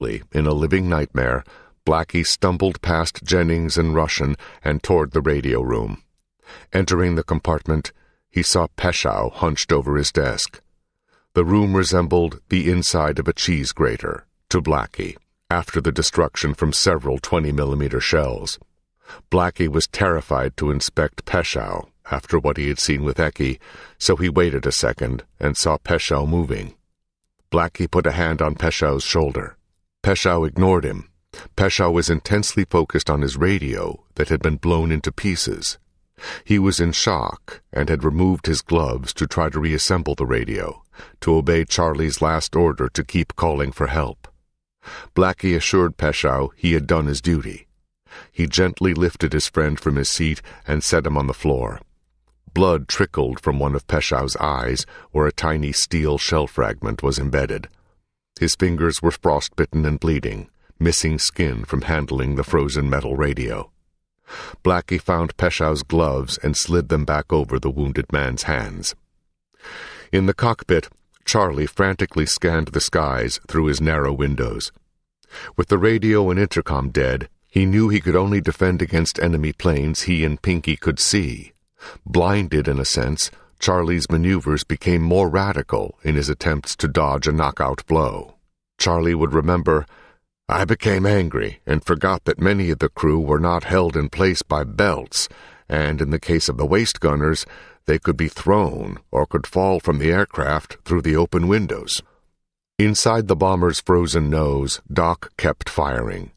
In a living nightmare, Blackie stumbled past Jennings and Russian and toward the radio room. Entering the compartment, he saw Peschow hunched over his desk. The room resembled the inside of a cheese grater to Blackie, after the destruction from several 20mm shells. Blackie was terrified to inspect Peschow after what he had seen with Ecke, so he waited a second and saw Peschow moving. Blackie put a hand on Peschow's shoulder. Peschow ignored him. Peschow was intensely focused on his radio that had been blown into pieces. He was in shock and had removed his gloves to try to reassemble the radio, to obey Charlie's last order to keep calling for help. Blackie assured Peschow he had done his duty. He gently lifted his friend from his seat and set him on the floor. Blood trickled from one of Peschow's eyes, where a tiny steel shell fragment was embedded. His fingers were frostbitten and bleeding, missing skin from handling the frozen metal radio. Blackie found Peschow's gloves and slid them back over the wounded man's hands. In the cockpit, Charlie frantically scanned the skies through his narrow windows. With the radio and intercom dead, he knew he could only defend against enemy planes he and Pinky could see. Blinded in a sense, Charlie's maneuvers became more radical in his attempts to dodge a knockout blow. Charlie would remember, "I became angry and forgot that many of the crew were not held in place by belts, and in the case of the waist gunners, they could be thrown or could fall from the aircraft through the open windows." Inside the bomber's frozen nose, Doc kept firing.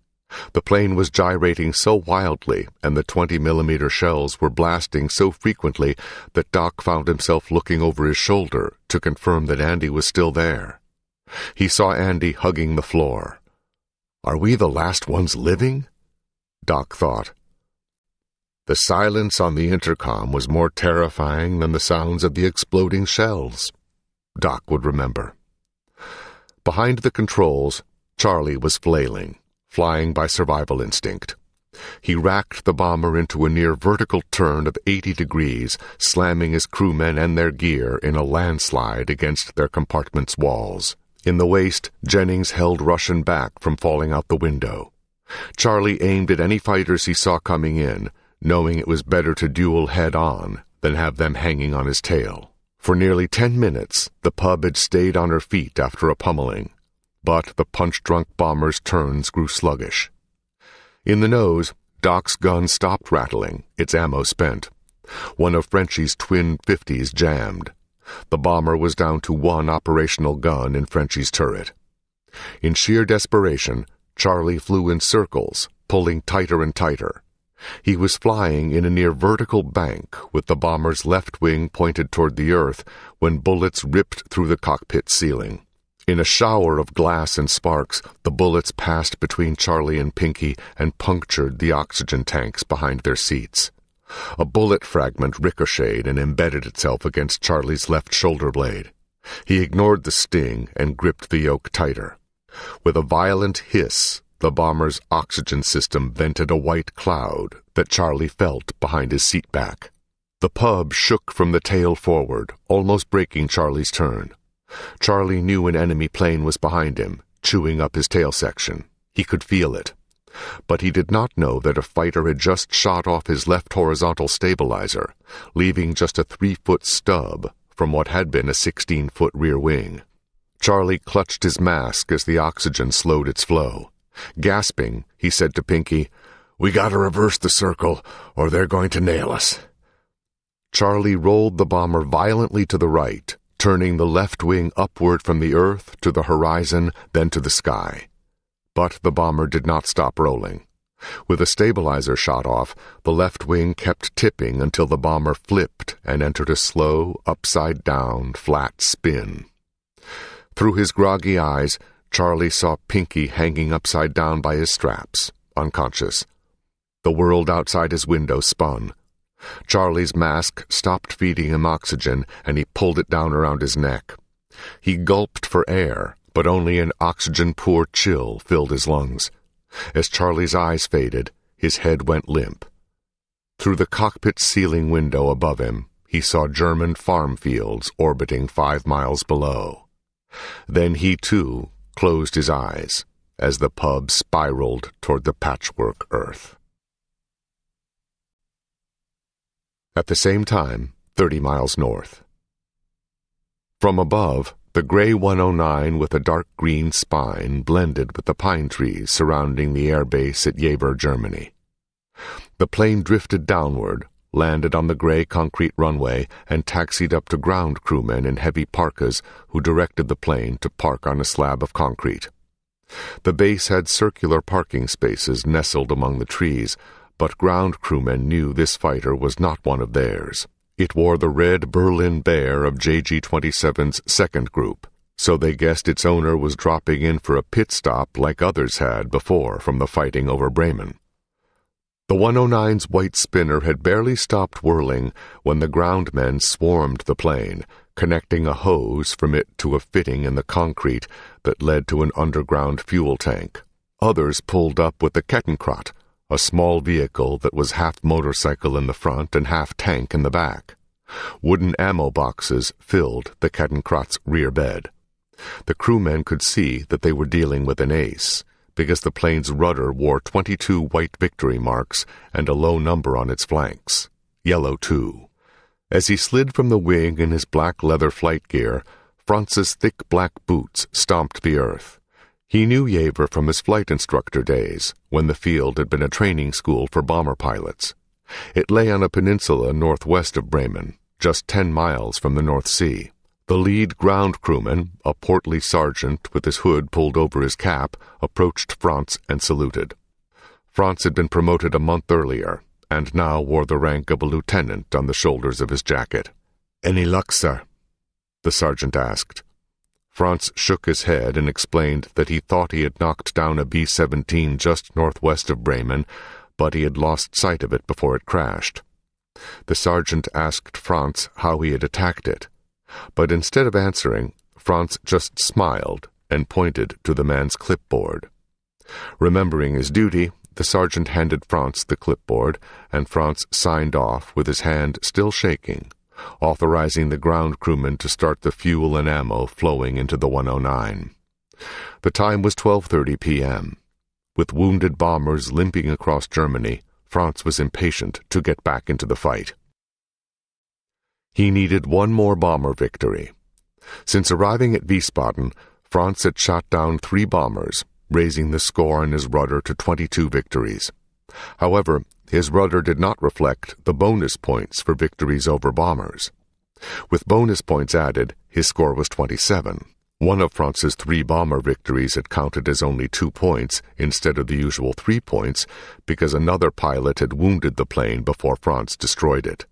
The plane was gyrating so wildly, and the 20mm shells were blasting so frequently that Doc found himself looking over his shoulder to confirm that Andy was still there. He saw Andy hugging the floor. "Are we the last ones living?" Doc thought. The silence on the intercom was more terrifying than the sounds of the exploding shells. Doc would remember. Behind the controls, Charlie was flailing, flying by survival instinct. He racked the bomber into a near vertical turn of 80 degrees, slamming his crewmen and their gear in a landslide against their compartment's walls. In the waist, Jennings held Russian back from falling out the window. Charlie aimed at any fighters he saw coming in, knowing it was better to duel head-on than have them hanging on his tail. For nearly 10 minutes, the pub had stayed on her feet after a pummeling, but the punch-drunk bomber's turns grew sluggish. In the nose, Doc's gun stopped rattling, its ammo spent. One of Frenchie's twin 50s jammed. The bomber was down to one operational gun in Frenchie's turret. In sheer desperation, Charlie flew in circles, pulling tighter and tighter. He was flying in a near vertical bank with the bomber's left wing pointed toward the earth when bullets ripped through the cockpit ceiling. In a shower of glass and sparks, the bullets passed between Charlie and Pinky and punctured the oxygen tanks behind their seats. A bullet fragment ricocheted and embedded itself against Charlie's left shoulder blade. He ignored the sting and gripped the yoke tighter. With a violent hiss, the bomber's oxygen system vented a white cloud that Charlie felt behind his seat back. The pub shook from the tail forward, almost breaking Charlie's turn. Charlie knew an enemy plane was behind him, chewing up his tail section. He could feel it. But he did not know that a fighter had just shot off his left horizontal stabilizer, leaving just a 3-foot stub from what had been a 16-foot rear wing. Charlie clutched his mask as the oxygen slowed its flow. Gasping, he said to Pinky, "We gotta reverse the circle, or they're going to nail us." Charlie rolled the bomber violently to the right, turning the left wing upward from the earth to the horizon, then to the sky. But the bomber did not stop rolling. With a stabilizer shot off, the left wing kept tipping until the bomber flipped and entered a slow, upside-down, flat spin. Through his groggy eyes, Charlie saw Pinky hanging upside down by his straps, unconscious. The world outside his window spun. Charlie's mask stopped feeding him oxygen, and he pulled it down around his neck. He gulped for air, but only an oxygen-poor chill filled his lungs. As Charlie's eyes faded, his head went limp. Through the cockpit ceiling window above him, he saw German farm fields orbiting 5 miles below. Then he, too, closed his eyes, as the pub spiraled toward the patchwork earth. At the same time, 30 miles north. From above, the gray 109 with a dark green spine blended with the pine trees surrounding the air base at Jever, Germany. The plane drifted downward, landed on the gray concrete runway, and taxied up to ground crewmen in heavy parkas who directed the plane to park on a slab of concrete. The base had circular parking spaces nestled among the trees, but ground crewmen knew this fighter was not one of theirs. It wore the red Berlin Bear of JG-27's second group, so they guessed its owner was dropping in for a pit stop like others had before from the fighting over Bremen. The 109's white spinner had barely stopped whirling when the ground men swarmed the plane, connecting a hose from it to a fitting in the concrete that led to an underground fuel tank. Others pulled up with the Kettenkrot, a small vehicle that was half motorcycle in the front and half tank in the back. Wooden ammo boxes filled the Kettenkrot's rear bed. The crewmen could see that they were dealing with an ace, because the plane's rudder wore 22 white victory marks and a low number on its flanks, yellow 2. As he slid from the wing in his black leather flight gear, Franz's thick black boots stomped the earth. He knew Jever from his flight instructor days, when the field had been a training school for bomber pilots. It lay on a peninsula northwest of Bremen, just 10 miles from the North Sea. The lead ground crewman, a portly sergeant with his hood pulled over his cap, approached Franz and saluted. Franz had been promoted a month earlier, and now wore the rank of a lieutenant on the shoulders of his jacket. "Any luck, sir?" the sergeant asked. Franz shook his head and explained that he thought he had knocked down a B-17 just northwest of Bremen, but he had lost sight of it before it crashed. The sergeant asked Franz how he had attacked it, but instead of answering, Franz just smiled and pointed to the man's clipboard. Remembering his duty, the sergeant handed Franz the clipboard, and Franz signed off with his hand still shaking, authorizing the ground crewman to start the fuel and ammo flowing into the 109. The time was 12:30 p.m. With wounded bombers limping across Germany, Franz was impatient to get back into the fight. He needed one more bomber victory. Since arriving at Wiesbaden, Franz had shot down 3 bombers, raising the score on his rudder to 22 victories. However, his rudder did not reflect the bonus points for victories over bombers. With bonus points added, his score was 27. One of Franz's 3 bomber victories had counted as only 2 points instead of the usual 3 points because another pilot had wounded the plane before Franz destroyed it.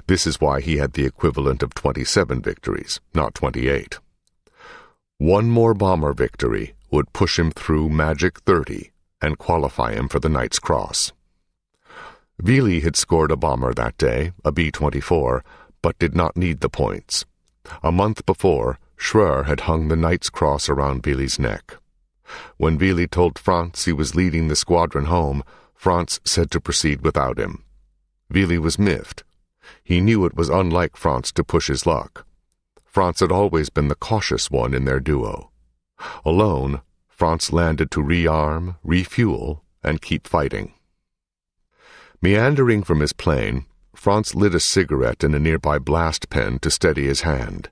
This is why he had the equivalent of 27 victories, not 28. One more bomber victory would push him through Magic 30 and qualify him for the Knight's Cross. WWII had scored a bomber that day, a B-24, but did not need the points. A month before, Schröer had hung the Knight's Cross around WWII's neck. When WWII told Franz he was leading the squadron home, Franz said to proceed without him. WWII was miffed. He knew it was unlike Franz to push his luck. Franz had always been the cautious one in their duo. Alone, Franz landed to rearm, refuel, and keep fighting. Meandering from his plane, Franz lit a cigarette in a nearby blast pen to steady his hand.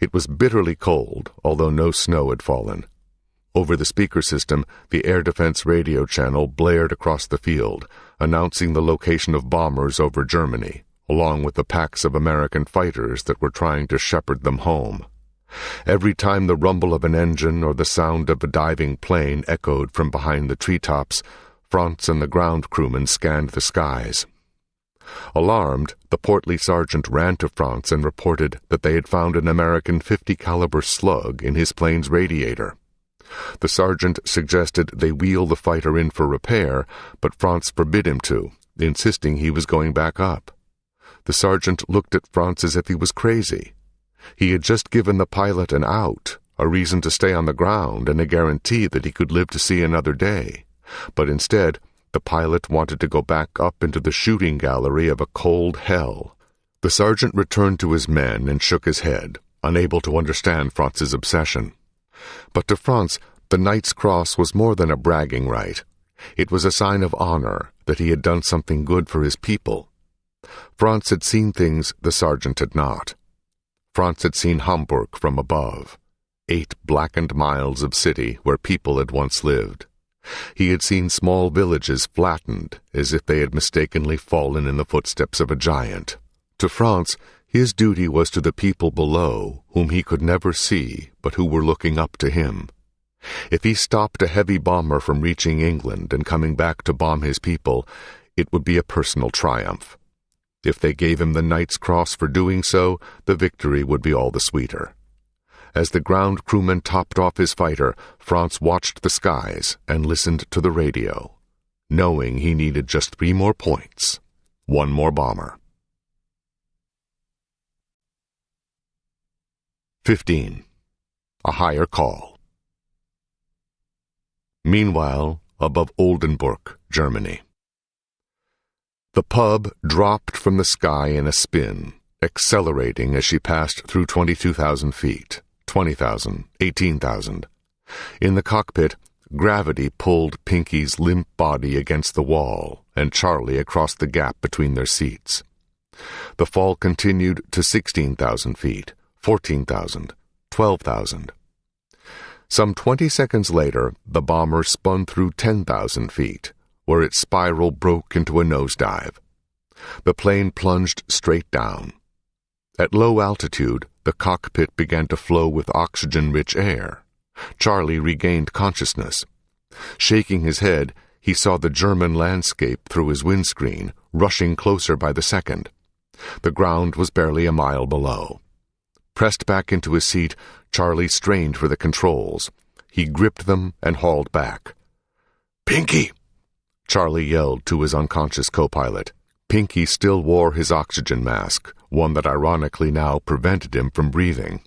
It was bitterly cold, although no snow had fallen. Over the speaker system, the air defense radio channel blared across the field, announcing the location of bombers over Germany, along with the packs of American fighters that were trying to shepherd them home. Every time the rumble of an engine or the sound of a diving plane echoed from behind the treetops, Franz and the ground crewmen scanned the skies. Alarmed, the portly sergeant ran to Franz and reported that they had found an American .50 caliber slug in his plane's radiator. The sergeant suggested they wheel the fighter in for repair, but Franz forbid him to, insisting he was going back up. The sergeant looked at Franz as if he was crazy. He had just given the pilot an out, a reason to stay on the ground, and a guarantee that he could live to see another day. But instead, the pilot wanted to go back up into the shooting gallery of a cold hell. The sergeant returned to his men and shook his head, unable to understand Franz's obsession. But to Franz, The Knight's Cross was more than a bragging right. It was a sign of honor that he had done something good for his people. Franz had seen things the sergeant had not. Franz had seen Hamburg from above, 8 blackened miles of city where people had once lived. He had seen small villages flattened as if they had mistakenly fallen in the footsteps of a giant. To Franz, his duty was to the people below, whom he could never see, but who were looking up to him. If he stopped a heavy bomber from reaching England and coming back to bomb his people, it would be a personal triumph. If they gave him the Knight's Cross for doing so, the victory would be all the sweeter. As the ground crewman topped off his fighter, Franz watched the skies and listened to the radio, knowing he needed just 3 more points, 1 more bomber. 15. A higher call. Meanwhile, above Oldenburg, Germany. The pub dropped from the sky in a spin, accelerating as she passed through 22,000 feet, 20,000, 18,000. In the cockpit, gravity pulled Pinky's limp body against the wall and Charlie across the gap between their seats. The fall continued to 16,000 feet, 14,000, 12,000. Some 20 seconds later, the bomber spun through 10,000 feet, where its spiral broke into a nosedive. The plane plunged straight down. At low altitude, the cockpit began to flow with oxygen-rich air. Charlie regained consciousness. Shaking his head, he saw the German landscape through his windscreen, rushing closer by the second. The ground was barely a mile below. Pressed back into his seat, Charlie strained for the controls. He gripped them and hauled back. "Pinky!" Charlie yelled to his unconscious co-pilot. Pinky still wore his oxygen mask, one that ironically now prevented him from breathing.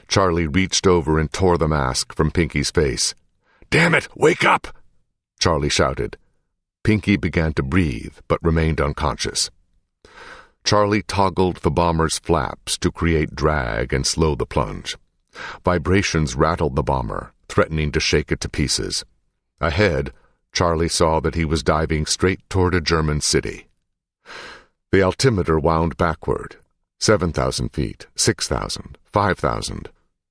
Charlie reached over and tore the mask from Pinky's face. "Damn it, wake up!" Charlie shouted. Pinky began to breathe, but remained unconscious. Charlie toggled the bomber's flaps to create drag and slow the plunge. Vibrations rattled the bomber, threatening to shake it to pieces. Ahead, Charlie saw that he was diving straight toward a German city. The altimeter wound backward. 7,000 feet, 6,000, 5,000.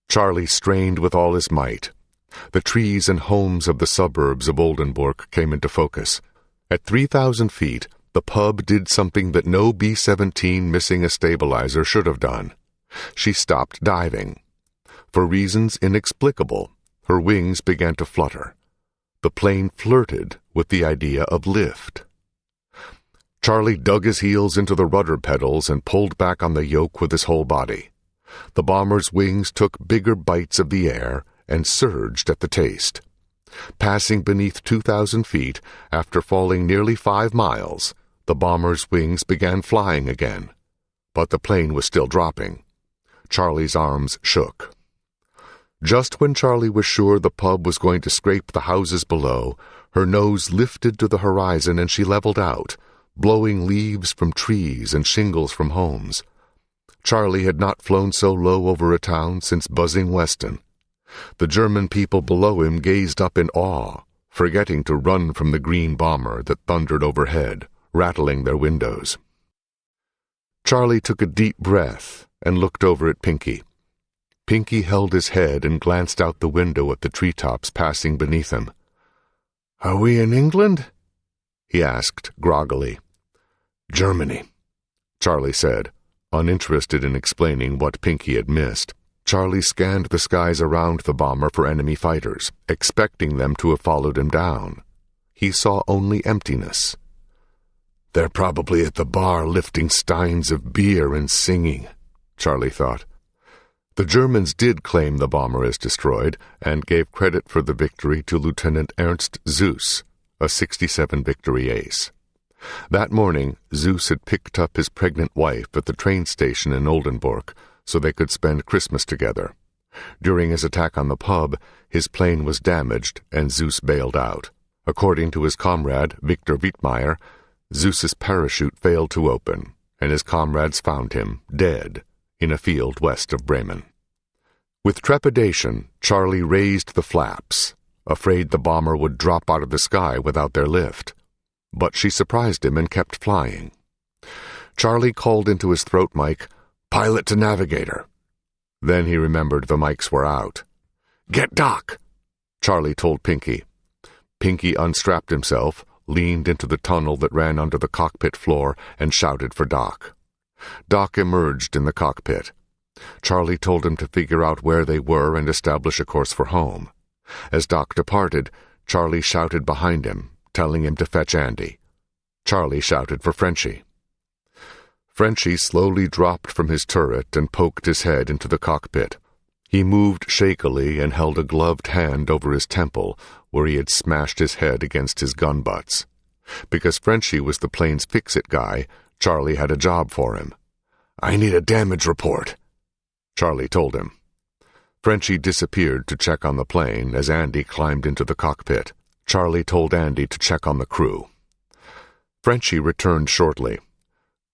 Charlie strained with all his might. The trees and homes of the suburbs of Oldenburg came into focus. At 3,000 feet, the pub did something that no B-17 missing a stabilizer should have done. She stopped diving. For reasons inexplicable, her wings began to flutter. The plane flirted with the idea of lift. Charlie dug his heels into the rudder pedals and pulled back on the yoke with his whole body. The bomber's wings took bigger bites of the air and surged at the taste. Passing beneath 2,000 feet, after falling nearly 5 miles, the bomber's wings began flying again. But the plane was still dropping. Charlie's arms shook. Just when Charlie was sure the pub was going to scrape the houses below, her nose lifted to the horizon and she leveled out, blowing leaves from trees and shingles from homes. Charlie had not flown so low over a town since Buzzing Weston. The German people below him gazed up in awe, forgetting to run from the green bomber that thundered overhead, rattling their windows. Charlie took a deep breath and looked over at Pinky. Pinky held his head and glanced out the window at the treetops passing beneath him. "Are we in England?" he asked groggily. "Germany," Charlie said, uninterested in explaining what Pinky had missed. Charlie scanned the skies around the bomber for enemy fighters, expecting them to have followed him down. He saw only emptiness. "They're probably at the bar lifting steins of beer and singing," Charlie thought. The Germans did claim the bomber as destroyed and gave credit for the victory to Lieutenant Ernst Süß, a 67 Victory ace. That morning, Süß had picked up his pregnant wife at the train station in Oldenburg so they could spend Christmas together. During his attack on the pub, his plane was damaged and Süß bailed out. According to his comrade, Victor Wittmeyer, Süß's parachute failed to open, and his comrades found him, dead, in a field west of Bremen. With trepidation, Charlie raised the flaps, afraid the bomber would drop out of the sky without their lift. But she surprised him and kept flying. Charlie called into his throat mic, "Pilot to navigator." Then he remembered the mics were out. "Get Doc," Charlie told Pinky. Pinky unstrapped himself, leaned into the tunnel that ran under the cockpit floor, and shouted for Doc. Doc emerged in the cockpit. Charlie told him to figure out where they were and establish a course for home. As Doc departed, Charlie shouted behind him, telling him to fetch Andy. Charlie shouted for Frenchie. Frenchie slowly dropped from his turret and poked his head into the cockpit. He moved shakily and held a gloved hand over his temple, where he had smashed his head against his gun butts. Because Frenchie was the plane's fix-it guy, Charlie had a job for him. "I need a damage report," Charlie told him. Frenchie disappeared to check on the plane as Andy climbed into the cockpit. Charlie told Andy to check on the crew. Frenchie returned shortly.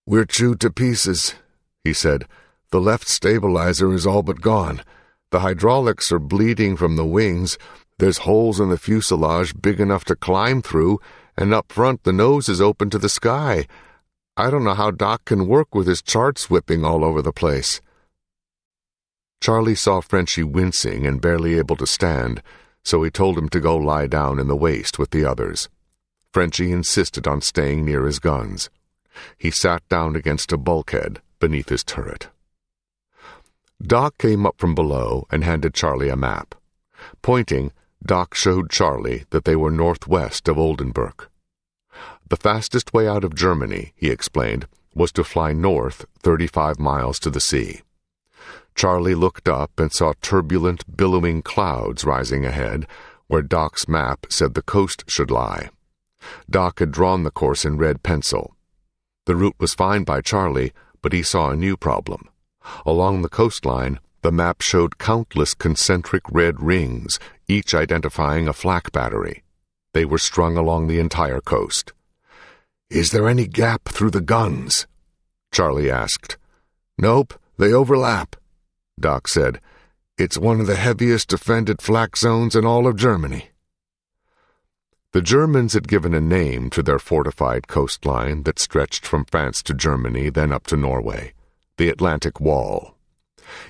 "We're chewed to pieces," he said. "The left stabilizer is all but gone. The hydraulics are bleeding from the wings. There's holes in the fuselage big enough to climb through, and up front the nose is open to the sky. I don't know how Doc can work with his charts whipping all over the place." Charlie saw Frenchie wincing and barely able to stand, so he told him to go lie down in the waist with the others. Frenchie insisted on staying near his guns. He sat down against a bulkhead beneath his turret. Doc came up from below and handed Charlie a map. Pointing, Doc showed Charlie that they were northwest of Oldenburg. The fastest way out of Germany, he explained, was to fly north 35 miles to the sea. Charlie looked up and saw turbulent, billowing clouds rising ahead, where Doc's map said the coast should lie. Doc had drawn the course in red pencil. The route was fine by Charlie, but he saw a new problem. Along the coastline, the map showed countless concentric red rings, each identifying a flak battery. They were strung along the entire coast. "Is there any gap through the guns?" Charlie asked. "Nope, they overlap," Doc said. "It's one of the heaviest defended flak zones in all of Germany." The Germans had given a name to their fortified coastline that stretched from France to Germany, then up to Norway: the Atlantic Wall.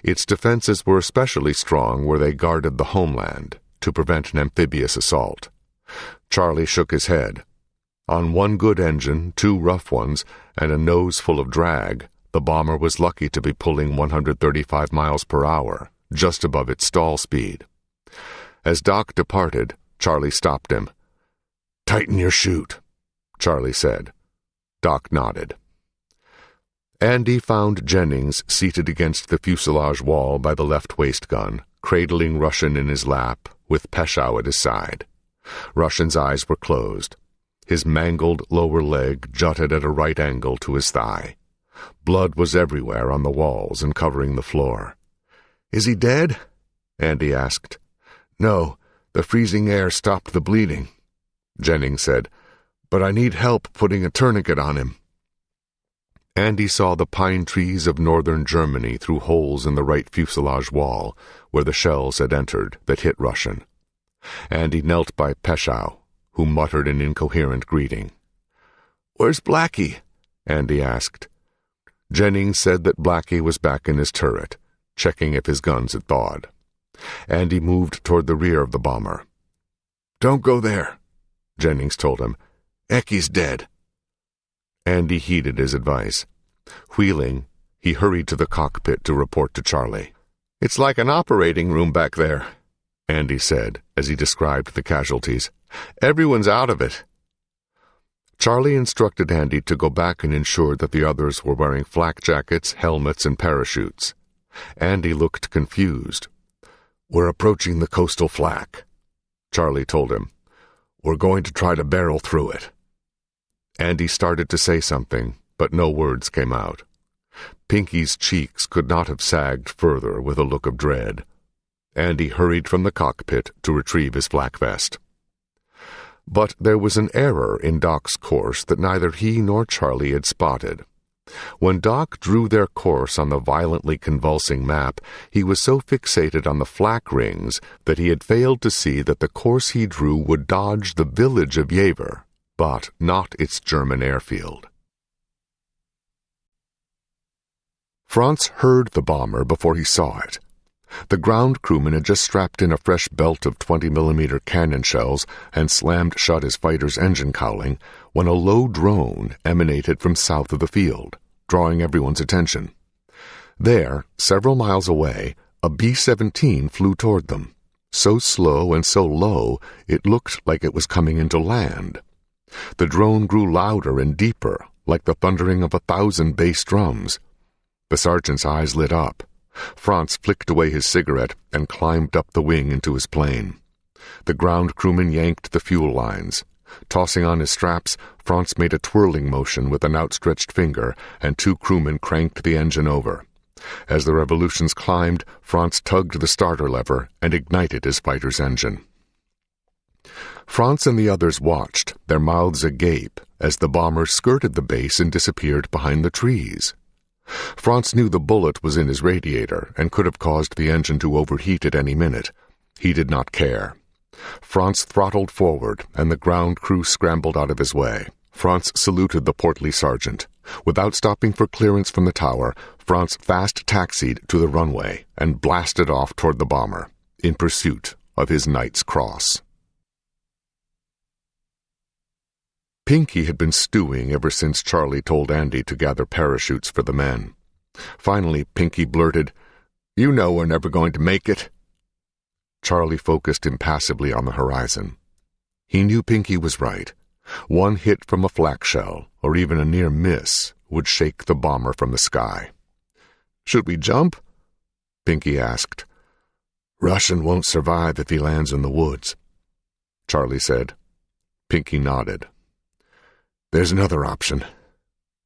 Its defenses were especially strong where they guarded the homeland, to prevent an amphibious assault. Charlie shook his head. On one good engine, 2 rough ones, and a nose full of drag, the bomber was lucky to be pulling 135 miles per hour, just above its stall speed. As Doc departed, Charlie stopped him. "Tighten your chute," Charlie said. Doc nodded. Andy found Jennings seated against the fuselage wall by the left waist gun, cradling Russian in his lap, with Peschow at his side. Russian's eyes were closed. His mangled lower leg jutted at a right angle to his thigh. Blood was everywhere on the walls and covering the floor. "Is he dead?" Andy asked. "No, the freezing air stopped the bleeding," Jennings said. "But I need help putting a tourniquet on him." Andy saw the pine trees of northern Germany through holes in the right fuselage wall, where the shells had entered that hit Russian. Andy knelt by Peschow, who muttered an incoherent greeting. "Where's Blackie?" Andy asked. Jennings said that Blackie was back in his turret, checking if his guns had thawed. Andy moved toward the rear of the bomber. "Don't go there," Jennings told him. "Ecky's dead." Andy heeded his advice. Wheeling, he hurried to the cockpit to report to Charlie. "It's like an operating room back there," Andy said as he described the casualties. "Everyone's out of it." Charlie instructed Andy to go back and ensure that the others were wearing flak jackets, helmets, and parachutes. Andy looked confused. "We're approaching the coastal flak," Charlie told him. "We're going to try to barrel through it." Andy started to say something, but no words came out. Pinky's cheeks could not have sagged further with a look of dread. Andy hurried from the cockpit to retrieve his flak vest. But there was an error in Doc's course that neither he nor Charlie had spotted. When Doc drew their course on the violently convulsing map, he was so fixated on the flak rings that he had failed to see that the course he drew would dodge the village of Jever, but not its German airfield. Franz heard the bomber before he saw it. The ground crewman had just strapped in a fresh belt of 20mm cannon shells and slammed shut his fighter's engine cowling when a low drone emanated from south of the field, drawing everyone's attention. There, several miles away, a B-17 flew toward them, so slow and so low it looked like it was coming into land. The drone grew louder and deeper, like the thundering of 1,000 bass drums. The sergeant's eyes lit up. Franz flicked away his cigarette and climbed up the wing into his plane. The ground crewman yanked the fuel lines. Tossing on his straps, Franz made a twirling motion with an outstretched finger, and 2 crewmen cranked the engine over. As the revolutions climbed, Franz tugged the starter lever and ignited his fighter's engine. Franz and the others watched, their mouths agape, as the bomber skirted the base and disappeared behind the trees. Franz knew the bullet was in his radiator and could have caused the engine to overheat at any minute. He did not care. Franz throttled forward, and the ground crew scrambled out of his way. Franz saluted the portly sergeant. Without stopping for clearance from the tower, Franz fast-taxied to the runway and blasted off toward the bomber, in pursuit of his Knight's Cross. Pinky had been stewing ever since Charlie told Andy to gather parachutes for the men. Finally, Pinky blurted, "You know we're never going to make it." Charlie focused impassively on the horizon. He knew Pinky was right. One hit from a flak shell, or even a near miss, would shake the bomber from the sky. "Should we jump?" Pinky asked. "Russian won't survive if he lands in the woods," Charlie said. Pinky nodded. "There's another option,"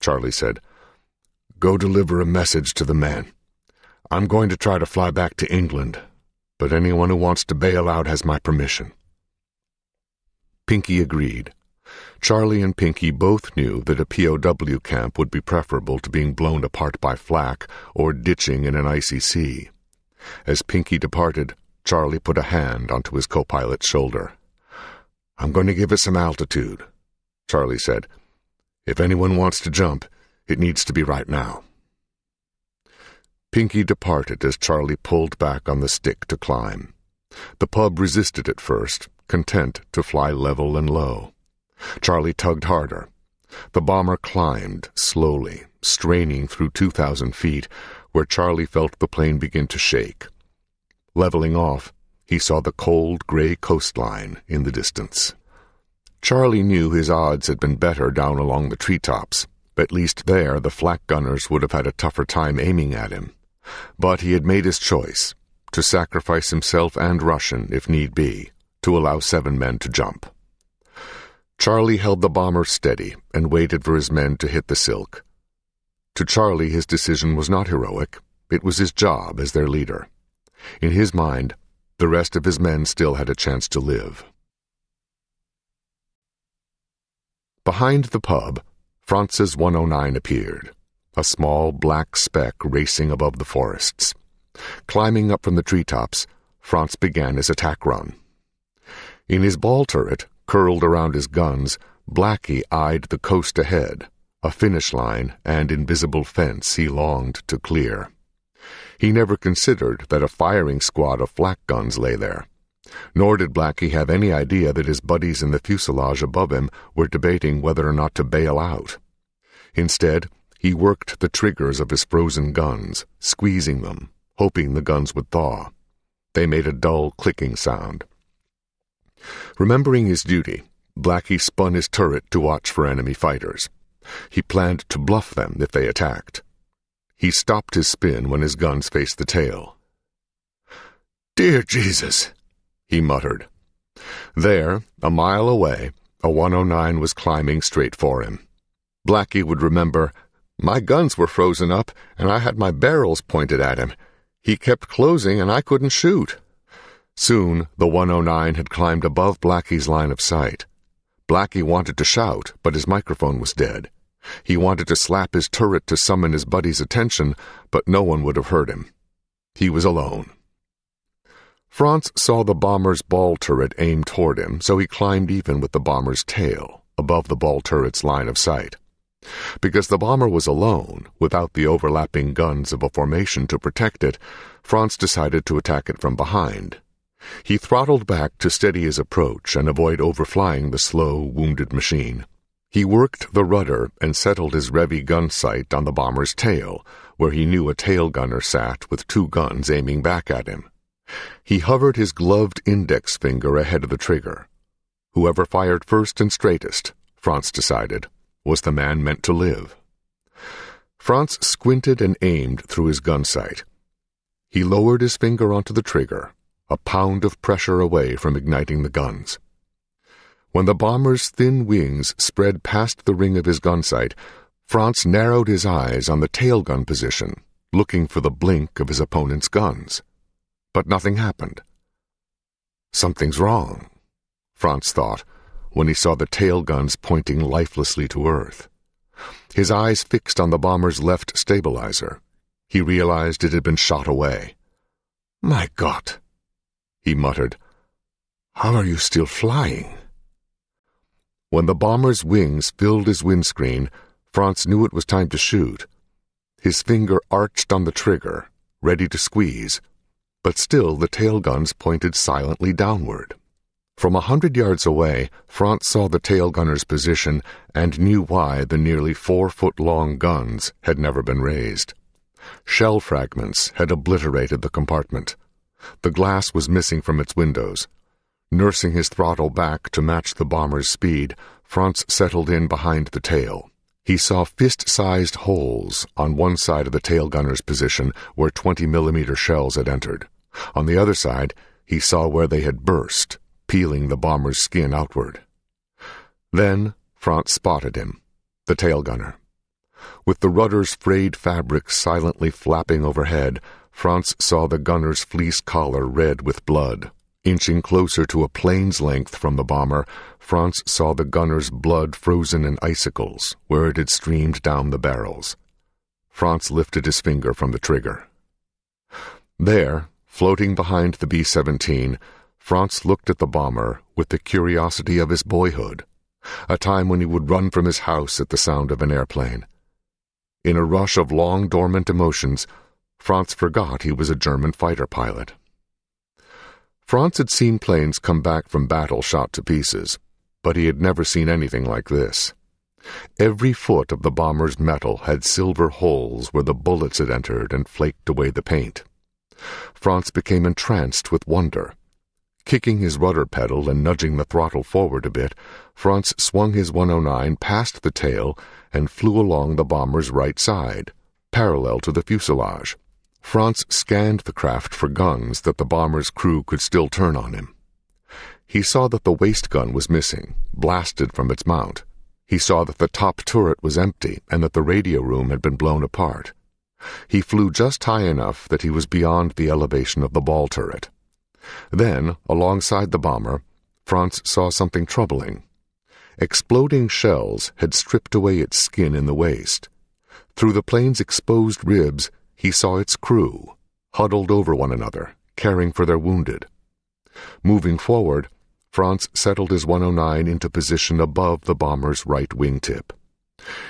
Charlie said. "Go deliver a message to the men. I'm going to try to fly back to England, but anyone who wants to bail out has my permission." Pinky agreed. Charlie and Pinky both knew that a POW camp would be preferable to being blown apart by flak or ditching in an icy sea. As Pinky departed, Charlie put a hand onto his co-pilot's shoulder. "I'm going to give us some altitude," Charlie said. "If anyone wants to jump, it needs to be right now." Pinky departed as Charlie pulled back on the stick to climb. The pub resisted at first, content to fly level and low. Charlie tugged harder. The bomber climbed, slowly, straining through 2,000 feet, where Charlie felt the plane begin to shake. Leveling off, he saw the cold, gray coastline in the distance. Charlie knew his odds had been better down along the treetops. At least there the flak gunners would have had a tougher time aiming at him. But he had made his choice, to sacrifice himself and Russian, if need be, to allow 7 men to jump. Charlie held the bomber steady and waited for his men to hit the silk. To Charlie, his decision was not heroic. It was his job as their leader. In his mind, the rest of his men still had a chance to live. Behind the pub, Franz's 109 appeared, a small black speck racing above the forests. Climbing up from the treetops, Franz began his attack run. In his ball turret, curled around his guns, Blackie eyed the coast ahead, a finish line and invisible fence he longed to clear. He never considered that a firing squad of flak guns lay there. Nor did Blackie have any idea that his buddies in the fuselage above him were debating whether or not to bail out. Instead, he worked the triggers of his frozen guns, squeezing them, hoping the guns would thaw. They made a dull clicking sound. Remembering his duty, Blackie spun his turret to watch for enemy fighters. He planned to bluff them if they attacked. He stopped his spin when his guns faced the tail. "Dear Jesus," he muttered. There, a mile away, a 109 was climbing straight for him. Blackie would remember, "My guns were frozen up, and I had my barrels pointed at him. He kept closing, and I couldn't shoot." Soon, the 109 had climbed above Blackie's line of sight. Blackie wanted to shout, but his microphone was dead. He wanted to slap his turret to summon his buddy's attention, but no one would have heard him. He was alone. Franz saw the bomber's ball turret aimed toward him, so he climbed even with the bomber's tail, above the ball turret's line of sight. Because the bomber was alone, without the overlapping guns of a formation to protect it, Franz decided to attack it from behind. He throttled back to steady his approach and avoid overflying the slow, wounded machine. He worked the rudder and settled his Revy gun sight on the bomber's tail, where he knew a tail gunner sat with 2 guns aiming back at him. He hovered his gloved index finger ahead of the trigger. Whoever fired first and straightest, Franz decided, was the man meant to live. Franz squinted and aimed through his gun sight. He lowered his finger onto the trigger, a pound of pressure away from igniting the guns. When the bomber's thin wings spread past the ring of his gun sight, Franz narrowed his eyes on the tail gun position, looking for the blink of his opponent's guns. But nothing happened. Something's wrong, Franz thought, when he saw the tail guns pointing lifelessly to Earth. His eyes fixed on the bomber's left stabilizer. He realized it had been shot away. "My God," he muttered. "How are you still flying?" When the bomber's wings filled his windscreen, Franz knew it was time to shoot. His finger arched on the trigger, ready to squeeze, but still the tail guns pointed silently downward. From 100 yards away, Franz saw the tail gunner's position and knew why the nearly 4-foot-long guns had never been raised. Shell fragments had obliterated the compartment. The glass was missing from its windows. Nursing his throttle back to match the bomber's speed, Franz settled in behind the tail. He saw fist-sized holes on one side of the tail gunner's position where 20-millimeter shells had entered. On the other side, he saw where they had burst, peeling the bomber's skin outward. Then Franz spotted him, the tail gunner. With the rudder's frayed fabric silently flapping overhead, Franz saw the gunner's fleece collar red with blood. Inching closer to a plane's length from the bomber, Franz saw the gunner's blood frozen in icicles where it had streamed down the barrels. Franz lifted his finger from the trigger. There, floating behind the B-17, Franz looked at the bomber with the curiosity of his boyhood, a time when he would run from his house at the sound of an airplane. In a rush of long dormant emotions, Franz forgot he was a German fighter pilot. Franz had seen planes come back from battle shot to pieces, but he had never seen anything like this. Every foot of the bomber's metal had silver holes where the bullets had entered and flaked away the paint. Franz became entranced with wonder. Kicking his rudder pedal and nudging the throttle forward a bit, Franz swung his 109 past the tail and flew along the bomber's right side, parallel to the fuselage. Franz scanned the craft for guns that the bomber's crew could still turn on him. He saw that the waist gun was missing, blasted from its mount. He saw that the top turret was empty and that the radio room had been blown apart. He flew just high enough that he was beyond the elevation of the ball turret. Then, alongside the bomber, Franz saw something troubling. Exploding shells had stripped away its skin in the waist. Through the plane's exposed ribs, he saw its crew, huddled over one another, caring for their wounded. Moving forward, Franz settled his 109 into position above the bomber's right wingtip.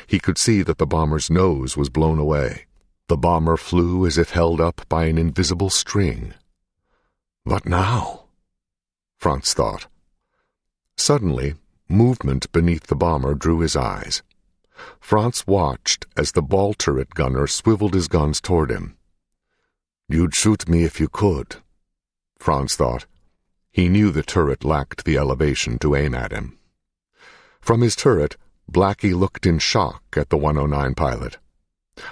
He could see that the bomber's nose was blown away. The bomber flew as if held up by an invisible string. What now? Franz thought. Suddenly, movement beneath the bomber drew his eyes. Franz watched as the ball turret gunner swiveled his guns toward him. You'd shoot me if you could, Franz thought. He knew the turret lacked the elevation to aim at him. From his turret, Blackie looked in shock at the 109 pilot.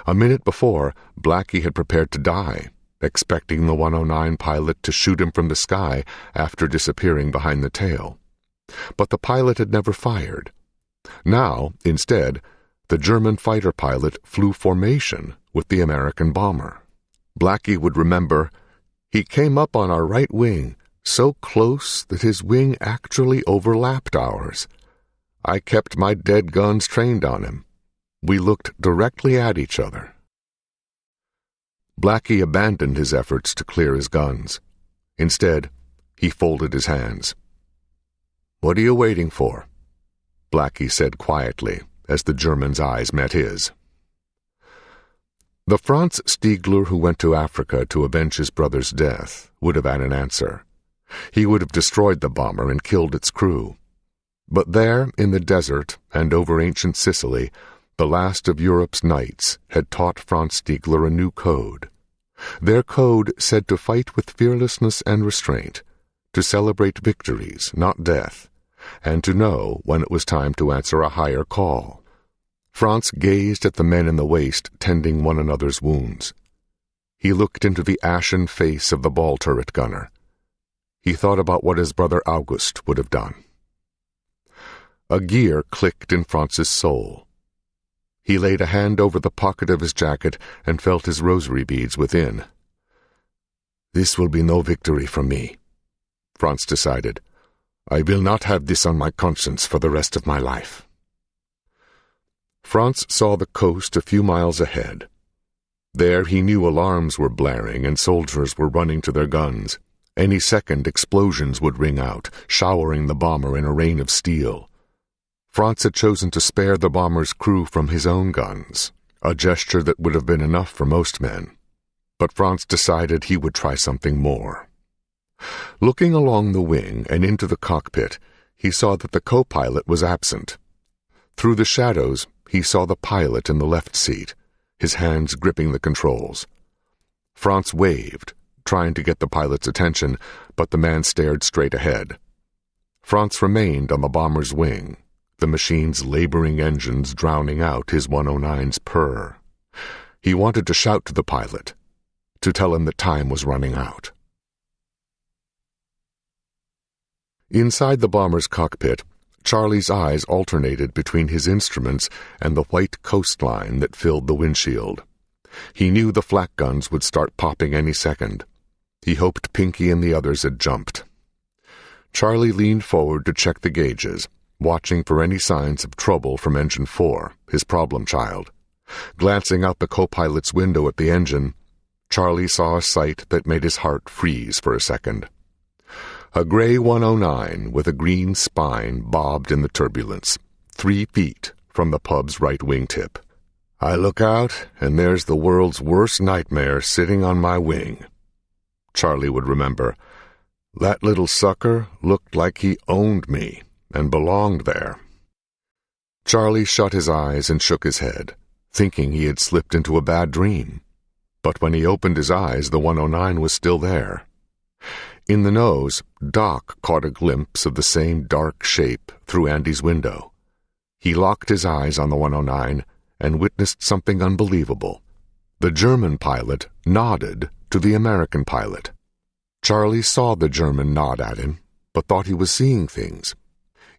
A minute before, Blackie had prepared to die, expecting the 109 pilot to shoot him from the sky after disappearing behind the tail. But the pilot had never fired. Now, instead, the German fighter pilot flew formation with the American bomber. Blackie would remember, he came up on our right wing, so close that his wing actually overlapped ours. I kept my dead guns trained on him. We looked directly at each other. Blackie abandoned his efforts to clear his guns. Instead, he folded his hands. "What are you waiting for?" Blackie said quietly, as the German's eyes met his. The Franz Stiegler who went to Africa to avenge his brother's death would have had an answer. He would have destroyed the bomber and killed its crew. But there, in the desert and over ancient Sicily, the last of Europe's knights had taught Franz Stiegler a new code. Their code said to fight with fearlessness and restraint, to celebrate victories, not death, and to know when it was time to answer a higher call. Franz gazed at the men in the waist tending one another's wounds. He looked into the ashen face of the ball turret gunner. He thought about what his brother August would have done. A gear clicked in Franz's soul. He laid a hand over the pocket of his jacket and felt his rosary beads within. "This will be no victory for me," Franz decided. "I will not have this on my conscience for the rest of my life." Franz saw the coast a few miles ahead. There he knew alarms were blaring and soldiers were running to their guns. Any second explosions would ring out, showering the bomber in a rain of steel. Franz had chosen to spare the bomber's crew from his own guns, a gesture that would have been enough for most men. But Franz decided he would try something more. Looking along the wing and into the cockpit, he saw that the co-pilot was absent. Through the shadows, he saw the pilot in the left seat, his hands gripping the controls. Franz waved, trying to get the pilot's attention, but the man stared straight ahead. Franz remained on the bomber's wing, the machine's laboring engines drowning out his 109's purr. He wanted to shout to the pilot, to tell him that time was running out. Inside the bomber's cockpit, Charlie's eyes alternated between his instruments and the white coastline that filled the windshield. He knew the flak guns would start popping any second. He hoped Pinky and the others had jumped. Charlie leaned forward to check the gauges, watching for any signs of trouble from Engine 4, his problem child. Glancing out the co-pilot's window at the engine, Charlie saw a sight that made his heart freeze for a second. A gray 109 with a green spine bobbed in the turbulence, 3 feet from the pub's right wingtip. I look out, and there's the world's worst nightmare sitting on my wing. Charlie would remember. That little sucker looked like he owned me and belonged there. Charlie shut his eyes and shook his head, thinking he had slipped into a bad dream. But when he opened his eyes, the 109 was still there. In the nose, Doc caught a glimpse of the same dark shape through Andy's window. He locked his eyes on the 109 and witnessed something unbelievable. The German pilot nodded to the American pilot. Charlie saw the German nod at him, but thought he was seeing things.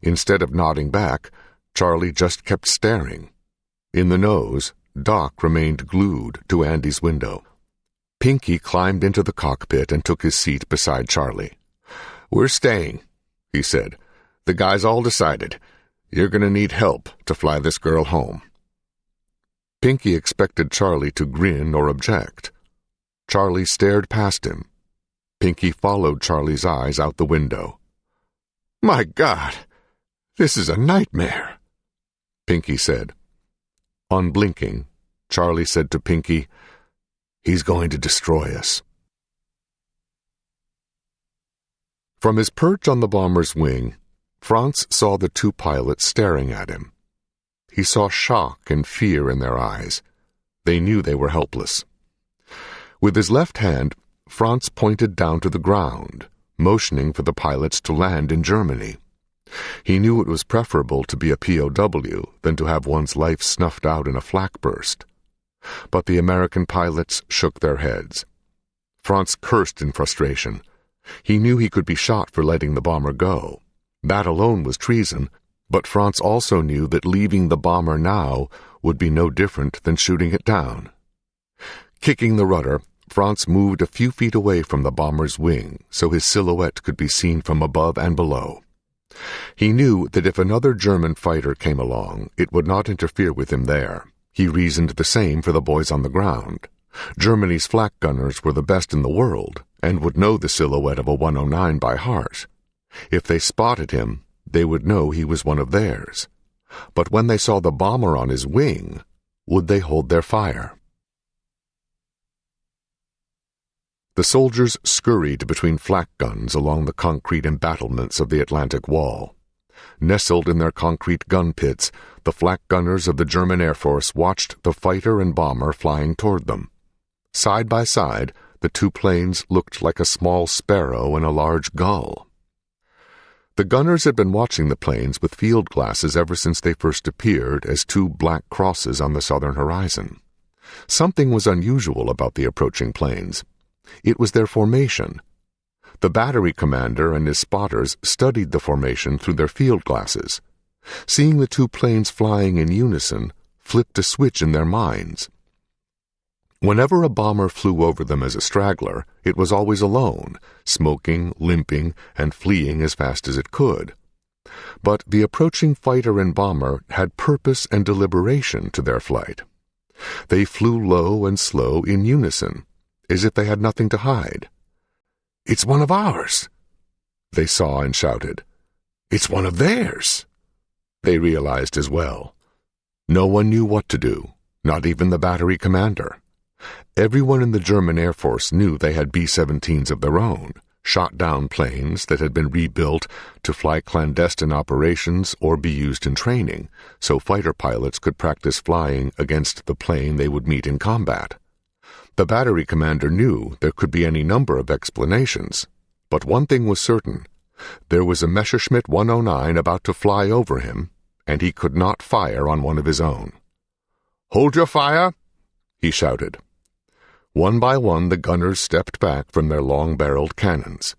Instead of nodding back, Charlie just kept staring. In the nose, Doc remained glued to Andy's window. Pinky climbed into the cockpit and took his seat beside Charlie. We're staying, he said. The guys all decided. You're going to need help to fly this girl home. Pinky expected Charlie to grin or object. Charlie stared past him. Pinky followed Charlie's eyes out the window. My God, this is a nightmare, Pinky said. Unblinking, Charlie said to Pinky, He's going to destroy us. From his perch on the bomber's wing, Franz saw the 2 pilots staring at him. He saw shock and fear in their eyes. They knew they were helpless. With his left hand, Franz pointed down to the ground, motioning for the pilots to land in Germany. He knew it was preferable to be a POW than to have one's life snuffed out in a flak burst. But the American pilots shook their heads. Franz cursed in frustration. He knew he could be shot for letting the bomber go. That alone was treason, but Franz also knew that leaving the bomber now would be no different than shooting it down. Kicking the rudder, Franz moved a few feet away from the bomber's wing so his silhouette could be seen from above and below. He knew that if another German fighter came along, it would not interfere with him there. He reasoned the same for the boys on the ground. Germany's flak gunners were the best in the world and would know the silhouette of a 109 by heart. If they spotted him, they would know he was one of theirs. But when they saw the bomber on his wing, would they hold their fire? The soldiers scurried between flak guns along the concrete embattlements of the Atlantic Wall. Nestled in their concrete gun pits, the flak gunners of the German Air Force watched the fighter and bomber flying toward them. Side by side, the two planes looked like a small sparrow and a large gull. The gunners had been watching the planes with field glasses ever since they first appeared as two black crosses on the southern horizon. Something was unusual about the approaching planes. It was their formation. The battery commander and his spotters studied the formation through their field glasses. Seeing the two planes flying in unison flipped a switch in their minds. Whenever a bomber flew over them as a straggler, it was always alone, smoking, limping, and fleeing as fast as it could. But the approaching fighter and bomber had purpose and deliberation to their flight. They flew low and slow in unison, as if they had nothing to hide. "It's one of ours," they saw and shouted. "It's one of theirs," they realized as well. No one knew what to do, not even the battery commander. Everyone in the German Air Force knew they had B-17s of their own, shot-down planes that had been rebuilt to fly clandestine operations or be used in training, so fighter pilots could practice flying against the plane they would meet in combat. The battery commander knew there could be any number of explanations, but one thing was certain. There was a Messerschmitt 109 about to fly over him, and he could not fire on one of his own. "Hold your fire!" he shouted. One by one the gunners stepped back from their long-barreled cannons.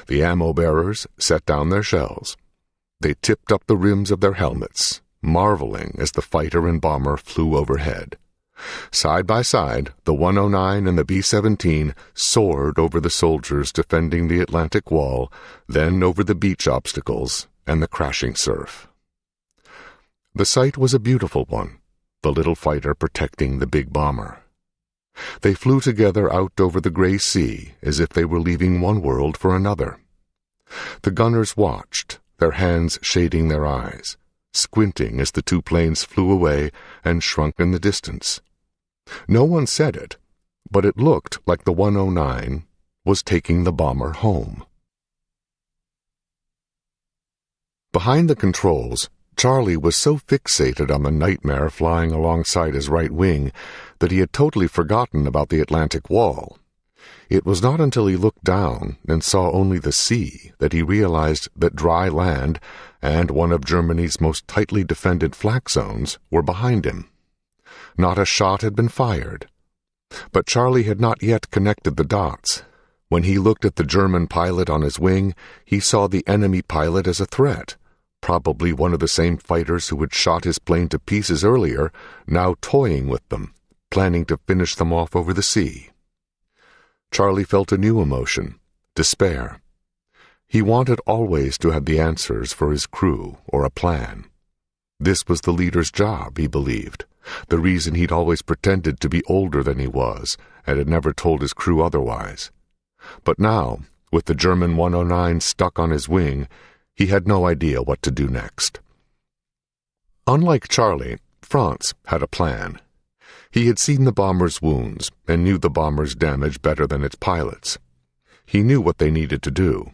The ammo-bearers set down their shells. They tipped up the rims of their helmets, marveling as the fighter and bomber flew overhead. Side by side, the 109 and the B-17 soared over the soldiers defending the Atlantic Wall, then over the beach obstacles and the crashing surf. The sight was a beautiful one, the little fighter protecting the big bomber. They flew together out over the gray sea as if they were leaving one world for another. The gunners watched, their hands shading their eyes, squinting as the two planes flew away and shrunk in the distance. No one said it, but it looked like the 109 was taking the bomber home. Behind the controls, Charlie was so fixated on the nightmare flying alongside his right wing that he had totally forgotten about the Atlantic Wall. It was not until he looked down and saw only the sea that he realized that dry land and one of Germany's most tightly defended flak zones were behind him. Not a shot had been fired. But Charlie had not yet connected the dots. When he looked at the German pilot on his wing, he saw the enemy pilot as a threat, probably one of the same fighters who had shot his plane to pieces earlier, now toying with them, planning to finish them off over the sea. Charlie felt a new emotion, despair. He wanted always to have the answers for his crew or a plan. This was the leader's job, he believed, the reason he'd always pretended to be older than he was and had never told his crew otherwise. But now, with the German 109 stuck on his wing, he had no idea what to do next. Unlike Charlie, Franz had a plan. He had seen the bomber's wounds and knew the bomber's damage better than its pilots. He knew what they needed to do.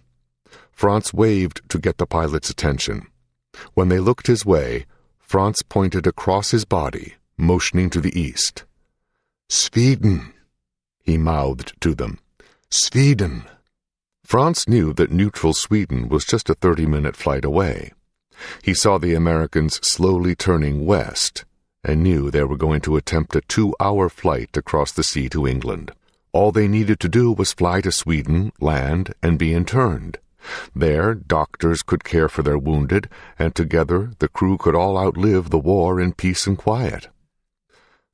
Franz waved to get the pilot's attention. When they looked his way, Franz pointed across his body, motioning to the east. "Sweden," he mouthed to them. "Sweden." Franz knew that neutral Sweden was just a 30-minute flight away. He saw the Americans slowly turning west and knew they were going to attempt a 2-hour flight across the sea to England. All they needed to do was fly to Sweden, land, and be interned. There, doctors could care for their wounded, and together the crew could all outlive the war in peace and quiet.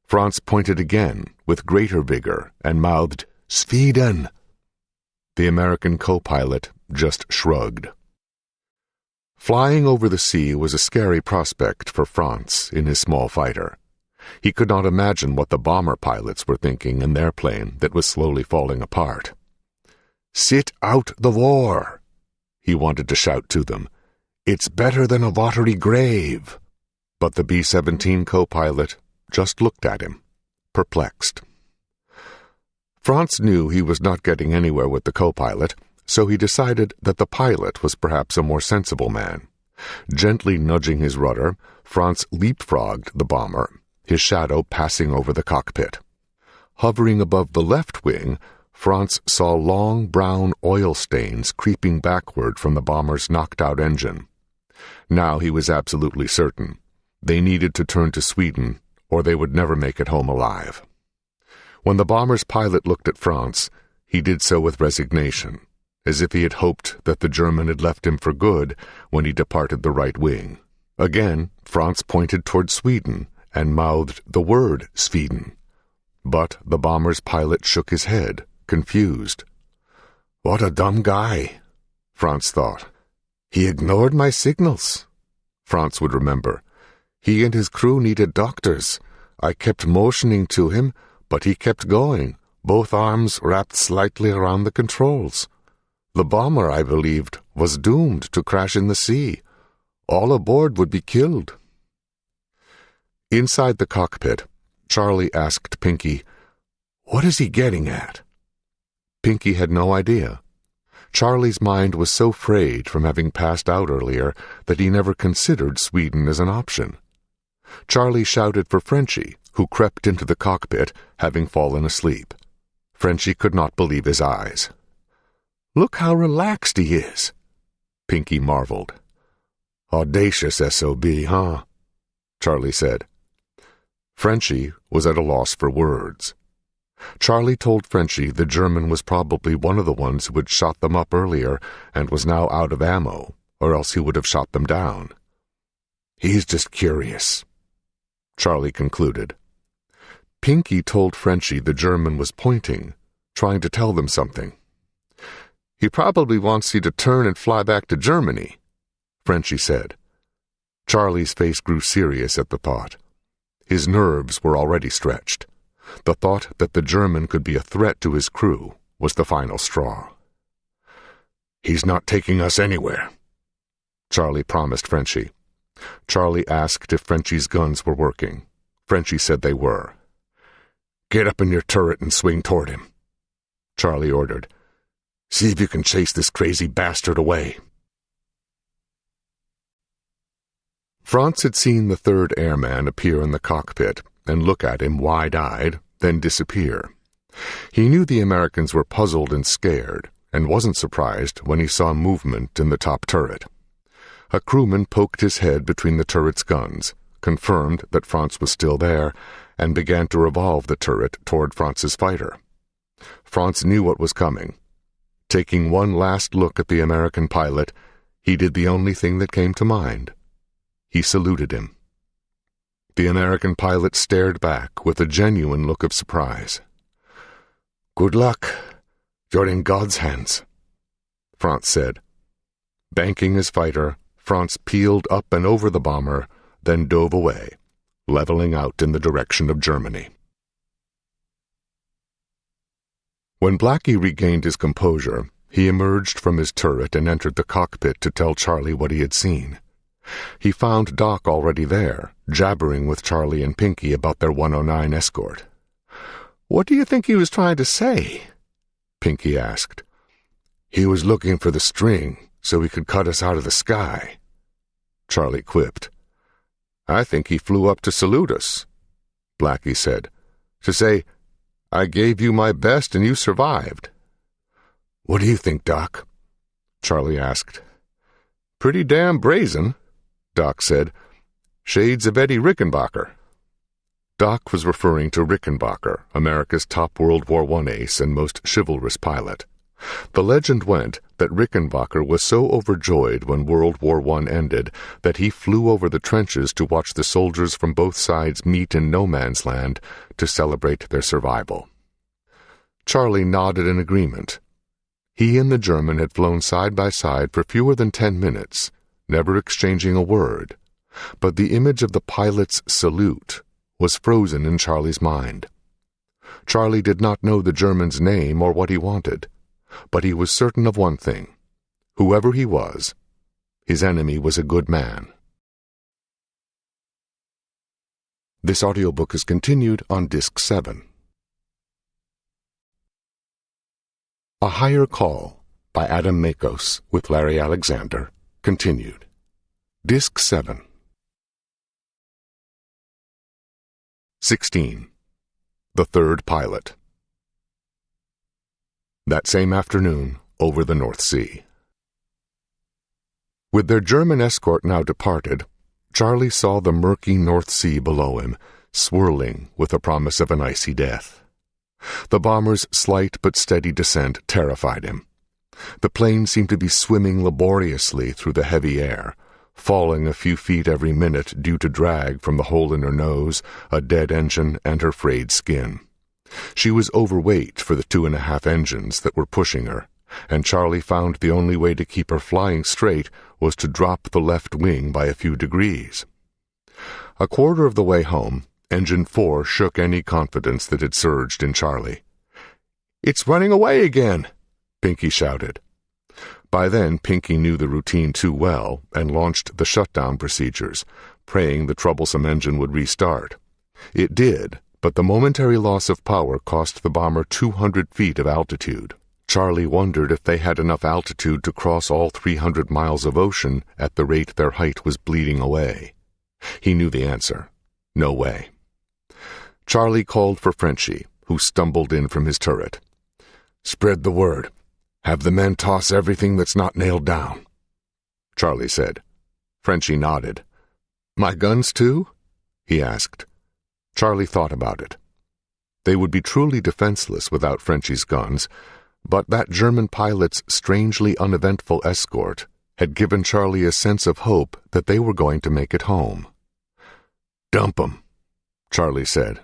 Franz pointed again, with greater vigor, and mouthed, "Sweden!" The American co-pilot just shrugged. Flying over the sea was a scary prospect for Franz in his small fighter. He could not imagine what the bomber pilots were thinking in their plane that was slowly falling apart. "Sit out the war," he wanted to shout to them. "It's better than a watery grave." But the B-17 co-pilot just looked at him, perplexed. Franz knew he was not getting anywhere with the co-pilot, so he decided that the pilot was perhaps a more sensible man. Gently nudging his rudder, Franz leapfrogged the bomber, his shadow passing over the cockpit. Hovering above the left wing, Franz saw long brown oil stains creeping backward from the bomber's knocked-out engine. Now he was absolutely certain. They needed to turn to Sweden, or they would never make it home alive. When the bomber's pilot looked at Franz, he did so with resignation, as if he had hoped that the German had left him for good when he departed the right wing. Again, Franz pointed toward Sweden and mouthed the word Sweden. But the bomber's pilot shook his head, confused. "What a dumb guy," Franz thought. "He ignored my signals." Franz would remember. He and his crew needed doctors. I kept motioning to him, but he kept going, both arms wrapped slightly around the controls. The bomber, I believed, was doomed to crash in the sea. All aboard would be killed. Inside the cockpit, Charlie asked Pinky, "What is he getting at?" Pinky had no idea. Charlie's mind was so frayed from having passed out earlier that he never considered Sweden as an option. Charlie shouted for Frenchie, who crept into the cockpit, having fallen asleep. Frenchie could not believe his eyes. "Look how relaxed he is," Pinky marveled. "Audacious SOB, huh?" Charlie said. Frenchie was at a loss for words. Charlie told Frenchie the German was probably one of the ones who had shot them up earlier and was now out of ammo, or else he would have shot them down. "He's just curious," Charlie concluded. Pinky told Frenchie the German was pointing, trying to tell them something. "He probably wants you to turn and fly back to Germany," Frenchie said. Charlie's face grew serious at the thought. His nerves were already stretched. The thought that the German could be a threat to his crew was the final straw. "He's not taking us anywhere," Charlie promised Frenchie. Charlie asked if Frenchie's guns were working. Frenchie said they were. "Get up in your turret and swing toward him," Charlie ordered. "See if you can chase this crazy bastard away." Franz had seen the third airman appear in the cockpit and look at him wide-eyed, then disappear. He knew the Americans were puzzled and scared, and wasn't surprised when he saw movement in the top turret. A crewman poked his head between the turret's guns, confirmed that Franz was still there, and began to revolve the turret toward Franz's fighter. Franz knew what was coming. Taking one last look at the American pilot, he did the only thing that came to mind. He saluted him. The American pilot stared back with a genuine look of surprise. "Good luck. You're in God's hands," Franz said. Banking his fighter, Franz peeled up and over the bomber, then dove away, leveling out in the direction of Germany. When Blackie regained his composure, he emerged from his turret and entered the cockpit to tell Charlie what he had seen. He found Doc already there, jabbering with Charlie and Pinky about their 109 escort. "What do you think he was trying to say?" Pinky asked. "He was looking for the string so he could cut us out of the sky," Charlie quipped. "I think he flew up to salute us," Blackie said, "to say, 'I gave you my best and you survived.'" "What do you think, Doc?" Charlie asked. "Pretty damn brazen," Doc said. "Shades of Eddie Rickenbacker." Doc was referring to Rickenbacker, America's top World War I ace and most chivalrous pilot. The legend went that Rickenbacker was so overjoyed when World War I ended that he flew over the trenches to watch the soldiers from both sides meet in no man's land to celebrate their survival. Charlie nodded in agreement. He and the German had flown side by side for fewer than 10 minutes, never exchanging a word, but the image of the pilot's salute was frozen in Charlie's mind. Charlie did not know the German's name or what he wanted, but he was certain of one thing. Whoever he was, his enemy was a good man. This audiobook is continued on Disc 7. A Higher Call by Adam Makos with Larry Alexander, continued. Disc 7. 16. The Third Pilot. That same afternoon, over the North Sea. With their German escort now departed, Charlie saw the murky North Sea below him, swirling with the promise of an icy death. The bomber's slight but steady descent terrified him. The plane seemed to be swimming laboriously through the heavy air, falling a few feet every minute due to drag from the hole in her nose, a dead engine, and her frayed skin. She was overweight for the 2.5 engines that were pushing her, and Charlie found the only way to keep her flying straight was to drop the left wing by a few degrees. A quarter of the way home, Engine 4 shook any confidence that had surged in Charlie. "It's running away again!" Pinky shouted. By then, Pinky knew the routine too well and launched the shutdown procedures, praying the troublesome engine would restart. It did, but the momentary loss of power cost the bomber 200 feet of altitude. Charlie wondered if they had enough altitude to cross all 300 miles of ocean at the rate their height was bleeding away. He knew the answer. No way. Charlie called for Frenchie, who stumbled in from his turret. "Spread the word. Have the men toss everything that's not nailed down," Charlie said. Frenchie nodded. "My guns too?" he asked. Charlie thought about it. They would be truly defenseless without Frenchie's guns, but that German pilot's strangely uneventful escort had given Charlie a sense of hope that they were going to make it home. "Dump 'em," Charlie said.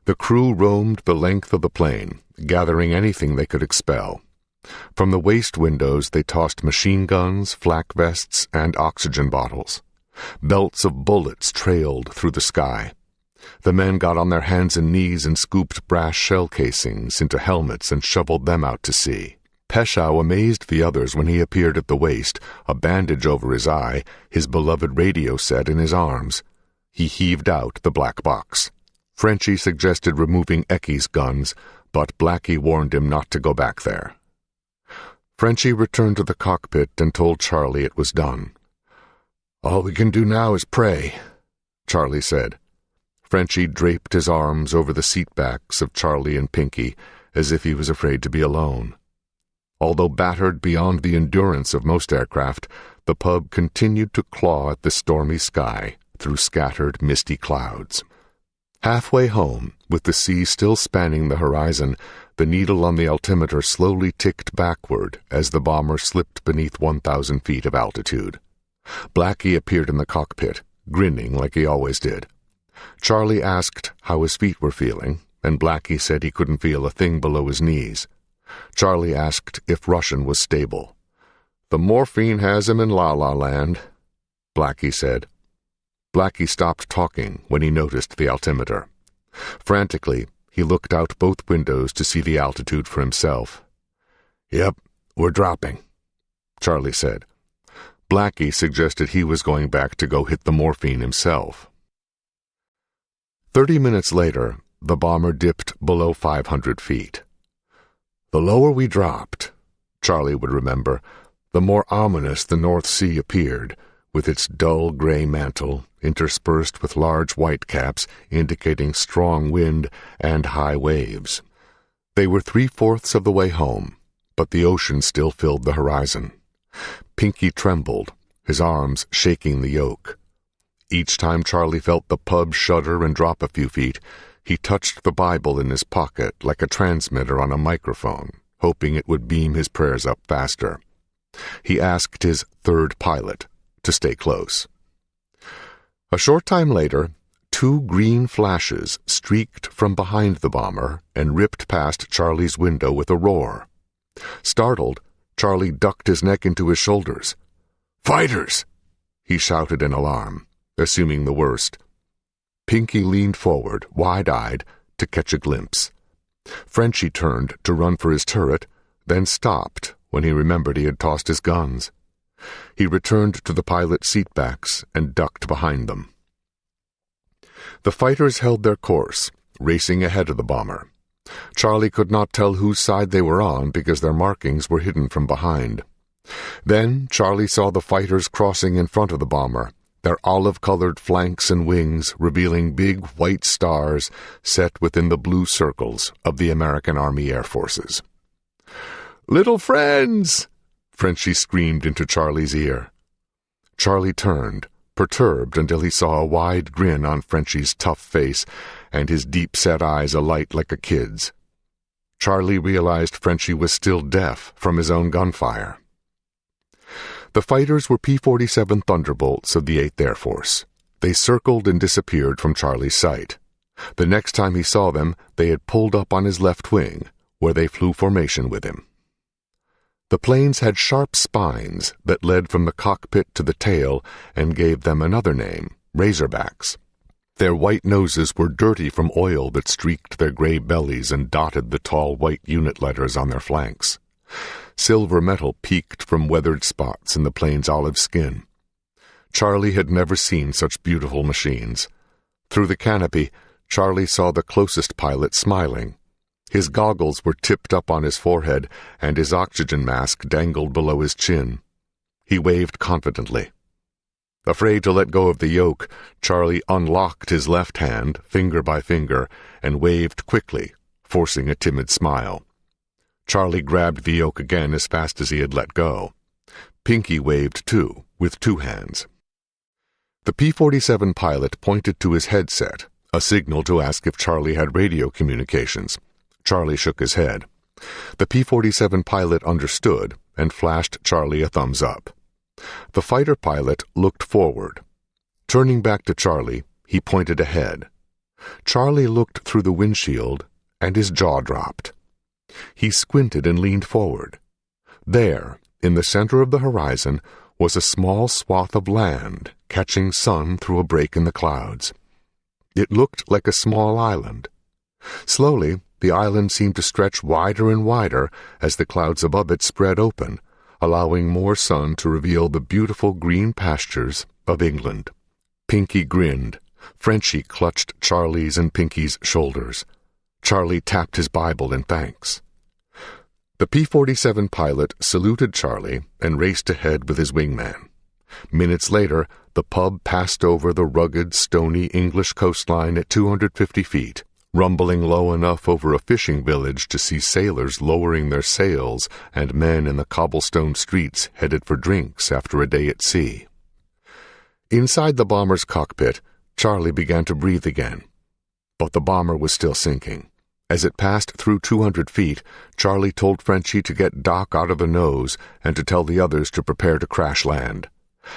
The crew roamed the length of the plane, gathering anything they could expel. From the waist windows they tossed machine guns, flak vests, and oxygen bottles. Belts of bullets trailed through the sky. The men got on their hands and knees and scooped brass shell casings into helmets and shoveled them out to sea. Peschow amazed the others when he appeared at the waist, a bandage over his eye, his beloved radio set in his arms. He heaved out the black box. Frenchie suggested removing Ecky's guns, but Blackie warned him not to go back there. Frenchie returned to the cockpit and told Charlie it was done. "All we can do now is pray," Charlie said. Frenchie draped his arms over the seatbacks of Charlie and Pinky, as if he was afraid to be alone. Although battered beyond the endurance of most aircraft, the pub continued to claw at the stormy sky through scattered, misty clouds. Halfway home, with the sea still spanning the horizon, the needle on the altimeter slowly ticked backward as the bomber slipped beneath 1,000 feet of altitude. Blackie appeared in the cockpit, grinning like he always did. Charlie asked how his feet were feeling, and Blackie said he couldn't feel a thing below his knees. Charlie asked if Russian was stable. "The morphine has him in la-la land," Blackie said. Blackie stopped talking when he noticed the altimeter. Frantically, he looked out both windows to see the altitude for himself. "Yep, we're dropping," Charlie said. Blackie suggested he was going back to go hit the morphine himself. 30 minutes later, the bomber dipped below 500 feet. The lower we dropped, Charlie would remember, the more ominous the North Sea appeared, with its dull gray mantle interspersed with large white caps indicating strong wind and high waves. They were 3/4 of the way home, but the ocean still filled the horizon. Pinky trembled, his arms shaking the yoke. Each time Charlie felt the pub shudder and drop a few feet, he touched the Bible in his pocket like a transmitter on a microphone, hoping it would beam his prayers up faster. He asked his third pilot to stay close. A short time later, 2 green flashes streaked from behind the bomber and ripped past Charlie's window with a roar. Startled, Charlie ducked his neck into his shoulders. "Fighters!" he shouted in alarm, assuming the worst. Pinky leaned forward, wide-eyed, to catch a glimpse. Frenchie turned to run for his turret, then stopped when he remembered he had tossed his guns. He returned to the pilot's seatbacks and ducked behind them. The fighters held their course, racing ahead of the bomber. Charlie could not tell whose side they were on because their markings were hidden from behind. Then Charlie saw the fighters crossing in front of the bomber, their olive-colored flanks and wings revealing big white stars set within the blue circles of the American Army Air Forces. "Little friends!" Frenchie screamed into Charlie's ear. Charlie turned, perturbed until he saw a wide grin on Frenchie's tough face and his deep-set eyes alight like a kid's. Charlie realized Frenchie was still deaf from his own gunfire. The fighters were P-47 Thunderbolts of the 8th Air Force. They circled and disappeared from Charlie's sight. The next time he saw them, they had pulled up on his left wing, where they flew formation with him. The planes had sharp spines that led from the cockpit to the tail and gave them another name, Razorbacks. Their white noses were dirty from oil that streaked their gray bellies and dotted the tall white unit letters on their flanks. Silver metal peeked from weathered spots in the plane's olive skin. Charlie had never seen such beautiful machines. Through the canopy, Charlie saw the closest pilot smiling. His goggles were tipped up on his forehead, and his oxygen mask dangled below his chin. He waved confidently. Afraid to let go of the yoke, Charlie unlocked his left hand, finger by finger, and waved quickly, forcing a timid smile. Charlie grabbed the yoke again as fast as he had let go. Pinky waved too, with 2 hands. The P-47 pilot pointed to his headset, a signal to ask if Charlie had radio communications. Charlie shook his head. The P-47 pilot understood and flashed Charlie a thumbs up. The fighter pilot looked forward. Turning back to Charlie, he pointed ahead. Charlie looked through the windshield, and his jaw dropped. He squinted and leaned forward. There, in the center of the horizon, was a small swath of land catching sun through a break in the clouds. It looked like a small island. Slowly, the island seemed to stretch wider and wider as the clouds above it spread open, allowing more sun to reveal the beautiful green pastures of England. Pinky grinned. Frenchie clutched Charlie's and Pinky's shoulders. Charlie tapped his Bible in thanks. The P-47 pilot saluted Charlie and raced ahead with his wingman. Minutes later, the pub passed over the rugged, stony English coastline at 250 feet, rumbling low enough over a fishing village to see sailors lowering their sails and men in the cobblestone streets headed for drinks after a day at sea. Inside the bomber's cockpit, Charlie began to breathe again. But the bomber was still sinking. As it passed through 200 feet, Charlie told Frenchie to get Doc out of the nose and to tell the others to prepare to crash land.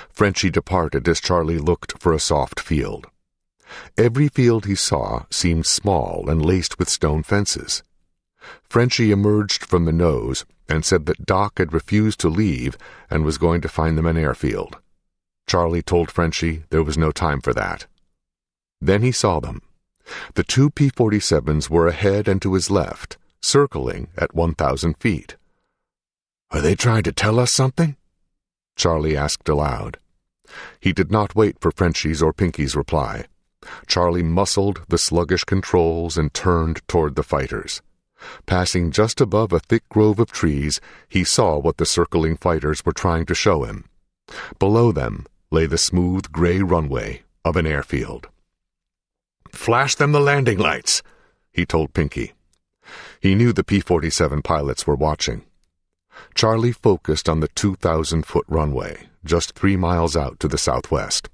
Frenchie departed as Charlie looked for a soft field. Every field he saw seemed small and laced with stone fences. Frenchie emerged from the nose and said that Doc had refused to leave and was going to find them an airfield. Charlie told Frenchie there was no time for that. Then he saw them. The 2 P-47s were ahead and to his left, circling at 1,000 feet. "Are they trying to tell us something?" Charlie asked aloud. He did not wait for Frenchie's or Pinky's reply. Charlie muscled the sluggish controls and turned toward the fighters. Passing just above a thick grove of trees, he saw what the circling fighters were trying to show him. Below them lay the smooth gray runway of an airfield. "Flash them the landing lights," he told Pinky. He knew the P-47 pilots were watching. Charlie focused on the 2,000-foot runway, just 3 miles out to the southwest.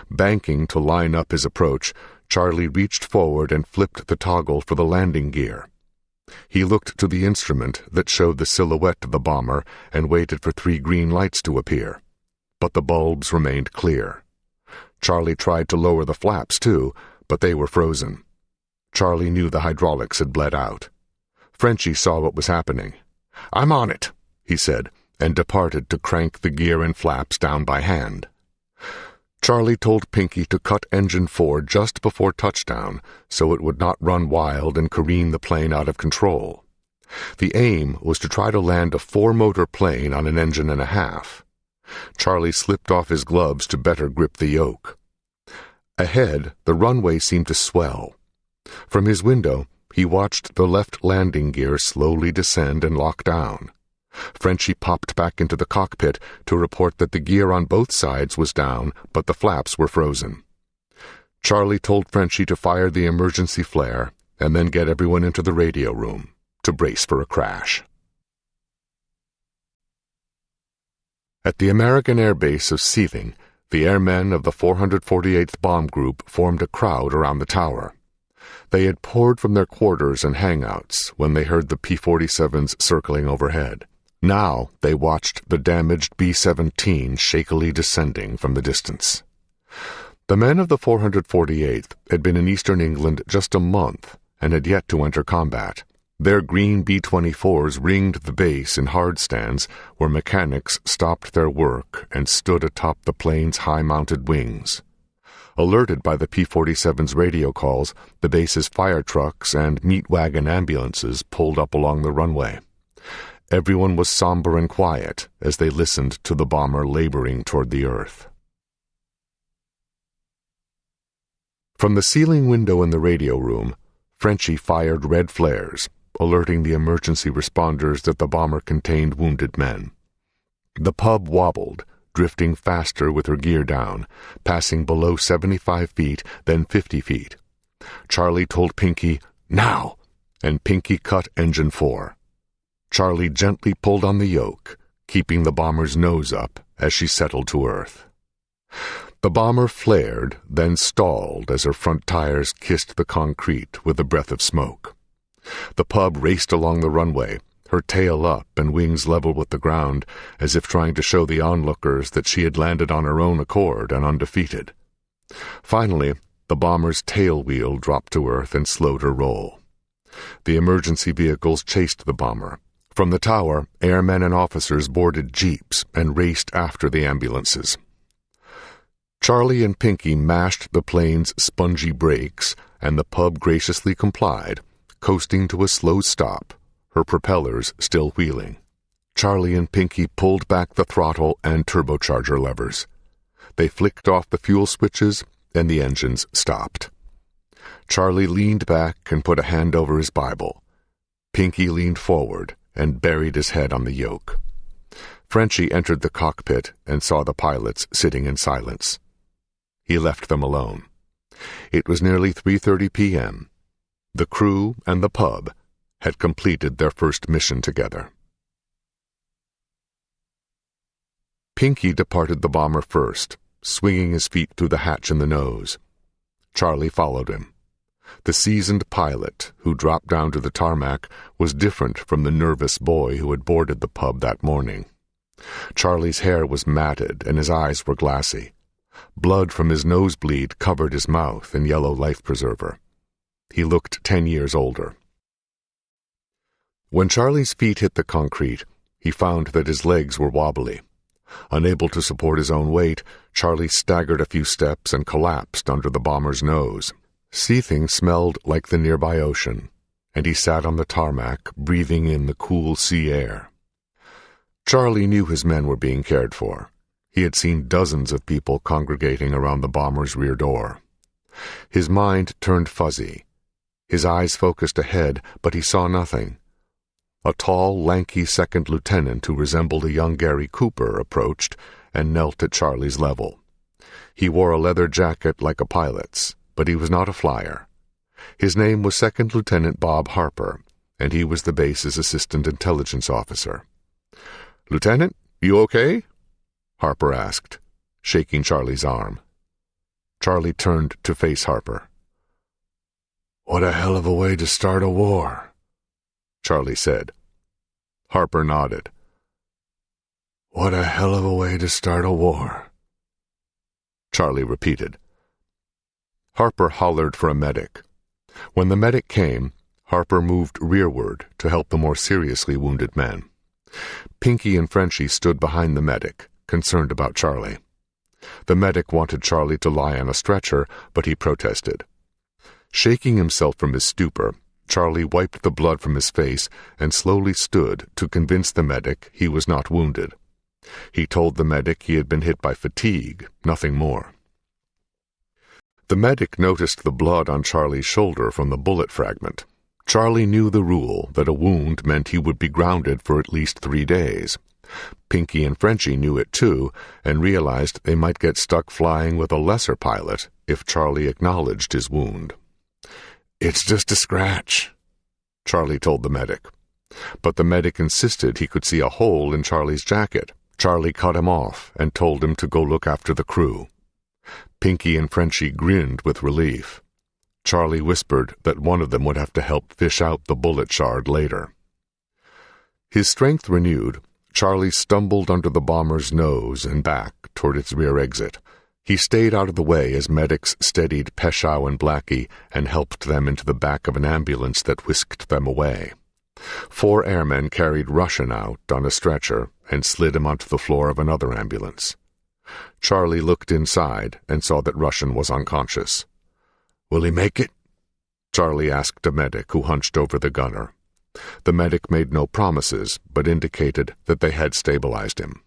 Banking to line up his approach, Charlie reached forward and flipped the toggle for the landing gear. He looked to the instrument that showed the silhouette of the bomber and waited for 3 green lights to appear. But the bulbs remained clear. Charlie tried to lower the flaps, too, but they were frozen. Charlie knew the hydraulics had bled out. Frenchie saw what was happening. "I'm on it," he said, and departed to crank the gear and flaps down by hand. Charlie told Pinky to cut engine 4 just before touchdown so it would not run wild and careen the plane out of control. The aim was to try to land a 4-motor plane on an engine and a half. Charlie slipped off his gloves to better grip the yoke. Ahead, the runway seemed to swell. From his window, he watched the left landing gear slowly descend and lock down. Frenchie popped back into the cockpit to report that the gear on both sides was down, but the flaps were frozen. Charlie told Frenchie to fire the emergency flare and then get everyone into the radio room to brace for a crash. At the American Air Base of Seething, the airmen of the 448th Bomb Group formed a crowd around the tower. They had poured from their quarters and hangouts when they heard the P-47s circling overhead. Now they watched the damaged B-17 shakily descending from the distance. The men of the 448th had been in eastern England just a month and had yet to enter combat. Their green B-24s ringed the base in hard stands where mechanics stopped their work and stood atop the plane's high-mounted wings. Alerted by the P-47's radio calls, the base's fire trucks and meat wagon ambulances pulled up along the runway. Everyone was somber and quiet as they listened to the bomber laboring toward the earth. From the ceiling window in the radio room, Frenchie fired red flares, alerting the emergency responders that the bomber contained wounded men. The pub wobbled, drifting faster with her gear down, passing below 75 feet, then 50 feet. Charlie told Pinky, "Now!" and Pinky cut engine 4. Charlie gently pulled on the yoke, keeping the bomber's nose up as she settled to earth. The bomber flared, then stalled as her front tires kissed the concrete with a breath of smoke. The pub raced along the runway, her tail up and wings level with the ground, as if trying to show the onlookers that she had landed on her own accord and undefeated. Finally, the bomber's tail wheel dropped to earth and slowed her roll. The emergency vehicles chased the bomber. From the tower, airmen and officers boarded jeeps and raced after the ambulances. Charlie and Pinky mashed the plane's spongy brakes, and the pub graciously complied, coasting to a slow stop, her propellers still wheeling. Charlie and Pinky pulled back the throttle and turbocharger levers. They flicked off the fuel switches, and the engines stopped. Charlie leaned back and put a hand over his Bible. Pinky leaned forward and buried his head on the yoke. Frenchie entered the cockpit and saw the pilots sitting in silence. He left them alone. It was nearly 3:30 p.m. The crew and the pub had completed their first mission together. Pinky departed the bomber first, swinging his feet through the hatch in the nose. Charlie followed him. The seasoned pilot, who dropped down to the tarmac, was different from the nervous boy who had boarded the pub that morning. Charlie's hair was matted and his eyes were glassy. Blood from his nosebleed covered his mouth in yellow life preserver. He looked 10 years older. When Charlie's feet hit the concrete, he found that his legs were wobbly. Unable to support his own weight, Charlie staggered a few steps and collapsed under the bomber's nose. Seething smelled like the nearby ocean, and he sat on the tarmac, breathing in the cool sea air. Charlie knew his men were being cared for. He had seen dozens of people congregating around the bomber's rear door. His mind turned fuzzy. His eyes focused ahead, but he saw nothing. A tall, lanky second lieutenant who resembled a young Gary Cooper approached and knelt at Charlie's level. He wore a leather jacket like a pilot's, but he was not a flyer. His name was Second Lieutenant Bob Harper, and he was the base's assistant intelligence officer. "Lieutenant, you okay?" Harper asked, shaking Charlie's arm. Charlie turned to face Harper. "What a hell of a way to start a war," Charlie said. Harper nodded. "What a hell of a way to start a war," Charlie repeated. Harper hollered for a medic. When the medic came, Harper moved rearward to help the more seriously wounded men. Pinky and Frenchie stood behind the medic, concerned about Charlie. The medic wanted Charlie to lie on a stretcher, but he protested. Shaking himself from his stupor, Charlie wiped the blood from his face and slowly stood to convince the medic he was not wounded. He told the medic he had been hit by fatigue, nothing more. The medic noticed the blood on Charlie's shoulder from the bullet fragment. Charlie knew the rule that a wound meant he would be grounded for at least 3 days. Pinky and Frenchie knew it too, and realized they might get stuck flying with a lesser pilot if Charlie acknowledged his wound. "It's just a scratch," Charlie told the medic. But the medic insisted he could see a hole in Charlie's jacket. Charlie cut him off and told him to go look after the crew. Pinky and Frenchie grinned with relief. Charlie whispered that one of them would have to help fish out the bullet shard later. His strength renewed, Charlie stumbled under the bomber's nose and back toward its rear exit. He stayed out of the way as medics steadied Peschow and Blackie and helped them into the back of an ambulance that whisked them away. 4 airmen carried Russian out on a stretcher and slid him onto the floor of another ambulance. Charlie looked inside and saw that Russian was unconscious. "Will he make it?" Charlie asked a medic who hunched over the gunner. The medic made no promises, but indicated that they had stabilized him.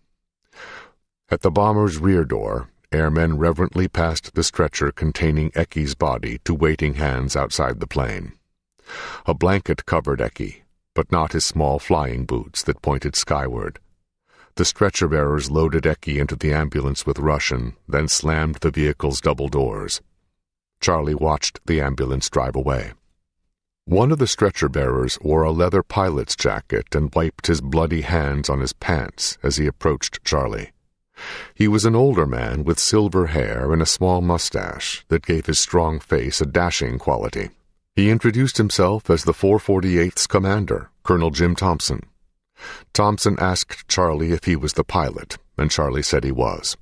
At the bomber's rear door, airmen reverently passed the stretcher containing Ecky's body to waiting hands outside the plane. A blanket covered Ecky, but not his small flying boots that pointed skyward. The stretcher-bearers loaded Ecky into the ambulance with Russian, then slammed the vehicle's double doors. Charlie watched the ambulance drive away. One of the stretcher-bearers wore a leather pilot's jacket and wiped his bloody hands on his pants as he approached Charlie. He was an older man with silver hair and a small mustache that gave his strong face a dashing quality. He introduced himself as the 448th's commander, Colonel Jim Thompson. Thompson asked Charlie if he was the pilot, and Charlie said he was.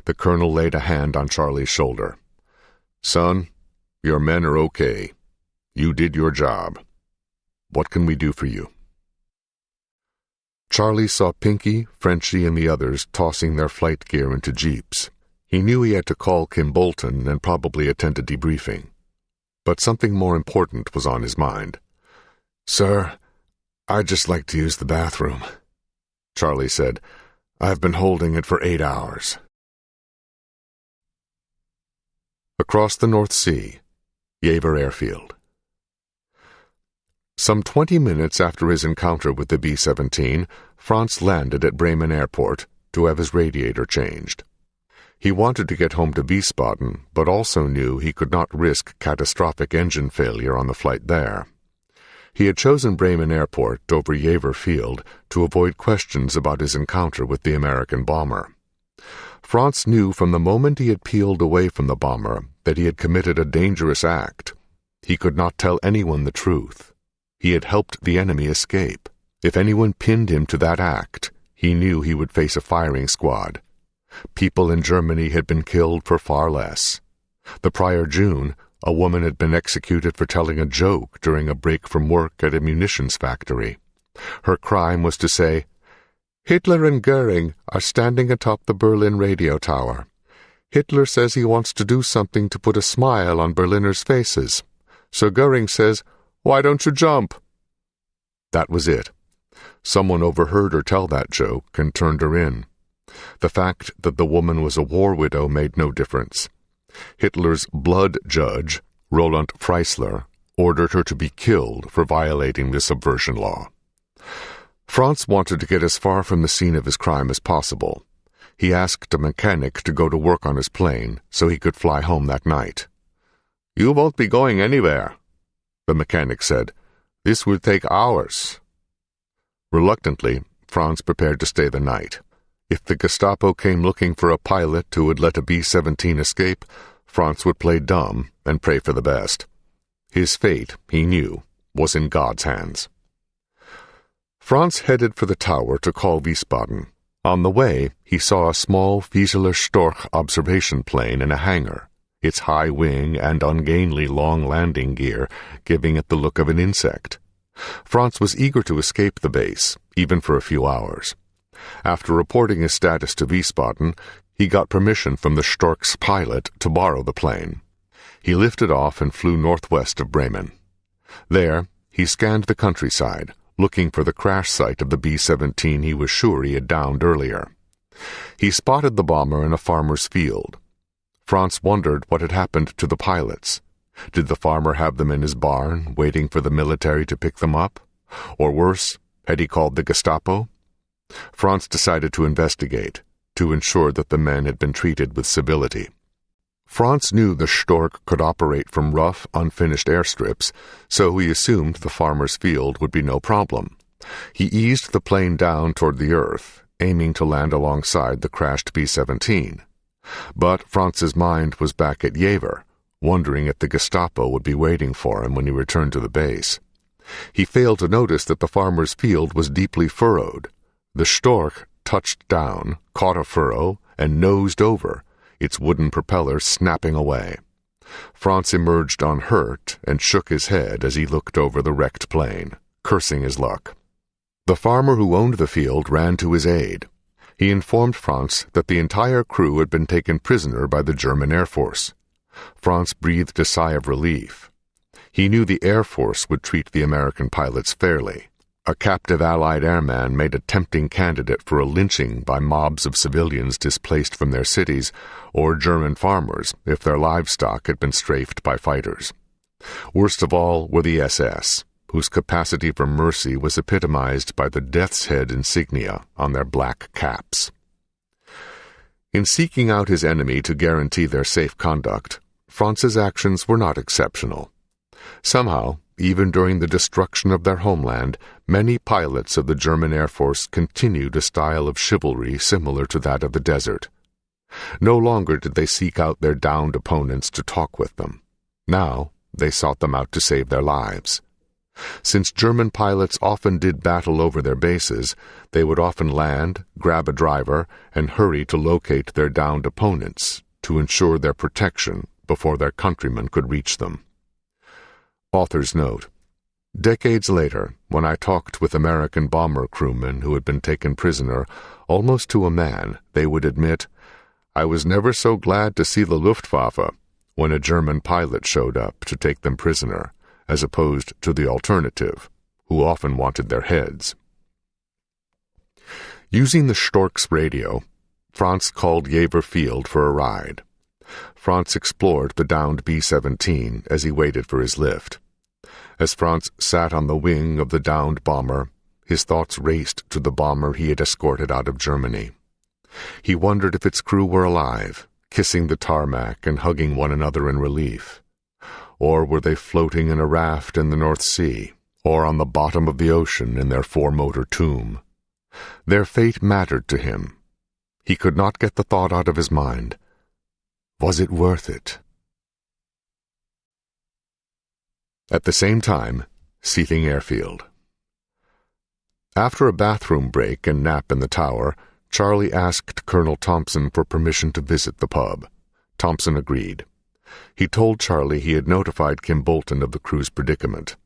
The colonel laid a hand on Charlie's shoulder. "Son, your men are okay. You did your job. What can we do for you?" Charlie saw Pinky, Frenchie, and the others tossing their flight gear into jeeps. He knew he had to call Kim Bolton and probably attend a debriefing. But something more important was on his mind. "Sir, I'd just like to use the bathroom," Charlie said. "I've been holding it for 8 hours. Across the North Sea, Yavor Airfield. Some 20 minutes after his encounter with the B-17, Franz landed at Bremen Airport to have his radiator changed. He wanted to get home to Wiesbaden, but also knew he could not risk catastrophic engine failure on the flight there. He had chosen Bremen Airport over Yavor Field to avoid questions about his encounter with the American bomber. Franz knew from the moment he had peeled away from the bomber that he had committed a dangerous act. He could not tell anyone the truth. He had helped the enemy escape. If anyone pinned him to that act, he knew he would face a firing squad. People in Germany had been killed for far less. The prior June, a woman had been executed for telling a joke during a break from work at a munitions factory. Her crime was to say, "Hitler and Goering are standing atop the Berlin radio tower. Hitler says he wants to do something to put a smile on Berliners' faces. So Goering says, 'Why don't you jump?'" That was it. Someone overheard her tell that joke and turned her in. The fact that the woman was a war widow made no difference. Hitler's blood judge, Roland Freisler, ordered her to be killed for violating the subversion law. Franz wanted to get as far from the scene of his crime as possible. He asked a mechanic to go to work on his plane so he could fly home that night. "You won't be going anywhere," the mechanic said. "This will take hours." Reluctantly, Franz prepared to stay the night. If the Gestapo came looking for a pilot who would let a B-17 escape, Franz would play dumb and pray for the best. His fate, he knew, was in God's hands. Franz headed for the tower to call Wiesbaden. On the way, he saw a small Fieseler Storch observation plane in a hangar, its high wing and ungainly long landing gear giving it the look of an insect. Franz was eager to escape the base, even for a few hours. After reporting his status to Wiesbaden, He got permission from the Stork's pilot to borrow the plane. He lifted off and flew northwest of Bremen. There, he scanned the countryside, looking for the crash site of the B-17 he was sure he had downed earlier. He spotted the bomber in a farmer's field. Franz wondered what had happened to the pilots. Did the farmer have them in his barn, waiting for the military to pick them up? Or worse, had he called the Gestapo? Franz decided to investigate, to ensure that the men had been treated with civility. Franz knew the Stork could operate from rough, unfinished airstrips, so he assumed the farmer's field would be no problem. He eased the plane down toward the earth, aiming to land alongside the crashed B-17. But Franz's mind was back at Jever, wondering if the Gestapo would be waiting for him when he returned to the base. He failed to notice that the farmer's field was deeply furrowed. The Stork touched down, caught a furrow, and nosed over, its wooden propeller snapping away. Franz emerged unhurt and shook his head as he looked over the wrecked plane, cursing his luck. The farmer who owned the field ran to his aid. He informed Franz that the entire crew had been taken prisoner by the German Air Force. Franz breathed a sigh of relief. He knew the Air Force would treat the American pilots fairly. A captive Allied airman made a tempting candidate for a lynching by mobs of civilians displaced from their cities, or German farmers if their livestock had been strafed by fighters. Worst of all were the SS, whose capacity for mercy was epitomized by the death's head insignia on their black caps. In seeking out his enemy to guarantee their safe conduct, Franz's actions were not exceptional. Somehow, even during the destruction of their homeland, many pilots of the German Air Force continued a style of chivalry similar to that of the desert. No longer did they seek out their downed opponents to talk with them. Now, they sought them out to save their lives. Since German pilots often did battle over their bases, they would often land, grab a driver, and hurry to locate their downed opponents to ensure their protection before their countrymen could reach them. Author's note: decades later, when I talked with American bomber crewmen who had been taken prisoner, almost to a man, they would admit, "I was never so glad to see the Luftwaffe when a German pilot showed up to take them prisoner, as opposed to the alternative, who often wanted their heads." Using the Stork's radio, Franz called Jever Field for a ride. Franz explored the downed B-17 as he waited for his lift. As Franz sat on the wing of the downed bomber, his thoughts raced to the bomber he had escorted out of Germany. He wondered if its crew were alive, kissing the tarmac and hugging one another in relief. Or were they floating in a raft in the North Sea, or on the bottom of the ocean in their four-motor tomb? Their fate mattered to him. He could not get the thought out of his mind. Was it worth it? At the same time, Seething Airfield. After a bathroom break and nap in the tower, Charlie asked Colonel Thompson for permission to visit the pub. Thompson agreed. He told Charlie he had notified Kim Bolton of the crew's predicament.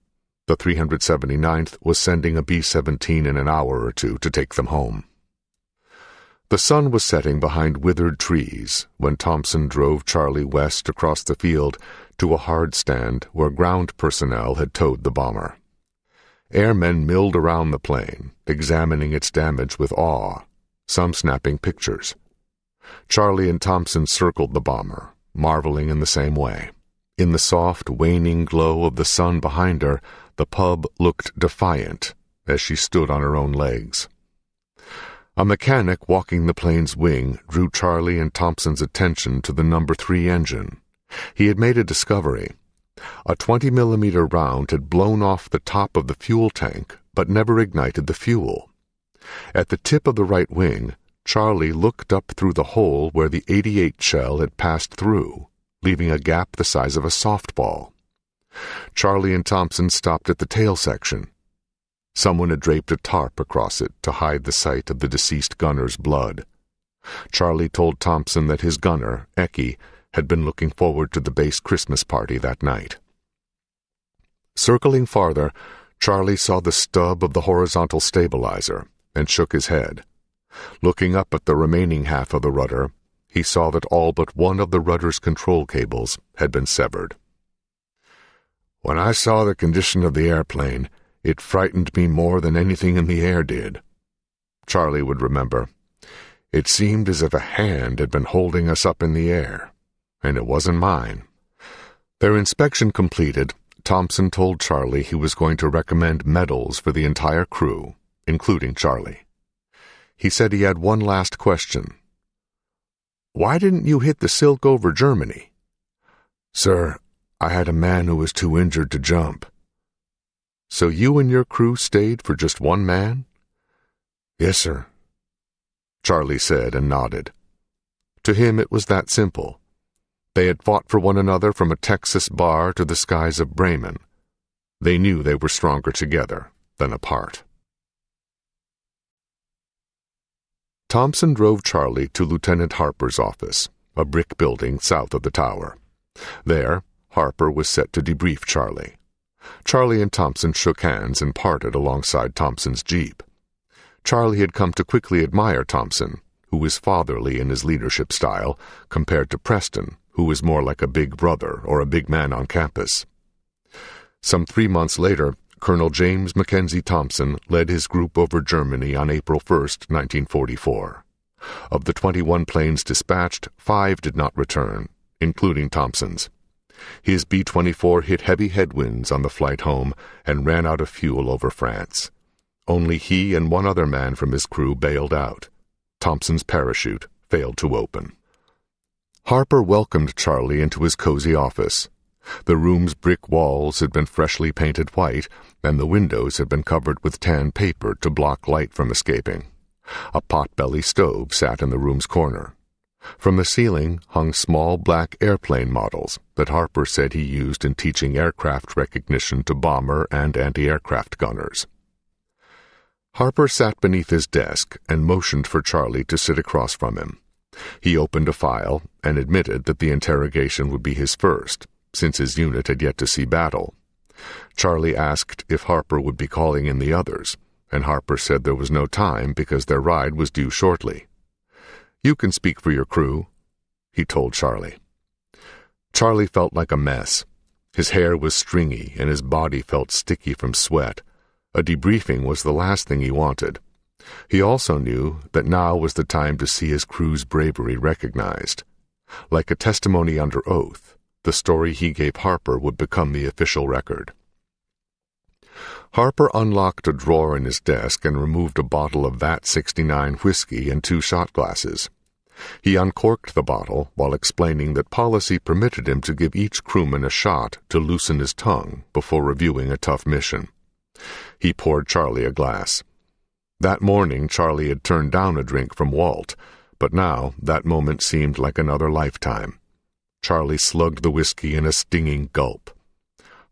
The 379th was sending a B-17 in an hour or two to take them home. The sun was setting behind withered trees when Thompson drove Charlie west across the field to a hard stand where ground personnel had towed the bomber. Airmen milled around the plane, examining its damage with awe, some snapping pictures. Charlie and Thompson circled the bomber, marveling in the same way. In the soft, waning glow of the sun behind her, the pub looked defiant as she stood on her own legs. A mechanic walking the plane's wing drew Charlie and Thompson's attention to the No. 3 engine. He had made a discovery. A 20-millimeter round had blown off the top of the fuel tank, but never ignited the fuel. At the tip of the right wing, Charlie looked up through the hole where the 88 shell had passed through, leaving a gap the size of a softball. Charlie and Thompson stopped at the tail section. Someone had draped a tarp across it to hide the sight of the deceased gunner's blood. Charlie told Thompson that his gunner, Ecke, had been looking forward to the base Christmas party that night. Circling farther, Charlie saw the stub of the horizontal stabilizer and shook his head. Looking up at the remaining half of the rudder, he saw that all but one of the rudder's control cables had been severed. "When I saw the condition of the airplane, it frightened me more than anything in the air did," Charlie would remember. "It seemed as if a hand had been holding us up in the air, and it wasn't mine." Their inspection completed, Thompson told Charlie he was going to recommend medals for the entire crew, including Charlie. He said he had one last question. "Why didn't you hit the silk over Germany?" "Sir, I had a man who was too injured to jump." "So you and your crew stayed for just one man?" "Yes, sir," Charlie said and nodded. To him it was that simple. They had fought for one another from a Texas bar to the skies of Bremen. They knew they were stronger together than apart. Thompson drove Charlie to Lieutenant Harper's office, a brick building south of the tower. There, Harper was set to debrief Charlie. Charlie and Thompson shook hands and parted alongside Thompson's jeep. Charlie had come to quickly admire Thompson, who was fatherly in his leadership style, compared to Preston, who was more like a big brother or a big man on campus. Some 3 months later, Colonel James Mackenzie Thompson led his group over Germany on April 1, 1944. Of the 21 planes dispatched, 5 did not return, including Thompson's. His B-24 hit heavy headwinds on the flight home and ran out of fuel over France. Only he and one other man from his crew bailed out. Thompson's parachute failed to open. Harper welcomed Charlie into his cozy office. The room's brick walls had been freshly painted white, and the windows had been covered with tan paper to block light from escaping. A pot-belly stove sat in the room's corner. From the ceiling hung small black airplane models that Harper said he used in teaching aircraft recognition to bomber and anti-aircraft gunners. Harper sat beneath his desk and motioned for Charlie to sit across from him. He opened a file and admitted that the interrogation would be his first, since his unit had yet to see battle. Charlie asked if Harper would be calling in the others, and Harper said there was no time because their ride was due shortly. "You can speak for your crew," he told Charlie. Charlie felt like a mess. His hair was stringy and his body felt sticky from sweat. A debriefing was the last thing he wanted. He also knew that now was the time to see his crew's bravery recognized. Like a testimony under oath, the story he gave Harper would become the official record. Harper unlocked a drawer in his desk and removed a bottle of VAT 69 whiskey and 2 shot glasses. He uncorked the bottle while explaining that policy permitted him to give each crewman a shot to loosen his tongue before reviewing a tough mission. He poured Charlie a glass. That morning Charlie had turned down a drink from Walt, but now that moment seemed like another lifetime. Charlie slugged the whiskey in a stinging gulp.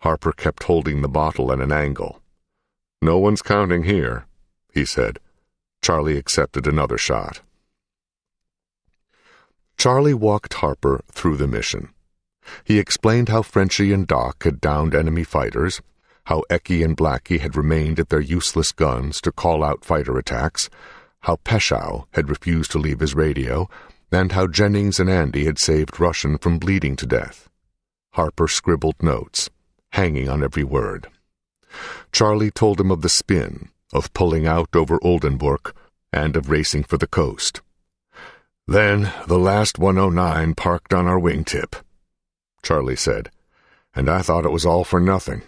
Harper kept holding the bottle at an angle. "No one's counting here," he said. Charlie accepted another shot. Charlie walked Harper through the mission. He explained how Frenchie and Doc had downed enemy fighters, how Eckie and Blackie had remained at their useless guns to call out fighter attacks, how Peschow had refused to leave his radio, and how Jennings and Andy had saved Russian from bleeding to death. Harper scribbled notes, hanging on every word. Charlie told him of the spin, of pulling out over Oldenburg, and of racing for the coast. "Then the last 109 parked on our wingtip," Charlie said, "and I thought it was all for nothing."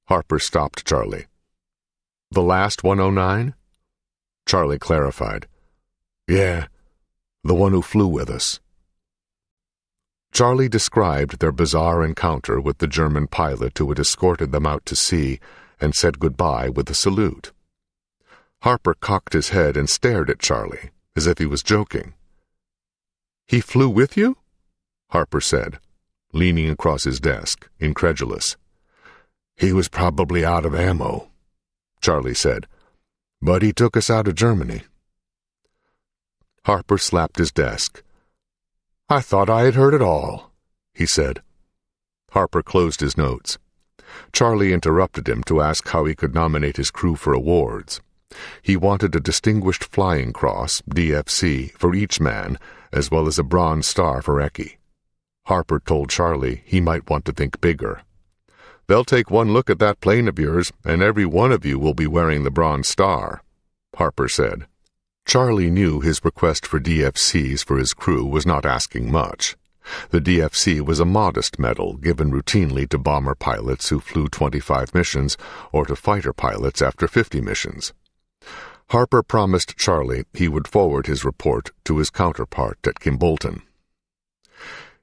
Harper stopped Charlie. "The last 109? Charlie clarified. "Yeah, the one who flew with us." Charlie described their bizarre encounter with the German pilot who had escorted them out to sea and said goodbye with a salute. Harper cocked his head and stared at Charlie, as if he was joking. "He flew with you?" Harper said, leaning across his desk, incredulous. "He was probably out of ammo," Charlie said, "but he took us out of Germany." Harper slapped his desk. "I thought I had heard it all," he said. Harper closed his notes. Charlie interrupted him to ask how he could nominate his crew for awards. He wanted a Distinguished Flying Cross, DFC, for each man, as well as a bronze star for Eki. Harper told Charlie he might want to think bigger. "They'll take one look at that plane of yours, and every one of you will be wearing the bronze star," Harper said. Charlie knew his request for DFCs for his crew was not asking much. The DFC was a modest medal given routinely to bomber pilots who flew 25 missions or to fighter pilots after 50 missions. Harper promised Charlie he would forward his report to his counterpart at Kimbolton.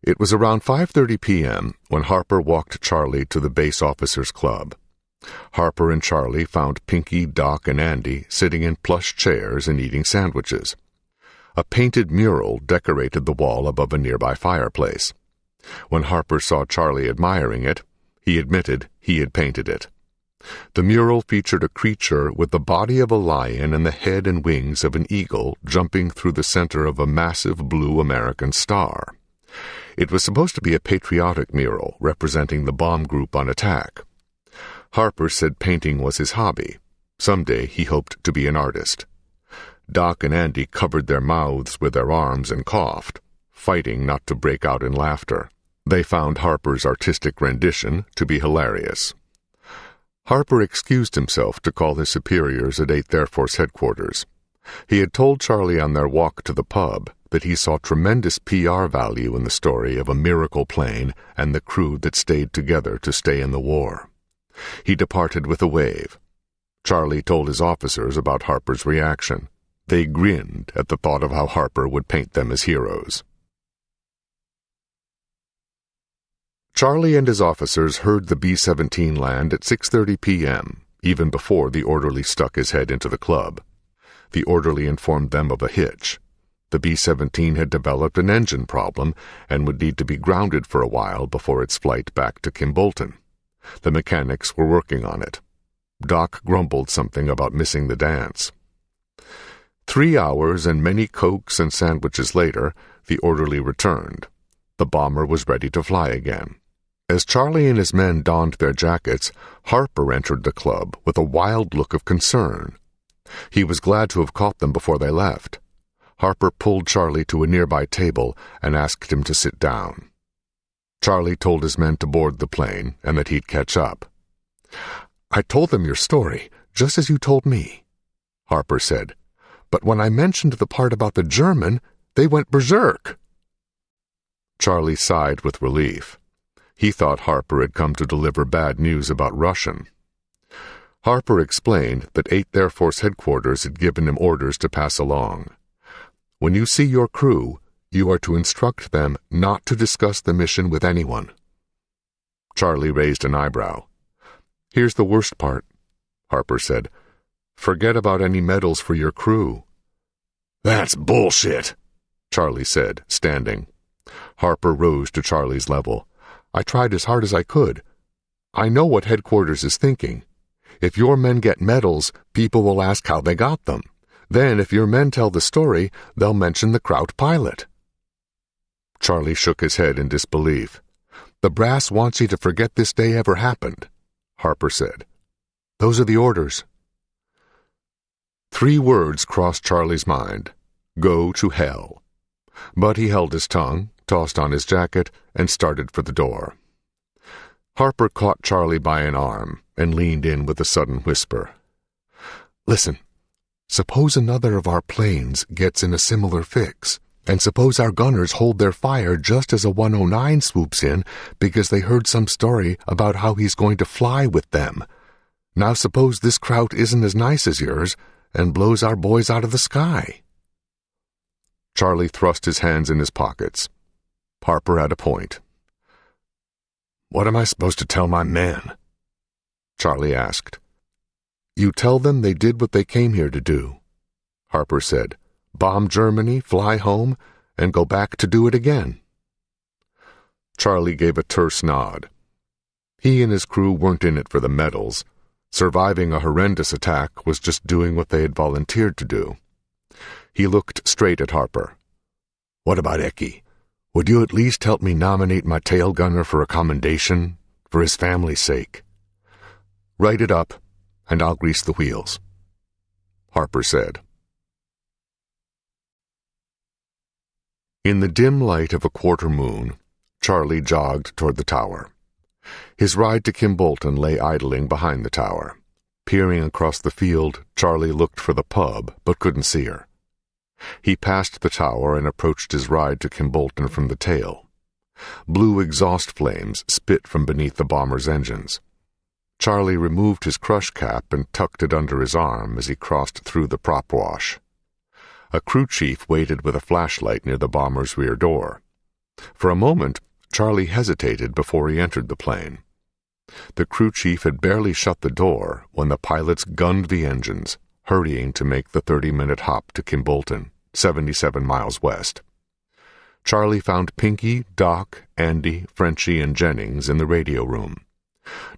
It was around 5:30 p.m. when Harper walked Charlie to the base officers' club. Harper and Charlie found Pinky, Doc, and Andy sitting in plush chairs and eating sandwiches. A painted mural decorated the wall above a nearby fireplace. When Harper saw Charlie admiring it, he admitted he had painted it. The mural featured a creature with the body of a lion and the head and wings of an eagle jumping through the center of a massive blue American star. It was supposed to be a patriotic mural representing the bomb group on attack. Harper said painting was his hobby. Someday he hoped to be an artist. Doc and Andy covered their mouths with their arms and coughed, fighting not to break out in laughter. They found Harper's artistic rendition to be hilarious. Harper excused himself to call his superiors at 8th Air Force headquarters. He had told Charlie on their walk to the pub that he saw tremendous PR value in the story of a miracle plane and the crew that stayed together to stay in the war. He departed with a wave. Charlie told his officers about Harper's reaction. They grinned at the thought of how Harper would paint them as heroes. Charlie and his officers heard the B-17 land at 6:30 p.m., even before the orderly stuck his head into the club. The orderly informed them of a hitch. The B-17 had developed an engine problem and would need to be grounded for a while before its flight back to Kimbolton. The mechanics were working on it. Doc grumbled something about missing the dance. 3 hours and many cokes and sandwiches later, the orderly returned. The bomber was ready to fly again. As Charlie and his men donned their jackets, Harper entered the club with a wild look of concern. He was glad to have caught them before they left. Harper pulled Charlie to a nearby table and asked him to sit down. Charlie told his men to board the plane and that he'd catch up. "I told them your story, just as you told me," Harper said. "But when I mentioned the part about the German, they went berserk." Charlie sighed with relief. He thought Harper had come to deliver bad news about Russian. Harper explained that 8th Air Force headquarters had given him orders to pass along. "When you see your crew, you are to instruct them not to discuss the mission with anyone." Charlie raised an eyebrow. "Here's the worst part," Harper said. "Forget about any medals for your crew." "That's bullshit," Charlie said, standing. Harper rose to Charlie's level. "I tried as hard as I could. I know what headquarters is thinking. If your men get medals, people will ask how they got them. Then, if your men tell the story, they'll mention the Kraut pilot." Charlie shook his head in disbelief. "The brass wants you to forget this day ever happened," Harper said. "Those are the orders." 3 words crossed Charlie's mind. Go to hell. But he held his tongue, tossed on his jacket, and started for the door. Harper caught Charlie by an arm and leaned in with a sudden whisper. "Listen, suppose another of our planes gets in a similar fix, and suppose our gunners hold their fire just as a 109 swoops in because they heard some story about how he's going to fly with them. Now suppose this Kraut isn't as nice as yours and blows our boys out of the sky." Charlie thrust his hands in his pockets. Harper had a point. "What am I supposed to tell my men?" Charlie asked. "You tell them they did what they came here to do," Harper said. "Bomb Germany, fly home, and go back to do it again." Charlie gave a terse nod. He and his crew weren't in it for the medals. Surviving a horrendous attack was just doing what they had volunteered to do. He looked straight at Harper. "What about Eki? Would you at least help me nominate my tail gunner for a commendation, for his family's sake?" "Write it up, and I'll grease the wheels," Harper said. In the dim light of a quarter moon, Charlie jogged toward the tower. His ride to Kimbolton lay idling behind the tower. Peering across the field, Charlie looked for the pub, but couldn't see her. He passed the tower and approached his ride to Kimbolton from the tail. Blue exhaust flames spit from beneath the bomber's engines. Charlie removed his crush cap and tucked it under his arm as he crossed through the prop wash. A crew chief waited with a flashlight near the bomber's rear door. For a moment, Charlie hesitated before he entered the plane. The crew chief had barely shut the door when the pilots gunned the engines, hurrying to make the 30-minute hop to Kimbolton, 77 miles west. Charlie found Pinky, Doc, Andy, Frenchie, and Jennings in the radio room.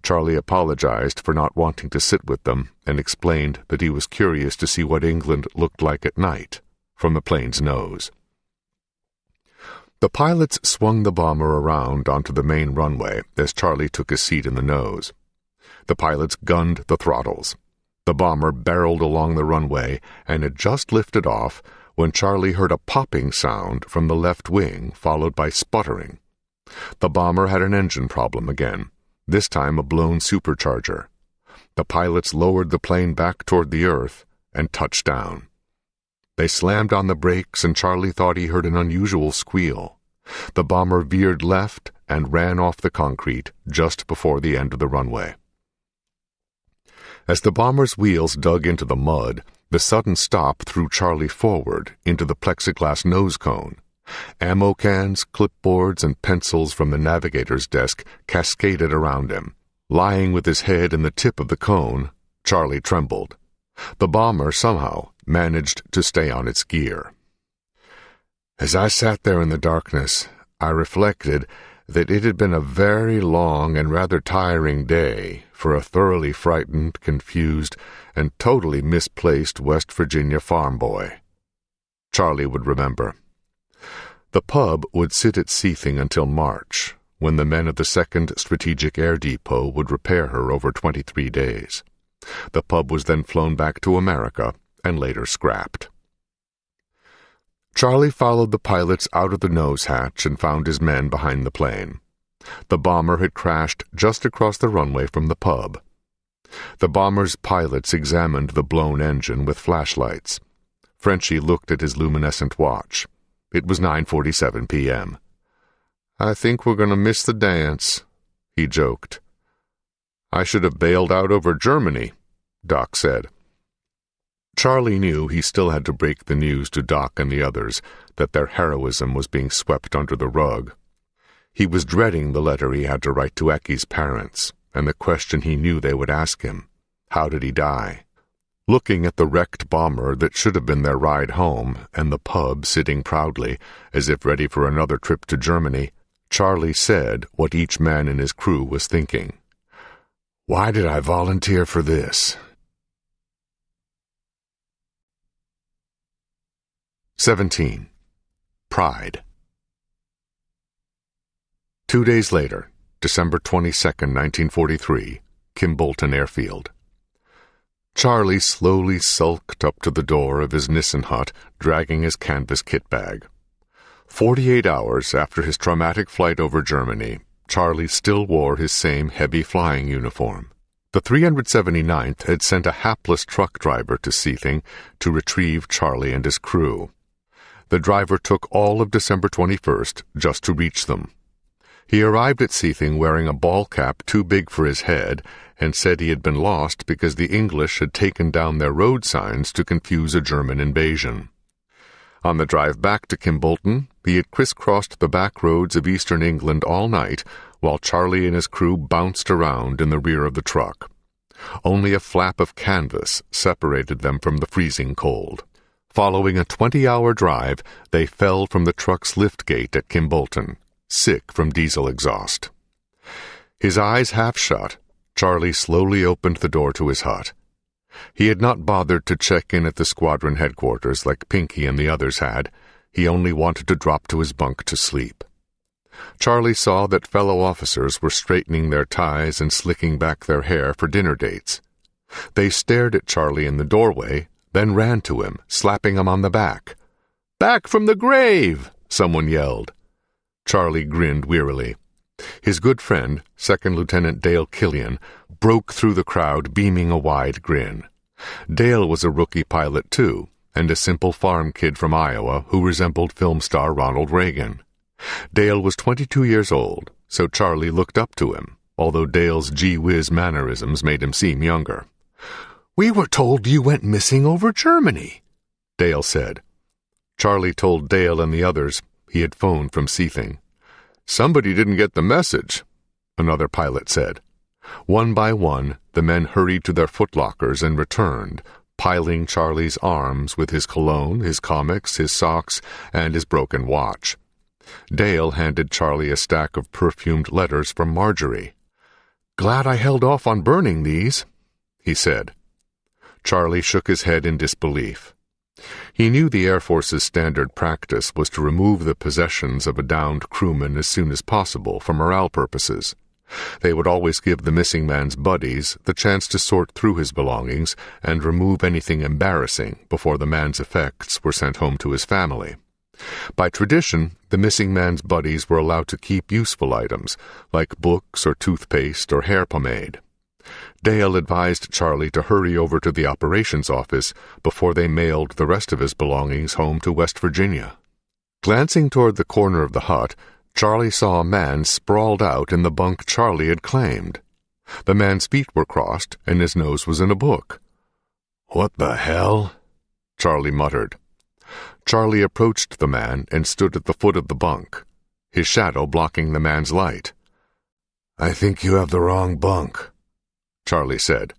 Charlie apologized for not wanting to sit with them and explained that he was curious to see what England looked like at night, from the plane's nose. The pilots swung the bomber around onto the main runway as Charlie took his seat in the nose. The pilots gunned the throttles. The bomber barreled along the runway and had just lifted off when Charlie heard a popping sound from the left wing, followed by sputtering. The bomber had an engine problem again, this time a blown supercharger. The pilots lowered the plane back toward the earth and touched down. They slammed on the brakes, and Charlie thought he heard an unusual squeal. The bomber veered left and ran off the concrete just before the end of the runway. As the bomber's wheels dug into the mud, the sudden stop threw Charlie forward into the plexiglass nose cone. Ammo cans, clipboards, and pencils from the navigator's desk cascaded around him. Lying with his head in the tip of the cone, Charlie trembled. The bomber somehow managed to stay on its gear. As I sat there in the darkness, I reflected that it had been a very long and rather tiring day for a thoroughly frightened, confused, and totally misplaced West Virginia farm boy. Charlie would remember. The pub would sit at Seething until March, when the men of the 2nd Strategic Air Depot would repair her over 23 days. The pub was then flown back to America and later scrapped. Charlie followed the pilots out of the nose hatch and found his men behind the plane. The bomber had crashed just across the runway from the pub. The bomber's pilots examined the blown engine with flashlights. Frenchie looked at his luminescent watch. It was 9:47 p.m. "I think we're going to miss the dance," he joked. "I should have bailed out over Germany," Doc said. Charlie knew he still had to break the news to Doc and the others that their heroism was being swept under the rug. He was dreading the letter he had to write to Ecky's parents, and the question he knew they would ask him: how did he die? Looking at the wrecked bomber that should have been their ride home, and the pub sitting proudly, as if ready for another trip to Germany, Charlie said what each man in his crew was thinking. "Why did I volunteer for this?" 17. Pride. 2 days later, December 22nd, 1943, Kimbolton Airfield. Charlie slowly sulked up to the door of his Nissen hut, dragging his canvas kit bag. 48 hours after his traumatic flight over Germany, Charlie still wore his same heavy flying uniform. The 379th had sent a hapless truck driver to Seething to retrieve Charlie and his crew. The driver took all of December 21st just to reach them. He arrived at Seething wearing a ball cap too big for his head and said he had been lost because the English had taken down their road signs to confuse a German invasion. On the drive back to Kimbolton, he had crisscrossed the back roads of eastern England all night while Charlie and his crew bounced around in the rear of the truck. Only a flap of canvas separated them from the freezing cold. Following a 20-hour drive, they fell from the truck's liftgate at Kimbolton, sick from diesel exhaust. His eyes half shut, Charlie slowly opened the door to his hut. He had not bothered to check in at the squadron headquarters like Pinky and the others had. He only wanted to drop to his bunk to sleep. Charlie saw that fellow officers were straightening their ties and slicking back their hair for dinner dates. They stared at Charlie in the doorway, then ran to him, slapping him on the back. "Back from the grave!" someone yelled. Charlie grinned wearily. His good friend, Second Lieutenant Dale Killian, broke through the crowd beaming a wide grin. Dale was a rookie pilot, too, and a simple farm kid from Iowa who resembled film star Ronald Reagan. Dale was 22 years old, so Charlie looked up to him, although Dale's gee-whiz mannerisms made him seem younger. "We were told you went missing over Germany," Dale said. Charlie told Dale and the others he had phoned from Seething. "Somebody didn't get the message," another pilot said. One by one, the men hurried to their footlockers and returned, piling Charlie's arms with his cologne, his comics, his socks, and his broken watch. Dale handed Charlie a stack of perfumed letters from Marjorie. "Glad I held off on burning these," he said. Charlie shook his head in disbelief. He knew the Air Force's standard practice was to remove the possessions of a downed crewman as soon as possible for morale purposes. They would always give the missing man's buddies the chance to sort through his belongings and remove anything embarrassing before the man's effects were sent home to his family. By tradition, the missing man's buddies were allowed to keep useful items, like books or toothpaste or hair pomade. Dale advised Charlie to hurry over to the operations office before they mailed the rest of his belongings home to West Virginia. Glancing toward the corner of the hut, Charlie saw a man sprawled out in the bunk Charlie had claimed. The man's feet were crossed, and his nose was in a book. "What the hell?" Charlie muttered. Charlie approached the man and stood at the foot of the bunk, his shadow blocking the man's light. "I think you have the wrong bunk," Charlie said.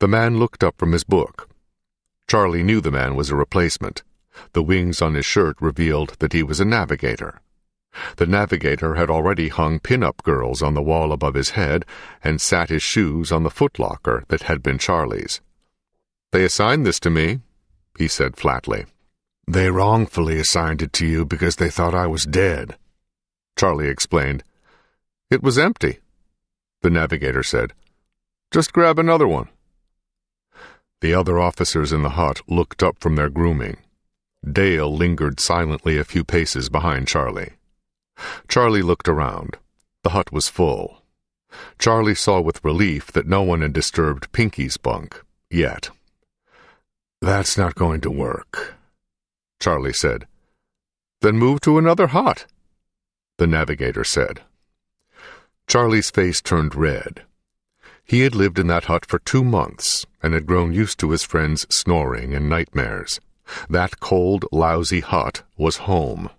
The man looked up from his book. Charlie knew the man was a replacement. The wings on his shirt revealed that he was a navigator. The navigator had already hung pin-up girls on the wall above his head and sat his shoes on the footlocker that had been Charlie's. "They assigned this to me," he said flatly. "They wrongfully assigned it to you because they thought I was dead," Charlie explained. "It was empty," the navigator said. "Just grab another one." The other officers in the hut looked up from their grooming. Dale lingered silently a few paces behind Charlie. Charlie looked around. The hut was full. Charlie saw with relief that no one had disturbed Pinky's bunk, yet. "That's not going to work," Charlie said. "Then move to another hut," the navigator said. Charlie's face turned red. He had lived in that hut for 2 months and had grown used to his friends' snoring and nightmares. That cold, lousy hut was home.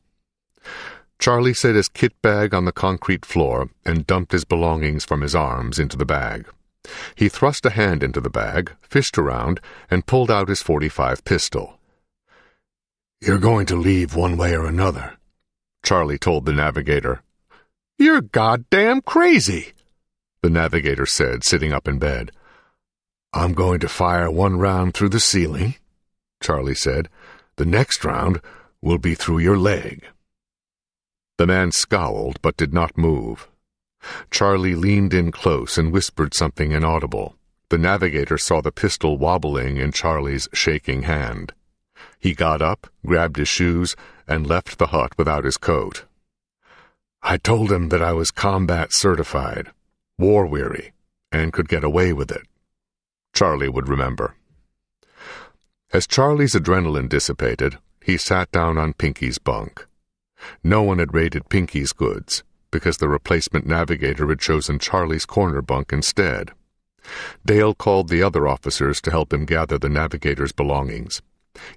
Charlie set his kit bag on the concrete floor and dumped his belongings from his arms into the bag. He thrust a hand into the bag, fished around, and pulled out his .45 pistol. "You're going to leave one way or another," Charlie told the navigator. "You're goddamn crazy," the navigator said, sitting up in bed. "I'm going to fire 1 round through the ceiling," Charlie said. "The next round will be through your leg." The man scowled but did not move. Charlie leaned in close and whispered something inaudible. The navigator saw the pistol wobbling in Charlie's shaking hand. He got up, grabbed his shoes, and left the hut without his coat. "I told him that I was combat certified, war-weary, and could get away with it," Charlie would remember. As Charlie's adrenaline dissipated, he sat down on Pinky's bunk. No one had raided Pinky's goods, because the replacement navigator had chosen Charlie's corner bunk instead. Dale called the other officers to help him gather the navigator's belongings.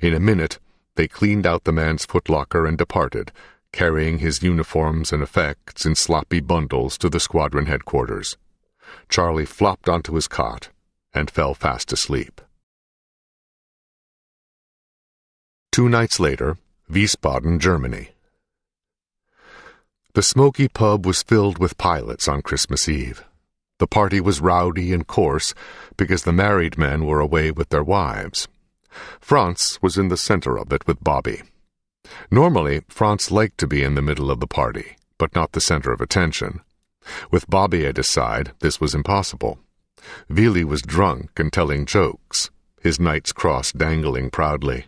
In a minute, they cleaned out the man's footlocker and departed, carrying his uniforms and effects in sloppy bundles to the squadron headquarters. Charlie flopped onto his cot and fell fast asleep. 2 nights later, Wiesbaden, Germany. The smoky pub was filled with pilots on Christmas Eve. The party was rowdy and coarse because the married men were away with their wives. Franz was in the center of it with Bobby. Normally, Franz liked to be in the middle of the party, but not the center of attention. With Bobby at his side, this was impossible. Willi was drunk and telling jokes, his knight's cross dangling proudly.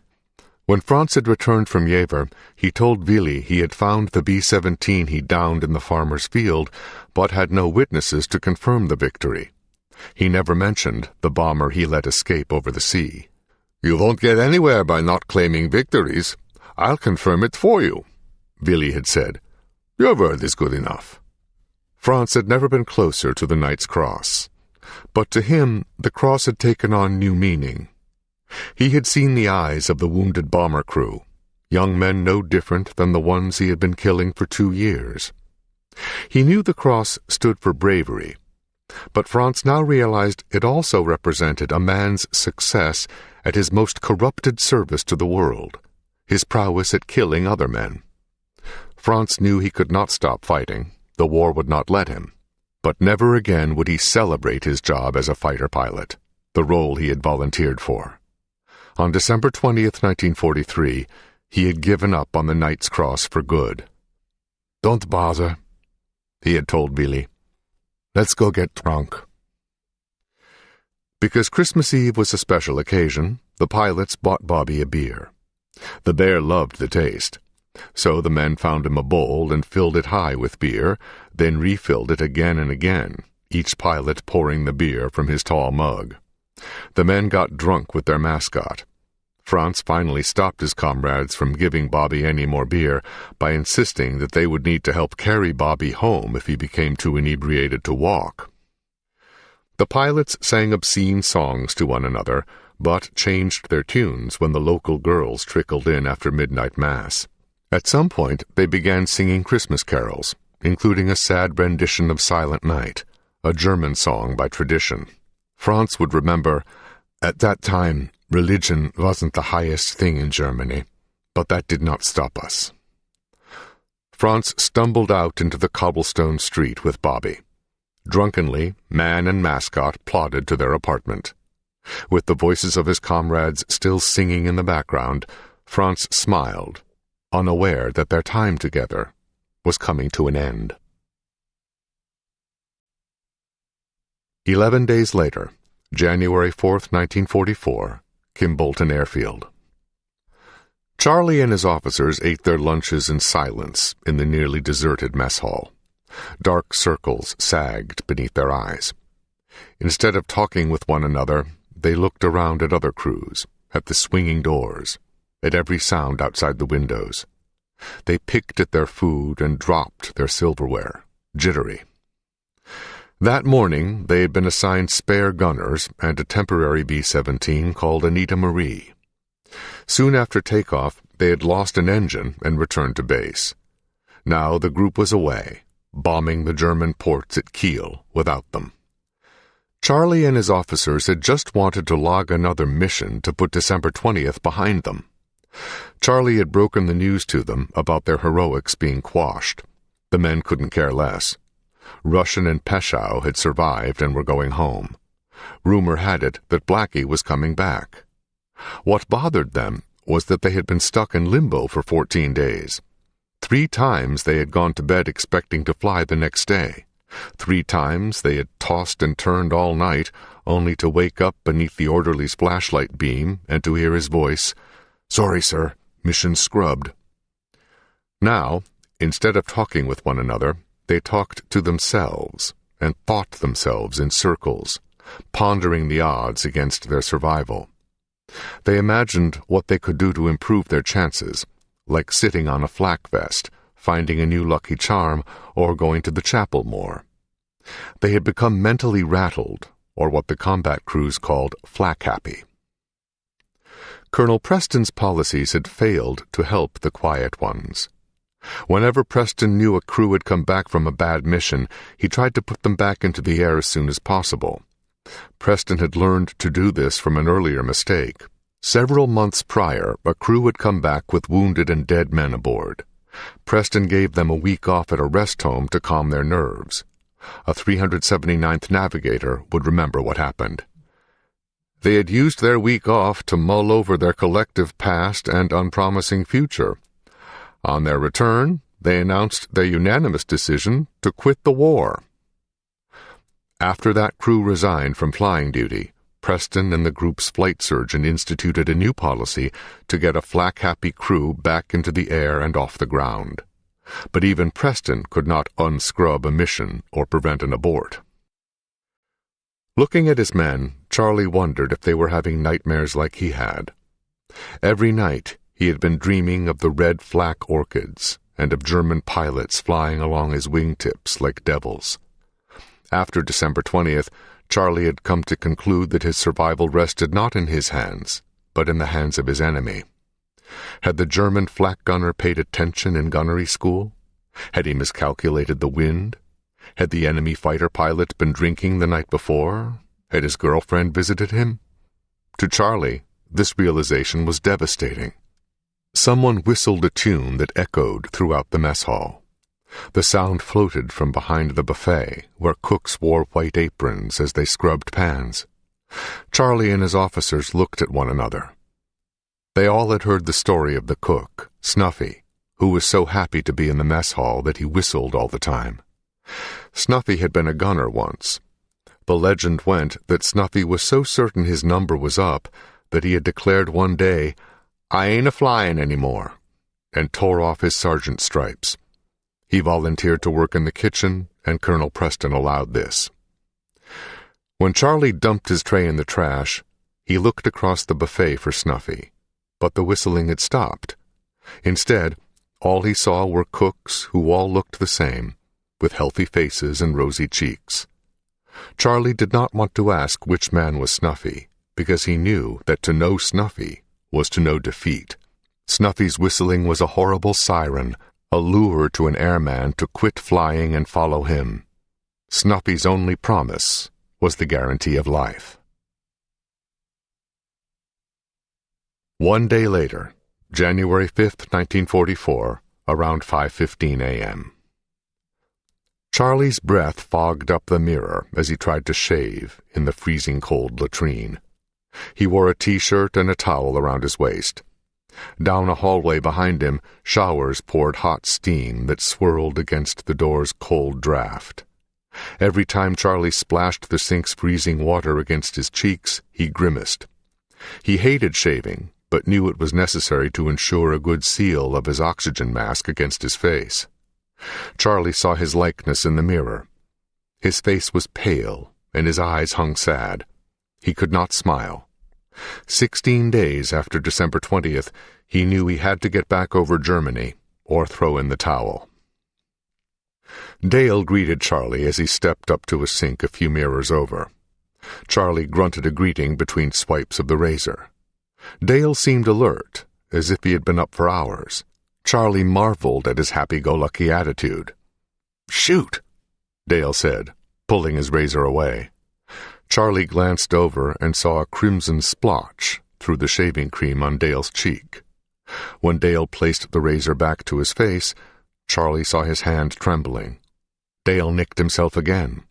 When Franz had returned from Jever, he told Willi he had found the B-17 he downed in the farmer's field, but had no witnesses to confirm the victory. He never mentioned the bomber he let escape over the sea. "You won't get anywhere by not claiming victories. I'll confirm it for you," Willi had said. "Your word is good enough." Franz had never been closer to the Knight's Cross, but to him the cross had taken on new meaning. He had seen the eyes of the wounded bomber crew, young men no different than the ones he had been killing for 2 years. He knew the cross stood for bravery, but Franz now realized it also represented a man's success at his most corrupted service to the world, his prowess at killing other men. Franz knew he could not stop fighting, the war would not let him, but never again would he celebrate his job as a fighter pilot, the role he had volunteered for. On December 20th, 1943, he had given up on the Knight's Cross for good. "Don't bother," he had told Willi. "Let's go get drunk." Because Christmas Eve was a special occasion, the pilots bought Bobby a beer. The bear loved the taste, so the men found him a bowl and filled it high with beer, then refilled it again and again, each pilot pouring the beer from his tall mug. The men got drunk with their mascot. Franz finally stopped his comrades from giving Bobby any more beer by insisting that they would need to help carry Bobby home if he became too inebriated to walk. The pilots sang obscene songs to one another, but changed their tunes when the local girls trickled in after midnight mass. At some point, they began singing Christmas carols, including a sad rendition of Silent Night, a German song by tradition. Franz would remember, "At that time, religion wasn't the highest thing in Germany, but that did not stop us." Franz stumbled out into the cobblestone street with Bobby. Drunkenly, man and mascot plodded to their apartment. With the voices of his comrades still singing in the background, Franz smiled, unaware that their time together was coming to an end. 11 days later, January 4th, 1944, Kimbolton Airfield. Charlie and his officers ate their lunches in silence in the nearly deserted mess hall. Dark circles sagged beneath their eyes. Instead of talking with one another, they looked around at other crews, at the swinging doors, at every sound outside the windows. They picked at their food and dropped their silverware, jittery. That morning, they had been assigned spare gunners and a temporary B-17 called Anita Marie. Soon after takeoff, they had lost an engine and returned to base. Now the group was away, bombing the German ports at Kiel without them. Charlie and his officers had just wanted to log another mission to put December 20th behind them. Charlie had broken the news to them about their heroics being quashed. The men couldn't care less. Russian and Peschow had survived and were going home. Rumor had it that Blackie was coming back. What bothered them was that they had been stuck in limbo for 14 days. 3 times they had gone to bed expecting to fly the next day. 3 times they had tossed and turned all night, only to wake up beneath the orderly's flashlight beam and to hear his voice, "Sorry, sir, mission scrubbed." Now, instead of talking with one another, they talked to themselves and thought themselves in circles, pondering the odds against their survival. They imagined what they could do to improve their chances, like sitting on a flak vest, finding a new lucky charm, or going to the chapel more. They had become mentally rattled, or what the combat crews called flak-happy. Colonel Preston's policies had failed to help the quiet ones. Whenever Preston knew a crew had come back from a bad mission, he tried to put them back into the air as soon as possible. Preston had learned to do this from an earlier mistake. Several months prior, a crew had come back with wounded and dead men aboard. Preston gave them a week off at a rest home to calm their nerves. A 379th Navigator would remember what happened. They had used their week off to mull over their collective past and unpromising future. On their return, they announced their unanimous decision to quit the war. After that crew resigned from flying duty, Preston and the group's flight surgeon instituted a new policy to get a flak-happy crew back into the air and off the ground. But even Preston could not unscrub a mission or prevent an abort. Looking at his men, Charlie wondered if they were having nightmares like he had. Every night he had been dreaming of the red flak orchids and of German pilots flying along his wingtips like devils. After December 20th, Charlie had come to conclude that his survival rested not in his hands, but in the hands of his enemy. Had the German flak gunner paid attention in gunnery school? Had he miscalculated the wind? Had the enemy fighter pilot been drinking the night before? Had his girlfriend visited him? To Charlie, this realization was devastating. Someone whistled a tune that echoed throughout the mess hall. The sound floated from behind the buffet, where cooks wore white aprons as they scrubbed pans. Charlie and his officers looked at one another. They all had heard the story of the cook, Snuffy, who was so happy to be in the mess hall that he whistled all the time. Snuffy had been a gunner once. The legend went that Snuffy was so certain his number was up that he had declared one day, "I ain't a-flyin' anymore," and tore off his sergeant's stripes. He volunteered to work in the kitchen, and Colonel Preston allowed this. When Charlie dumped his tray in the trash, he looked across the buffet for Snuffy, but the whistling had stopped. Instead, all he saw were cooks who all looked the same, with healthy faces and rosy cheeks. Charlie did not want to ask which man was Snuffy, because he knew that to know Snuffy was to know defeat. Snuffy's whistling was a horrible siren, a lure to an airman to quit flying and follow him. Snuffy's only promise was the guarantee of life. One day later, January 5th, 1944, around 5:15 a.m. Charlie's breath fogged up the mirror as he tried to shave in the freezing cold latrine. He wore a t-shirt and a towel around his waist. Down a hallway behind him, showers poured hot steam that swirled against the door's cold draft. Every time Charlie splashed the sink's freezing water against his cheeks, he grimaced. He hated shaving, but knew it was necessary to ensure a good seal of his oxygen mask against his face. Charlie saw his likeness in the mirror. His face was pale, and his eyes hung sad. He could not smile. 16 days after December 20th, he knew he had to get back over Germany, or throw in the towel. Dale greeted Charlie as he stepped up to a sink a few mirrors over. Charlie grunted a greeting between swipes of the razor. Dale seemed alert, as if he had been up for hours. Charlie marveled at his happy-go-lucky attitude. "Shoot," Dale said, pulling his razor away. Charlie glanced over and saw a crimson splotch through the shaving cream on Dale's cheek. When Dale placed the razor back to his face, Charlie saw his hand trembling. Dale nicked himself again.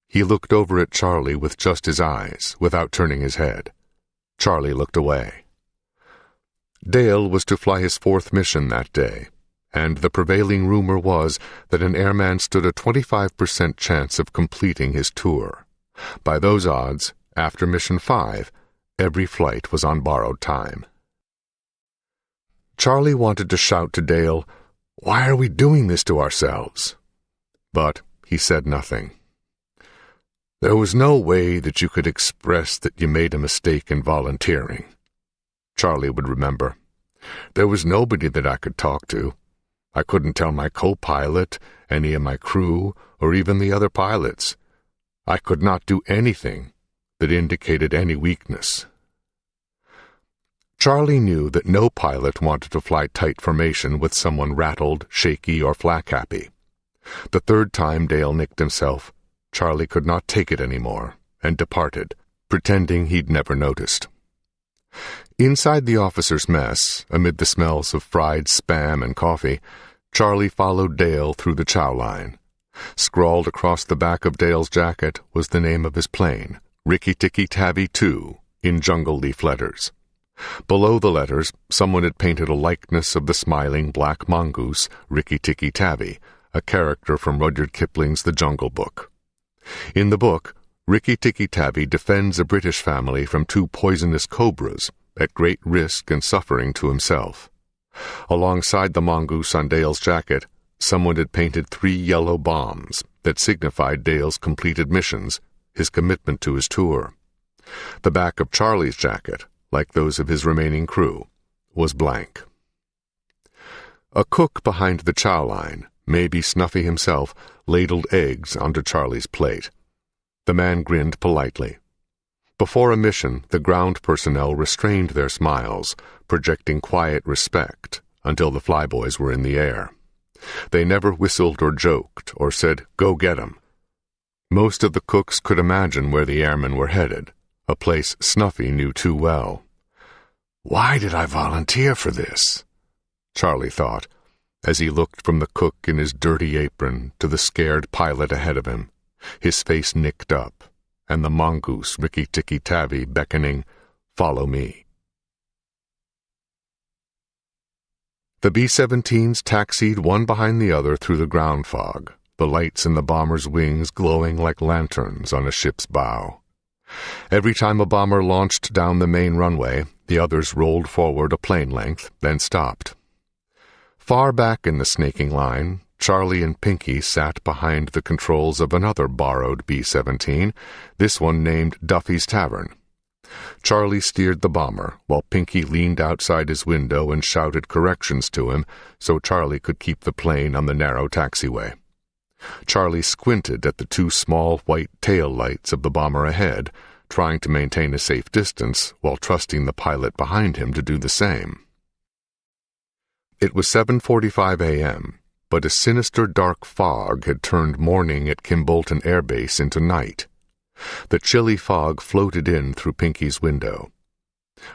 He looked over at Charlie with just his eyes, without turning his head. Charlie looked away. Dale was to fly his 4th mission that day, and the prevailing rumor was that an airman stood a 25% chance of completing his tour. By those odds, after Mission 5, every flight was on borrowed time. Charlie wanted to shout to Dale, "Why are we doing this to ourselves?" But he said nothing. There was no way that you could express that you made a mistake in volunteering. Charlie would remember. There was nobody that I could talk to. I couldn't tell my co-pilot, any of my crew, or even the other pilots. I could not do anything that indicated any weakness. Charlie knew that no pilot wanted to fly tight formation with someone rattled, shaky, or flak-happy. The 3rd time Dale nicked himself, Charlie could not take it anymore, and departed, pretending he'd never noticed. Inside the officers' mess, amid the smells of fried spam and coffee, Charlie followed Dale through the chow line. Scrawled across the back of Dale's jacket was the name of his plane, Rikki-Tikki-Tavi 2, in jungle leaf letters. Below the letters, someone had painted a likeness of the smiling black mongoose, Rikki-Tikki-Tavi, a character from Rudyard Kipling's The Jungle Book. In the book, Rikki-Tikki-Tavi defends a British family from 2 poisonous cobras at great risk and suffering to himself. Alongside the mongoose on Dale's jacket, someone had painted 3 yellow bombs that signified Dale's completed missions, his commitment to his tour. The back of Charlie's jacket, like those of his remaining crew, was blank. A cook behind the chow line, maybe Snuffy himself, ladled eggs onto Charlie's plate. The man grinned politely. Before a mission, the ground personnel restrained their smiles, projecting quiet respect until the flyboys were in the air. They never whistled or joked or said, "Go get 'em." Most of the cooks could imagine where the airmen were headed, a place Snuffy knew too well. "Why did I volunteer for this?" Charlie thought, as he looked from the cook in his dirty apron to the scared pilot ahead of him, his face nicked up, and the mongoose Rikki-Tikki-Tavi beckoning, "Follow me." The B-17s taxied one behind the other through the ground fog, the lights in the bomber's wings glowing like lanterns on a ship's bow. Every time a bomber launched down the main runway, the others rolled forward a plane length, then stopped. Far back in the snaking line, Charlie and Pinky sat behind the controls of another borrowed B-17, this one named Duffy's Tavern. Charlie steered the bomber, while Pinky leaned outside his window and shouted corrections to him so Charlie could keep the plane on the narrow taxiway. Charlie squinted at the 2 small white tail lights of the bomber ahead, trying to maintain a safe distance while trusting the pilot behind him to do the same. It was 7:45 a.m., but a sinister dark fog had turned morning at Kimbolton Air Base into night. The chilly fog floated in through Pinky's window.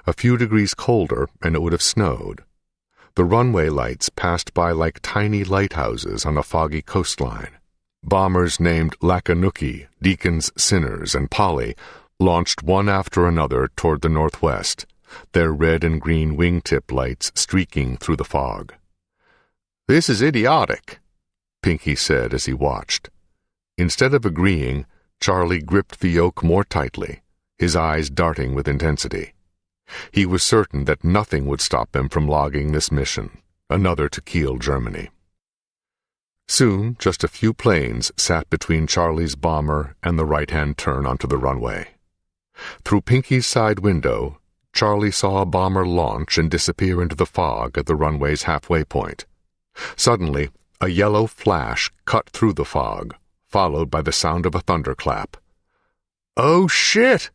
A few degrees colder, and it would have snowed. The runway lights passed by like tiny lighthouses on a foggy coastline. Bombers named Lakanuki, Deacons, Sinners, and Polly launched one after another toward the northwest, their red and green wingtip lights streaking through the fog. "This is idiotic," Pinky said as he watched. Instead of agreeing, Charlie gripped the yoke more tightly, his eyes darting with intensity. He was certain that nothing would stop him from logging this mission, another to Kiel, Germany. Soon, just a few planes sat between Charlie's bomber and the right-hand turn onto the runway. Through Pinky's side window, Charlie saw a bomber launch and disappear into the fog at the runway's halfway point. Suddenly, a yellow flash cut through the fog, followed by the sound of a thunderclap. "Oh, shit!"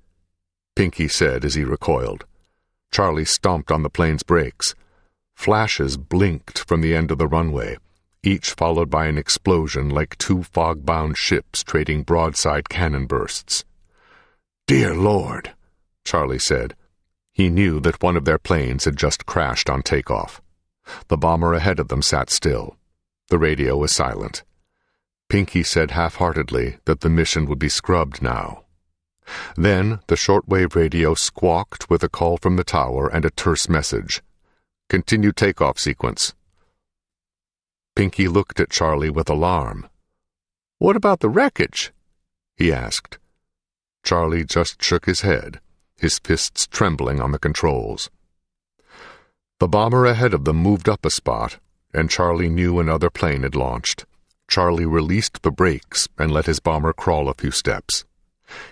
Pinky said as he recoiled. Charlie stomped on the plane's brakes. Flashes blinked from the end of the runway, each followed by an explosion like 2 fog-bound ships trading broadside cannon bursts. "Dear Lord," Charlie said. He knew that one of their planes had just crashed on takeoff. The bomber ahead of them sat still. The radio was silent. Pinky said half-heartedly that the mission would be scrubbed now. Then the shortwave radio squawked with a call from the tower and a terse message. "Continue takeoff sequence." Pinky looked at Charlie with alarm. "What about the wreckage?" he asked. Charlie just shook his head, his fists trembling on the controls. The bomber ahead of them moved up a spot, and Charlie knew another plane had launched. Charlie released the brakes and let his bomber crawl a few steps.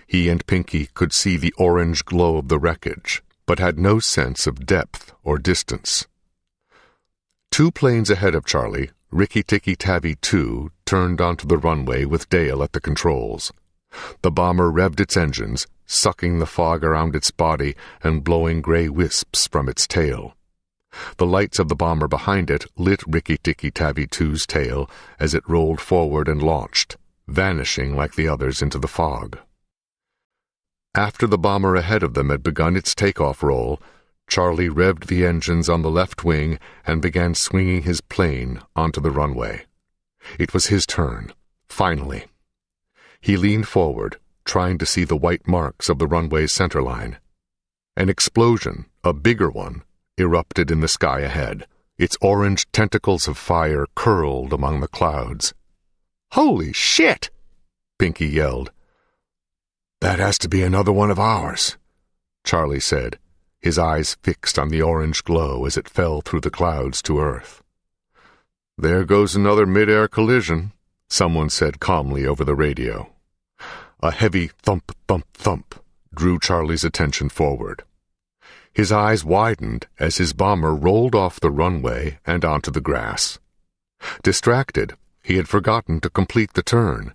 He and Pinky could see the orange glow of the wreckage, but had no sense of depth or distance. 2 planes ahead of Charlie, Rikki-Tikki-Tavi 2, turned onto the runway with Dale at the controls. The bomber revved its engines, sucking the fog around its body and blowing gray wisps from its tail. The lights of the bomber behind it lit Rikki-Tikki-Tavi 2's tail as it rolled forward and launched, vanishing like the others into the fog. After the bomber ahead of them had begun its takeoff roll, Charlie revved the engines on the left wing and began swinging his plane onto the runway. It was his turn, finally. He leaned forward, trying to see the white marks of the runway's centerline. An explosion, a bigger one, erupted in the sky ahead. Its orange tentacles of fire curled among the clouds. "Holy shit!" Pinky yelled. "That has to be another one of ours," Charlie said, his eyes fixed on the orange glow as it fell through the clouds to Earth. "There goes another mid-air collision," someone said calmly over the radio. A heavy thump, thump, thump drew Charlie's attention forward. His eyes widened as his bomber rolled off the runway and onto the grass. Distracted, he had forgotten to complete the turn.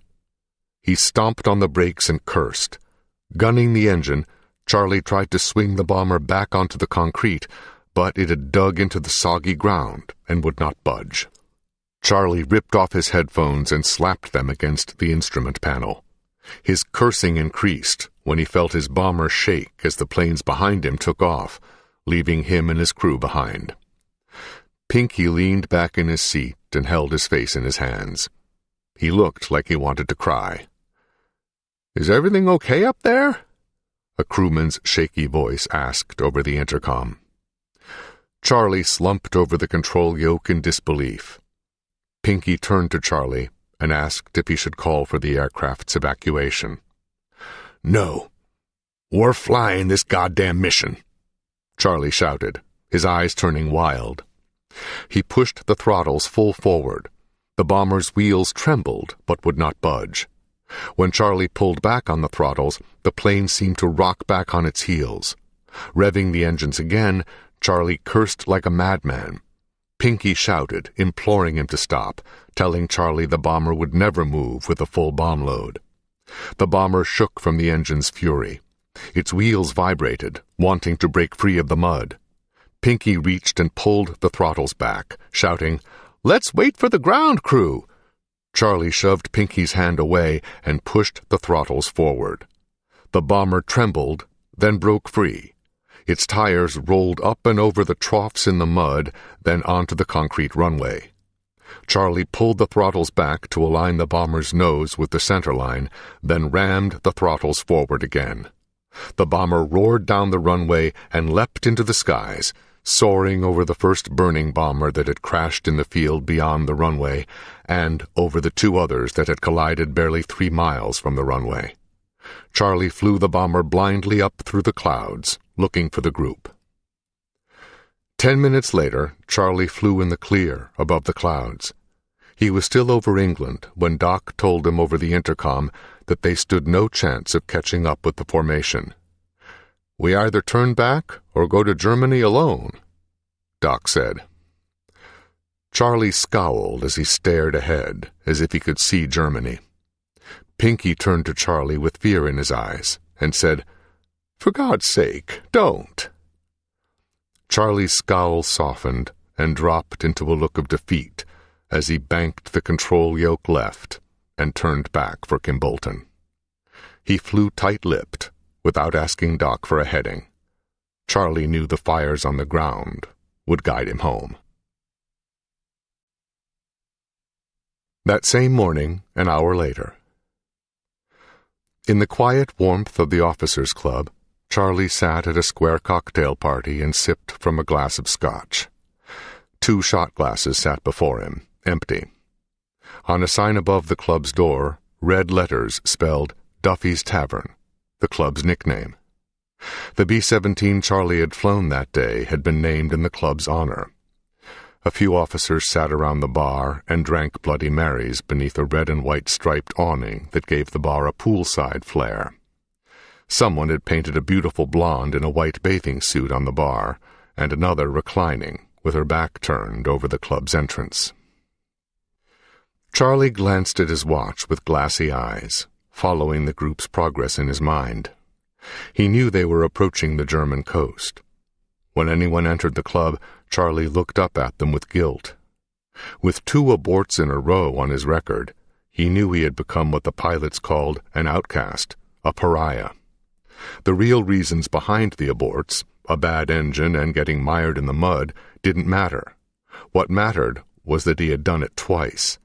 He stomped on the brakes and cursed. Gunning the engine, Charlie tried to swing the bomber back onto the concrete, but it had dug into the soggy ground and would not budge. Charlie ripped off his headphones and slapped them against the instrument panel. His cursing increased when he felt his bomber shake as the planes behind him took off, leaving him and his crew behind. Pinky leaned back in his seat and held his face in his hands. He looked like he wanted to cry. "Is everything okay up there?" a crewman's shaky voice asked over the intercom. Charlie slumped over the control yoke in disbelief. Pinky turned to Charlie and asked if he should call for the aircraft's evacuation. "No. We're flying this goddamn mission," Charlie shouted, his eyes turning wild. He pushed the throttles full forward. The bomber's wheels trembled but would not budge. When Charlie pulled back on the throttles, the plane seemed to rock back on its heels. Revving the engines again, Charlie cursed like a madman. Pinky shouted, imploring him to stop, telling Charlie the bomber would never move with a full bomb load. The bomber shook from the engine's fury. Its wheels vibrated, wanting to break free of the mud. Pinky reached and pulled the throttles back, shouting, "Let's wait for the ground crew!" Charlie shoved Pinky's hand away and pushed the throttles forward. The bomber trembled, then broke free. Its tires rolled up and over the troughs in the mud, then onto the concrete runway. Charlie pulled the throttles back to align the bomber's nose with the centerline, then rammed the throttles forward again. The bomber roared down the runway and leapt into the skies, soaring over the first burning bomber that had crashed in the field beyond the runway, and over the two others that had collided barely 3 miles from the runway. Charlie flew the bomber blindly up through the clouds, looking for the group. 10 minutes later, Charlie flew in the clear above the clouds. He was still over England when Doc told him over the intercom that they stood no chance of catching up with the formation. "We either turn back or go to Germany alone," Doc said. Charlie scowled as he stared ahead, as if he could see Germany. Pinky turned to Charlie with fear in his eyes and said, "For God's sake, don't." Charlie's scowl softened and dropped into a look of defeat as he banked the control yoke left and turned back for Kimbolton. He flew tight-lipped, without asking Doc for a heading. Charlie knew the fires on the ground would guide him home. That same morning, an hour later. In the quiet warmth of the officers' club, Charlie sat at a square cocktail party and sipped from a glass of scotch. 2 shot glasses sat before him, empty. On a sign above the club's door, red letters spelled Duffy's Tavern, the club's nickname. The B-17 Charlie had flown that day had been named in the club's honor. A few officers sat around the bar and drank Bloody Marys beneath a red and white striped awning that gave the bar a poolside flair. Someone had painted a beautiful blonde in a white bathing suit on the bar, and another reclining, with her back turned over the club's entrance. Charlie glanced at his watch with glassy eyes, following the group's progress in his mind. He knew they were approaching the German coast. When anyone entered the club, Charlie looked up at them with guilt. With 2 aborts in a row on his record, he knew he had become what the pilots called an outcast, a pariah. The real reasons behind the aborts, a bad engine and getting mired in the mud, didn't matter. What mattered was that he had done it twice.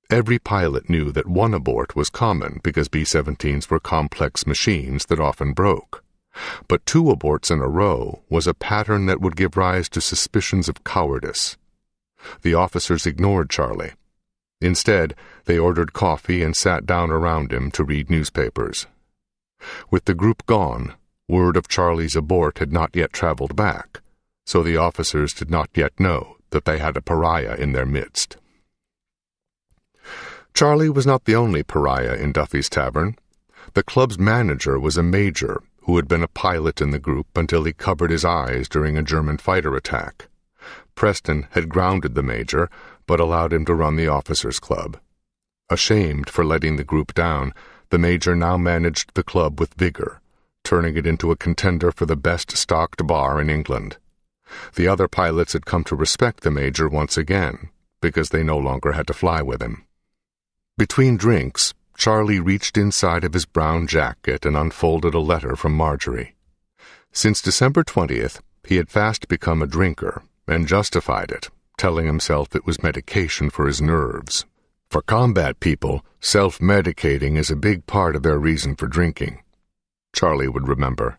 Every pilot knew that 1 abort was common because B-17s were complex machines that often broke. But 2 aborts in a row was a pattern that would give rise to suspicions of cowardice. The officers ignored Charlie. Instead, they ordered coffee and sat down around him to read newspapers. With the group gone, word of Charlie's abort had not yet traveled back, so the officers did not yet know that they had a pariah in their midst. Charlie was not the only pariah in Duffy's Tavern. The club's manager was a major who had been a pilot in the group until he covered his eyes during a German fighter attack. Preston had grounded the major, but allowed him to run the officers' club. Ashamed for letting the group down, the major now managed the club with vigor, turning it into a contender for the best-stocked bar in England. The other pilots had come to respect the major once again, because they no longer had to fly with him. Between drinks, Charlie reached inside of his brown jacket and unfolded a letter from Marjorie. Since December 20th, he had fast become a drinker, and justified it, telling himself it was medication for his nerves. For combat people, self-medicating is a big part of their reason for drinking. Charlie would remember.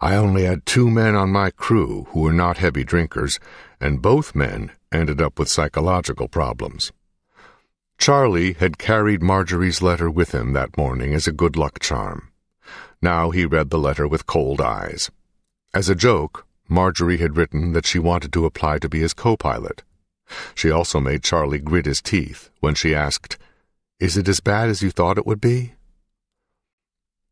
I only had 2 men on my crew who were not heavy drinkers, and both men ended up with psychological problems. Charlie had carried Marjorie's letter with him that morning as a good luck charm. Now he read the letter with cold eyes. As a joke, Marjorie had written that she wanted to apply to be his co-pilot. She also made Charlie grit his teeth when she asked, "Is it as bad as you thought it would be?"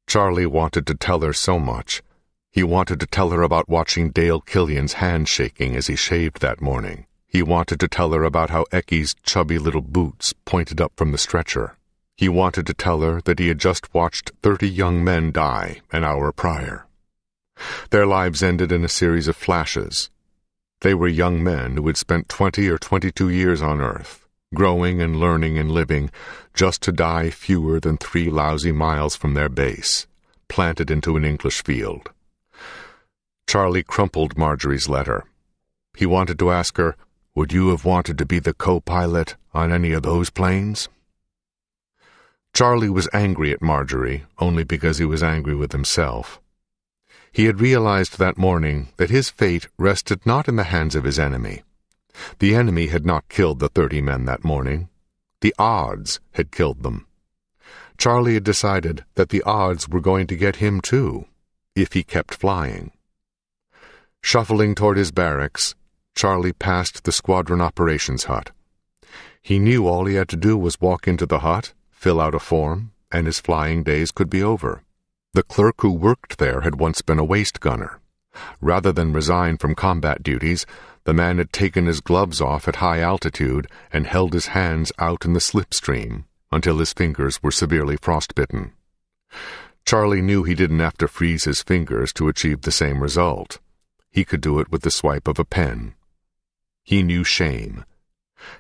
Charlie wanted to tell her so much. He wanted to tell her about watching Dale Killian's hand shaking as he shaved that morning. He wanted to tell her about how Ecky's chubby little boots pointed up from the stretcher. He wanted to tell her that he had just watched 30 young men die an hour prior. Their lives ended in a series of flashes. They were young men who had spent 20 or 22 years on Earth, growing and learning and living, just to die fewer than 3 lousy miles from their base, planted into an English field. Charlie crumpled Marjorie's letter. He wanted to ask her, would you have wanted to be the co-pilot on any of those planes? Charlie was angry at Marjorie only because he was angry with himself. He had realized that morning that his fate rested not in the hands of his enemy. The enemy had not killed the 30 men that morning. The odds had killed them. Charlie had decided that the odds were going to get him too, if he kept flying. Shuffling toward his barracks, Charlie passed the squadron operations hut. He knew all he had to do was walk into the hut, fill out a form, and his flying days could be over. The clerk who worked there had once been a waist gunner. Rather than resign from combat duties, the man had taken his gloves off at high altitude and held his hands out in the slipstream until his fingers were severely frostbitten. Charlie knew he didn't have to freeze his fingers to achieve the same result. He could do it with the swipe of a pen. He knew shame.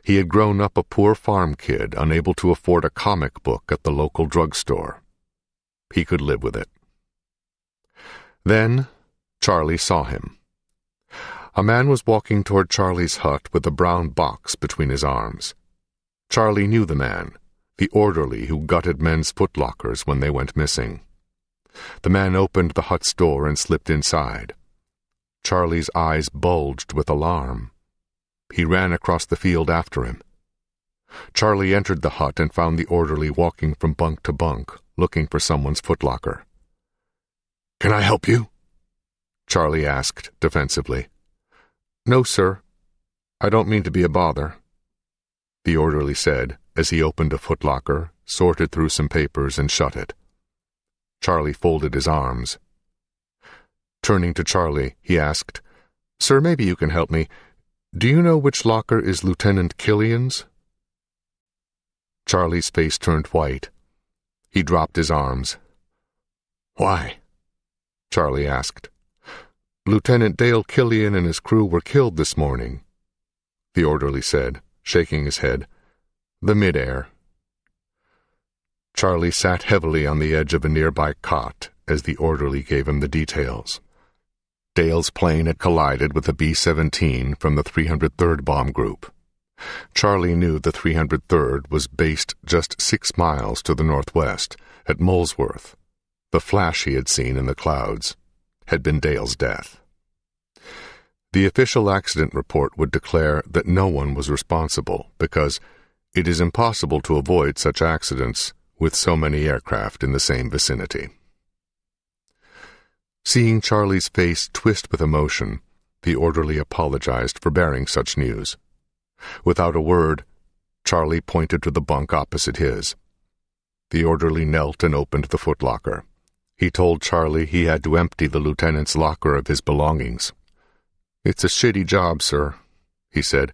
He had grown up a poor farm kid, unable to afford a comic book at the local drugstore. He could live with it. Then Charlie saw him. A man was walking toward Charlie's hut with a brown box between his arms. Charlie knew the man, the orderly who gutted men's footlockers when they went missing. The man opened the hut's door and slipped inside. Charlie's eyes bulged with alarm. He ran across the field after him. Charlie entered the hut and found the orderly walking from bunk to bunk, looking for someone's footlocker. "Can I help you?" Charlie asked defensively. "No, sir. I don't mean to be a bother," the orderly said as he opened a footlocker, sorted through some papers, and shut it. Charlie folded his arms. Turning to Charlie, he asked, "Sir, maybe you can help me. Do you know which locker is Lieutenant Killian's?" Charlie's face turned white. He dropped his arms. "Why?" Charlie asked. "Lieutenant Dale Killian and his crew were killed this morning," the orderly said, shaking his head. "The mid-air." Charlie sat heavily on the edge of a nearby cot as the orderly gave him the details. Dale's plane had collided with a B-17 from the 303rd Bomb Group. Charlie knew the 303rd was based just 6 miles to the northwest, at Molesworth. The flash he had seen in the clouds had been Dale's death. The official accident report would declare that no one was responsible because it is impossible to avoid such accidents with so many aircraft in the same vicinity. Seeing Charlie's face twist with emotion, the orderly apologized for bearing such news. Without a word, Charlie pointed to the bunk opposite his. The orderly knelt and opened the footlocker. He told Charlie he had to empty the lieutenant's locker of his belongings. "It's a shitty job, sir," he said,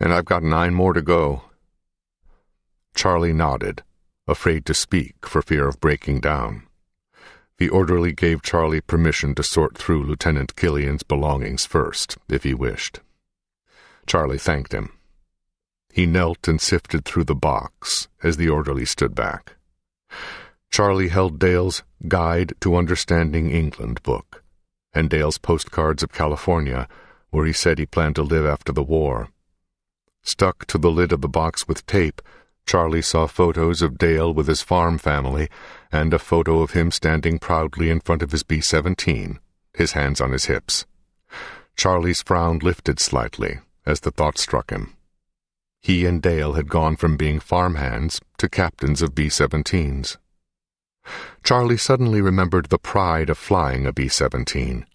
"and I've got 9 more to go." Charlie nodded, afraid to speak for fear of breaking down. The orderly gave Charlie permission to sort through Lieutenant Killian's belongings first, if he wished. Charlie thanked him. He knelt and sifted through the box as the orderly stood back. Charlie held Dale's Guide to Understanding England book, and Dale's postcards of California, where he said he planned to live after the war. Stuck to the lid of the box with tape, Charlie saw photos of Dale with his farm family and a photo of him standing proudly in front of his B-17, his hands on his hips. Charlie's frown lifted slightly as the thought struck him. He and Dale had gone from being farmhands to captains of B-17s. Charlie suddenly remembered the pride of flying a B-17.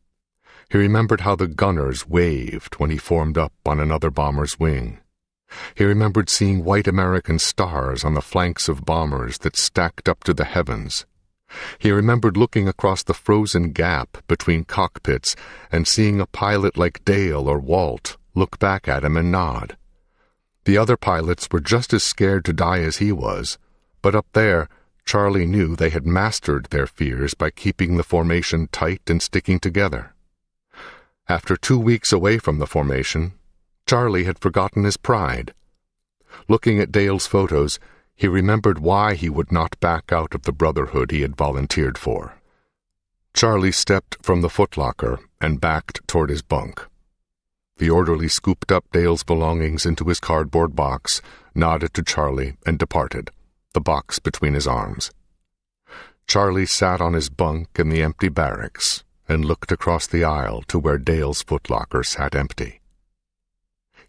He remembered how the gunners waved when he formed up on another bomber's wing. He remembered seeing white American stars on the flanks of bombers that stacked up to the heavens. He remembered looking across the frozen gap between cockpits and seeing a pilot like Dale or Walt look back at him and nod. The other pilots were just as scared to die as he was, but up there, Charlie knew they had mastered their fears by keeping the formation tight and sticking together. After 2 weeks away from the formation, Charlie had forgotten his pride. Looking at Dale's photos, he remembered why he would not back out of the brotherhood he had volunteered for. Charlie stepped from the footlocker and backed toward his bunk. The orderly scooped up Dale's belongings into his cardboard box, nodded to Charlie, and departed, the box between his arms. Charlie sat on his bunk in the empty barracks and looked across the aisle to where Dale's footlocker sat empty.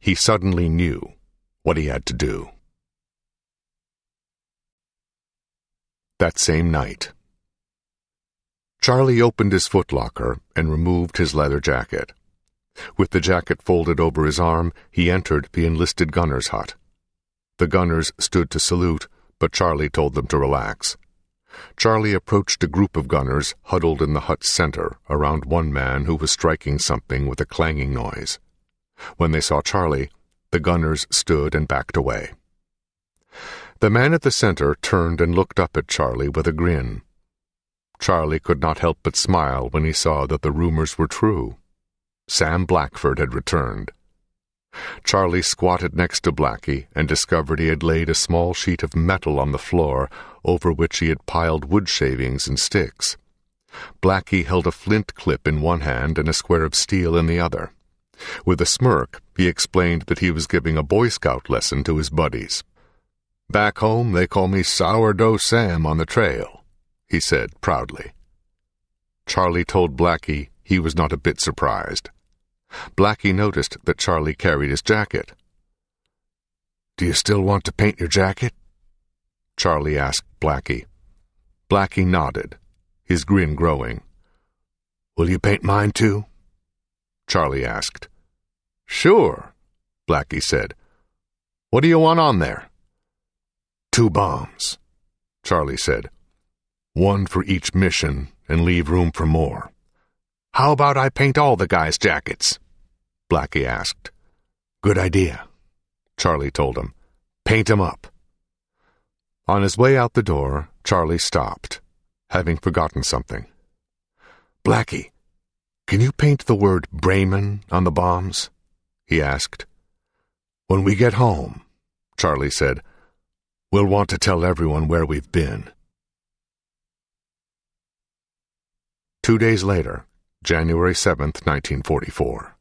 He suddenly knew what he had to do. That same night, Charlie opened his footlocker and removed his leather jacket. With the jacket folded over his arm, he entered the enlisted gunner's hut. The gunners stood to salute, but Charlie told them to relax. Charlie approached a group of gunners huddled in the hut's center around one man who was striking something with a clanging noise. When they saw Charlie, the gunners stood and backed away. The man at the center turned and looked up at Charlie with a grin. Charlie could not help but smile when he saw that the rumors were true. Sam Blackford had returned. Charlie squatted next to Blackie and discovered he had laid a small sheet of metal on the floor over which he had piled wood shavings and sticks. Blackie held a flint clip in one hand and a square of steel in the other. With a smirk, he explained that he was giving a Boy Scout lesson to his buddies. "Back home, they call me Sourdough Sam on the trail," he said proudly. Charlie told Blackie he was not a bit surprised. Blackie noticed that Charlie carried his jacket. "Do you still want to paint your jacket?" Charlie asked Blackie. Blackie nodded, his grin growing. "Will you paint mine too?" Charlie asked. "Sure," Blackie said. "What do you want on there?" "2 bombs," Charlie said. "1 for each mission and leave room for more." "How about I paint all the guys' jackets?" Blackie asked. "Good idea," Charlie told him. "Paint 'em up." On his way out the door, Charlie stopped, having forgotten something. "Blackie, can you paint the word Bremen on the bombs?" he asked. "When we get home," Charlie said, "we'll want to tell everyone where we've been." 2 days later, January 7th, 1944.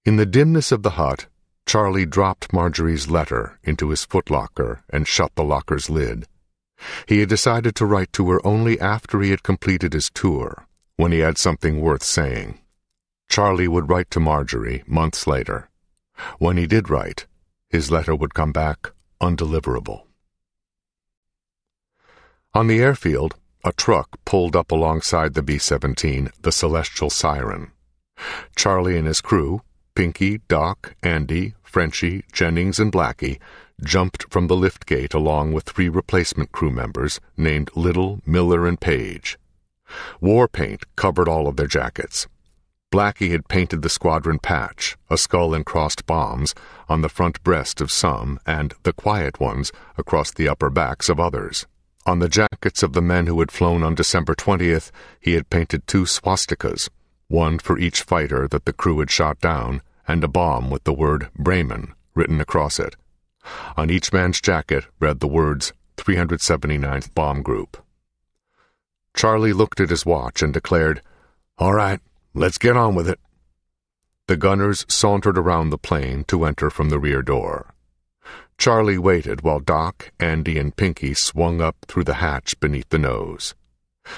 In the dimness of the hut, Charlie dropped Marjorie's letter into his footlocker and shut the locker's lid. He had decided to write to her only after he had completed his tour, when he had something worth saying. Charlie would write to Marjorie months later. When he did write, his letter would come back undeliverable. On the airfield, a truck pulled up alongside the B-17, the Celestial Siren. Charlie and his crew, Pinky, Doc, Andy, Frenchie, Jennings, and Blackie, jumped from the lift gate along with 3 replacement crew members named Little, Miller, and Page. War paint covered all of their jackets. Blackie had painted the squadron patch, a skull and crossed bombs, on the front breast of some and the quiet ones across the upper backs of others. On the jackets of the men who had flown on December 20th, he had painted 2 swastikas, one for each fighter that the crew had shot down, and a bomb with the word Bremen written across it. On each man's jacket read the words 379th Bomb Group. Charlie looked at his watch and declared, "All right, let's get on with it." The gunners sauntered around the plane to enter from the rear door. Charlie waited while Doc, Andy, and Pinky swung up through the hatch beneath the nose.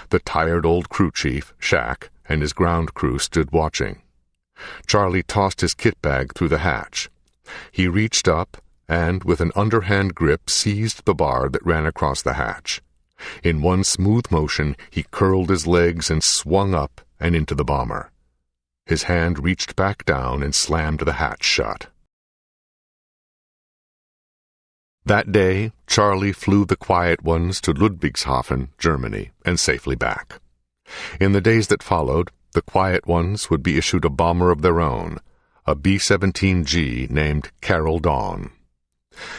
The tired old crew chief, Shack, and his ground crew stood watching. Charlie tossed his kit bag through the hatch. He reached up and, with an underhand grip, seized the bar that ran across the hatch. In one smooth motion, he curled his legs and swung up and into the bomber. His hand reached back down and slammed the hatch shut. That day, Charlie flew the quiet ones to Ludwigshafen, Germany, and safely back. In the days that followed, the quiet ones would be issued a bomber of their own, a B-17G named Carol Dawn.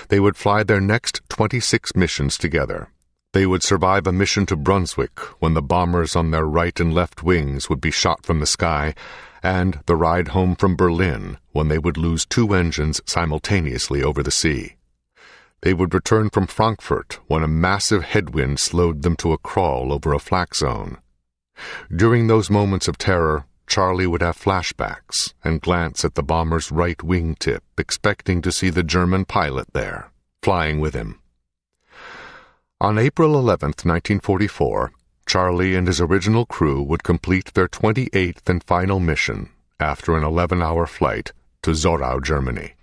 They would fly their next 26 missions together. They would survive a mission to Brunswick when the bombers on their right and left wings would be shot from the sky, and the ride home from Berlin when they would lose 2 engines simultaneously over the sea. They would return from Frankfurt when a massive headwind slowed them to a crawl over a flak zone. During those moments of terror, Charlie would have flashbacks and glance at the bomber's right wingtip, expecting to see the German pilot there, flying with him. On April 11th, 1944, Charlie and his original crew would complete their 28th and final mission after an 11-hour flight to Zorau, Germany.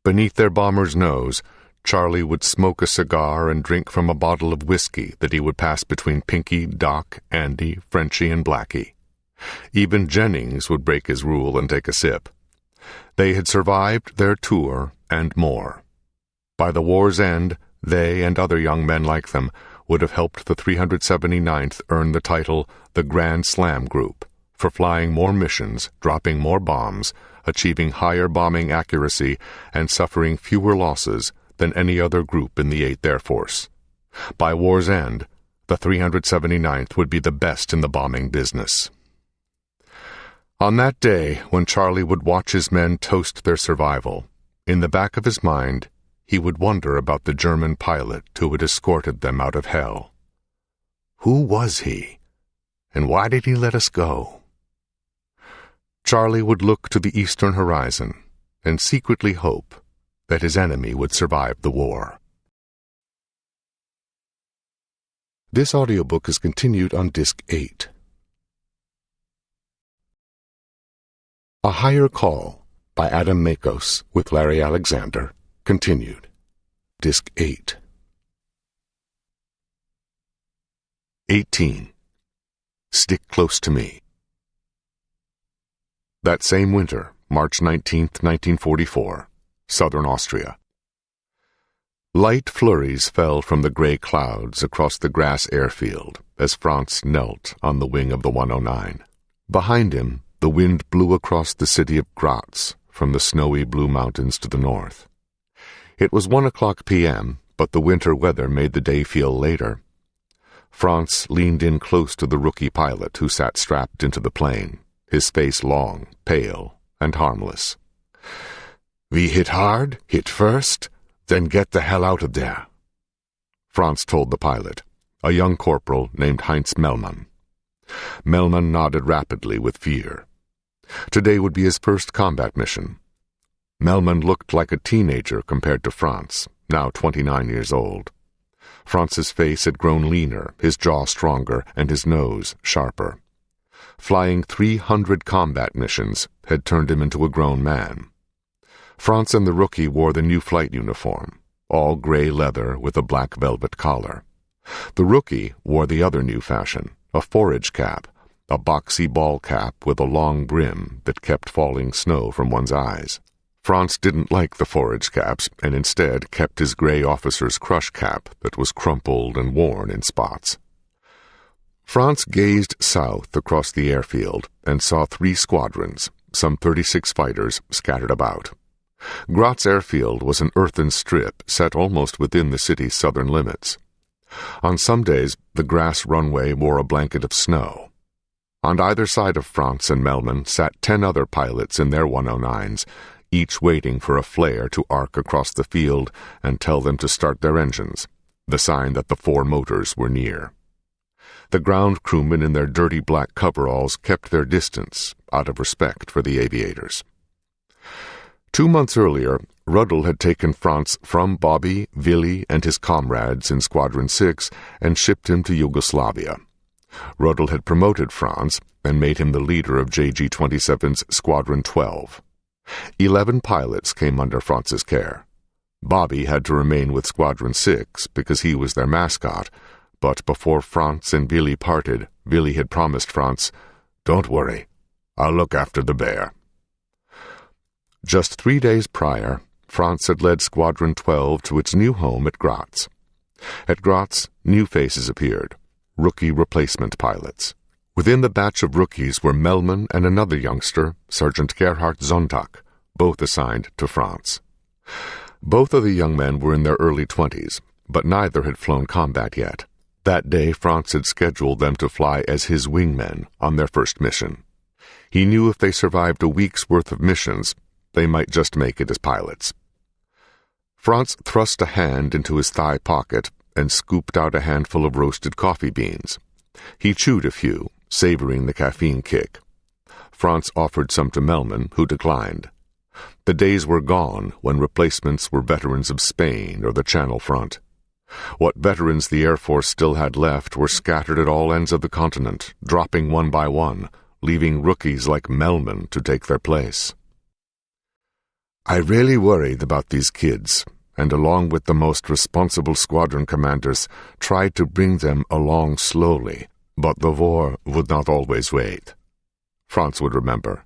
Beneath their bomber's nose, Charlie would smoke a cigar and drink from a bottle of whiskey that he would pass between Pinky, Doc, Andy, Frenchie, and Blackie. Even Jennings would break his rule and take a sip. They had survived their tour and more. By the war's end, they and other young men like them would have helped the 379th earn the title the Grand Slam Group for flying more missions, dropping more bombs, achieving higher bombing accuracy, and suffering fewer losses than any other group in the 8th Air Force. By war's end, the 379th would be the best in the bombing business. On that day, when Charlie would watch his men toast their survival, in the back of his mind, he would wonder about the German pilot who had escorted them out of hell. Who was he? And why did he let us go? Charlie would look to the eastern horizon and secretly hope that his enemy would survive the war. This audiobook is continued on Disc 8. A Higher Call by Adam Makos with Larry Alexander, continued. Disc 8. 18. Stick Close to Me. That same winter, March 19th, 1944, Southern Austria. Light flurries fell from the gray clouds across the grass airfield as Franz knelt on the wing of the 109. Behind him, the wind blew across the city of Graz from the snowy blue mountains to the north. It was 1:00 p.m., but the winter weather made the day feel later. Franz leaned in close to the rookie pilot who sat strapped into the plane, his face long, pale, and harmless. "We hit hard, hit first, then get the hell out of there," Franz told the pilot, a young corporal named Heinz Mellmann. Mellmann nodded rapidly with fear. Today would be his first combat mission. Mellmann looked like a teenager compared to Franz, now 29 years old. Franz's face had grown leaner, his jaw stronger, and his nose sharper. Flying 300 combat missions had turned him into a grown man. Franz and the rookie wore the new flight uniform, all gray leather with a black velvet collar. The rookie wore the other new fashion, a forage cap, a boxy ball cap with a long brim that kept falling snow from one's eyes. Franz didn't like the forage caps and instead kept his gray officer's crush cap that was crumpled and worn in spots. Franz gazed south across the airfield and saw 3 squadrons, some 36 fighters, scattered about. Graz airfield was an earthen strip set almost within the city's southern limits. On some days, the grass runway wore a blanket of snow. On either side of Franz and Melman sat 10 other pilots in their 109s, each waiting for a flare to arc across the field and tell them to start their engines, the sign that the 4 motors were near. The ground crewmen in their dirty black coveralls kept their distance, out of respect for the aviators. 2 months earlier, Ruddle had taken Franz from Bobby, Willi, and his comrades in Squadron 6 and shipped him to Yugoslavia. Ruddle had promoted Franz and made him the leader of JG-27's Squadron 12. 11 pilots came under Franz's care. Bobby had to remain with Squadron 6 because he was their mascot, but before Franz and Willi parted, Willi had promised Franz, "Don't worry, I'll look after the bear." Just 3 days prior, Franz had led Squadron 12 to its new home at Graz. At Graz, new faces appeared, rookie replacement pilots. Within the batch of rookies were Melman and another youngster, Sergeant Gerhard Sonntag, both assigned to Franz. Both of the young men were in their early 20s, but neither had flown combat yet. That day, Franz had scheduled them to fly as his wingmen on their first mission. He knew if they survived a week's worth of missions, they might just make it as pilots. Franz thrust a hand into his thigh pocket and scooped out a handful of roasted coffee beans. He chewed a few, savoring the caffeine kick. Franz offered some to Melman, who declined. The days were gone when replacements were veterans of Spain or the Channel Front. What veterans the Air Force still had left were scattered at all ends of the continent, dropping one by one, leaving rookies like Melman to take their place. I really worried about these kids, and along with the most responsible squadron commanders, tried to bring them along slowly, but the war would not always wait. Franz would remember.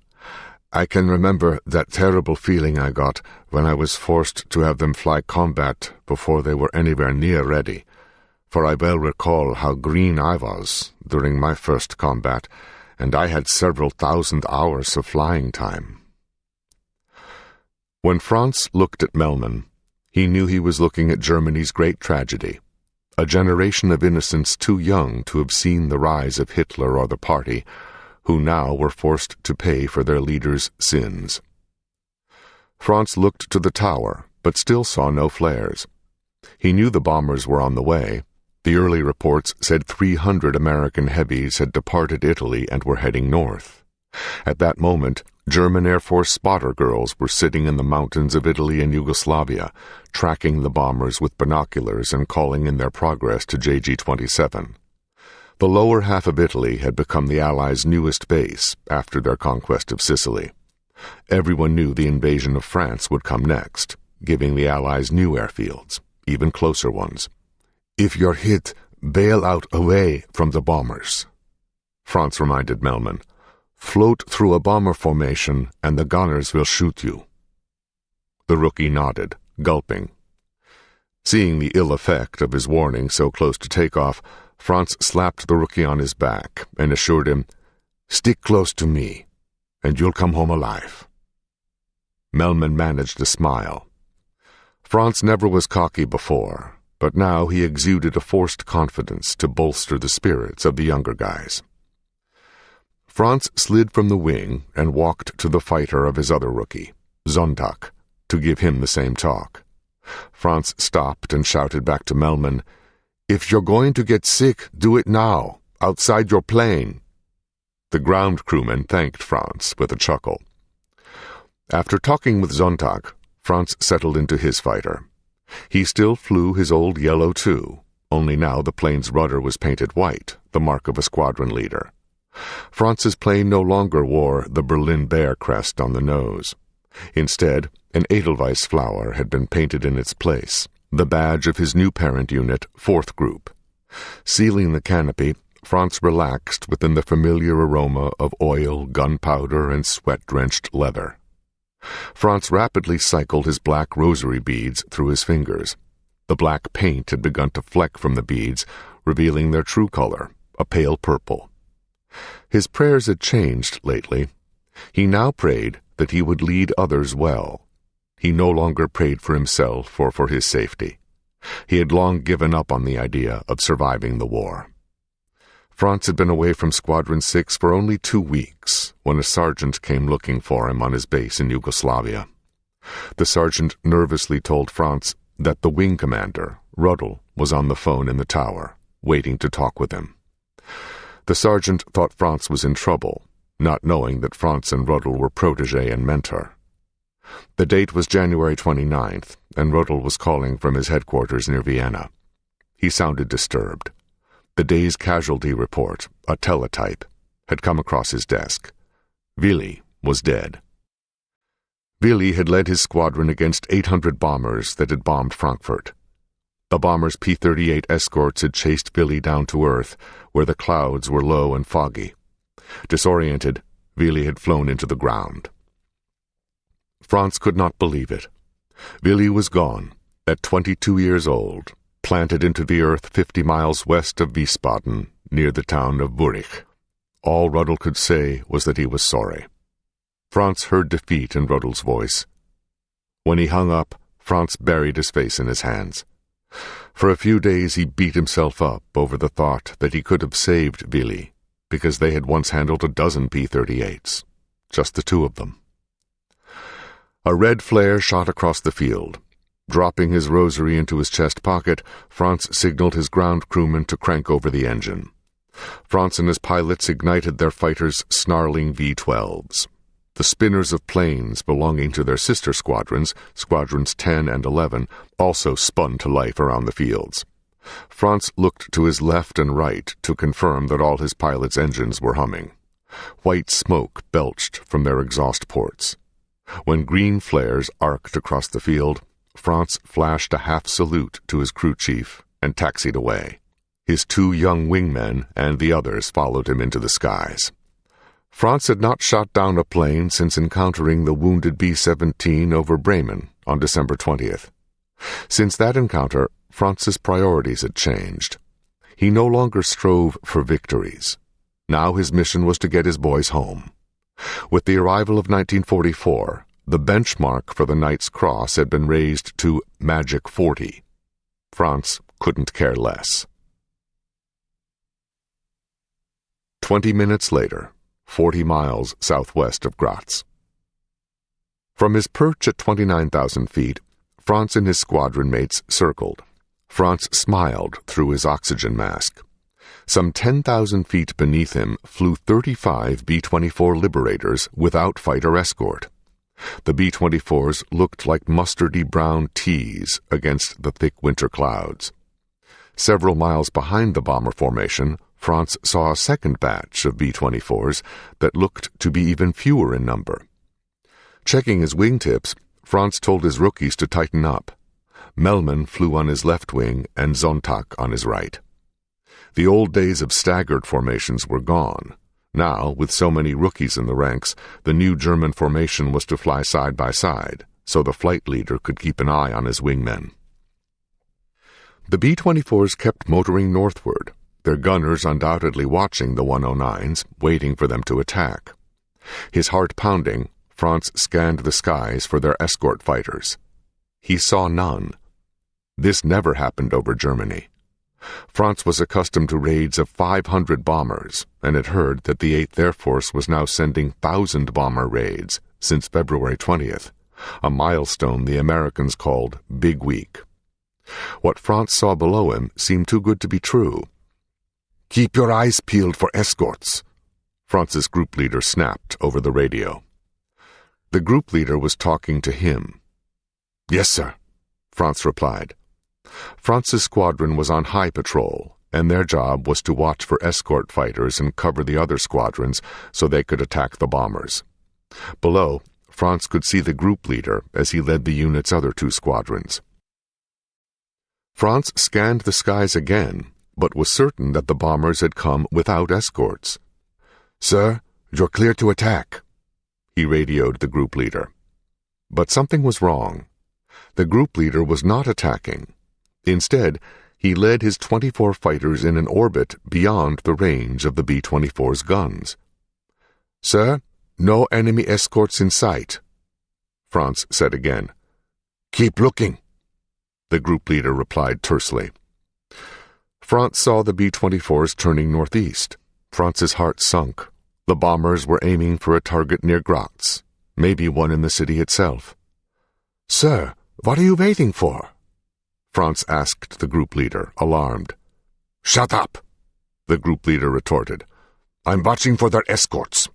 I can remember that terrible feeling I got when I was forced to have them fly combat before they were anywhere near ready, for I well recall how green I was during my first combat, and I had several thousand hours of flying time. When Franz looked at Melman, he knew he was looking at Germany's great tragedy, a generation of innocents too young to have seen the rise of Hitler or the party, who now were forced to pay for their leader's sins. Franz looked to the tower, but still saw no flares. He knew the bombers were on the way. The early reports said 300 American heavies had departed Italy and were heading north. At that moment, German Air Force spotter girls were sitting in the mountains of Italy and Yugoslavia, tracking the bombers with binoculars and calling in their progress to JG-27. The lower half of Italy had become the Allies' newest base after their conquest of Sicily. Everyone knew the invasion of France would come next, giving the Allies new airfields, even closer ones. If you're hit, bail out away from the bombers, Franz reminded Melman. Float through a bomber formation and the gunners will shoot you. The rookie nodded, gulping. Seeing the ill effect of his warning so close to takeoff, Franz slapped the rookie on his back and assured him, "Stick close to me, and you'll come home alive." Melman managed a smile. Franz never was cocky before, but now he exuded a forced confidence to bolster the spirits of the younger guys. Franz slid from the wing and walked to the fighter of his other rookie, Sonntag, to give him the same talk. Franz stopped and shouted back to Melman, "If you're going to get sick, do it now, outside your plane." The ground crewman thanked Franz with a chuckle. After talking with Sonntag, Franz settled into his fighter. He still flew his old Yellow 2, only now the plane's rudder was painted white, the mark of a squadron leader. Franz's plane no longer wore the Berlin Bear crest on the nose. Instead, an Edelweiss flower had been painted in its place, the badge of his new parent unit, 4th Group. Sealing the canopy, Franz relaxed within the familiar aroma of oil, gunpowder, and sweat-drenched leather. Franz rapidly cycled his black rosary beads through his fingers. The black paint had begun to fleck from the beads, revealing their true color, a pale purple. His prayers had changed lately. He now prayed that he would lead others well. He no longer prayed for himself or for his safety. He had long given up on the idea of surviving the war. Franz had been away from Squadron 6 for only 2 weeks when a sergeant came looking for him on his base in Yugoslavia. The sergeant nervously told Franz that the wing commander, Rudel, was on the phone in the tower, waiting to talk with him. The sergeant thought Franz was in trouble, not knowing that Franz and Rudel were protege and mentor. The date was January 29th, and Rudel was calling from his headquarters near Vienna. He sounded disturbed. The day's casualty report, a teletype, had come across his desk. Willi was dead. Willi had led his squadron against 800 bombers that had bombed Frankfurt. The bombers' P-38 escorts had chased Willi down to earth, where the clouds were low and foggy. Disoriented, Willi had flown into the ground. Franz could not believe it. Willi was gone, at 22 years old, planted into the earth 50 miles west of Wiesbaden, near the town of WWII. All Rudel could say was that he was sorry. Franz heard defeat in Rudel's voice. When he hung up, Franz buried his face in his hands. For a few days he beat himself up over the thought that he could have saved Willi, because they had once handled a dozen P-38s, just the 2 of them. A red flare shot across the field. Dropping his rosary into his chest pocket, Franz signaled his ground crewmen to crank over the engine. Franz and his pilots ignited their fighters' snarling V-12s. The spinners of planes belonging to their sister squadrons, Squadrons 10 and 11, also spun to life around the fields. Franz looked to his left and right to confirm that all his pilots' engines were humming. White smoke belched from their exhaust ports. When green flares arced across the field, Franz flashed a half-salute to his crew chief and taxied away. His 2 young wingmen and the others followed him into the skies. Franz had not shot down a plane since encountering the wounded B-17 over Bremen on December 20th. Since that encounter, Franz's priorities had changed. He no longer strove for victories. Now his mission was to get his boys home. With the arrival of 1944, the benchmark for the Knight's Cross had been raised to Magic 40. Franz couldn't care less. 20 minutes later, 40 miles southwest of Graz. From his perch at 29,000 feet, Franz and his squadron mates circled. Franz smiled through his oxygen mask. Some 10,000 feet beneath him flew 35 B-24 Liberators without fighter escort. The B-24s looked like mustardy brown teas against the thick winter clouds. Several miles behind the bomber formation, Franz saw a second batch of B-24s that looked to be even fewer in number. Checking his wingtips, Franz told his rookies to tighten up. Mellman flew on his left wing and Sonntag on his right. The old days of staggered formations were gone. Now, with so many rookies in the ranks, the new German formation was to fly side by side, so the flight leader could keep an eye on his wingmen. The B-24s kept motoring northward, their gunners undoubtedly watching the 109s, waiting for them to attack. His heart pounding, Franz scanned the skies for their escort fighters. He saw none. This never happened over Germany. Franz was accustomed to raids of 500 bombers, and had heard that the 8th Air Force was now sending 1,000-bomber raids since February 20th, a milestone the Americans called Big Week. What Franz saw below him seemed too good to be true. "Keep your eyes peeled for escorts," Franz's group leader snapped over the radio. The group leader was talking to him. "Yes, sir," Franz replied. Franz's squadron was on high patrol, and their job was to watch for escort fighters and cover the other squadrons so they could attack the bombers. Below, Franz could see the group leader as he led the unit's other 2 squadrons. Franz scanned the skies again but was certain that the bombers had come without escorts. "Sir, you're clear to attack," he radioed the group leader. But something was wrong. The group leader was not attacking. Instead, he led his 24 fighters in an orbit beyond the range of the B-24's guns. "Sir, no enemy escorts in sight," Franz said again. "Keep looking," the group leader replied tersely. Franz saw the B-24s turning northeast. Franz's heart sunk. The bombers were aiming for a target near Graz, maybe one in the city itself. "Sir, what are you waiting for?" Franz asked the group leader, alarmed. "Shut up," the group leader retorted. "I'm watching for their escorts."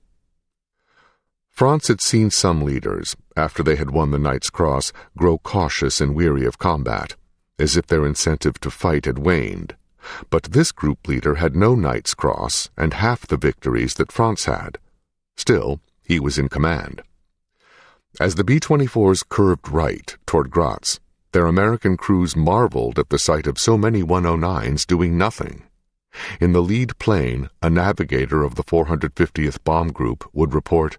Franz had seen some leaders, after they had won the Knight's Cross, grow cautious and weary of combat, as if their incentive to fight had waned. But this group leader had no Knight's Cross and half the victories that Franz had. Still, he was in command. As the B-24s curved right toward Graz, their American crews marveled at the sight of so many 109s doing nothing. In the lead plane, a navigator of the 450th Bomb Group would report,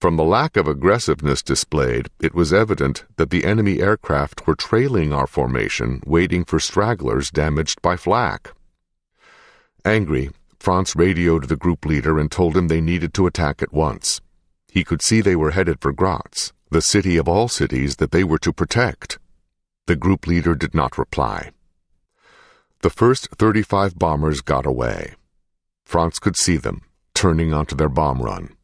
"From the lack of aggressiveness displayed, it was evident that the enemy aircraft were trailing our formation, waiting for stragglers damaged by flak." Angry, Franz radioed the group leader and told him they needed to attack at once. He could see they were headed for Graz, the city of all cities that they were to protect. The group leader did not reply. The first 35 bombers got away. Franz could see them, turning onto their bomb run.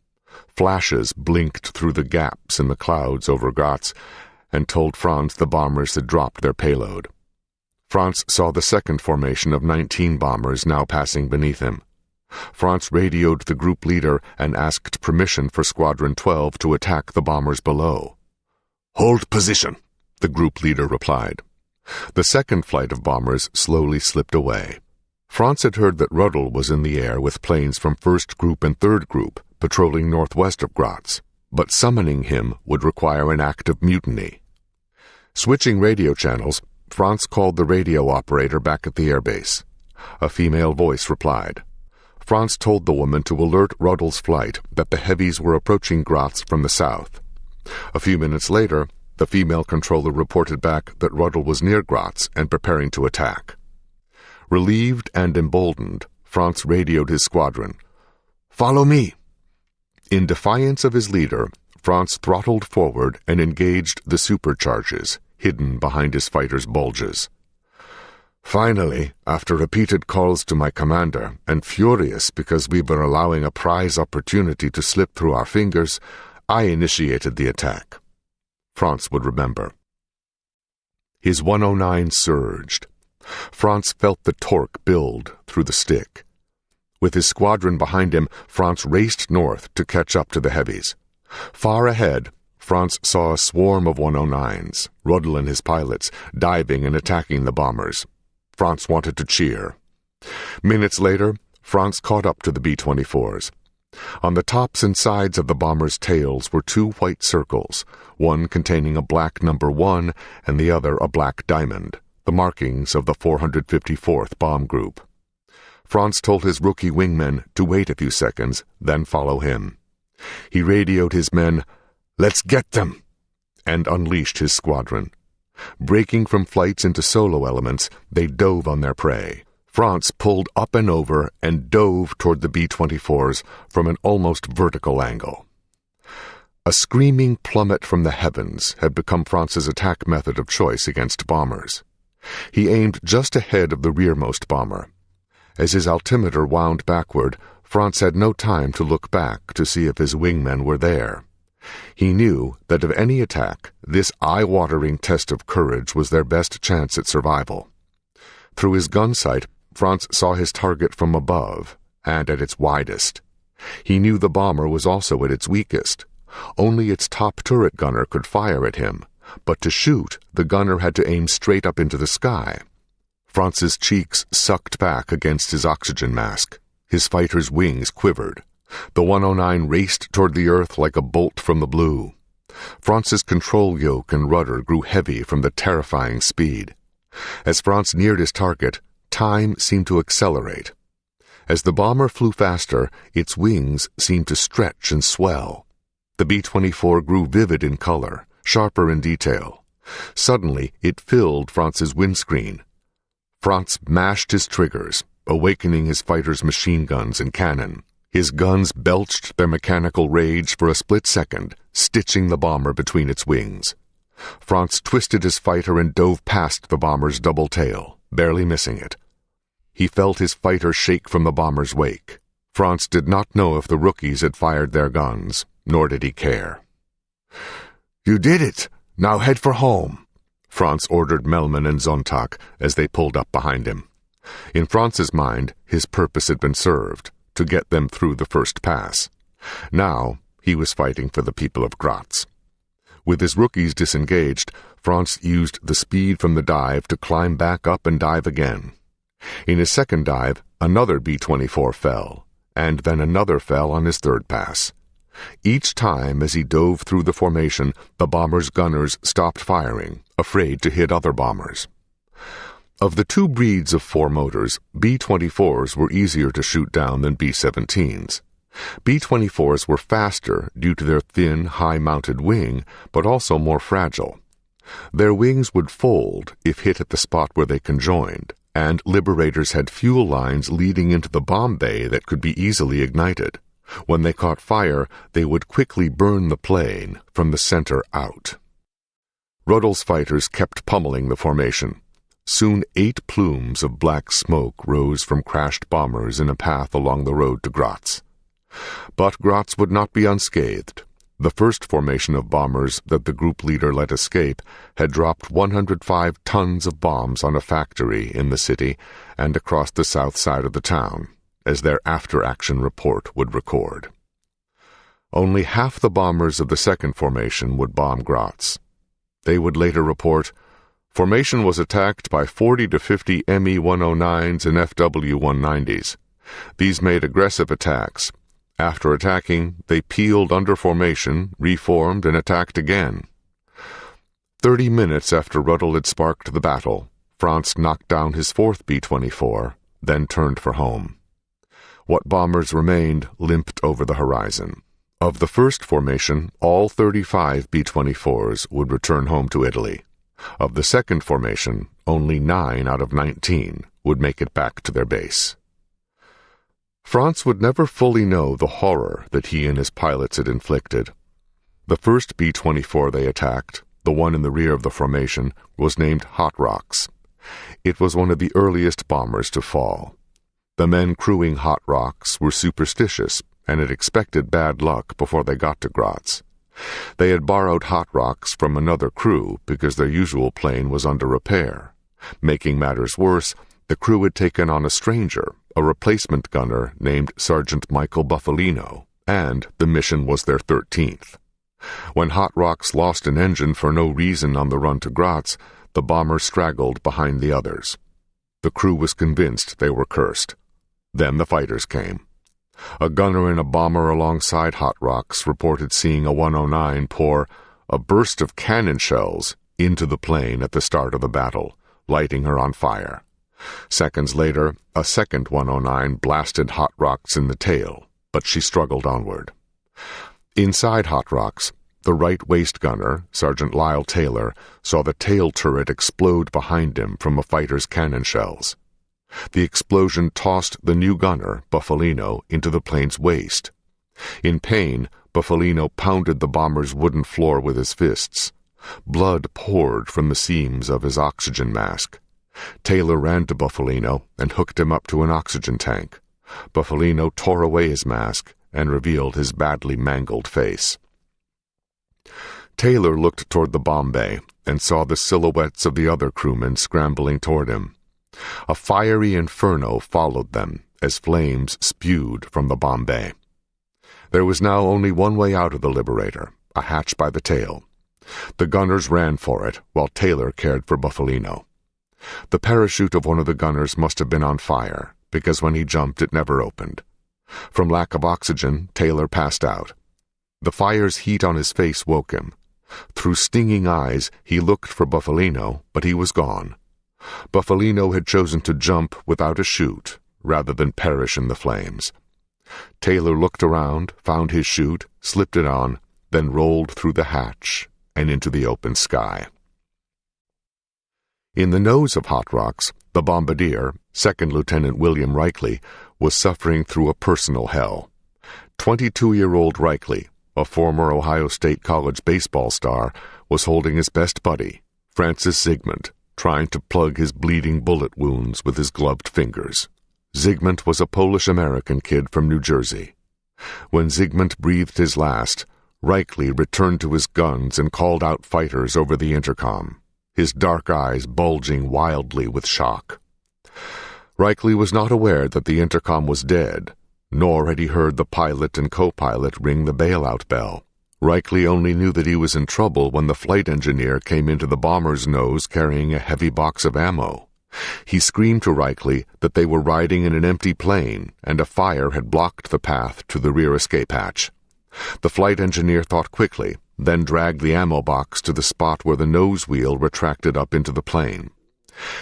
Flashes blinked through the gaps in the clouds over Graz and told Franz the bombers had dropped their payload. Franz saw the second formation of 19 bombers now passing beneath him. Franz radioed the group leader and asked permission for Squadron 12 to attack the bombers below. "Hold position," the group leader replied. The second flight of bombers slowly slipped away. Franz had heard that Ruddle was in the air with planes from 1st Group and 3rd Group, patrolling northwest of Graz, but summoning him would require an act of mutiny. Switching radio channels, Franz called the radio operator back at the airbase. A female voice replied. Franz told the woman to alert Ruddle's flight that the heavies were approaching Graz from the south. A few minutes later, the female controller reported back that Ruddle was near Graz and preparing to attack. Relieved and emboldened, Franz radioed his squadron. "Follow me." In defiance of his leader, Franz throttled forward and engaged the supercharges, hidden behind his fighter's bulges. Finally, after repeated calls to my commander, and furious because we were allowing a prize opportunity to slip through our fingers, I initiated the attack. Franz would remember. His 109 surged. Franz felt the torque build through the stick. With his squadron behind him, Franz raced north to catch up to the heavies. Far ahead, Franz saw a swarm of 109s, Ruddle and his pilots, diving and attacking the bombers. Franz wanted to cheer. Minutes later, Franz caught up to the B-24s. On the tops and sides of the bombers' tails were 2 white circles, one containing a black number 1 and the other a black diamond, the markings of the 454th Bomb Group. Franz told his rookie wingmen to wait a few seconds, then follow him. He radioed his men, "Let's get them!" and unleashed his squadron. Breaking from flights into solo elements, they dove on their prey. Franz pulled up and over and dove toward the B-24s from an almost vertical angle. A screaming plummet from the heavens had become Franz's attack method of choice against bombers. He aimed just ahead of the rearmost bomber. As his altimeter wound backward, Franz had no time to look back to see if his wingmen were there. He knew that of any attack, this eye-watering test of courage was their best chance at survival. Through his gun sight, Franz saw his target from above, and at its widest. He knew the bomber was also at its weakest. Only its top turret gunner could fire at him, but to shoot, the gunner had to aim straight up into the sky. Franz's cheeks sucked back against his oxygen mask. His fighter's wings quivered. The 109 raced toward the earth like a bolt from the blue. Franz's control yoke and rudder grew heavy from the terrifying speed. As Franz neared his target, time seemed to accelerate. As the bomber flew faster, its wings seemed to stretch and swell. The B-24 grew vivid in color, sharper in detail. Suddenly, it filled Franz's windscreen. Franz mashed his triggers, awakening his fighter's machine guns and cannon. His guns belched their mechanical rage for a split second, stitching the bomber between its wings. Franz twisted his fighter and dove past the bomber's double tail, barely missing it. He felt his fighter shake from the bomber's wake. Franz did not know if the rookies had fired their guns, nor did he care. "You did it! Now head for home," Franz ordered Melman and Sonntag as they pulled up behind him. In Franz's mind, his purpose had been served, to get them through the first pass. Now, he was fighting for the people of Graz. With his rookies disengaged, Franz used the speed from the dive to climb back up and dive again. In his second dive, another B-24 fell, and then another fell on his third pass. Each time as he dove through the formation, the bomber's gunners stopped firing, afraid to hit other bombers. Of the two breeds of four motors, B-24s were easier to shoot down than B-17s. B-24s were faster due to their thin, high-mounted wing, but also more fragile. Their wings would fold if hit at the spot where they conjoined, and liberators had fuel lines leading into the bomb bay that could be easily ignited. When they caught fire, they would quickly burn the plane from the center out. Rudol's fighters kept pummeling the formation. Soon 8 plumes of black smoke rose from crashed bombers in a path along the road to Graz. But Graz would not be unscathed. The first formation of bombers that the group leader let escape had dropped 105 tons of bombs on a factory in the city and across the south side of the town, as their after-action report would record. Only half the bombers of the second formation would bomb Graz. They would later report, "Formation was attacked by 40 to 50 Me-109s and FW-190s. These made aggressive attacks. After attacking, they peeled under formation, reformed, and attacked again." 30 minutes after Rudel had sparked the battle, Franz knocked down his fourth B-24, then turned for home. What bombers remained limped over the horizon. Of the first formation, all 35 B-24s would return home to Italy. Of the second formation, only 9 out of 19 would make it back to their base. Franz would never fully know the horror that he and his pilots had inflicted. The first B-24 they attacked, the one in the rear of the formation, was named Hot Rocks. It was one of the earliest bombers to fall. The men crewing Hot Rocks were superstitious and had expected bad luck before they got to Graz. They had borrowed Hot Rocks from another crew because their usual plane was under repair. Making matters worse, the crew had taken on a stranger, a replacement gunner named Sergeant Michael Buffalino, and the mission was their 13th. When Hot Rocks lost an engine for no reason on the run to Graz, the bomber straggled behind the others. The crew was convinced they were cursed. Then the fighters came. A gunner and a bomber alongside Hot Rocks reported seeing a 109 pour a burst of cannon shells into the plane at the start of the battle, lighting her on fire. Seconds later, a second 109 blasted Hot Rocks in the tail, but she struggled onward. Inside Hot Rocks, the right waist gunner, Sergeant Lyle Taylor, saw the tail turret explode behind him from a fighter's cannon shells. The explosion tossed the new gunner, Buffalino, into the plane's waist. In pain, Buffalino pounded the bomber's wooden floor with his fists. Blood poured from the seams of his oxygen mask. Taylor ran to Buffalino and hooked him up to an oxygen tank. Buffalino tore away his mask and revealed his badly mangled face. Taylor looked toward the bomb bay and saw the silhouettes of the other crewmen scrambling toward him. A fiery inferno followed them as flames spewed from the bomb bay. There was now only one way out of the Liberator, a hatch by the tail. The gunners ran for it, while Taylor cared for Buffalino. The parachute of one of the gunners must have been on fire, because when he jumped it never opened. From lack of oxygen, Taylor passed out. The fire's heat on his face woke him. Through stinging eyes, he looked for Buffalino, but he was gone. Buffalino had chosen to jump without a chute, rather than perish in the flames. Taylor looked around, found his chute, slipped it on, then rolled through the hatch and into the open sky. In the nose of Hot Rocks, the bombardier, Second Lieutenant William Reichley, was suffering through a personal hell. 22-year-old Reichley, a former Ohio State College baseball star, was holding his best buddy, Francis Zygmunt, trying to plug his bleeding bullet wounds with his gloved fingers. Zygmunt was a Polish-American kid from New Jersey. When Zygmunt breathed his last, Reichley returned to his guns and called out fighters over the intercom, his dark eyes bulging wildly with shock. Reichley was not aware that the intercom was dead, nor had he heard the pilot and co-pilot ring the bailout bell. Reichley only knew that he was in trouble when the flight engineer came into the bomber's nose carrying a heavy box of ammo. He screamed to Reichley that they were riding in an empty plane and a fire had blocked the path to the rear escape hatch. The flight engineer thought quickly, then dragged the ammo box to the spot where the nose wheel retracted up into the plane.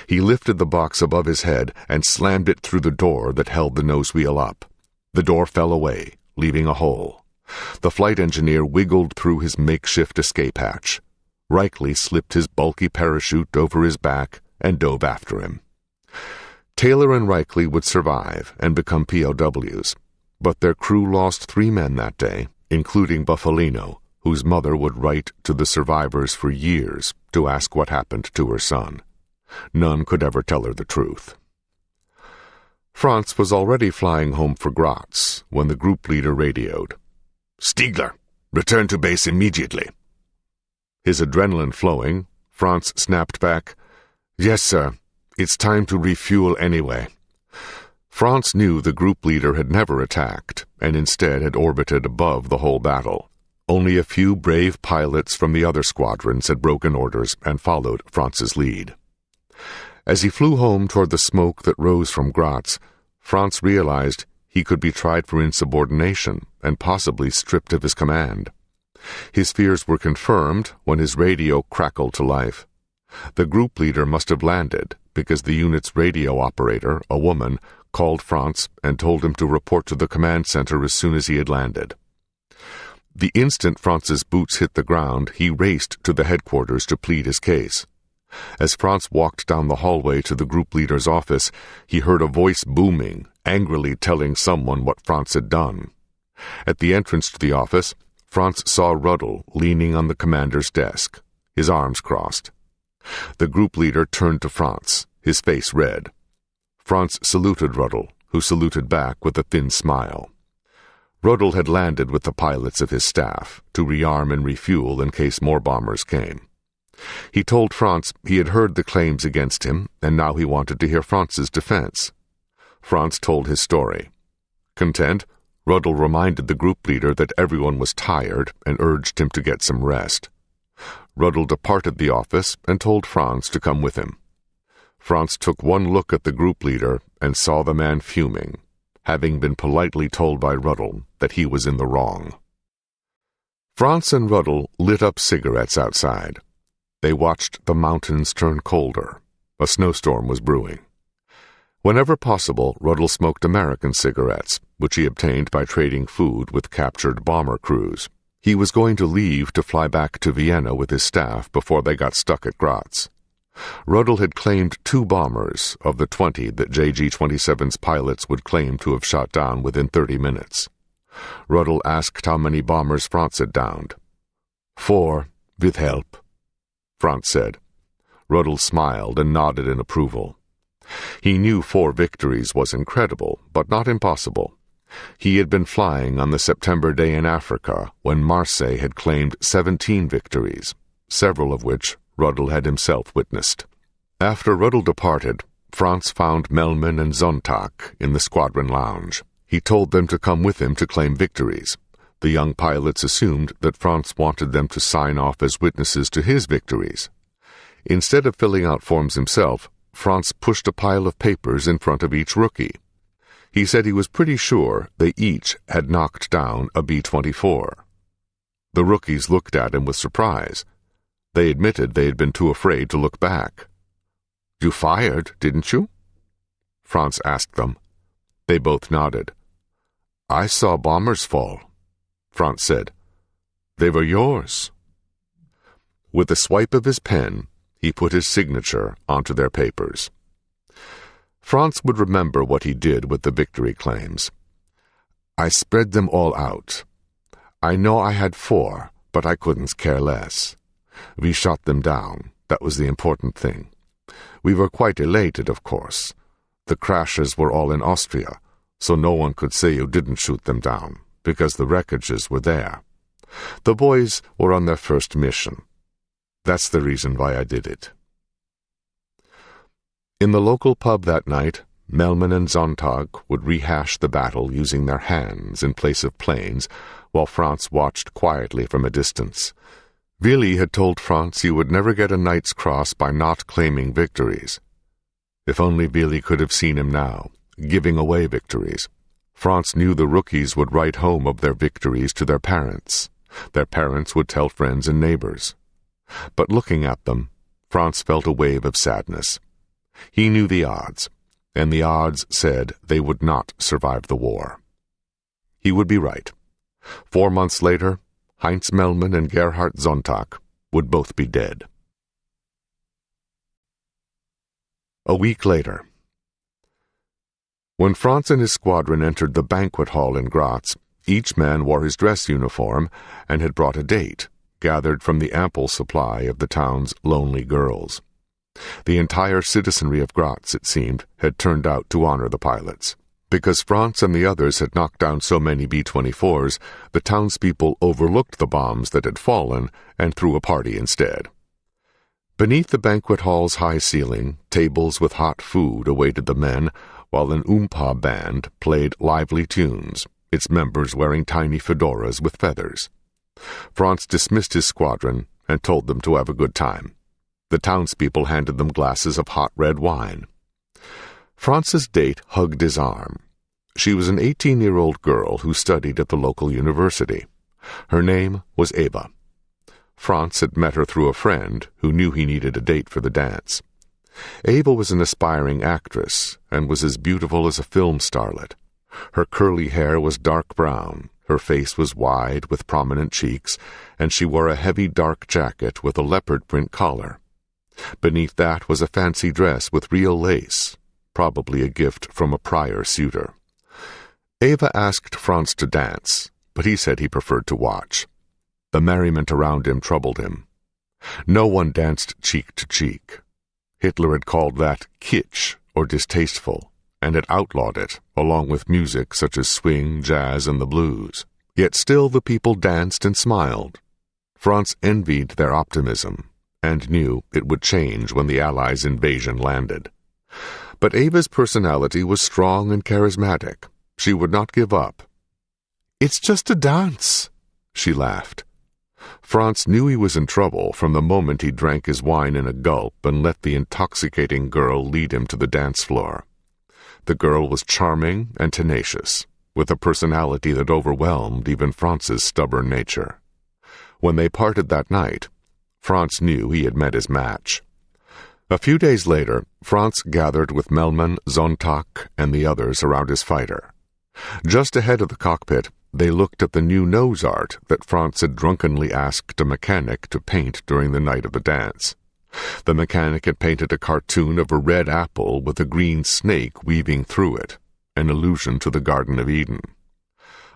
He lifted the box above his head and slammed it through the door that held the nose wheel up. The door fell away, leaving a hole. The flight engineer wiggled through his makeshift escape hatch. Reichley slipped his bulky parachute over his back and dove after him. Taylor and Reichley would survive and become POWs, but their crew lost 3 men that day, including Buffalino, whose mother would write to the survivors for years to ask what happened to her son. None could ever tell her the truth. Franz was already flying home for Graz when the group leader radioed. "Stiegler, return to base immediately." His adrenaline flowing, Franz snapped back, "Yes, sir. It's time to refuel anyway." Franz knew the group leader had never attacked and instead had orbited above the whole battle. Only a few brave pilots from the other squadrons had broken orders and followed Franz's lead. As he flew home toward the smoke that rose from Graz, Franz realized he could be tried for insubordination and possibly stripped of his command. His fears were confirmed when his radio crackled to life. The group leader must have landed because the unit's radio operator, a woman, called Franz and told him to report to the command center as soon as he had landed. The instant Franz's boots hit the ground, he raced to the headquarters to plead his case. As Franz walked down the hallway to the group leader's office, he heard a voice booming, angrily telling someone what Franz had done. At the entrance to the office, Franz saw Ruddle leaning on the commander's desk, his arms crossed. The group leader turned to Franz, his face red. Franz saluted Ruddle, who saluted back with a thin smile. Ruddle had landed with the pilots of his staff to rearm and refuel in case more bombers came. He told Franz he had heard the claims against him, and now he wanted to hear Franz's defense. Franz told his story. Content, Ruddle reminded the group leader that everyone was tired and urged him to get some rest. Ruddle departed the office and told Franz to come with him. Franz took one look at the group leader and saw the man fuming, having been politely told by Ruddle that he was in the wrong. Franz and Ruddle lit up cigarettes outside. They watched the mountains turn colder. A snowstorm was brewing. Whenever possible, Ruddle smoked American cigarettes, which he obtained by trading food with captured bomber crews. He was going to leave to fly back to Vienna with his staff before they got stuck at Graz. Ruddle had claimed 2 bombers of the 20 that JG-27's pilots would claim to have shot down within 30 minutes. Ruddle asked how many bombers Franz had downed. 4, with help, Franz said. Ruddle smiled and nodded in approval. He knew 4 victories was incredible, but not impossible. He had been flying on the September day in Africa when Marseille had claimed 17 victories, several of which Ruddle had himself witnessed. After Ruddle departed, Franz found Melman and Zontak in the squadron lounge. He told them to come with him to claim victories. The young pilots assumed that Franz wanted them to sign off as witnesses to his victories. Instead of filling out forms himself, Franz pushed a pile of papers in front of each rookie. He said he was pretty sure they each had knocked down a B-24. The rookies looked at him with surprise. They admitted they had been too afraid to look back. You fired, didn't you?" Franz asked them. They both nodded. "I saw bombers fall," Franz said. "They were yours." With a swipe of his pen, he put his signature onto their papers. Franz would remember what he did with the victory claims. "I spread them all out. I know I had 4, but I couldn't care less. We shot them down. That was the important thing. We were quite elated, of course. The crashes were all in Austria, so no one could say you didn't shoot them down, because the wreckages were there. The boys were on their first mission. That's the reason why I did it." In the local pub that night, Melman and Sonntag would rehash the battle using their hands in place of planes, while Franz watched quietly from a distance. Willi had told Franz he would never get a Knight's Cross by not claiming victories. If only Willi could have seen him now, giving away victories. Franz knew the rookies would write home of their victories to their parents. Their parents would tell friends and neighbors. But looking at them, Franz felt a wave of sadness. He knew the odds, and the odds said they would not survive the war. He would be right. 4 months later, Heinz Melman and Gerhard Sonntag would both be dead. A week later. When Franz and his squadron entered the banquet hall in Graz, each man wore his dress uniform and had brought a date, gathered from the ample supply of the town's lonely girls. The entire citizenry of Graz, it seemed, had turned out to honor the pilots. Because Franz and the others had knocked down so many B-24s, the townspeople overlooked the bombs that had fallen and threw a party instead. Beneath the banquet hall's high ceiling, tables with hot food awaited the men, while an oompa band played lively tunes, its members wearing tiny fedoras with feathers. Franz dismissed his squadron and told them to have a good time. The townspeople handed them glasses of hot red wine. Franz's date hugged his arm. She was an 18-year-old girl who studied at the local university. Her name was Eva. Franz had met her through a friend who knew he needed a date for the dance. Eva was an aspiring actress and was as beautiful as a film starlet. Her curly hair was dark brown, her face was wide with prominent cheeks, and she wore a heavy dark jacket with a leopard print collar. Beneath that was a fancy dress with real lace, probably a gift from a prior suitor. Eva asked Franz to dance, but he said he preferred to watch. The merriment around him troubled him. No one danced cheek to cheek. Hitler had called that kitsch or distasteful, and had outlawed it, along with music such as swing, jazz, and the blues. Yet still the people danced and smiled. Franz envied their optimism, and knew it would change when the Allies' invasion landed. But Eva's personality was strong and charismatic. She would not give up. "It's just a dance," she laughed. Franz knew he was in trouble from the moment he drank his wine in a gulp and let the intoxicating girl lead him to the dance floor. The girl was charming and tenacious, with a personality that overwhelmed even Franz's stubborn nature. When they parted that night, Franz knew he had met his match. A few days later, Franz gathered with Melman, Sonntag, and the others around his fighter. Just ahead of the cockpit, they looked at the new nose art that Franz had drunkenly asked a mechanic to paint during the night of the dance. The mechanic had painted a cartoon of a red apple with a green snake weaving through it, an allusion to the Garden of Eden.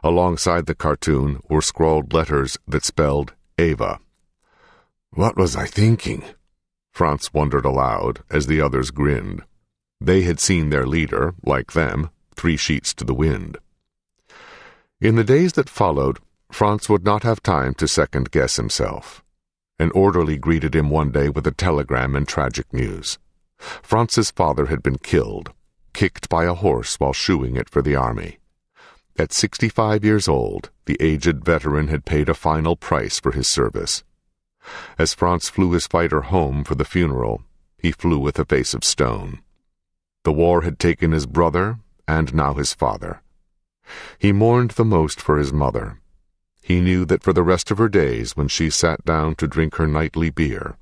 Alongside the cartoon were scrawled letters that spelled Eva. "What was I thinking?" Franz wondered aloud as the others grinned. They had seen their leader, like them, 3 sheets to the wind. In the days that followed, Franz would not have time to second-guess himself. An orderly greeted him one day with a telegram and tragic news. Franz's father had been killed, kicked by a horse while shoeing it for the army. At 65 years old, the aged veteran had paid a final price for his service. As Franz flew his fighter home for the funeral, he flew with a face of stone. The war had taken his brother and now his father. He mourned the most for his mother. He knew that for the rest of her days, when she sat down to drink her nightly beer,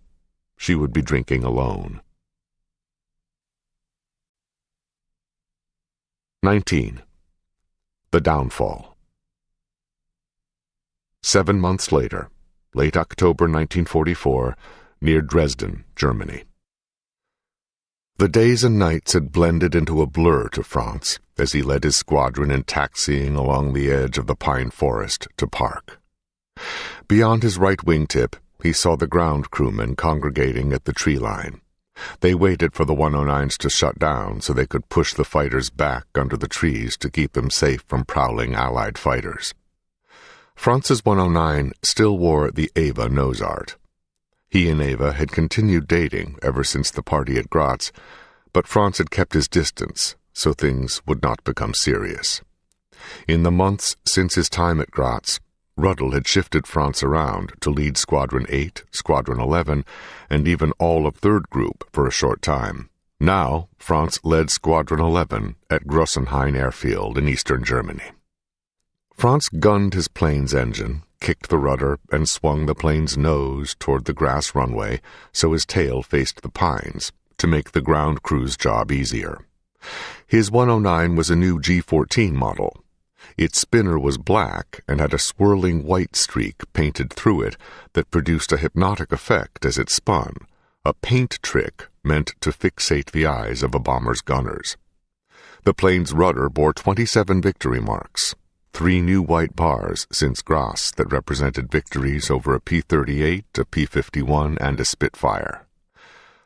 she would be drinking alone. 19. The Downfall. 7 months later, late October 1944, near Dresden, Germany. The days and nights had blended into a blur to Franz as he led his squadron in taxiing along the edge of the pine forest to park. Beyond his right wingtip, he saw the ground crewmen congregating at the tree line. They waited for the 109s to shut down so they could push the fighters back under the trees to keep them safe from prowling Allied fighters. Franz's 109 still wore the Eva nose art. He and Eva had continued dating ever since the party at Graz, but Franz had kept his distance so things would not become serious. In the months since his time at Graz, Ruddle had shifted Franz around to lead Squadron 8, Squadron 11, and even all of 3rd Group for a short time. Now, Franz led Squadron 11 at Grossenhain Airfield in eastern Germany. Franz gunned his plane's engine, kicked the rudder, and swung the plane's nose toward the grass runway so his tail faced the pines to make the ground crew's job easier. His 109 was a new G-14 model. Its spinner was black and had a swirling white streak painted through it that produced a hypnotic effect as it spun, a paint trick meant to fixate the eyes of a bomber's gunners. The plane's rudder bore 27 victory marks, 3 new white bars since Graz that represented victories over a P-38, a P-51, and a Spitfire.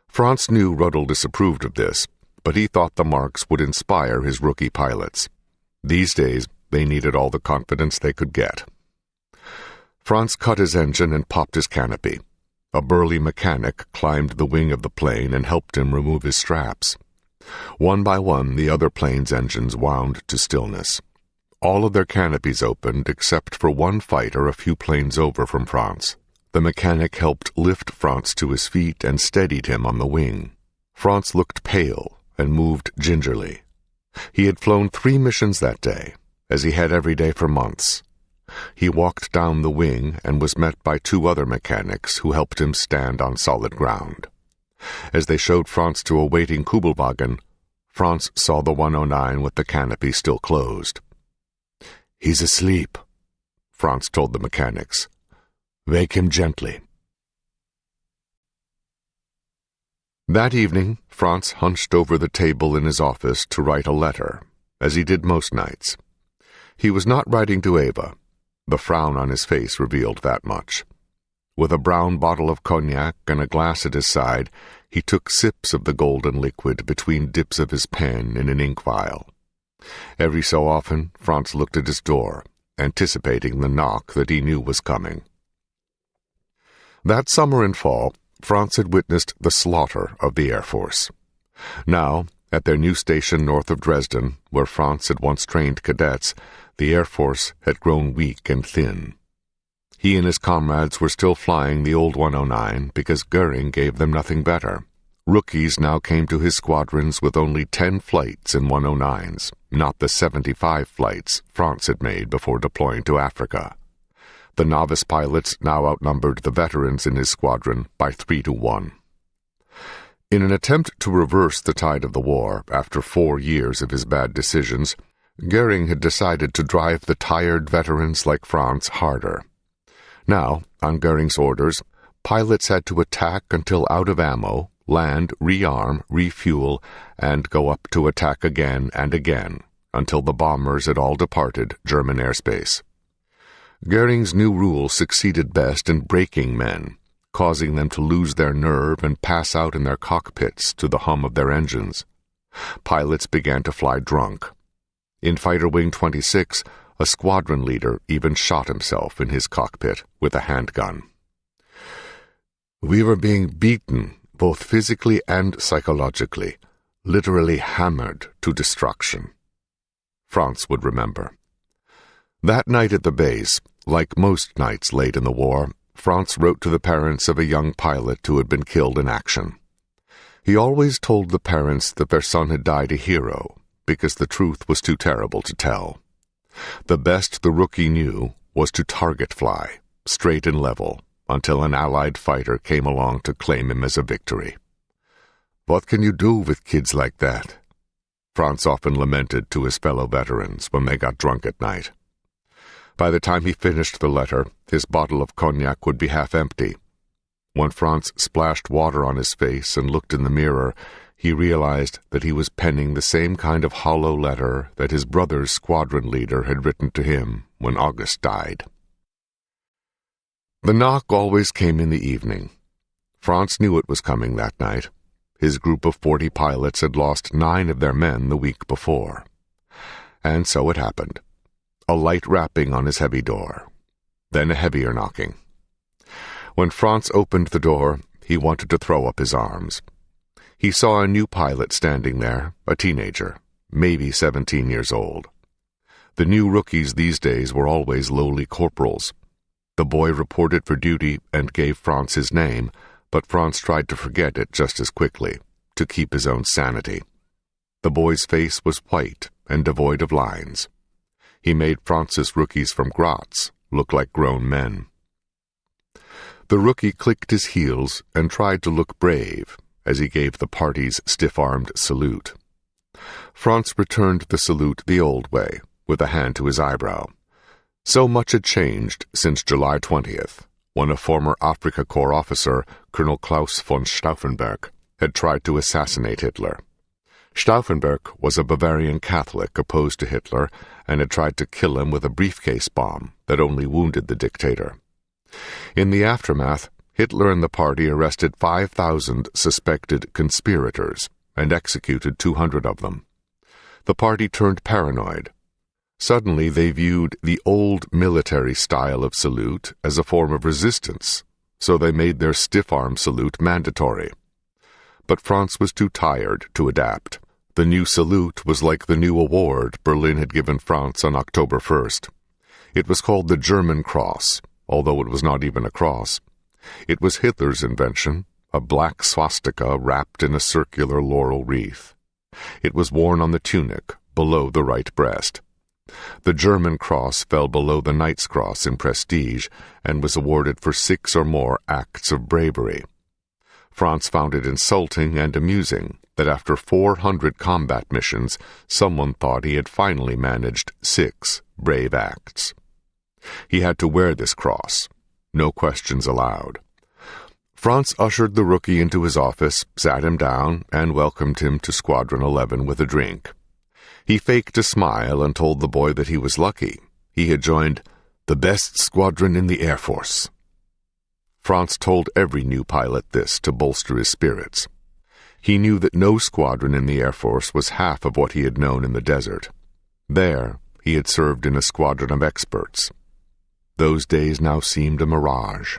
Franz knew Ruddle disapproved of this, but he thought the marks would inspire his rookie pilots. These days, they needed all the confidence they could get. Franz cut his engine and popped his canopy. A burly mechanic climbed the wing of the plane and helped him remove his straps. One by one, the other plane's engines wound to stillness. All of their canopies opened except for one fighter a few planes over from Franz. The mechanic helped lift Franz to his feet and steadied him on the wing. Franz looked pale and moved gingerly. He had flown 3 missions that day, as he had every day for months. He walked down the wing and was met by 2 other mechanics who helped him stand on solid ground. As they showed Franz to a waiting Kubelwagen, Franz saw the 109 with the canopy still closed. "He's asleep," Franz told the mechanics. "Wake him gently." That evening, Franz hunched over the table in his office to write a letter, as he did most nights. He was not writing to Eva. The frown on his face revealed that much. With a brown bottle of cognac and a glass at his side, he took sips of the golden liquid between dips of his pen in an ink vial. Every so often, Franz looked at his door, anticipating the knock that he knew was coming. That summer and fall, Franz had witnessed the slaughter of the Air Force. Now, at their new station north of Dresden, where Franz had once trained cadets, the Air Force had grown weak and thin. He and his comrades were still flying the old 109 because Goering gave them nothing better. Rookies now came to his squadrons with only 10 flights in 109s, not the 75 flights Franz had made before deploying to Africa. The novice pilots now outnumbered the veterans in his squadron by 3 to 1. In an attempt to reverse the tide of the war after 4 years of his bad decisions, Goering had decided to drive the tired veterans like Franz harder. Now, on Goering's orders, pilots had to attack until out of ammo, land, rearm, refuel, and go up to attack again and again, until the bombers had all departed German airspace. Goering's new rule succeeded best in breaking men, causing them to lose their nerve and pass out in their cockpits to the hum of their engines. Pilots began to fly drunk. In Fighter Wing 26, a squadron leader even shot himself in his cockpit with a handgun. "We were being beaten, both physically and psychologically, literally hammered to destruction," Franz would remember. That night at the base, like most nights late in the war, Franz wrote to the parents of a young pilot who had been killed in action. He always told the parents that their son had died a hero, because the truth was too terrible to tell. The best the rookie knew was to target fly, straight and level, until an Allied fighter came along to claim him as a victory. "What can you do with kids like that?" Franz often lamented to his fellow veterans when they got drunk at night. By the time he finished the letter, his bottle of cognac would be half empty. When Franz splashed water on his face and looked in the mirror, he realized that he was penning the same kind of hollow letter that his brother's squadron leader had written to him when August died. The knock always came in the evening. Franz knew it was coming that night. His group of 40 pilots had lost 9 of their men the week before. And so it happened. A light rapping on his heavy door. Then a heavier knocking. When Franz opened the door, he wanted to throw up his arms. He saw a new pilot standing there, a teenager, maybe 17 years old. The new rookies these days were always lowly corporals. The boy reported for duty and gave Franz his name, but Franz tried to forget it just as quickly, to keep his own sanity. The boy's face was white and devoid of lines. He made Franz's rookies from Graz look like grown men. The rookie clicked his heels and tried to look brave as he gave the party's stiff-armed salute. Franz returned the salute the old way, with a hand to his eyebrow. So much had changed since July 20th, when a former Afrika Korps officer, Colonel Klaus von Stauffenberg, had tried to assassinate Hitler. Stauffenberg was a Bavarian Catholic opposed to Hitler and had tried to kill him with a briefcase bomb that only wounded the dictator. In the aftermath, Hitler and the party arrested 5,000 suspected conspirators and executed 200 of them. The party turned paranoid. Suddenly they viewed the old military style of salute as a form of resistance, so they made their stiff-arm salute mandatory. But Franz was too tired to adapt. The new salute was like the new award Berlin had given France on October 1st. It was called the German Cross, although it was not even a cross. It was Hitler's invention, a black swastika wrapped in a circular laurel wreath. It was worn on the tunic, below the right breast. The German Cross fell below the Knight's Cross in prestige and was awarded for 6 or more acts of bravery. Franz found it insulting and amusing that after 400 combat missions, someone thought he had finally managed 6 brave acts. He had to wear this cross. No questions allowed. Franz ushered the rookie into his office, sat him down, and welcomed him to Squadron 11 with a drink. He faked a smile and told the boy that he was lucky. He had joined the best squadron in the Air Force. Franz told every new pilot this to bolster his spirits. He knew that no squadron in the Air Force was half of what he had known in the desert. There, he had served in a squadron of experts. Those days now seemed a mirage.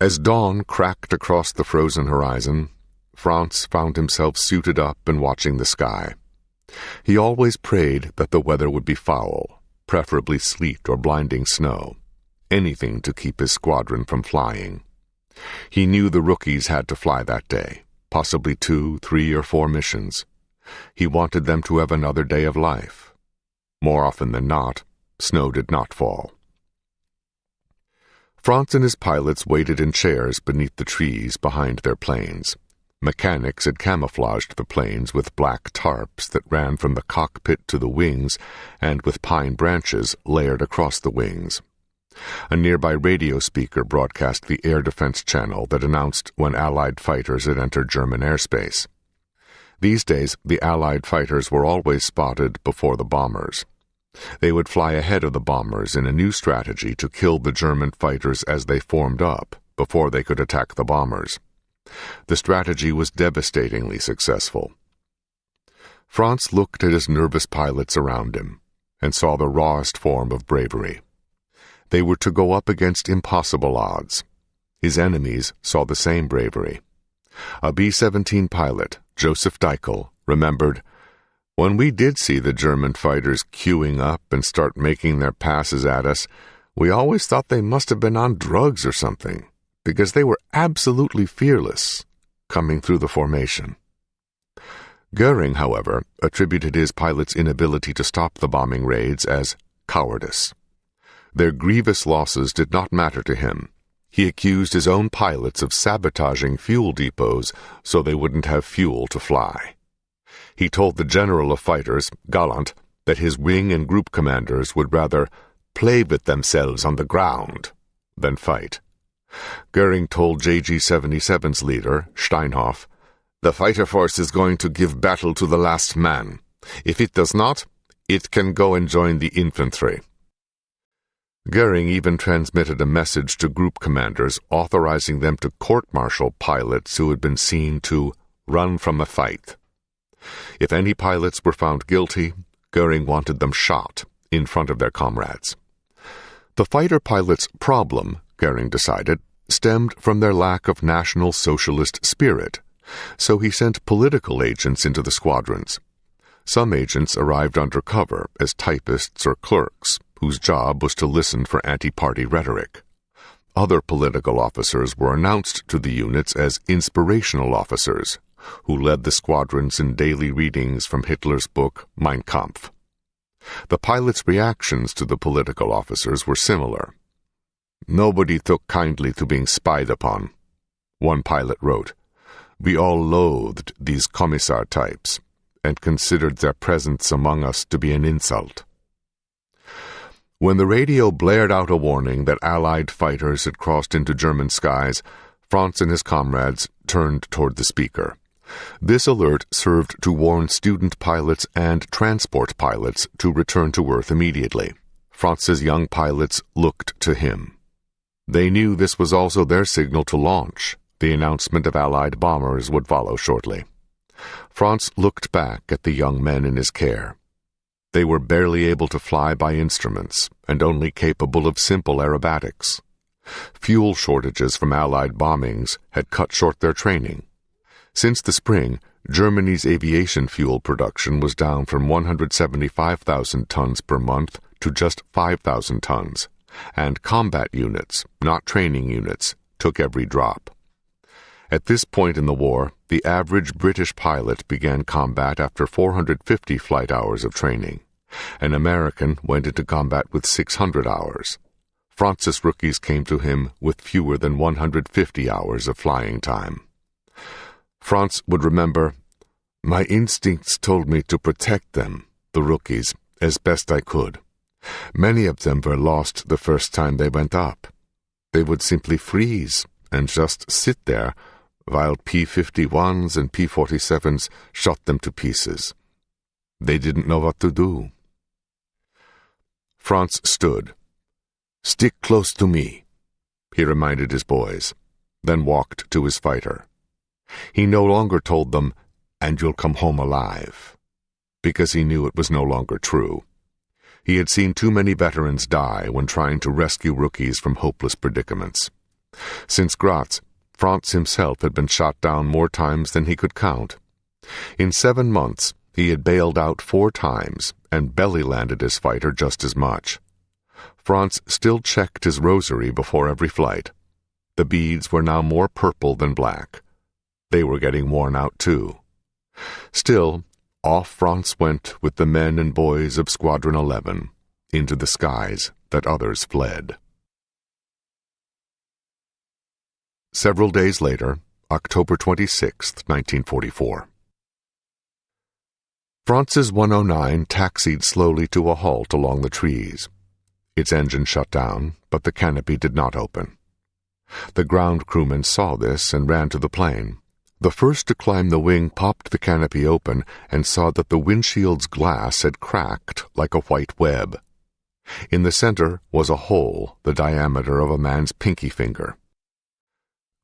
As dawn cracked across the frozen horizon, Franz found himself suited up and watching the sky. He always prayed that the weather would be foul, preferably sleet or blinding snow, anything to keep his squadron from flying. He knew the rookies had to fly that day, possibly 2, 3, or 4 missions. He wanted them to have another day of life. More often than not, snow did not fall. Franz and his pilots waited in chairs beneath the trees behind their planes. Mechanics had camouflaged the planes with black tarps that ran from the cockpit to the wings and with pine branches layered across the wings. A nearby radio speaker broadcast the air defense channel that announced when Allied fighters had entered German airspace. These days, the Allied fighters were always spotted before the bombers. They would fly ahead of the bombers in a new strategy to kill the German fighters as they formed up, before they could attack the bombers. The strategy was devastatingly successful. Franz looked at his nervous pilots around him, and saw the rawest form of bravery. They were to go up against impossible odds. His enemies saw the same bravery. A B-17 pilot, Joseph Deichel, remembered, "When we did see the German fighters queuing up and start making their passes at us, we always thought they must have been on drugs or something, because they were absolutely fearless, coming through the formation." Goering, however, attributed his pilots' inability to stop the bombing raids as cowardice. Their grievous losses did not matter to him. He accused his own pilots of sabotaging fuel depots so they wouldn't have fuel to fly. He told the general of fighters, Gallant, that his wing and group commanders would rather play with themselves on the ground than fight. Goering told JG-77's leader, Steinhoff, "The fighter force is going to give battle to the last man. If it does not, it can go and join the infantry." Goering even transmitted a message to group commanders authorizing them to court-martial pilots who had been seen to run from a fight. If any pilots were found guilty, Goering wanted them shot in front of their comrades. The fighter pilots' problem, Goering decided, stemmed from their lack of National Socialist spirit, so he sent political agents into the squadrons. Some agents arrived undercover as typists or clerks, whose job was to listen for anti-party rhetoric. Other political officers were announced to the units as inspirational officers, who led the squadrons in daily readings from Hitler's book Mein Kampf. The pilots' reactions to the political officers were similar. "Nobody took kindly to being spied upon," one pilot wrote. "We all loathed these commissar types and considered their presence among us to be an insult." When the radio blared out a warning that Allied fighters had crossed into German skies, Franz and his comrades turned toward the speaker. This alert served to warn student pilots and transport pilots to return to Earth immediately. Franz's young pilots looked to him. They knew this was also their signal to launch. The announcement of Allied bombers would follow shortly. Franz looked back at the young men in his care. They were barely able to fly by instruments and only capable of simple aerobatics. Fuel shortages from Allied bombings had cut short their training. Since the spring, Germany's aviation fuel production was down from 175,000 tons per month to just 5,000 tons, and combat units, not training units, took every drop. At this point in the war, the average British pilot began combat after 450 flight hours of training. An American went into combat with 600 hours. Franz's rookies came to him with fewer than 150 hours of flying time. Franz would remember, "My instincts told me to protect them, the rookies, as best I could. Many of them were lost the first time they went up. They would simply freeze and just sit there while P-51s and P-47s shot them to pieces. They didn't know what to do." Franz stood. "Stick close to me," he reminded his boys, then walked to his fighter. He no longer told them, "And you'll come home alive," because he knew it was no longer true. He had seen too many veterans die when trying to rescue rookies from hopeless predicaments. Since Graz, Franz himself had been shot down more times than he could count. In 7 months, he had bailed out 4 times and belly-landed his fighter just as much. Franz still checked his rosary before every flight. The beads were now more purple than black. They were getting worn out too. Still, off Franz went with the men and boys of Squadron 11 into the skies that others fled. Several days later, October 26, 1944. Franz's 109 taxied slowly to a halt along the trees. Its engine shut down, but the canopy did not open. The ground crewmen saw this and ran to the plane. The first to climb the wing popped the canopy open and saw that the windshield's glass had cracked like a white web. In the center was a hole the diameter of a man's pinky finger.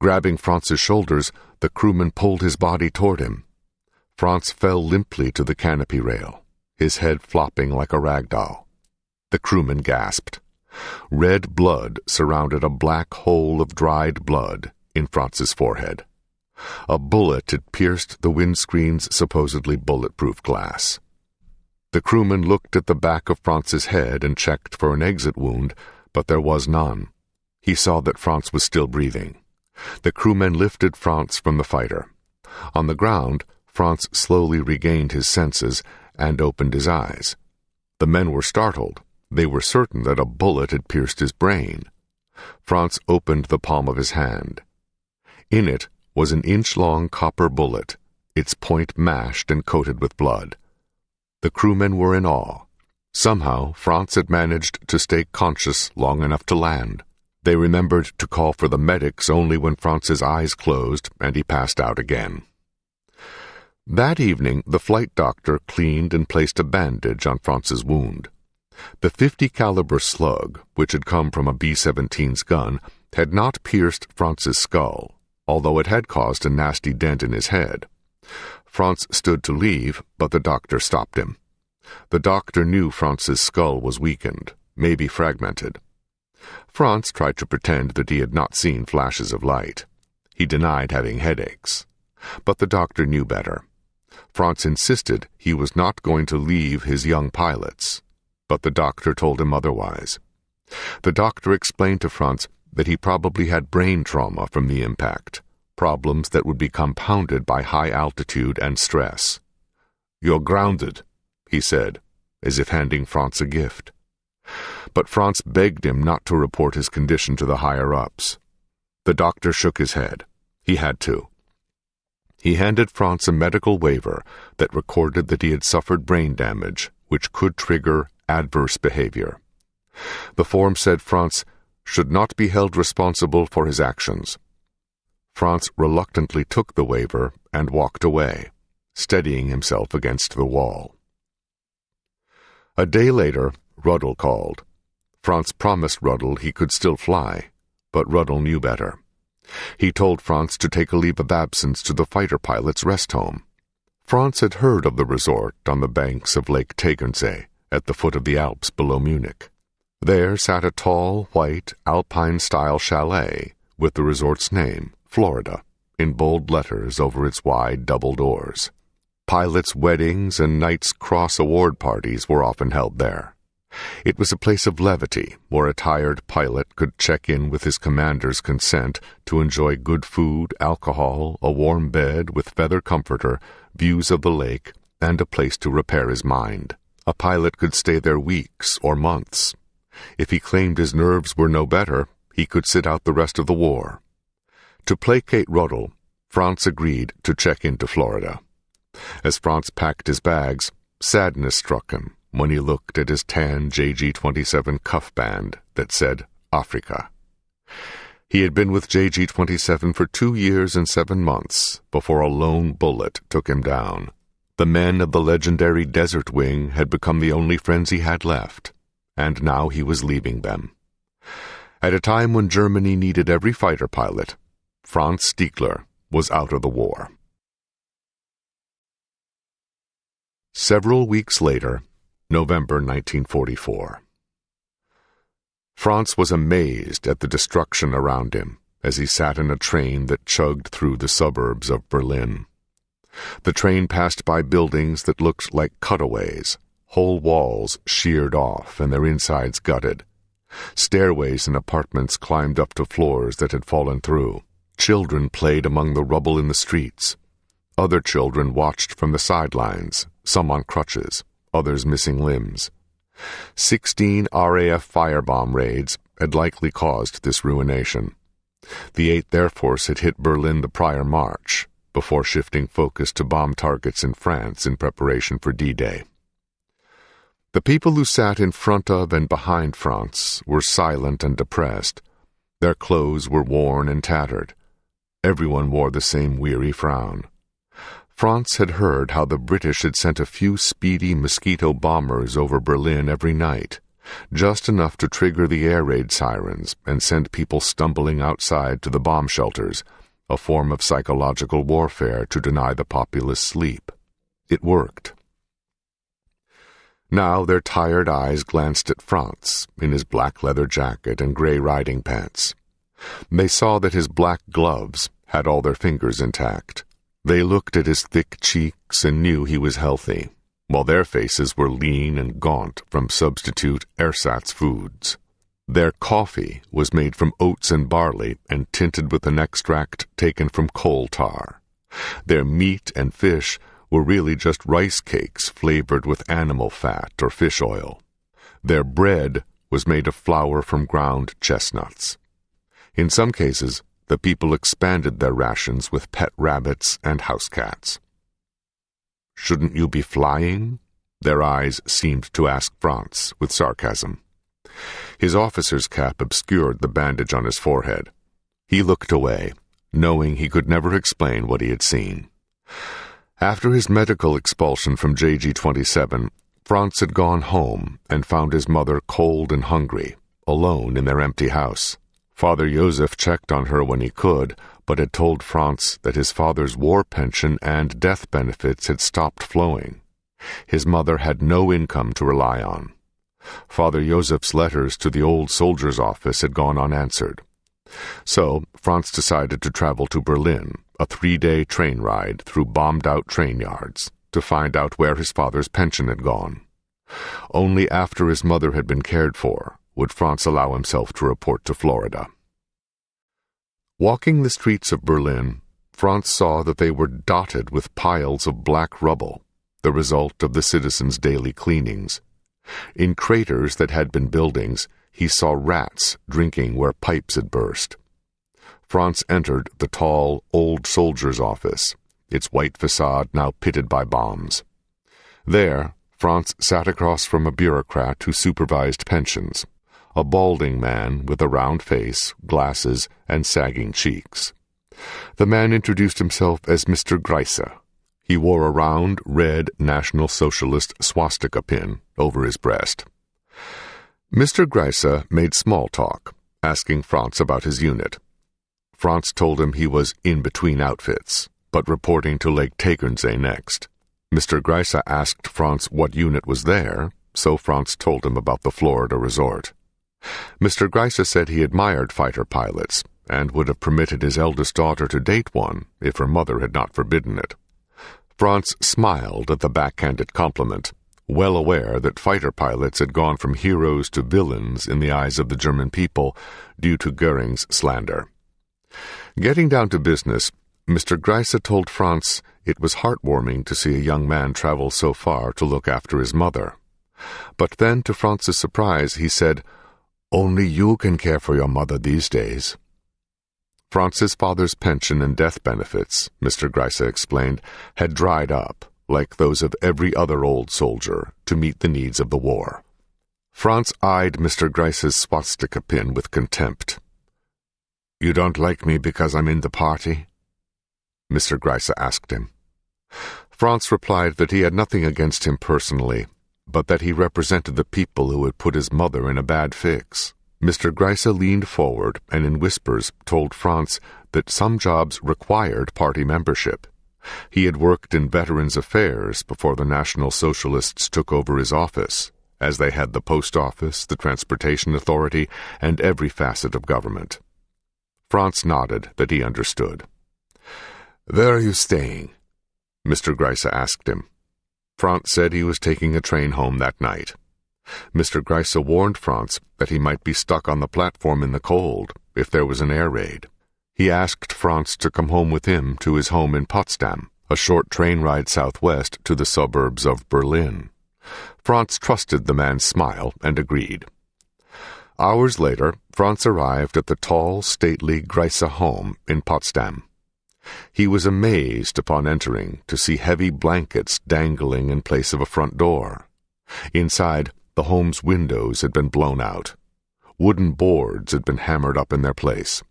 Grabbing Franz's shoulders, the crewman pulled his body toward him. Franz fell limply to the canopy rail, his head flopping like a rag doll. The crewman gasped. Red blood surrounded a black hole of dried blood in Franz's forehead. A bullet had pierced the windscreen's supposedly bulletproof glass. The crewman looked at the back of Franz's head and checked for an exit wound, but there was none. He saw that Franz was still breathing. The crewmen lifted Franz from the fighter. On the ground, Franz slowly regained his senses and opened his eyes. The men were startled. They were certain that a bullet had pierced his brain. Franz opened the palm of his hand. In it was an inch-long copper bullet, its point mashed and coated with blood. The crewmen were in awe. Somehow, Franz had managed to stay conscious long enough to land. They remembered to call for the medics only when Franz's eyes closed and he passed out again. That evening, the flight doctor cleaned and placed a bandage on Franz's wound. The .50 caliber slug, which had come from a B-17's gun, had not pierced Franz's skull, although it had caused a nasty dent in his head. Franz stood to leave, but the doctor stopped him. The doctor knew Franz's skull was weakened, maybe fragmented. Franz tried to pretend that he had not seen flashes of light. He denied having headaches. But the doctor knew better. Franz insisted he was not going to leave his young pilots, but the doctor told him otherwise. The doctor explained to Franz that he probably had brain trauma from the impact, problems that would be compounded by high altitude and stress. "You're grounded," he said, as if handing Franz a gift. But Franz begged him not to report his condition to the higher-ups. The doctor shook his head. He had to. He handed Franz a medical waiver that recorded that he had suffered brain damage, which could trigger adverse behavior. The form said Franz should not be held responsible for his actions. Franz reluctantly took the waiver and walked away, steadying himself against the wall. A day later, Ruddle called. Franz promised Ruddle he could still fly, but Ruddle knew better. He told Franz to take a leave of absence to the fighter pilot's rest home. Franz had heard of the resort on the banks of Lake Tegernsee, at the foot of the Alps below Munich. There sat a tall, white, Alpine-style chalet with the resort's name, Florida, in bold letters over its wide double doors. Pilots' weddings and Knight's Cross award parties were often held there. It was a place of levity, where a tired pilot could check in with his commander's consent to enjoy good food, alcohol, a warm bed with feather comforter, views of the lake, and a place to repair his mind. A pilot could stay there weeks or months. If he claimed his nerves were no better, he could sit out the rest of the war. To placate Ruddle, Franz agreed to check into Florida. As Franz packed his bags, sadness struck him when he looked at his tan JG-27 cuff band that said Africa. He had been with JG-27 for 2 years and 7 months before a lone bullet took him down. The men of the legendary Desert Wing had become the only friends he had left, and now he was leaving them. At a time when Germany needed every fighter pilot, Franz Stiegler was out of the war. Several weeks later, November 1944. Franz was amazed at the destruction around him as he sat in a train that chugged through the suburbs of Berlin. The train passed by buildings that looked like cutaways, whole walls sheared off and their insides gutted. Stairways and apartments climbed up to floors that had fallen through. Children played among the rubble in the streets. Other children watched from the sidelines, some on crutches, others missing limbs. 16 RAF firebomb raids had likely caused this ruination. The 8th Air Force had hit Berlin the prior March, before shifting focus to bomb targets in France in preparation for D-Day. The people who sat in front of and behind Franz were silent and depressed. Their clothes were worn and tattered. Everyone wore the same weary frown. Franz had heard how the British had sent a few speedy mosquito bombers over Berlin every night, just enough to trigger the air raid sirens and send people stumbling outside to the bomb shelters, a form of psychological warfare to deny the populace sleep. It worked. Now their tired eyes glanced at Franz in his black leather jacket and gray riding pants. They saw that his black gloves had all their fingers intact. They looked at his thick cheeks and knew he was healthy, while their faces were lean and gaunt from substitute ersatz foods. Their coffee was made from oats and barley and tinted with an extract taken from coal tar. Their meat and fish were really just rice cakes flavored with animal fat or fish oil. Their bread was made of flour from ground chestnuts. In some cases, the people expanded their rations with pet rabbits and house cats. "Shouldn't you be flying?" their eyes seemed to ask Franz with sarcasm. His officer's cap obscured the bandage on his forehead. He looked away, knowing he could never explain what he had seen. After his medical expulsion from JG-27, Franz had gone home and found his mother cold and hungry, alone in their empty house. Father Joseph checked on her when he could, but had told Franz that his father's war pension and death benefits had stopped flowing. His mother had no income to rely on. Father Joseph's letters to the old soldier's office had gone unanswered. So Franz decided to travel to Berlin, a 3-day train ride through bombed-out train yards, to find out where his father's pension had gone. Only after his mother had been cared for would Franz allow himself to report to Florida. Walking the streets of Berlin, Franz saw that they were dotted with piles of black rubble, the result of the citizens' daily cleanings. In craters that had been buildings, he saw rats drinking where pipes had burst. Franz entered the tall, old soldier's office, its white facade now pitted by bombs. There, Franz sat across from a bureaucrat who supervised pensions, a balding man with a round face, glasses, and sagging cheeks. The man introduced himself as Mr. Greisse. He wore a round, red National Socialist swastika pin over his breast. Mr. Greisse made small talk, asking Franz about his unit. Franz told him he was in between outfits, but reporting to Lake Tegernsee next. Mr. Greisse asked Franz what unit was there, so Franz told him about the Florida resort. Mr. Greisse said he admired fighter pilots, and would have permitted his eldest daughter to date one if her mother had not forbidden it. Franz smiled at the backhanded compliment, well aware that fighter pilots had gone from heroes to villains in the eyes of the German people due to Goering's slander. Getting down to business, Mr. Greisse told Franz it was heartwarming to see a young man travel so far to look after his mother. But then, to Franz's surprise, he said, "Only you can care for your mother these days." Franz's father's pension and death benefits, Mr. Greisse explained, had dried up, like those of every other old soldier, to meet the needs of the war. Franz eyed Mr. Greisse's swastika pin with contempt. "You don't like me because I'm in the party?" Mr. Greisse asked him. Franz replied that he had nothing against him personally, but that he represented the people who had put his mother in a bad fix. Mr. Greisse leaned forward and in whispers told Franz that some jobs required party membership. He had worked in Veterans Affairs before the National Socialists took over his office, as they had the post office, the transportation authority, and every facet of government. Franz nodded that he understood. "Where are you staying?" Mr. Greisse asked him. Franz said he was taking a train home that night. Mr. Greisse warned Franz that he might be stuck on the platform in the cold if there was an air raid. He asked Franz to come home with him to his home in Potsdam, a short train ride southwest to the suburbs of Berlin. Franz trusted the man's smile and agreed. Hours later, Franz arrived at the tall, stately Greisse home in Potsdam. He was amazed upon entering to see heavy blankets dangling in place of a front door. Inside, the home's windows had been blown out. Wooden boards had been hammered up in their place.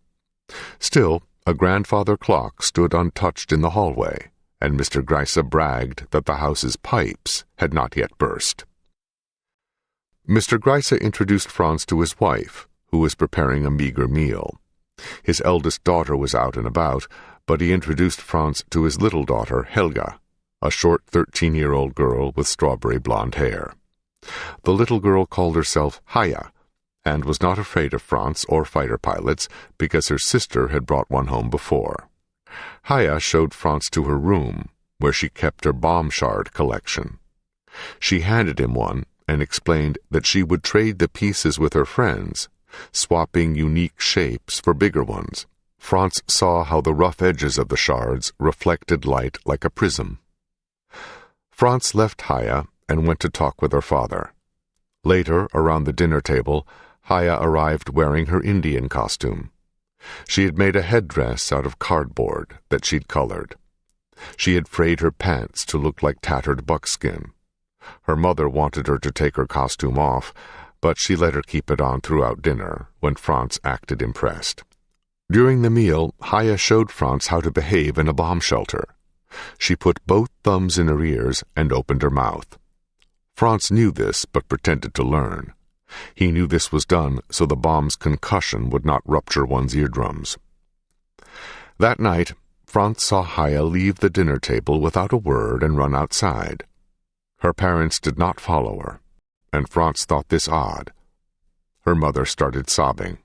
Still, a grandfather clock stood untouched in the hallway, and Mr. Greisse bragged that the house's pipes had not yet burst. Mr. Greisse introduced Franz to his wife, who was preparing a meager meal. His eldest daughter was out and about, but he introduced Franz to his little daughter, Helga, a short 13-year-old girl with strawberry blonde hair. The little girl called herself Haya, and was not afraid of Franz or fighter pilots because her sister had brought one home before. Haya showed Franz to her room, where she kept her bomb shard collection. She handed him one and explained that she would trade the pieces with her friends, swapping unique shapes for bigger ones. Franz saw how the rough edges of the shards reflected light like a prism. Franz left Haya and went to talk with her father. Later, around the dinner table, Haya arrived wearing her Indian costume. She had made a headdress out of cardboard that she'd colored. She had frayed her pants to look like tattered buckskin. Her mother wanted her to take her costume off, but she let her keep it on throughout dinner, when Franz acted impressed. During the meal, Haya showed Franz how to behave in a bomb shelter. She put both thumbs in her ears and opened her mouth. Franz knew this, but pretended to learn. He knew this was done so the bomb's concussion would not rupture one's eardrums. That night, Franz saw Haya leave the dinner table without a word and run outside. Her parents did not follow her, and Franz thought this odd. Her mother started sobbing.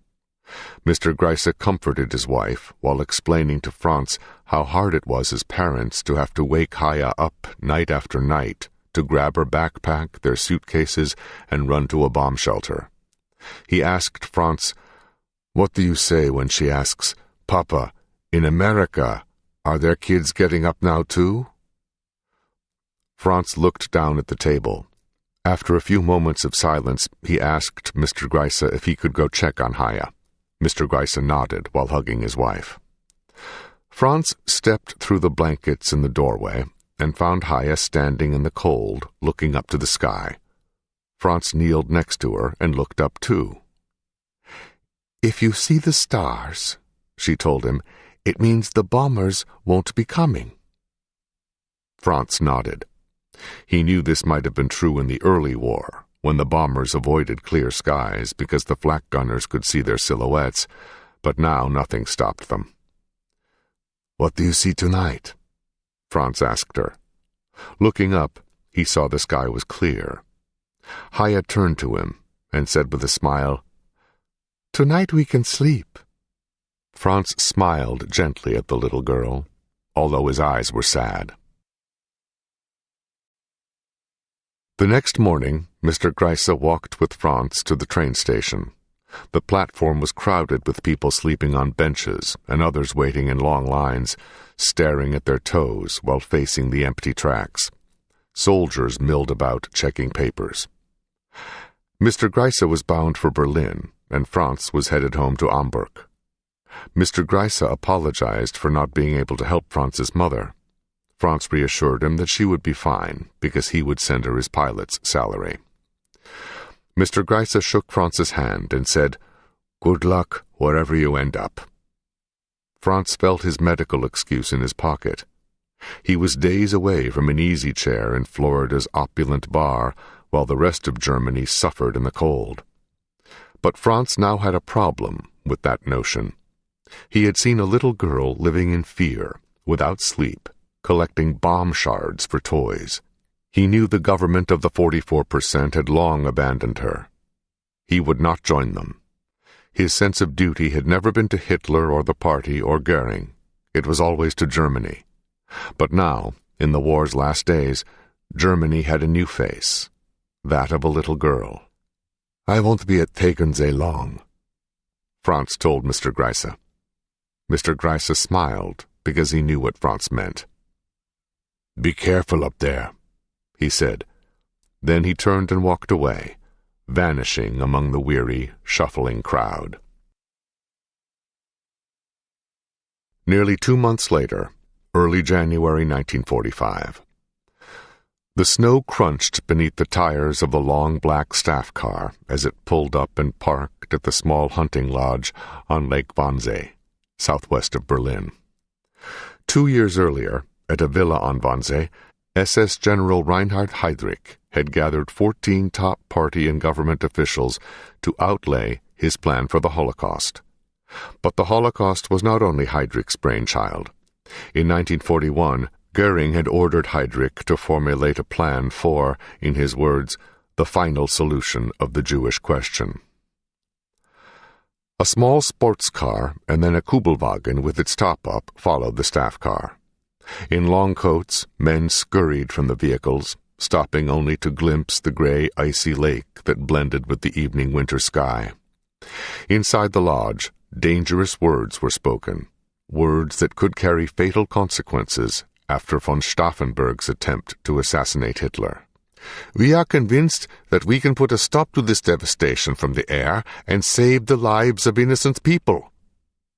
Mr. Greise comforted his wife while explaining to Franz how hard it was as parents to have to wake Haya up night after night to grab her backpack, their suitcases, and run to a bomb shelter. He asked Franz, "What do you say when she asks, 'Papa, in America, are there kids getting up now too?'" Franz looked down at the table. After a few moments of silence, he asked Mr. Greise if he could go check on Haya. Mr. Greise nodded while hugging his wife. Franz stepped through the blankets in the doorway and found Haya standing in the cold, looking up to the sky. Franz kneeled next to her and looked up too. "If you see the stars," she told him, "it means the bombers won't be coming." Franz nodded. He knew this might have been true in the early war, when the bombers avoided clear skies because the flak gunners could see their silhouettes, but now nothing stopped them. "What do you see tonight?" Franz asked her. Looking up, he saw the sky was clear. Haya turned to him and said with a smile, "Tonight we can sleep." Franz smiled gently at the little girl, although his eyes were sad. The next morning, Mr. Greise walked with Franz to the train station. The platform was crowded with people sleeping on benches and others waiting in long lines, staring at their toes while facing the empty tracks. Soldiers milled about checking papers. Mr. Greise was bound for Berlin, and Franz was headed home to Hamburg. Mr. Greise apologized for not being able to help Franz's mother. Franz reassured him that she would be fine because he would send her his pilot's salary. Mr. Greise shook Franz's hand and said, "Good luck wherever you end up." Franz felt his medical excuse in his pocket. He was days away from an easy chair in Florida's opulent bar while the rest of Germany suffered in the cold. But Franz now had a problem with that notion. He had seen a little girl living in fear, without sleep, collecting bomb shards for toys. He knew the government of the 44% had long abandoned her. He would not join them. His sense of duty had never been to Hitler or the party or Goering. It was always to Germany. But now, in the war's last days, Germany had a new face, that of a little girl. "I won't be at Tegernsee long," Franz told Mr. Greise. Mr. Greise smiled because he knew what Franz meant. "Be careful up there," he said. Then he turned and walked away, vanishing among the weary, shuffling crowd. Nearly 2 months later, early January 1945. The snow crunched beneath the tires of the long black staff car as it pulled up and parked at the small hunting lodge on Lake Wannsee, southwest of Berlin. 2 years earlier, at a villa on Wannsee, SS General Reinhard Heydrich had gathered 14 top party and government officials to outlay his plan for the Holocaust. But the Holocaust was not only Heydrich's brainchild. In 1941, Goering had ordered Heydrich to formulate a plan for, in his words, the final solution of the Jewish question. A small sports car and then a Kubelwagen with its top up followed the staff car. In long coats, men scurried from the vehicles, stopping only to glimpse the gray, icy lake that blended with the evening winter sky. Inside the lodge, dangerous words were spoken, words that could carry fatal consequences after von Stauffenberg's attempt to assassinate Hitler. "We are convinced that we can put a stop to this devastation from the air and save the lives of innocent people."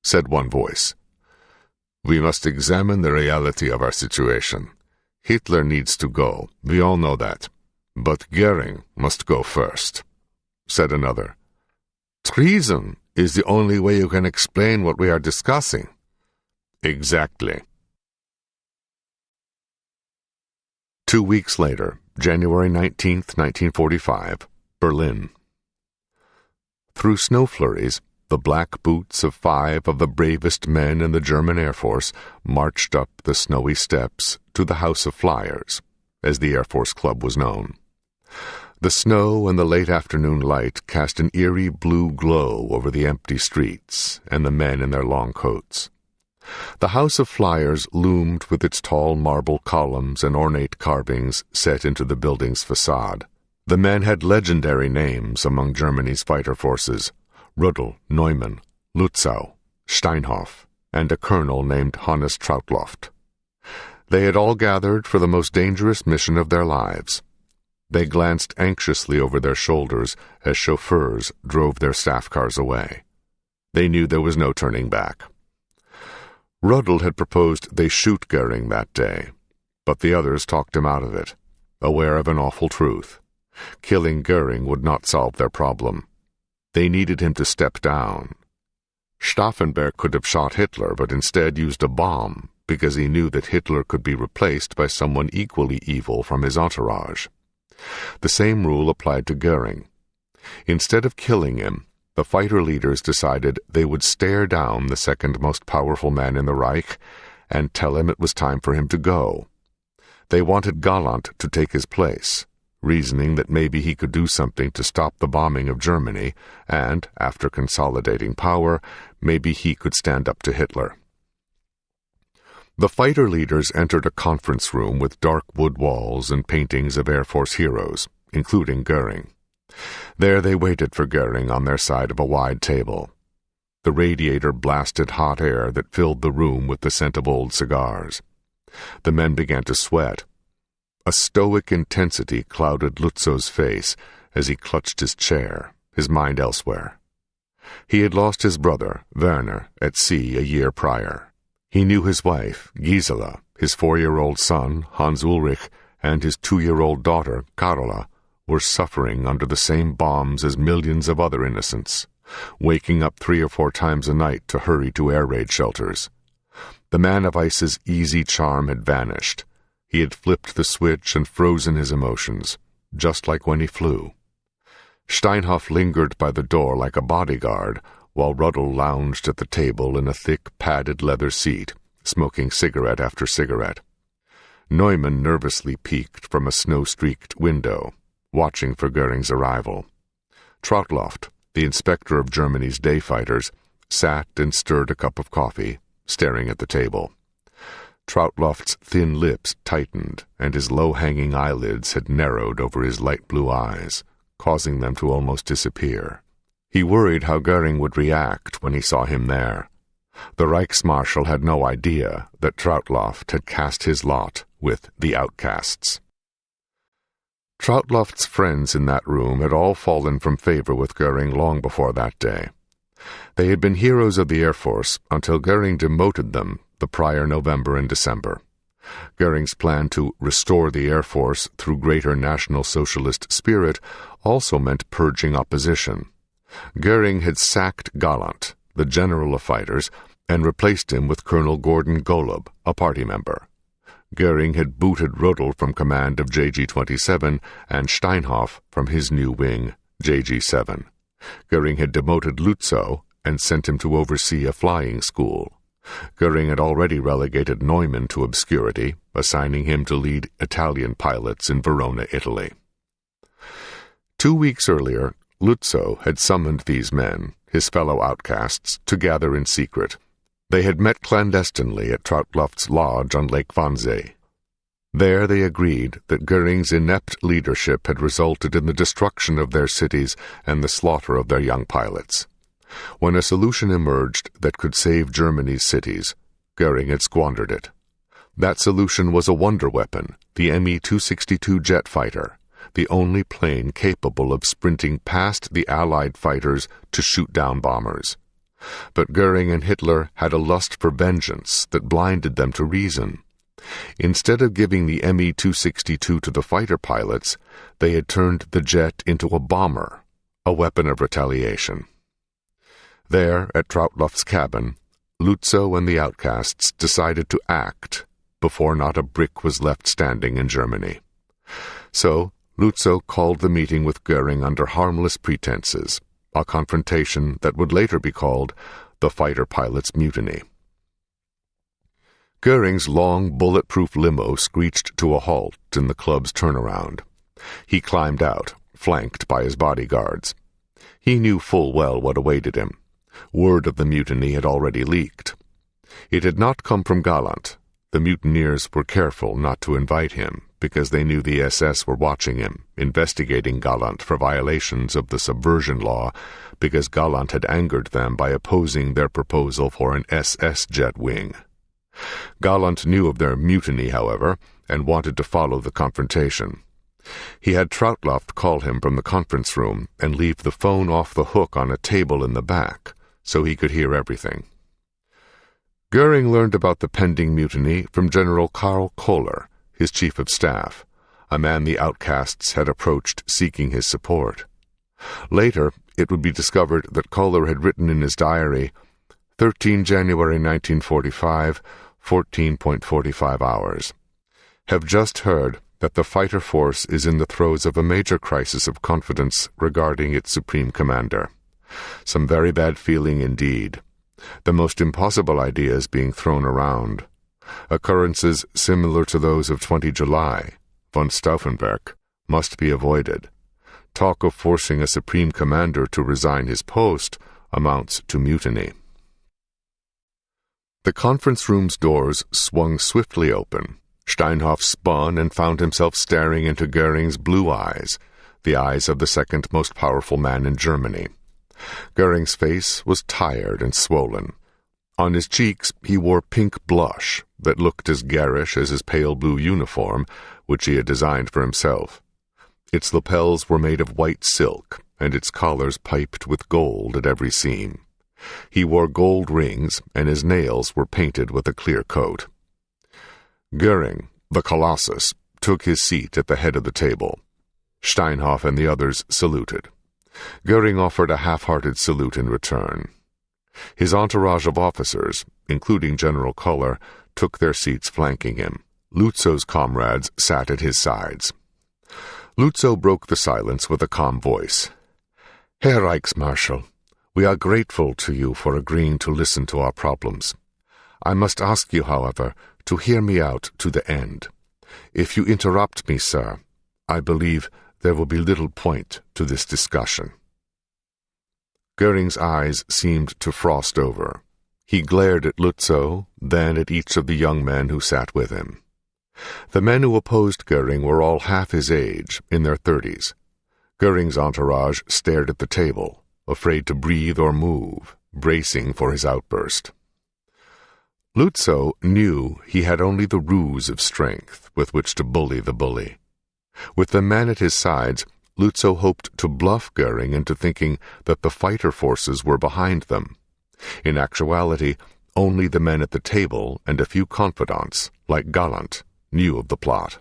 said one voice. "We must examine the reality of our situation. Hitler needs to go, we all know that. But Goering must go first," said another. "Treason is the only way you can explain what we are discussing." "Exactly." 2 weeks later, January 19th, 1945, Berlin. Through snow flurries, the black boots of 5 of the bravest men in the German Air Force marched up the snowy steps to the House of Flyers, as the Air Force Club was known. The snow and the late afternoon light cast an eerie blue glow over the empty streets and the men in their long coats. The House of Flyers loomed with its tall marble columns and ornate carvings set into the building's facade. The men had legendary names among Germany's fighter forces: Rudel, Neumann, Lützow, Steinhoff, and a colonel named Hannes Trautloft. They had all gathered for the most dangerous mission of their lives. They glanced anxiously over their shoulders as chauffeurs drove their staff cars away. They knew there was no turning back. Rudel had proposed they shoot Goering that day, but the others talked him out of it, aware of an awful truth. Killing Goering would not solve their problem. They needed him to step down. Stauffenberg could have shot Hitler, but instead used a bomb, because he knew that Hitler could be replaced by someone equally evil from his entourage. The same rule applied to Goering. Instead of killing him, the fighter leaders decided they would stare down the second most powerful man in the Reich and tell him it was time for him to go. They wanted Galland to take his place, reasoning that maybe he could do something to stop the bombing of Germany, and, after consolidating power, maybe he could stand up to Hitler. The fighter leaders entered a conference room with dark wood walls and paintings of Air Force heroes, including Goering. There they waited for Goering on their side of a wide table. The radiator blasted hot air that filled the room with the scent of old cigars. The men began to sweat. A stoic intensity clouded Lutzow's face as he clutched his chair, his mind elsewhere. He had lost his brother, Werner, at sea a year prior. He knew his wife, Gisela, his 4-year-old son, Hans Ulrich, and his 2-year-old daughter, Carola, were suffering under the same bombs as millions of other innocents, waking up 3 or 4 times a night to hurry to air raid shelters. The man of ice's easy charm had vanished. He had flipped the switch and frozen his emotions, just like when he flew. Steinhoff lingered by the door like a bodyguard, while Rudel lounged at the table in a thick, padded leather seat, smoking cigarette after cigarette. Neumann nervously peeked from a snow-streaked window, watching for Goering's arrival. Trautloft, the inspector of Germany's day fighters, sat and stirred a cup of coffee, staring at the table. Trautloft's thin lips tightened, and his low-hanging eyelids had narrowed over his light blue eyes, causing them to almost disappear. He worried how Goering would react when he saw him there. The Reichsmarshal had no idea that Trautloft had cast his lot with the outcasts. Trautloft's friends in that room had all fallen from favor with Goering long before that day. They had been heroes of the Air Force until Goering demoted them the prior November and December. Goering's plan to restore the Air Force through greater National Socialist spirit also meant purging opposition. Goering had sacked Galland, the general of fighters, and replaced him with Colonel Gordon Golub, a party member. Goering had booted Rudel from command of JG-27 and Steinhoff from his new wing, JG-7. Goering had demoted Lützow and sent him to oversee a flying school. Goering had already relegated Neumann to obscurity, assigning him to lead Italian pilots in Verona, Italy. 2 weeks earlier, Lützow had summoned these men, his fellow outcasts, to gather in secret. They had met clandestinely at Trautloft's lodge on Lake Wannsee. There they agreed that Goering's inept leadership had resulted in the destruction of their cities and the slaughter of their young pilots. When a solution emerged that could save Germany's cities, Goering had squandered it. That solution was a wonder weapon, the Me-262 jet fighter, the only plane capable of sprinting past the Allied fighters to shoot down bombers. But Goering and Hitler had a lust for vengeance that blinded them to reason. Instead of giving the Me-262 to the fighter pilots, they had turned the jet into a bomber, a weapon of retaliation. There, at Trautloff's cabin, Lutzow and the outcasts decided to act before not a brick was left standing in Germany. So, Lutzow called the meeting with Goering under harmless pretenses, a confrontation that would later be called the fighter pilots' mutiny. Goering's long, bulletproof limo screeched to a halt in the club's turnaround. He climbed out, flanked by his bodyguards. He knew full well what awaited him. Word of the mutiny had already leaked. It had not come from Galland. The mutineers were careful not to invite him, because they knew the SS were watching him, investigating Galland for violations of the subversion law, because Galland had angered them by opposing their proposal for an SS jet wing. Galland knew of their mutiny, however, and wanted to follow the confrontation. He had Trautloff call him from the conference room and leave the phone off the hook on a table in the back, so he could hear everything. Goering learned about the pending mutiny from General Karl Kohler, his chief of staff, a man the outcasts had approached seeking his support. Later, it would be discovered that Kohler had written in his diary, 13 January 1945, 14.45 hours. Have just heard that the fighter force is in the throes of a major crisis of confidence regarding its supreme commander. Some very bad feeling indeed. The most impossible ideas being thrown around. Occurrences similar to those of 20 July, von Stauffenberg, must be avoided. Talk of forcing a supreme commander to resign his post amounts to mutiny. The conference room's doors swung swiftly open. Steinhoff spun and found himself staring into Goering's blue eyes, the eyes of the second most powerful man in Germany. Goering's face was tired and swollen. On his cheeks he wore pink blush that looked as garish as his pale blue uniform, which he had designed for himself. Its lapels were made of white silk, and its collars piped with gold at every seam. He wore gold rings, and his nails were painted with a clear coat. Goering, the Colossus, took his seat at the head of the table. Steinhoff and the others saluted. Goering offered a half-hearted salute in return. His entourage of officers, including General Kohler, took their seats flanking him. Lutzow's comrades sat at his sides. Lutzow broke the silence with a calm voice. Herr Reichsmarschall, we are grateful to you for agreeing to listen to our problems. I must ask you, however, to hear me out to the end. If you interrupt me, sir, I believe there will be little point to this discussion. Goering's eyes seemed to frost over. He glared at Lutzow, then at each of the young men who sat with him. The men who opposed Goering were all half his age, in their 30s. Goering's entourage stared at the table, afraid to breathe or move, bracing for his outburst. Lutzow knew he had only the ruse of strength with which to bully the bully. With the men at his sides, Lutzow hoped to bluff Goering into thinking that the fighter forces were behind them. In actuality, only the men at the table and a few confidants, like Galland, knew of the plot.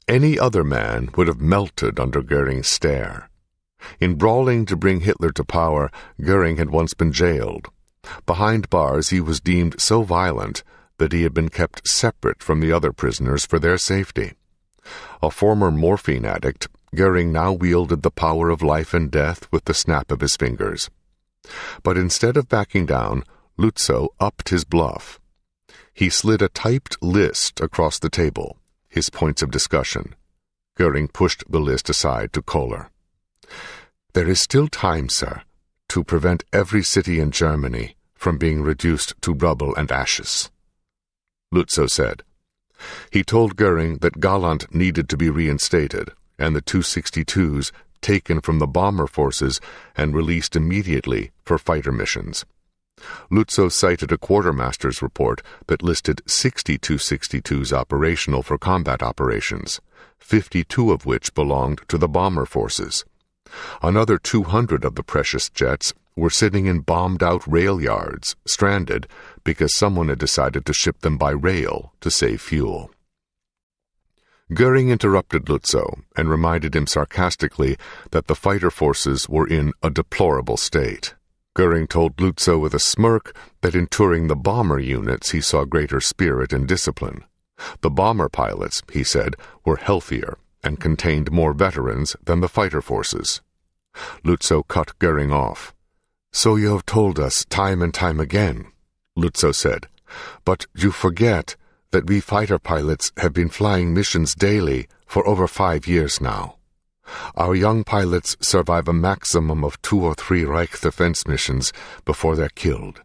Any other man would have melted under Goering's stare. In brawling to bring Hitler to power, Goering had once been jailed. Behind bars he was deemed so violent that he had been kept separate from the other prisoners for their safety. A former morphine addict, Goering now wielded the power of life and death with the snap of his fingers. But instead of backing down, Lutzow upped his bluff. He slid a typed list across the table, his points of discussion. Goering pushed the list aside to Kohler. There is still time, sir, to prevent every city in Germany from being reduced to rubble and ashes, Lutzow said. He told Goering that Galland needed to be reinstated, and the 262s taken from the bomber forces and released immediately for fighter missions. Lutzow cited a quartermaster's report that listed 60 262s operational for combat operations, 52 of which belonged to the bomber forces. Another 200 of the precious jets were sitting in bombed-out rail yards, stranded because someone had decided to ship them by rail to save fuel. Goering interrupted Lutzow and reminded him sarcastically that the fighter forces were in a deplorable state. Goering told Lutzow with a smirk that in touring the bomber units he saw greater spirit and discipline. The bomber pilots, he said, were healthier and contained more veterans than the fighter forces. Lutzow cut Goering off. "So you have told us time and time again," Lutzow said, "but you forget that we fighter pilots have been flying missions daily for over 5 years now. Our young pilots survive a maximum of 2 or 3 Reich defense missions before they're killed."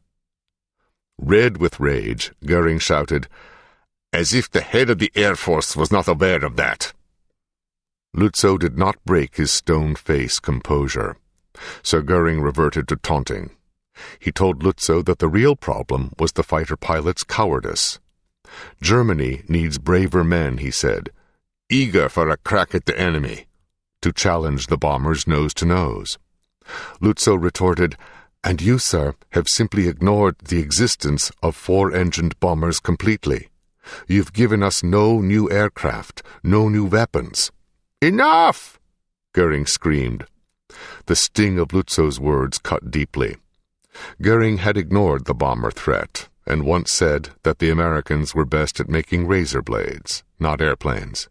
Red with rage, Goering shouted, "As if the head of the Air Force was not aware of that." Lutzow did not break his stone-faced composure. Sir Goering reverted to taunting. He told Lutzow that the real problem was the fighter pilots' cowardice. "Germany needs braver men," he said, "eager for a crack at the enemy, to challenge the bombers nose to nose." Lutzow retorted, "And you, sir, have simply ignored the existence of 4-engined bombers completely. You've given us no new aircraft, no new weapons." "Enough!" Goering screamed. The sting of Lutzow's words cut deeply. Goering had ignored the bomber threat, and once said that the Americans were best at making razor blades, not airplanes.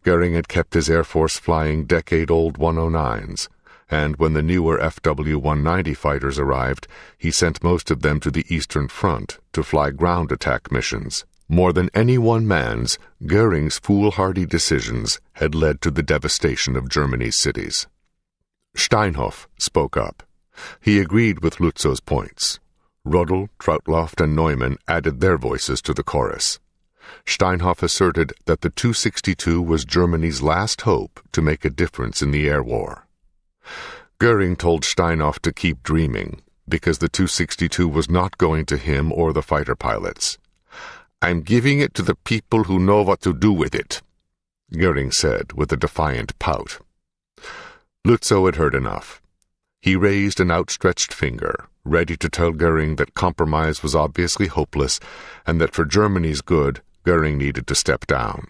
Goering had kept his Air Force flying decade-old 109s, and when the newer FW-190 fighters arrived, he sent most of them to the Eastern Front to fly ground attack missions. More than any one man's, Goering's foolhardy decisions had led to the devastation of Germany's cities. Steinhoff spoke up. He agreed with Lutzow's points. Rödel, Trautloff, and Neumann added their voices to the chorus. Steinhoff asserted that the 262 was Germany's last hope to make a difference in the air war. Goering told Steinhoff to keep dreaming, because the 262 was not going to him or the fighter pilots. "I'm giving it to the people who know what to do with it," Goering said with a defiant pout. Lutzow had heard enough. He raised an outstretched finger, ready to tell Goering that compromise was obviously hopeless and that for Germany's good, Goering needed to step down.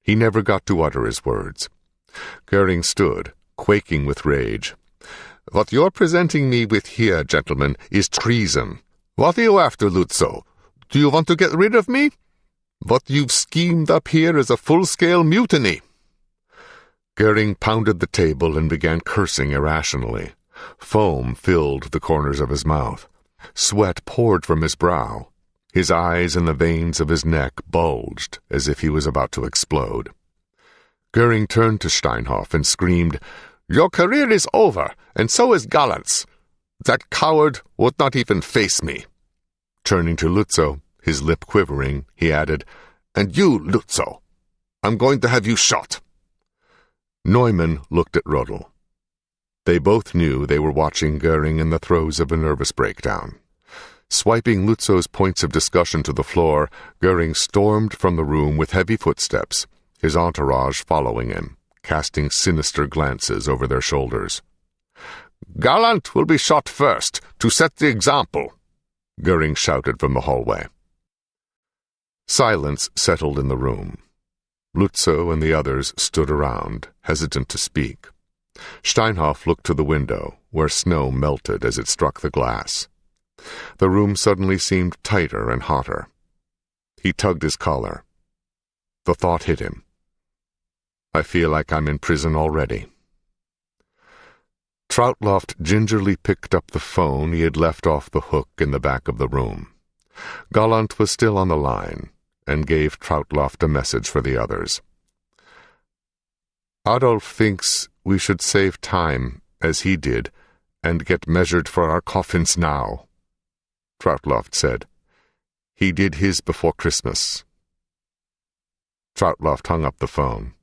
He never got to utter his words. Goering stood, quaking with rage. "What you're presenting me with here, gentlemen, is treason. What are you after, Lutzow? Do you want to get rid of me? What you've schemed up here is a full-scale mutiny." Goering pounded the table and began cursing irrationally. Foam filled the corners of his mouth. Sweat poured from his brow. His eyes and the veins of his neck bulged as if he was about to explode. Goering turned to Steinhoff and screamed, "Your career is over, and so is Gallant's. That coward would not even face me." Turning to Lutzow, his lip quivering, he added, "And you, Lutzow, I'm going to have you shot." Neumann looked at Rödel. They both knew they were watching Goering in the throes of a nervous breakdown. Swiping Lutzow's points of discussion to the floor, Goering stormed from the room with heavy footsteps, his entourage following him, casting sinister glances over their shoulders. "Gallant will be shot first, to set the example," Goering shouted from the hallway. Silence settled in the room. Lutzow and the others stood around, hesitant to speak. Steinhoff looked to the window, where snow melted as it struck the glass. The room suddenly seemed tighter and hotter. He tugged his collar. The thought hit him. "I feel like I'm in prison already." Trautloff gingerly picked up the phone he had left off the hook in the back of the room. Gallant was still on the line, and gave Trautloff a message for the others. "Adolf thinks we should save time, as he did, and get measured for our coffins now," Trautloff said. "He did his before Christmas." Trautloff hung up the phone.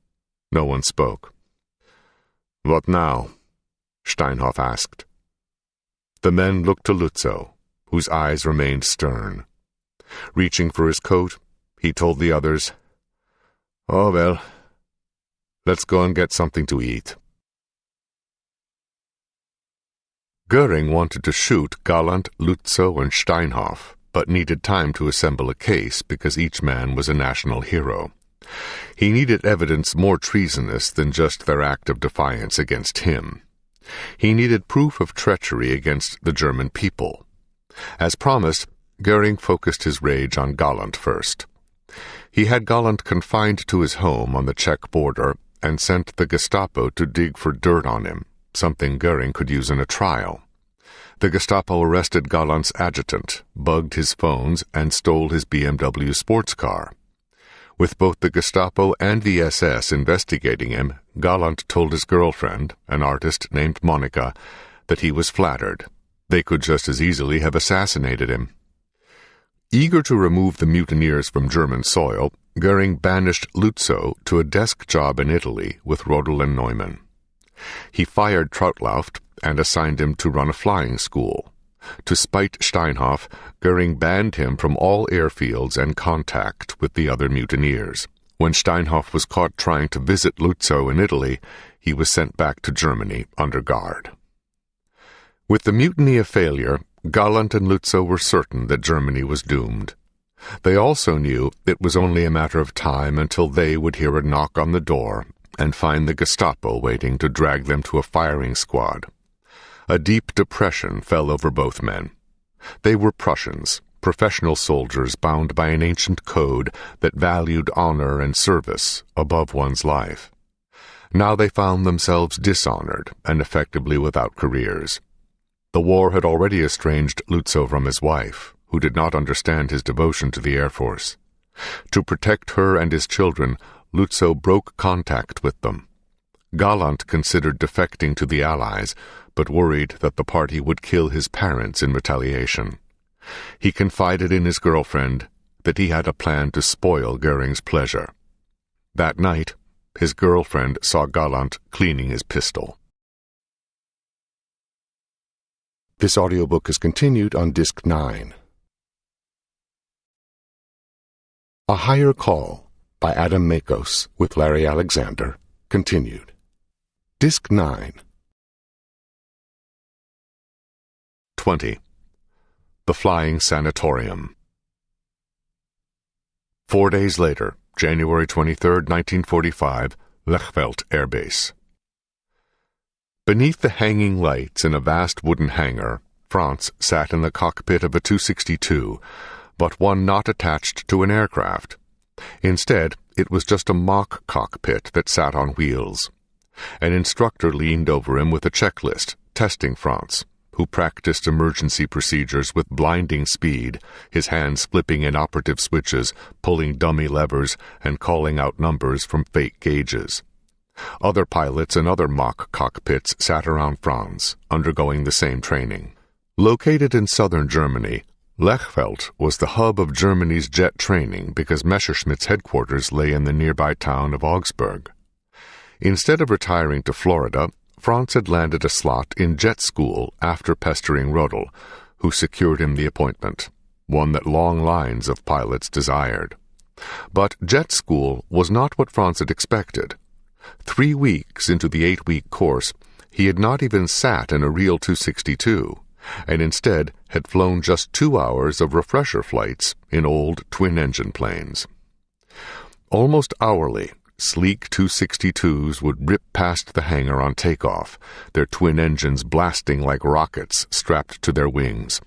No one spoke. "What now?" Steinhoff asked. The men looked to Lutzow, whose eyes remained stern. Reaching for his coat, he told the others, "Oh, well, let's go and get something to eat." Goering wanted to shoot Galland, Lutzow, and Steinhoff, but needed time to assemble a case because each man was a national hero. He needed evidence more treasonous than just their act of defiance against him. He needed proof of treachery against the German people. As promised, Goering focused his rage on Galland first. He had Galland confined to his home on the Czech border and sent the Gestapo to dig for dirt on him, something Goering could use in a trial. The Gestapo arrested Galland's adjutant, bugged his phones, and stole his BMW sports car. With both the Gestapo and the SS investigating him, Galland told his girlfriend, an artist named Monica, that he was flattered. They could just as easily have assassinated him. Eager to remove the mutineers from German soil, Goering banished Lutzow to a desk job in Italy with Rodel and Neumann. He fired Trautlauft and assigned him to run a flying school. To spite Steinhoff, Goering banned him from all airfields and contact with the other mutineers. When Steinhoff was caught trying to visit Lutzow in Italy, he was sent back to Germany under guard. With the mutiny a failure, Galland and Lutzow were certain that Germany was doomed. They also knew it was only a matter of time until they would hear a knock on the door and find the Gestapo waiting to drag them to a firing squad. A deep depression fell over both men. They were Prussians, professional soldiers bound by an ancient code that valued honor and service above one's life. Now they found themselves dishonored and effectively without careers. The war had already estranged Lutzow from his wife, who did not understand his devotion to the Air Force. To protect her and his children, Lutzow broke contact with them. Galland considered defecting to the Allies, but worried that the party would kill his parents in retaliation. He confided in his girlfriend that he had a plan to spoil Goering's pleasure. That night, his girlfriend saw Galland cleaning his pistol. This audiobook is continued on Disc 9. A Higher Call by Adam Makos with Larry Alexander, continued. Disc 9. 20. The Flying Sanatorium. 4 days later, January 23, 1945, Lechfeld Air Base. Beneath the hanging lights in a vast wooden hangar, Franz sat in the cockpit of a 262, but one not attached to an aircraft. Instead, it was just a mock cockpit that sat on wheels. An instructor leaned over him with a checklist, testing Franz, who practiced emergency procedures with blinding speed, his hands flipping inoperative switches, pulling dummy levers, and calling out numbers from fake gauges. Other pilots in other mock cockpits sat around Franz, undergoing the same training. Located in southern Germany, Lechfeld was the hub of Germany's jet training because Messerschmitt's headquarters lay in the nearby town of Augsburg. Instead of retiring to Florida, Franz had landed a slot in jet school after pestering Rodel, who secured him the appointment, one that long lines of pilots desired. But jet school was not what Franz had expected. 3 weeks into the 8-week course, he had not even sat in a real 262, and instead had flown just 2 hours of refresher flights in old twin-engine planes. Almost hourly, sleek 262s would rip past the hangar on takeoff, their twin engines blasting like rockets strapped to their wings.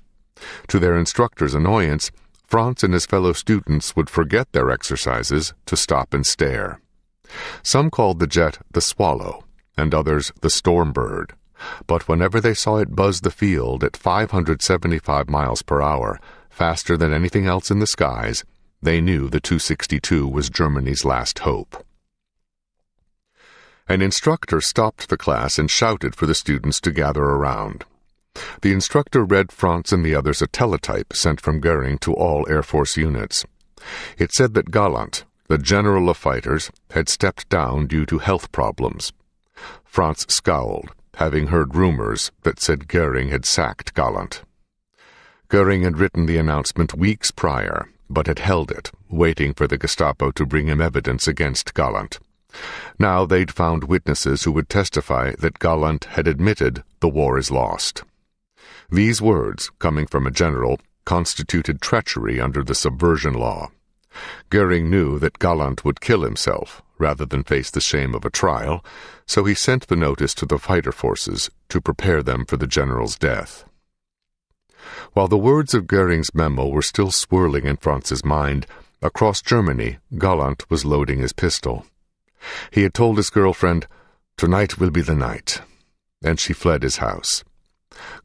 To their instructor's annoyance, Franz and his fellow students would forget their exercises to stop and stare. Some called the jet the Swallow, and others the Stormbird, but whenever they saw it buzz the field at 575 miles per hour, faster than anything else in the skies, they knew the 262 was Germany's last hope. An instructor stopped the class and shouted for the students to gather around. The instructor read Franz and the others a teletype sent from Goering to all Air Force units. It said that Galland, the general of fighters, had stepped down due to health problems. Franz scowled, having heard rumors that said Goering had sacked Galland. Goering had written the announcement weeks prior, but had held it, waiting for the Gestapo to bring him evidence against Galland. Now they'd found witnesses who would testify that Galland had admitted the war is lost. These words, coming from a general, constituted treachery under the subversion law. Goering knew that Galland would kill himself rather than face the shame of a trial, so he sent the notice to the fighter forces to prepare them for the general's death. While the words of Goering's memo were still swirling in Franz's mind, across Germany, Galland was loading his pistol. He had told his girlfriend, "Tonight will be the night," and she fled his house.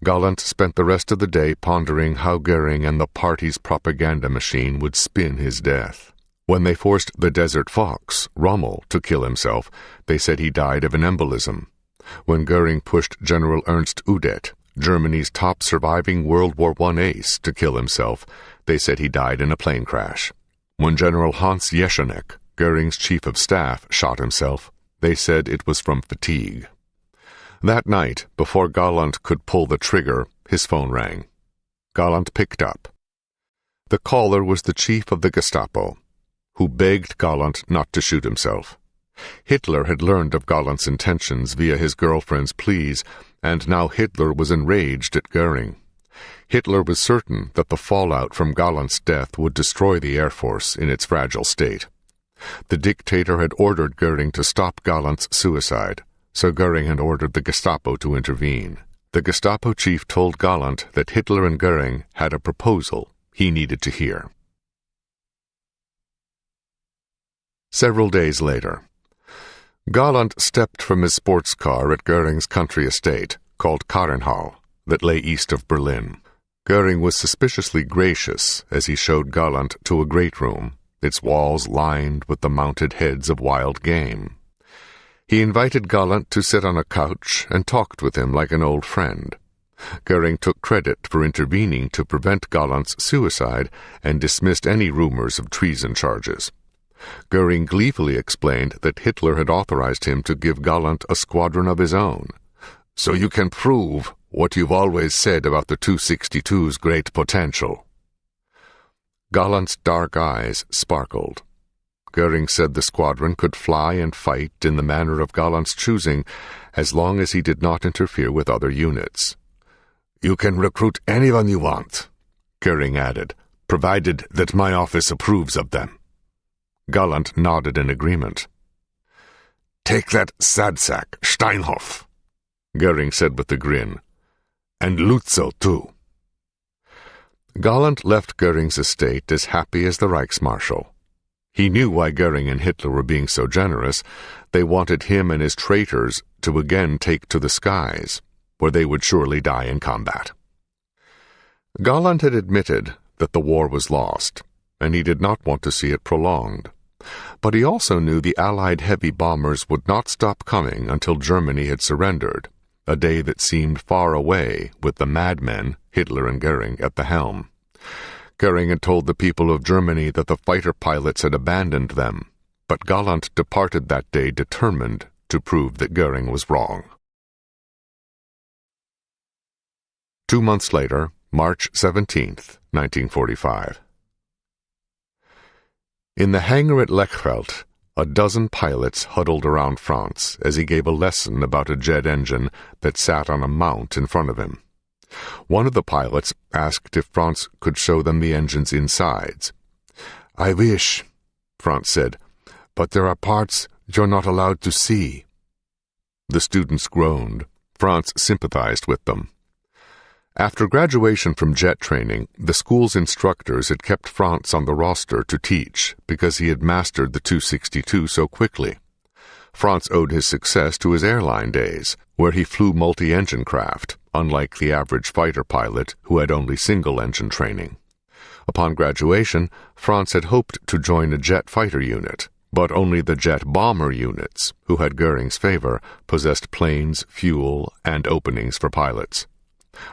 Galland spent the rest of the day pondering how Goering and the party's propaganda machine would spin his death. When they forced the Desert Fox, Rommel, to kill himself, they said he died of an embolism. When Goering pushed General Ernst Udet, Germany's top surviving World War I ace, to kill himself, they said he died in a plane crash. When General Hans Jeschenek, Goering's chief of staff, shot himself, they said it was from fatigue. That night, before Galland could pull the trigger, his phone rang. Galland picked up. The caller was the chief of the Gestapo, who begged Galland not to shoot himself. Hitler had learned of Galland's intentions via his girlfriend's pleas, and now Hitler was enraged at Goering. Hitler was certain that the fallout from Galland's death would destroy the Air Force in its fragile state. The dictator had ordered Goering to stop Galland's suicide, so Goering had ordered the Gestapo to intervene. The Gestapo chief told Galland that Hitler and Goering had a proposal he needed to hear. Several days later, Galland stepped from his sports car at Goering's country estate, called Karenhall, that lay east of Berlin. Goering was suspiciously gracious as he showed Galland to a great room, its walls lined with the mounted heads of wild game. He invited Galland to sit on a couch and talked with him like an old friend. Goering took credit for intervening to prevent Galland's suicide and dismissed any rumors of treason charges. Goering gleefully explained that Hitler had authorized him to give Galland a squadron of his own. "So you can prove what you've always said about the 262's great potential." Galland's dark eyes sparkled. Goering said the squadron could fly and fight in the manner of Galland's choosing, as long as he did not interfere with other units. "You can recruit anyone you want," Goering added, "provided that my office approves of them." Galland nodded in agreement. "Take that sadsack, Steinhoff," Goering said with a grin. "And Lutzow, too." Galland left Goering's estate as happy as the Reichsmarshal. He knew why Goering and Hitler were being so generous. They wanted him and his traitors to again take to the skies, where they would surely die in combat. Galland had admitted that the war was lost, and he did not want to see it prolonged. But he also knew the Allied heavy bombers would not stop coming until Germany had surrendered, a day that seemed far away with the madmen, Hitler and Goering, at the helm. Goering had told the people of Germany that the fighter pilots had abandoned them, but Galland departed that day determined to prove that Goering was wrong. 2 months later, March 17th, 1945. In the hangar at Lechfeld, a dozen pilots huddled around Franz as he gave a lesson about a jet engine that sat on a mount in front of him. One of the pilots asked if Franz could show them the engine's insides. "I wish," Franz said, "but there are parts you're not allowed to see." The students groaned. Franz sympathized with them. After graduation from jet training, the school's instructors had kept Franz on the roster to teach because he had mastered the 262 so quickly. Franz owed his success to his airline days, where he flew multi-engine craft, unlike the average fighter pilot who had only single-engine training. Upon graduation, Franz had hoped to join a jet fighter unit, but only the jet bomber units, who had Goering's favor, possessed planes, fuel, and openings for pilots.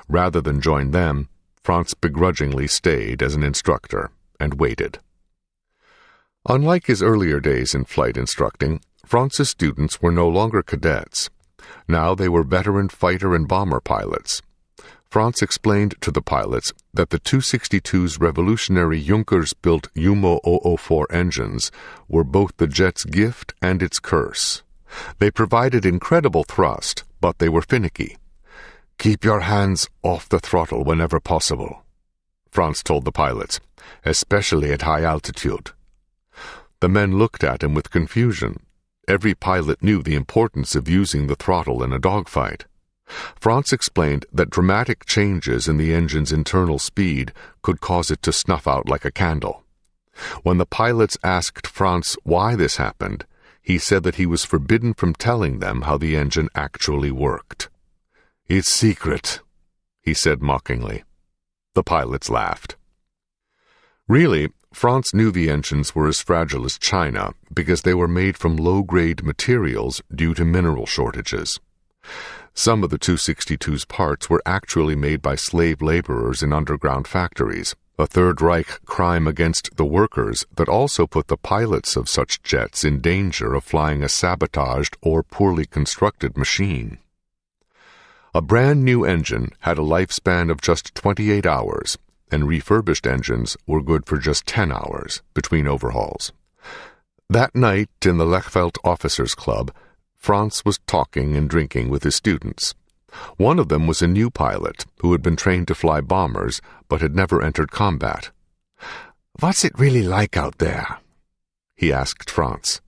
Rather than join them, Franz begrudgingly stayed as an instructor and waited. Unlike his earlier days in flight instructing, Franz's students were no longer cadets. Now they were veteran fighter and bomber pilots. Franz explained to the pilots that the 262's revolutionary Junkers-built Jumo 004 engines were both the jet's gift and its curse. They provided incredible thrust, but they were finicky. "Keep your hands off the throttle whenever possible," Franz told the pilots, "especially at high altitude." The men looked at him with confusion. Every pilot knew the importance of using the throttle in a dogfight. Franz explained that dramatic changes in the engine's internal speed could cause it to snuff out like a candle. When the pilots asked Franz why this happened, he said that he was forbidden from telling them how the engine actually worked. "It's secret," he said mockingly. The pilots laughed. Really, Franz knew the engines were as fragile as china because they were made from low-grade materials due to mineral shortages. Some of the 262's parts were actually made by slave laborers in underground factories, a Third Reich crime against the workers that also put the pilots of such jets in danger of flying a sabotaged or poorly constructed machine. A brand-new engine had a lifespan of just 28 hours, and refurbished engines were good for just 10 hours between overhauls. That night in the Lechfeld Officers' Club, Franz was talking and drinking with his students. One of them was a new pilot who had been trained to fly bombers but had never entered combat. "What's it really like out there?" he asked Franz.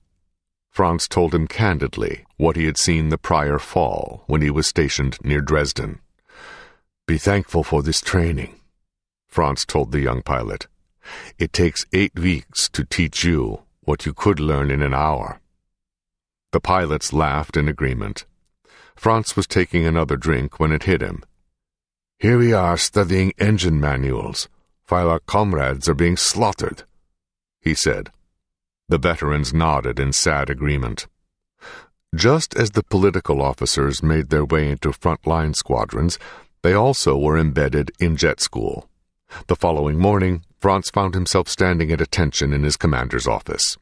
Franz told him candidly what he had seen the prior fall when he was stationed near Dresden. "Be thankful for this training," Franz told the young pilot. "It takes 8 weeks to teach you what you could learn in an hour." The pilots laughed in agreement. Franz was taking another drink when it hit him. "Here we are studying engine manuals, while our comrades are being slaughtered," he said. The veterans nodded in sad agreement. Just as the political officers made their way into front-line squadrons, they also were embedded in jet school. The following morning, Franz found himself standing at attention in his commander's office.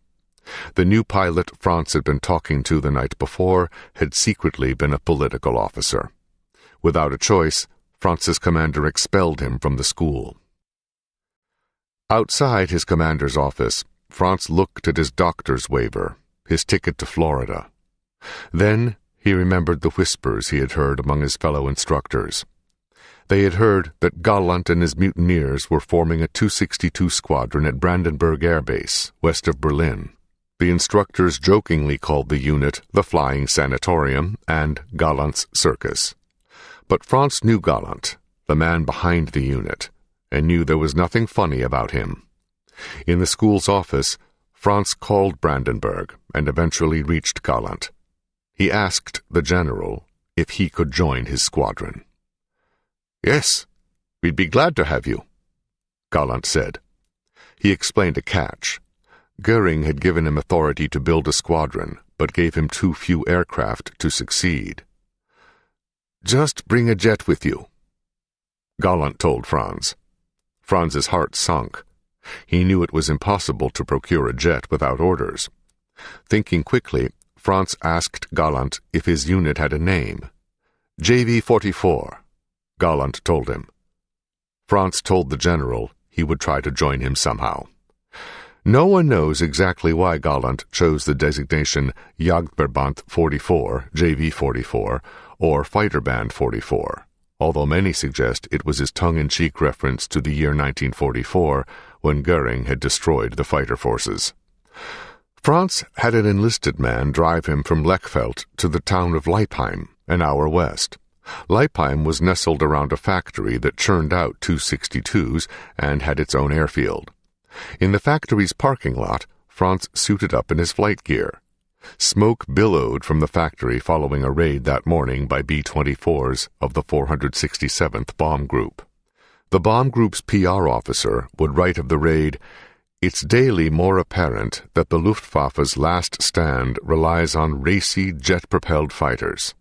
The new pilot Franz had been talking to the night before had secretly been a political officer. Without a choice, Franz's commander expelled him from the school. Outside his commander's office, Franz looked at his doctor's waiver, his ticket to Florida. Then he remembered the whispers he had heard among his fellow instructors. They had heard that Gallant and his mutineers were forming a 262 squadron at Brandenburg Air Base, west of Berlin. The instructors jokingly called the unit the Flying Sanatorium and Gallant's Circus. But Franz knew Gallant, the man behind the unit, and knew there was nothing funny about him. In the school's office, Franz called Brandenburg and eventually reached Gallant. He asked the general if he could join his squadron. "Yes, we'd be glad to have you," Gallant said. He explained a catch. Goering had given him authority to build a squadron, but gave him too few aircraft to succeed. "Just bring a jet with you," Gallant told Franz. Franz's heart sunk. He knew it was impossible to procure a jet without orders. Thinking quickly, Franz asked Gallant if his unit had a name. "JV-44, Gallant told him. Franz told the general he would try to join him somehow. No one knows exactly why Gallant chose the designation Jagdverband 44, JV-44, or Fighter Band 44, although many suggest it was his tongue-in-cheek reference to the year 1944, when Goering had destroyed the fighter forces. Franz had an enlisted man drive him from Lechfeld to the town of Leipheim, an hour west. Leipheim was nestled around a factory that churned out 262s and had its own airfield. In the factory's parking lot, Franz suited up in his flight gear. Smoke billowed from the factory following a raid that morning by B-24s of the 467th Bomb Group. The Bomb Group's PR officer would write of the raid, "It's daily more apparent that the Luftwaffe's last stand relies on racy jet-propelled fighters.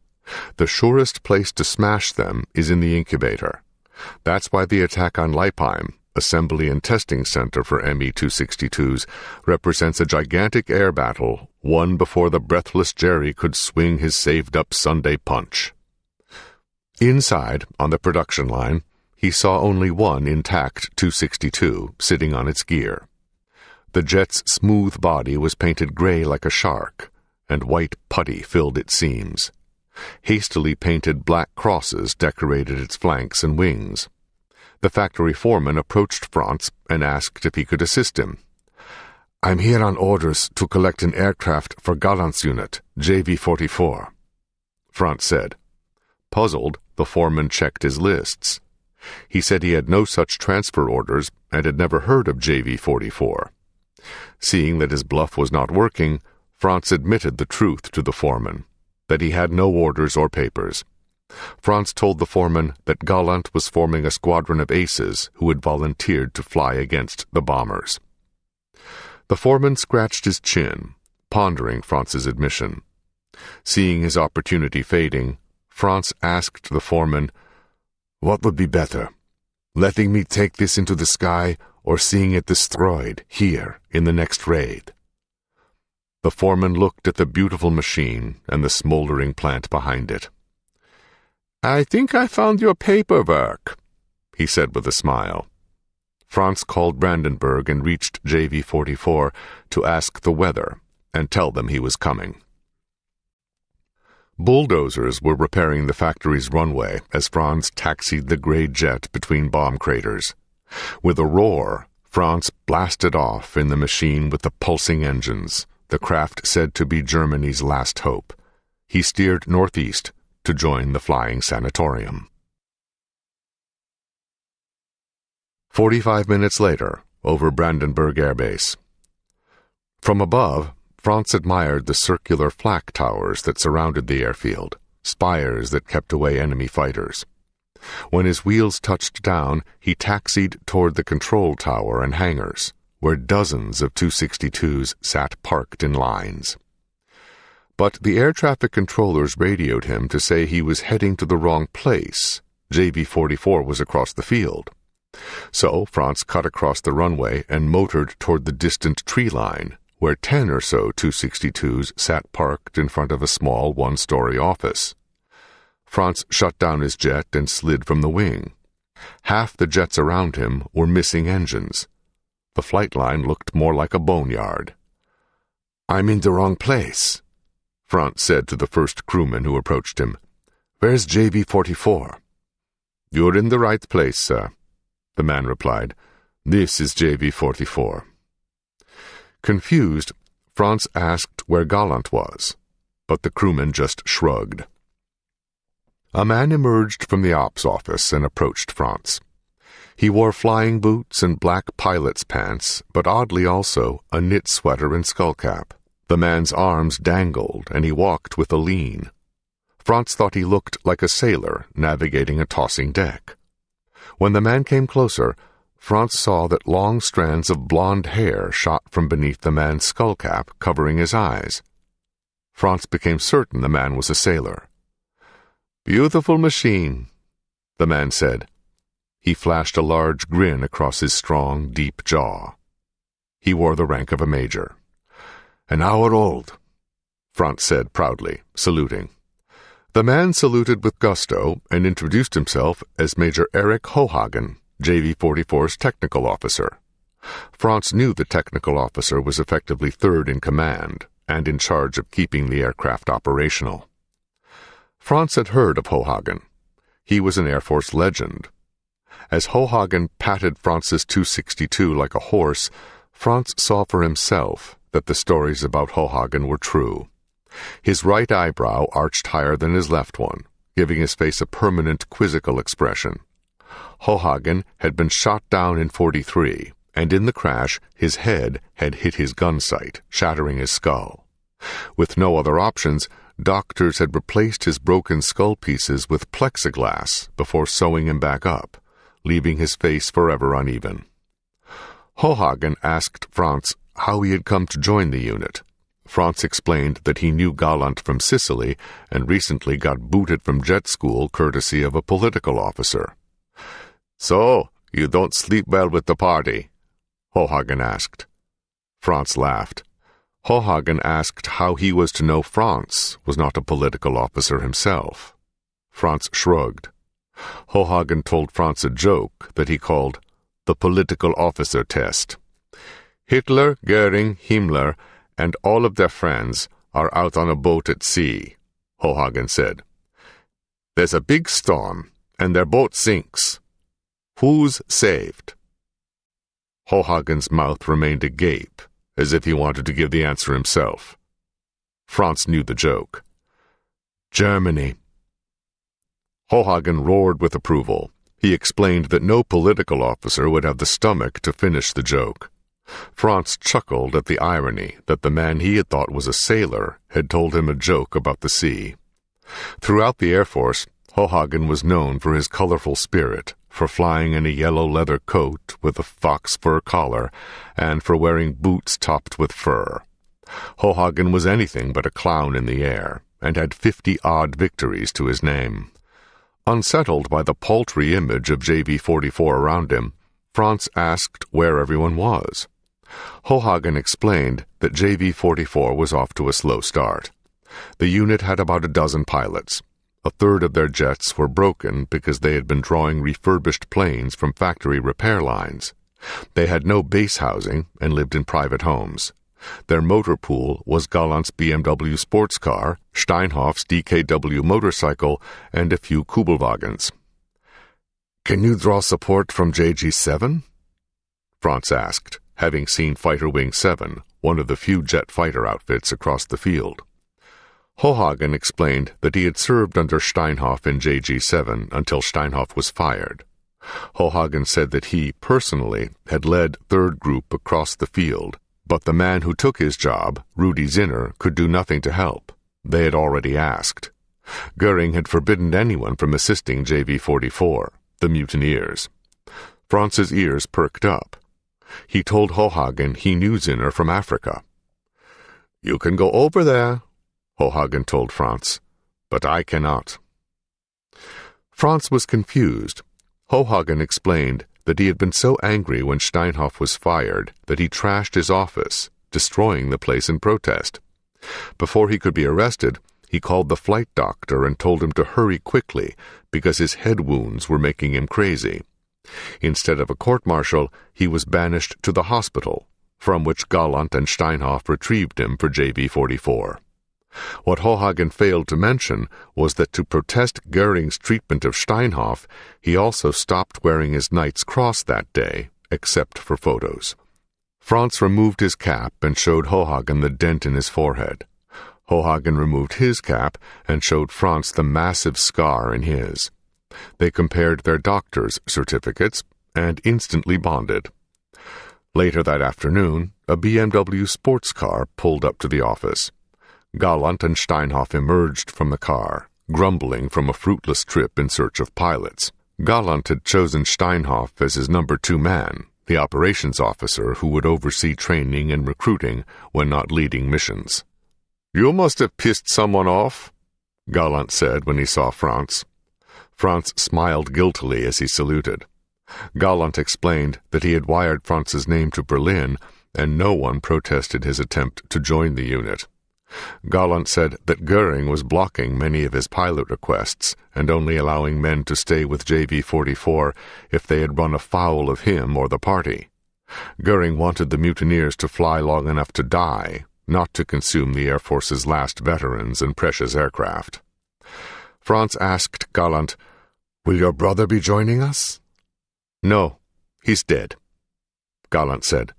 The surest place to smash them is in the incubator. That's why the attack on Leipheim, assembly and testing center for Me-262s, represents a gigantic air battle, won before the breathless Jerry could swing his saved-up Sunday punch." Inside, on the production line, he saw only one intact 262 sitting on its gear. The jet's smooth body was painted gray like a shark, and white putty filled its seams. Hastily painted black crosses decorated its flanks and wings. The factory foreman approached Franz and asked if he could assist him. "I'm here on orders to collect an aircraft for Gallant's unit, JV-44, Franz said. Puzzled, the foreman checked his lists. He said he had no such transfer orders and had never heard of JV-44. Seeing that his bluff was not working, Franz admitted the truth to the foreman, that he had no orders or papers. Franz told the foreman that Gallant was forming a squadron of aces who had volunteered to fly against the bombers. The foreman scratched his chin, pondering Franz's admission. Seeing his opportunity fading, Franz asked the foreman, "What would be better, letting me take this into the sky or seeing it destroyed here in the next raid?" The foreman looked at the beautiful machine and the smoldering plant behind it. "I think I found your paperwork," he said with a smile. Franz called Brandenburg and reached JV-44 to ask the weather and tell them he was coming. Bulldozers were repairing the factory's runway as Franz taxied the gray jet between bomb craters. With a roar, Franz blasted off in the machine with the pulsing engines, the craft said to be Germany's last hope. He steered northeast to join the flying sanatorium. 45 minutes later, over Brandenburg Air Base. From above, Franz admired the circular flak towers that surrounded the airfield, spires that kept away enemy fighters. When his wheels touched down, he taxied toward the control tower and hangars, where dozens of 262s sat parked in lines. But the air traffic controllers radioed him to say he was heading to the wrong place. JV-44 was across the field. So Franz cut across the runway and motored toward the distant tree line, where 10 or so 262s sat parked in front of a small one-story office. Franz shut down his jet and slid from the wing. Half the jets around him were missing engines. The flight line looked more like a boneyard. "I'm in the wrong place," Franz said to the first crewman who approached him. "Where's JV-44? "You're in the right place, sir," the man replied. "This is JV-44. Confused, Franz asked where Gallant was, but the crewman just shrugged. A man emerged from the ops office and approached Franz. He wore flying boots and black pilot's pants, but oddly also a knit sweater and skullcap. The man's arms dangled, and he walked with a lean. Franz thought he looked like a sailor navigating a tossing deck. When the man came closer, Franz saw that long strands of blonde hair shot from beneath the man's skullcap, covering his eyes. Franz became certain the man was a sailor. "Beautiful machine," the man said. He flashed a large grin across his strong, deep jaw. He wore the rank of a major. "An hour old," Franz said proudly, saluting. The man saluted with gusto and introduced himself as Major Erich Hohagen, JV-44's technical officer. Franz knew the technical officer was effectively third in command and in charge of keeping the aircraft operational. Franz had heard of Hohagen. He was an Air Force legend. As Hohagen patted Franz's 262 like a horse, Franz saw for himself that the stories about Hohagen were true. His right eyebrow arched higher than his left one, giving his face a permanent quizzical expression. Hohagen had been shot down in 43, and in the crash his head had hit his gun sight, shattering his skull. With no other options, doctors had replaced his broken skull pieces with plexiglass before sewing him back up, leaving his face forever uneven. Hohagen asked Franz how he had come to join the unit. Franz explained that he knew Gallant from Sicily and recently got booted from jet school courtesy of a political officer. "So, you don't sleep well with the party?" Hohagen asked. Franz laughed. Hohagen asked how he was to know Franz was not a political officer himself. Franz shrugged. Hohagen told Franz a joke that he called the political officer test. "Hitler, Goering, Himmler, and all of their friends are out on a boat at sea," Hohagen said, There's a big storm, and their boat sinks. Who's saved?" Hohagen's mouth remained agape, as if he wanted to give the answer himself. Franz knew the joke. "Germany." Hohagen roared with approval. He explained that no political officer would have the stomach to finish the joke. Franz chuckled at the irony that the man he had thought was a sailor had told him a joke about the sea. Throughout the Air Force, Hohagen was known for his colorful spirit, for flying in a yellow leather coat with a fox fur collar, and for wearing boots topped with fur. Hohagen was anything but a clown in the air, and had 50-odd victories to his name. Unsettled by the paltry image of JV-44 around him, Franz asked where everyone was. Hohagen explained that JV-44 was off to a slow start. The unit had about a dozen pilots. A third of their jets were broken because they had been drawing refurbished planes from factory repair lines. They had no base housing and lived in private homes. Their motor pool was Gallant's BMW sports car, Steinhoff's DKW motorcycle, and a few Kubelwagens. "Can you draw support from JG-7? Franz asked, having seen Fighter Wing 7, one of the few jet fighter outfits across the field. Hohagen explained that he had served under Steinhoff in JG-7 until Steinhoff was fired. Hohagen said that he, personally, had led 3rd Group across the field, but the man who took his job, Rudi Zinner, could do nothing to help. They had already asked. Goering had forbidden anyone from assisting JV-44, the mutineers. Franz's ears perked up. He told Hohagen he knew Zinner from Africa. "You can go over there," Hohagen told Franz, "but I cannot." Franz was confused. Hohagen explained that he had been so angry when Steinhoff was fired that he trashed his office, destroying the place in protest. Before he could be arrested, he called the flight doctor and told him to hurry quickly because his head wounds were making him crazy. Instead of a court-martial, he was banished to the hospital, from which Gallant and Steinhoff retrieved him for JV-44. What Hohagen failed to mention was that to protest Goering's treatment of Steinhoff, he also stopped wearing his Knight's Cross that day, except for photos. Franz removed his cap and showed Hohagen the dent in his forehead. Hohagen removed his cap and showed Franz the massive scar in his. They compared their doctor's certificates and instantly bonded. Later that afternoon, a BMW sports car pulled up to the office. Gallant and Steinhoff emerged from the car, grumbling from a fruitless trip in search of pilots. Gallant had chosen Steinhoff as his number 2 man, the operations officer who would oversee training and recruiting when not leading missions. "You must have pissed someone off," Gallant said when he saw Franz. Franz smiled guiltily as he saluted. Gallant explained that he had wired Franz's name to Berlin, and no one protested his attempt to join the unit. Gallant said that Goering was blocking many of his pilot requests and only allowing men to stay with JV-44 if they had run afoul of him or the party. Goering wanted the mutineers to fly long enough to die, not to consume the Air Force's last veterans and precious aircraft. Franz asked Gallant, "Will your brother be joining us?" "No, he's dead," Gallant said.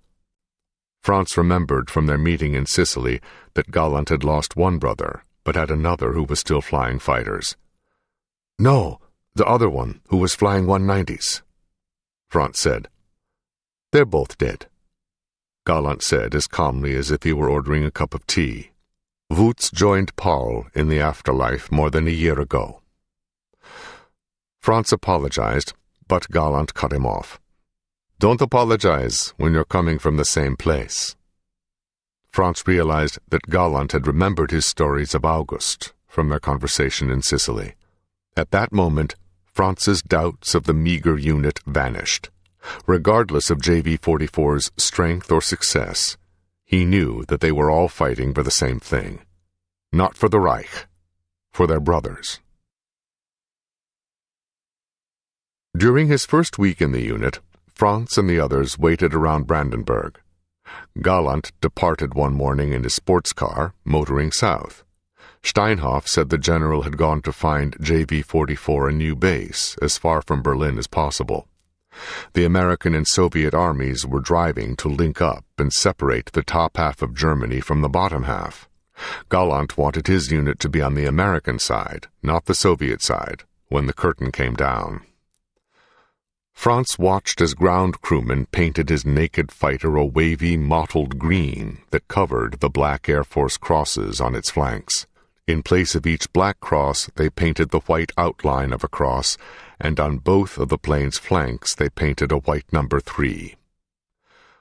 Franz remembered from their meeting in Sicily that Gallant had lost one brother, but had another who was still flying fighters. "No, the other one, who was flying 190s. Franz said. "They're both dead," Gallant said as calmly as if he were ordering a cup of tea. "Woots joined Paul in the afterlife more than a year ago." Franz apologized, but Gallant cut him off. "Don't apologize when you're coming from the same place." Franz realized that Gallant had remembered his stories of August from their conversation in Sicily. At that moment, Franz's doubts of the meager unit vanished. Regardless of JV-44's strength or success, he knew that they were all fighting for the same thing. Not for the Reich, for their brothers. During his first week in the unit, Franz and the others waited around Brandenburg. Gallant departed one morning in his sports car, motoring south. Steinhoff said the general had gone to find JV-44 a new base, as far from Berlin as possible. The American and Soviet armies were driving to link up and separate the top half of Germany from the bottom half. Galland wanted his unit to be on the American side, not the Soviet side, when the curtain came down. Franz watched as ground crewmen painted his naked fighter a wavy, mottled green that covered the black Air Force crosses on its flanks. In place of each black cross, they painted the white outline of a cross, and on both of the plane's flanks they painted a white number 3.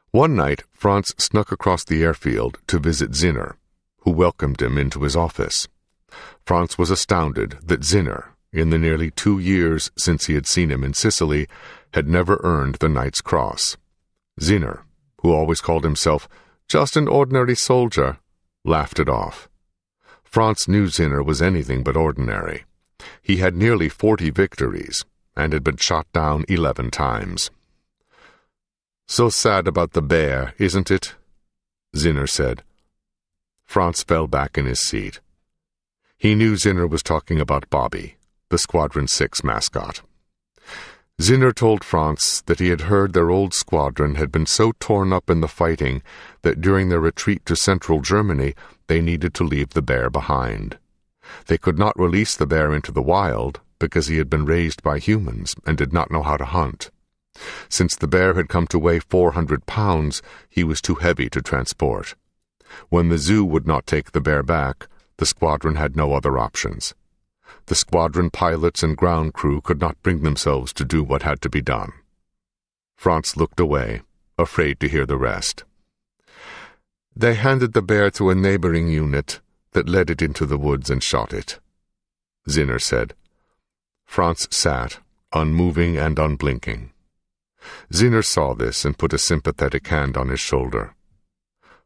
One night, Franz snuck across the airfield to visit Zinner, who welcomed him into his office. Franz was astounded that Zinner, in the nearly 2 years since he had seen him in Sicily, had never earned the Knight's Cross. Zinner, who always called himself just an ordinary soldier, laughed it off. Franz knew Zinner was anything but ordinary. He had nearly 40 victories, and had been shot down 11 times. "So sad about the bear, isn't it?" Zinner said. Franz fell back in his seat. He knew Zinner was talking about Bobby, the Squadron 6 mascot. Zinner told Franz that he had heard their old squadron had been so torn up in the fighting that during their retreat to central Germany they needed to leave the bear behind. They could not release the bear into the wild because he had been raised by humans and did not know how to hunt. Since the bear had come to weigh 400 pounds, he was too heavy to transport. When the zoo would not take the bear back, the squadron had no other options. The squadron pilots and ground crew could not bring themselves to do what had to be done. Franz looked away, afraid to hear the rest. They handed the bear to a neighboring unit that led it into the woods and shot it, Zinner said. Franz sat, unmoving and unblinking. Zinner saw this and put a sympathetic hand on his shoulder.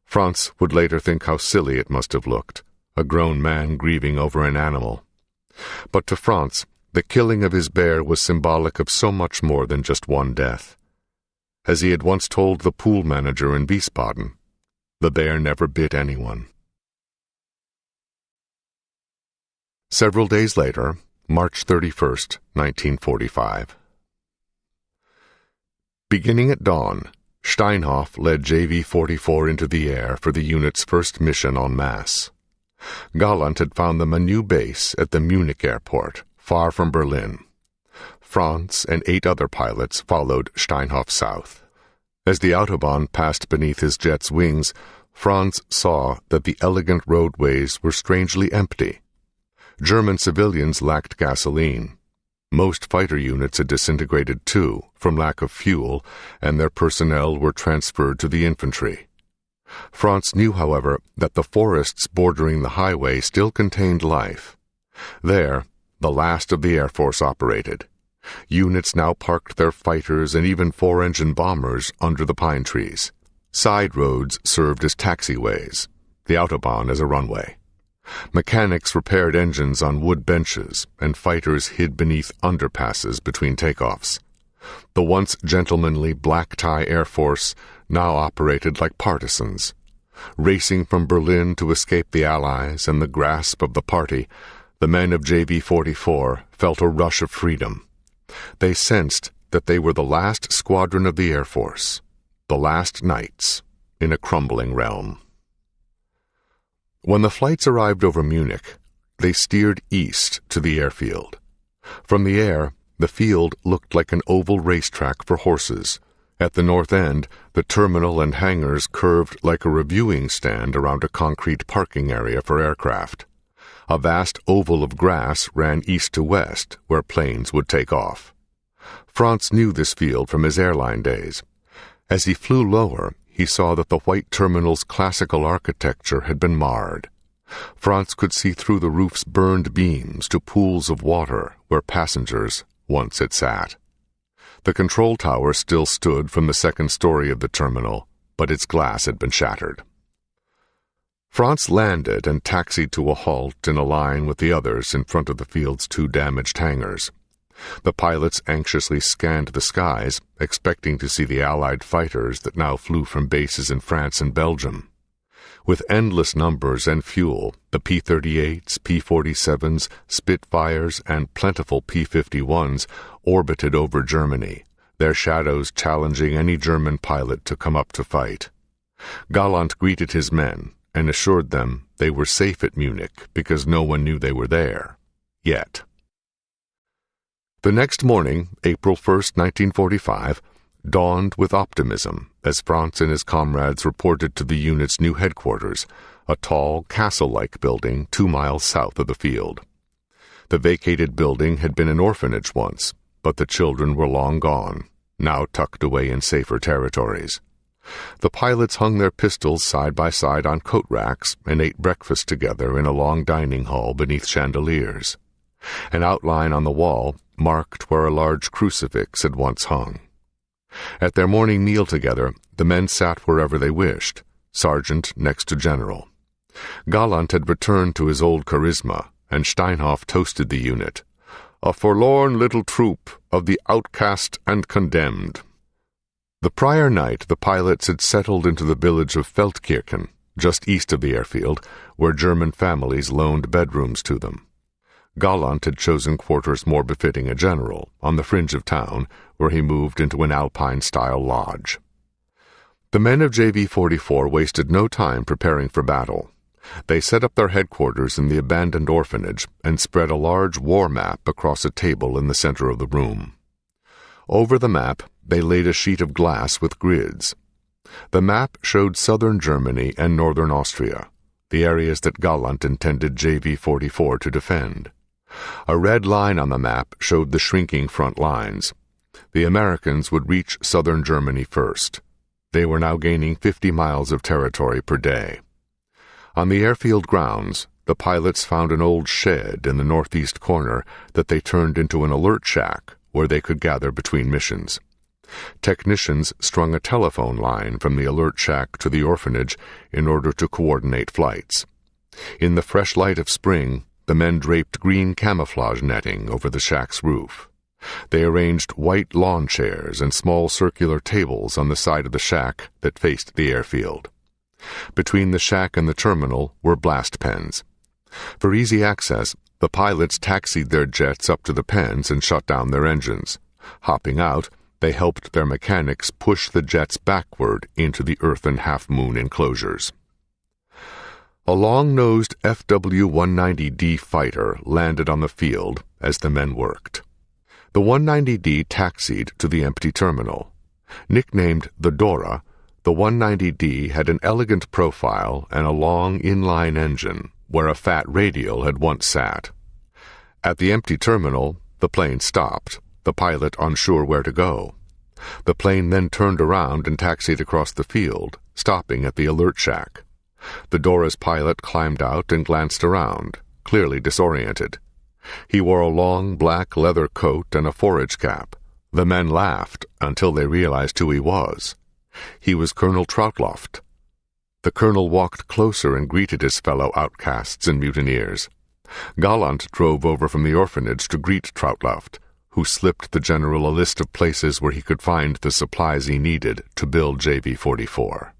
Franz would later think how silly it must have looked, a grown man grieving over an animal. But to Franz, the killing of his bear was symbolic of so much more than just one death. As he had once told the pool manager in Wiesbaden, the bear never bit anyone. Several days later, March 31st, 1945. Beginning at dawn, Steinhoff led JV-44 into the air for the unit's first mission en masse. Galland had found them a new base at the Munich airport, far from Berlin. Franz and 8 other pilots followed Steinhoff south. As the Autobahn passed beneath his jet's wings, Franz saw that the elegant roadways were strangely empty. German civilians lacked gasoline. Most fighter units had disintegrated too, from lack of fuel, and their personnel were transferred to the infantry. Franz knew, however, that the forests bordering the highway still contained life. There, the last of the Air Force operated. Units now parked their fighters and even 4-engine bombers under the pine trees. Side roads served as taxiways, the Autobahn as a runway. Mechanics repaired engines on wood benches, and fighters hid beneath underpasses between takeoffs. The once gentlemanly black-tie Air Force now operated like partisans. Racing from Berlin to escape the Allies and the grasp of the party, the men of JV-44 felt a rush of freedom. They sensed that they were the last squadron of the Air Force, the last knights in a crumbling realm. When the flights arrived over Munich, they steered east to the airfield. From the air, the field looked like an oval racetrack for horses. At the north end, the terminal and hangars curved like a reviewing stand around a concrete parking area for aircraft. A vast oval of grass ran east to west, where planes would take off. Franz knew this field from his airline days. As he flew lower, he saw that the white terminal's classical architecture had been marred. Franz could see through the roof's burned beams to pools of water where passengers once had sat. The control tower still stood from the second story of the terminal, but its glass had been shattered. Franz landed and taxied to a halt in a line with the others in front of the field's 2 damaged hangars. The pilots anxiously scanned the skies, expecting to see the Allied fighters that now flew from bases in France and Belgium. With endless numbers and fuel, the P-38s, P-47s, Spitfires, and plentiful P-51s orbited over Germany, their shadows challenging any German pilot to come up to fight. Galland greeted his men and assured them they were safe at Munich because no one knew they were there. Yet. The next morning, April 1st, 1945, dawned with optimism as Franz and his comrades reported to the unit's new headquarters, a tall, castle-like building 2 miles south of the field. The vacated building had been an orphanage once, but the children were long gone, now tucked away in safer territories. The pilots hung their pistols side by side on coat racks and ate breakfast together in a long dining hall beneath chandeliers. An outline on the wall marked where a large crucifix had once hung. At their morning meal together, the men sat wherever they wished, sergeant next to general. Galland had returned to his old charisma, and Steinhoff toasted the unit, "A forlorn little troop of the outcast and condemned." The prior night, the pilots had settled into the village of Feldkirchen, just east of the airfield, where German families loaned bedrooms to them. Galland had chosen quarters more befitting a general, on the fringe of town, where he moved into an Alpine-style lodge. The men of JV-44 wasted no time preparing for battle. They set up their headquarters in the abandoned orphanage and spread a large war map across a table in the center of the room. Over the map, they laid a sheet of glass with grids. The map showed southern Germany and northern Austria, the areas that Galland intended JV-44 to defend. A red line on the map showed the shrinking front lines. The Americans would reach southern Germany first. They were now gaining 50 miles of territory per day. On the airfield grounds, the pilots found an old shed in the northeast corner that they turned into an alert shack where they could gather between missions. Technicians strung a telephone line from the alert shack to the orphanage in order to coordinate flights. In the fresh light of spring, the men draped green camouflage netting over the shack's roof. They arranged white lawn chairs and small circular tables on the side of the shack that faced the airfield. Between the shack and the terminal were blast pens. For easy access, the pilots taxied their jets up to the pens and shut down their engines. Hopping out, they helped their mechanics push the jets backward into the earthen half-moon enclosures. A long-nosed FW-190D fighter landed on the field as the men worked. The 190D taxied to the empty terminal. Nicknamed the Dora, the 190D had an elegant profile and a long inline engine where a fat radial had once sat. At the empty terminal, the plane stopped, the pilot unsure where to go. The plane then turned around and taxied across the field, stopping at the alert shack. The Dora's pilot climbed out and glanced around, clearly disoriented. He wore a long black leather coat and a forage cap. The men laughed until they realized who he was. He was Colonel Troutloft. The colonel walked closer and greeted his fellow outcasts and mutineers. Galland drove over from the orphanage to greet Troutloft, who slipped the general a list of places where he could find the supplies he needed to build JV-44.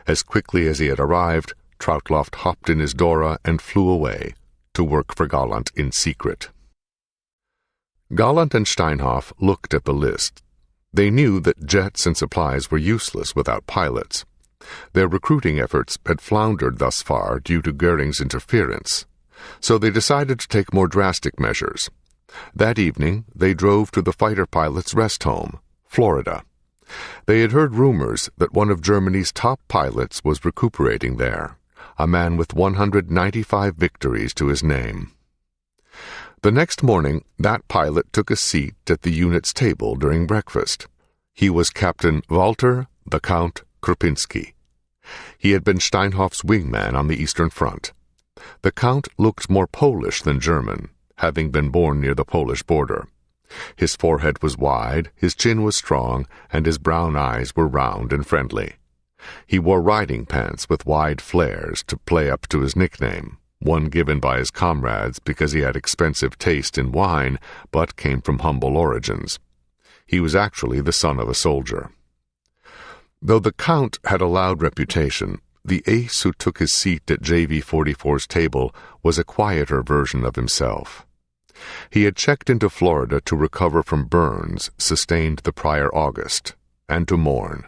As quickly as he had arrived, Troutloft hopped in his Dora and flew away to work for Galland in secret. Galland and Steinhoff looked at the list. They knew that jets and supplies were useless without pilots. Their recruiting efforts had floundered thus far due to Goering's interference, so they decided to take more drastic measures. That evening, they drove to the fighter pilot's rest home, Florida. They had heard rumors that one of Germany's top pilots was recuperating there, a man with 195 victories to his name. The next morning, that pilot took a seat at the unit's table during breakfast. He was Captain Walter the Count Krupinski. He had been Steinhoff's wingman on the Eastern Front. The Count looked more Polish than German, having been born near the Polish border. His forehead was wide, his chin was strong, and his brown eyes were round and friendly. He wore riding pants with wide flares to play up to his nickname, one given by his comrades because he had expensive taste in wine but came from humble origins. He was actually the son of a soldier. Though the Count had a loud reputation, the ace who took his seat at JV-44's table was a quieter version of himself. He had checked into Florida to recover from burns sustained the prior August, and to mourn.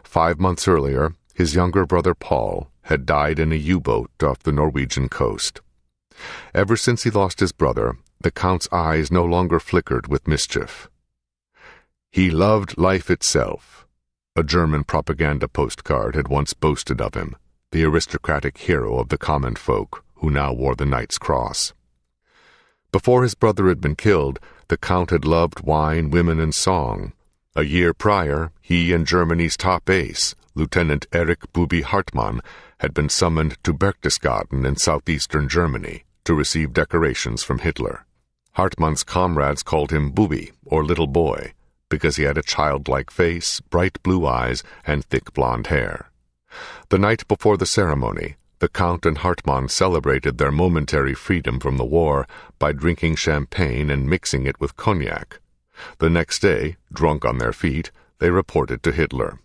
5 months earlier, his younger brother Paul had died in a U-boat off the Norwegian coast. Ever since he lost his brother, the Count's eyes no longer flickered with mischief. He loved life itself. A German propaganda postcard had once boasted of him, the aristocratic hero of the common folk who now wore the Knight's Cross. Before his brother had been killed, the Count had loved wine, women, and song. A year prior, he and Germany's top ace, Lieutenant Erich Bubi Hartmann, had been summoned to Berchtesgaden in southeastern Germany to receive decorations from Hitler. Hartmann's comrades called him Bubi, or Little Boy, because he had a childlike face, bright blue eyes, and thick blonde hair. The night before the ceremony, the Count and Hartmann celebrated their momentary freedom from the war by drinking champagne and mixing it with cognac. The next day, drunk on their feet, they reported to Hitler.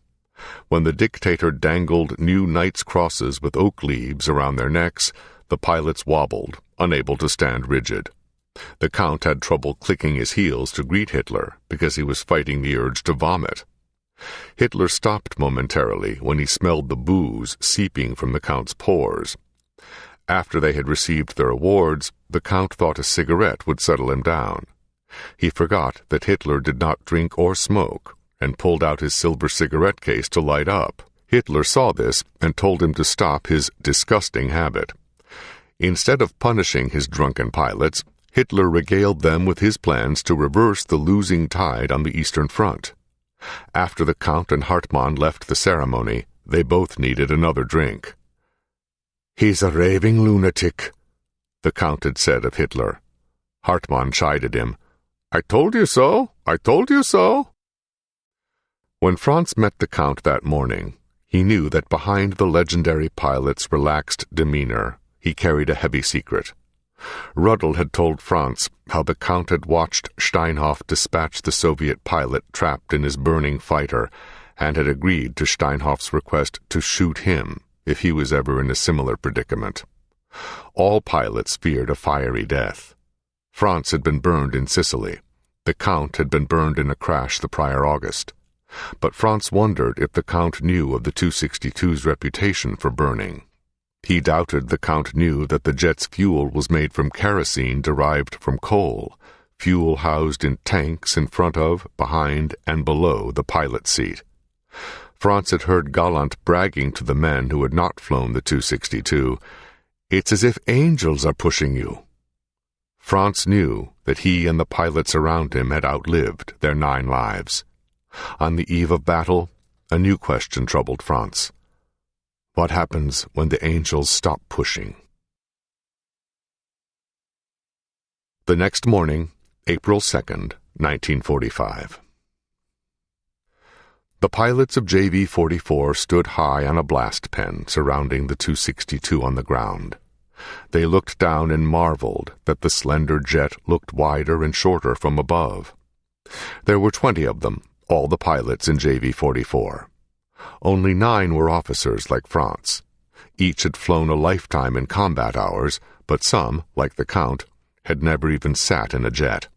When the dictator dangled new Knight's Crosses with oak leaves around their necks, the pilots wobbled, unable to stand rigid. The Count had trouble clicking his heels to greet Hitler because he was fighting the urge to vomit. Hitler stopped momentarily when he smelled the booze seeping from the Count's pores. After they had received their awards, the Count thought a cigarette would settle him down. He forgot that Hitler did not drink or smoke, and pulled out his silver cigarette case to light up. Hitler saw this and told him to stop his disgusting habit. Instead of punishing his drunken pilots, Hitler regaled them with his plans to reverse the losing tide on the Eastern Front. After the Count and Hartmann left the ceremony, they both needed another drink. "He's a raving lunatic," the Count had said of Hitler. Hartmann chided him. "I told you so! I told you so!" When Franz met the Count that morning, he knew that behind the legendary pilot's relaxed demeanor, he carried a heavy secret. Ruddle had told Franz how the Count had watched Steinhoff dispatch the Soviet pilot trapped in his burning fighter, and had agreed to Steinhoff's request to shoot him if he was ever in a similar predicament. All pilots feared a fiery death. Franz had been burned in Sicily. The Count had been burned in a crash the prior August. But Franz wondered if the Count knew of the 262's reputation for burning. He doubted the Count knew that the jet's fuel was made from kerosene derived from coal, fuel housed in tanks in front of, behind, and below the pilot's seat. Franz had heard Gallant bragging to the men who had not flown the 262, "It's as if angels are pushing you." Franz knew that he and the pilots around him had outlived their 9 lives. On the eve of battle, a new question troubled Franz. What happens when the angels stop pushing? The next morning, April 2nd, 1945. The pilots of JV-44 stood high on a blast pen surrounding the 262 on the ground. They looked down and marveled that the slender jet looked wider and shorter from above. There were 20 of them, all the pilots in JV-44. Only 9 were officers like Franz. Each had flown a lifetime in combat hours, but some, like the Count, had never even sat in a jet.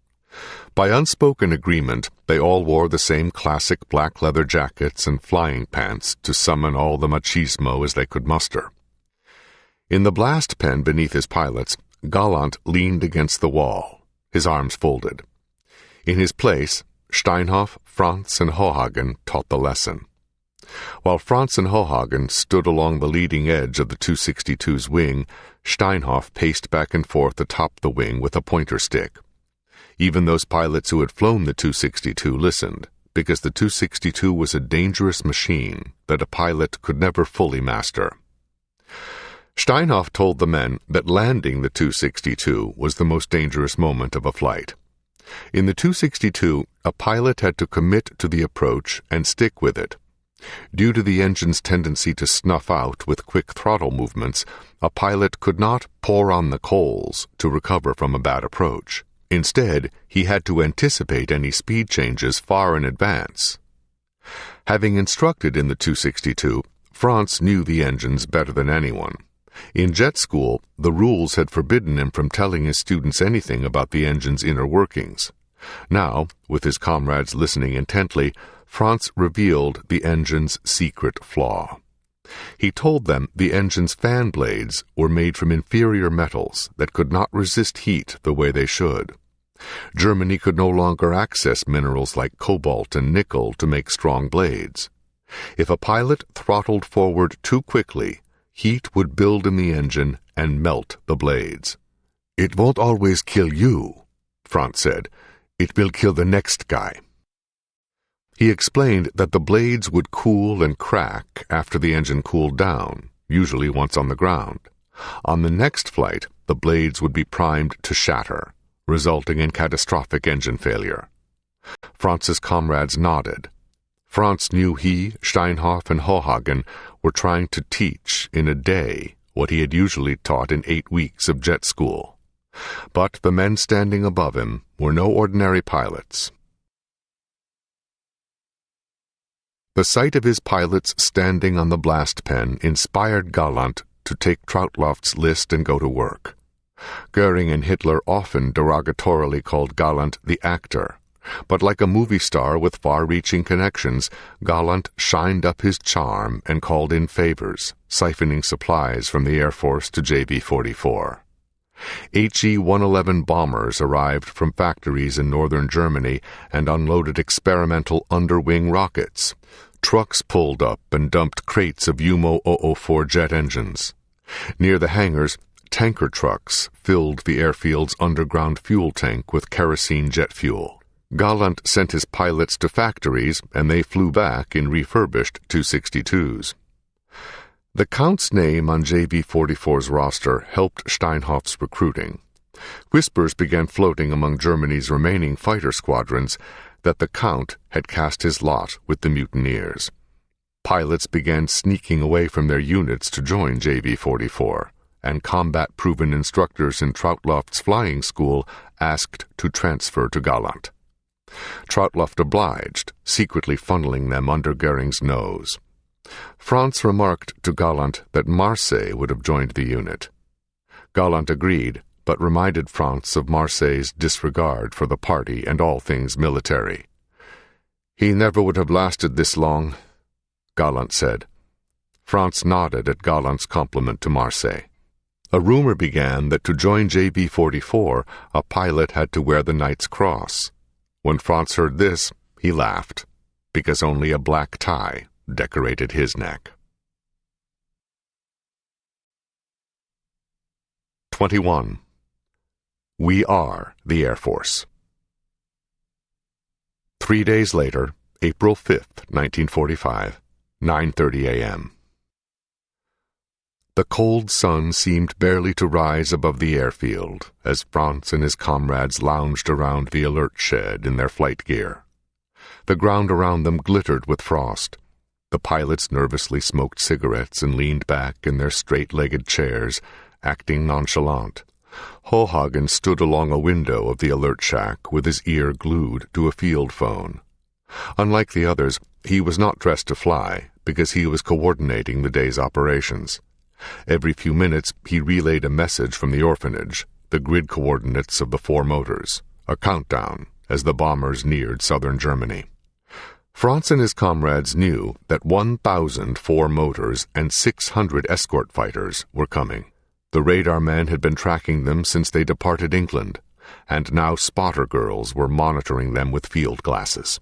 By unspoken agreement, they all wore the same classic black leather jackets and flying pants to summon all the machismo as they could muster. In the blast pen beneath his pilots, Gallant leaned against the wall, his arms folded. In his place, Steinhoff, Franz, and Hohagen taught the lesson. While Franz and Hohagen stood along the leading edge of the 262's wing, Steinhoff paced back and forth atop the wing with a pointer stick. Even those pilots who had flown the 262 listened, because the 262 was a dangerous machine that a pilot could never fully master. Steinhoff told the men that landing the 262 was the most dangerous moment of a flight. In the 262, a pilot had to commit to the approach and stick with it. Due to the engine's tendency to snuff out with quick throttle movements, a pilot could not pour on the coals to recover from a bad approach. Instead, he had to anticipate any speed changes far in advance. Having instructed in the 262, Franz knew the engines better than anyone. In jet school, the rules had forbidden him from telling his students anything about the engine's inner workings. Now, with his comrades listening intently, Franz revealed the engine's secret flaw. He told them the engine's fan blades were made from inferior metals that could not resist heat the way they should. Germany could no longer access minerals like cobalt and nickel to make strong blades. If a pilot throttled forward too quickly, heat would build in the engine and melt the blades. "It won't always kill you," Franz said. "It will kill the next guy." He explained that the blades would cool and crack after the engine cooled down, usually once on the ground. On the next flight, the blades would be primed to shatter, resulting in catastrophic engine failure. Franz's comrades nodded. Franz knew he, Steinhoff, and Hohagen were trying to teach in a day what he had usually taught in 8 weeks of jet school. But the men standing above him were no ordinary pilots. The sight of his pilots standing on the blast pen inspired Galland to take Troutloff's list and go to work. Goering and Hitler often derogatorily called Galland the actor, but like a movie star with far-reaching connections, Galland shined up his charm and called in favors, siphoning supplies from the Air Force to JB-44. HE-111 bombers arrived from factories in northern Germany and unloaded experimental underwing rockets. Trucks pulled up and dumped crates of UMO-004 jet engines. Near the hangars, tanker trucks filled the airfield's underground fuel tank with kerosene jet fuel. Galland sent his pilots to factories, and they flew back in refurbished Tu-62s. The Count's name on JB-44's roster helped Steinhoff's recruiting. Whispers began floating among Germany's remaining fighter squadrons that the Count had cast his lot with the mutineers. Pilots began sneaking away from their units to join JB-44, and combat-proven instructors in Troutloff's flying school asked to transfer to Galland. Troutloff obliged, secretly funneling them under Goering's nose. Franz remarked to Galland that Marseille would have joined the unit. Galland agreed, but reminded Franz of Marseille's disregard for the party and all things military. "He never would have lasted this long," Galland said. Franz nodded at Galland's compliment to Marseille. A rumor began that to join JB-44, a pilot had to wear the Knight's Cross. When Franz heard this, he laughed, because only a black tie decorated his neck. 21. We are the Air Force. 3 days later, April 5th, 1945, 9:30 a.m. The cold sun seemed barely to rise above the airfield as Franz and his comrades lounged around the alert shed in their flight gear. The ground around them glittered with frost. The pilots nervously smoked cigarettes and leaned back in their straight-legged chairs, acting nonchalant. Hohagen stood along a window of the alert shack with his ear glued to a field phone. Unlike the others, he was not dressed to fly because he was coordinating the day's operations. Every few minutes he relayed a message from the orphanage, the grid coordinates of the 4 motors, a countdown as the bombers neared southern Germany. Franz and his comrades knew that 1,004 motors and 600 escort fighters were coming. The radar men had been tracking them since they departed England, and now spotter girls were monitoring them with field glasses.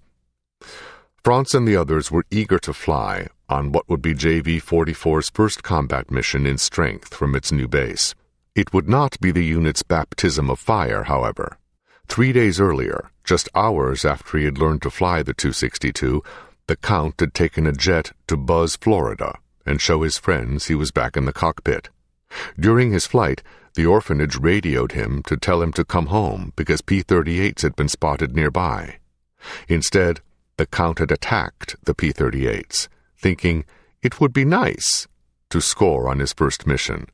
Franz and the others were eager to fly on what would be JV-44's first combat mission in strength from its new base. It would not be the unit's baptism of fire, however. 3 days earlier, just hours after he had learned to fly the Tu-62, the Count had taken a jet to Buzz, Florida, and show his friends he was back in the cockpit. During his flight, the orphanage radioed him to tell him to come home because P-38s had been spotted nearby. Instead, the Count had attacked the P-38s, thinking it would be nice to score on his first mission.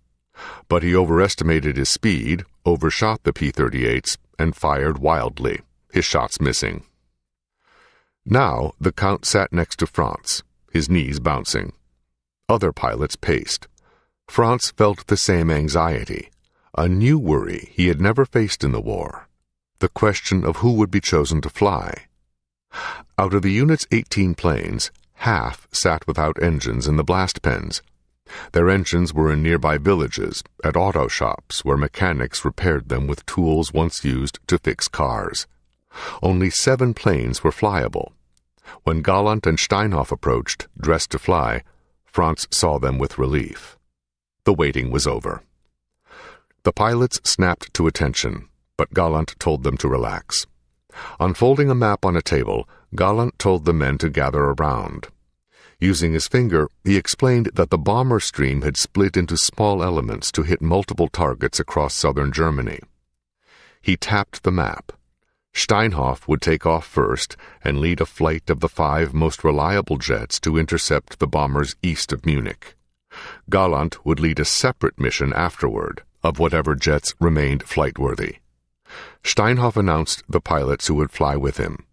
But he overestimated his speed, overshot the P-38s, and fired wildly, his shots missing. Now the Count sat next to Franz, his knees bouncing. Other pilots paced. Franz felt the same anxiety, a new worry he had never faced in the war, the question of who would be chosen to fly. Out of the unit's 18 planes, half sat without engines in the blast pens. Their engines were in nearby villages, at auto shops where mechanics repaired them with tools once used to fix cars. Only 7 planes were flyable. When Galland and Steinhoff approached, dressed to fly, Franz saw them with relief. The waiting was over. The pilots snapped to attention, but Galland told them to relax. Unfolding a map on a table, Galland told the men to gather around. Using his finger, he explained that the bomber stream had split into small elements to hit multiple targets across southern Germany. He tapped the map. Steinhoff would take off first and lead a flight of the 5 most reliable jets to intercept the bombers east of Munich. Galland would lead a separate mission afterward, of whatever jets remained flight-worthy. Steinhoff announced the pilots who would fly with him: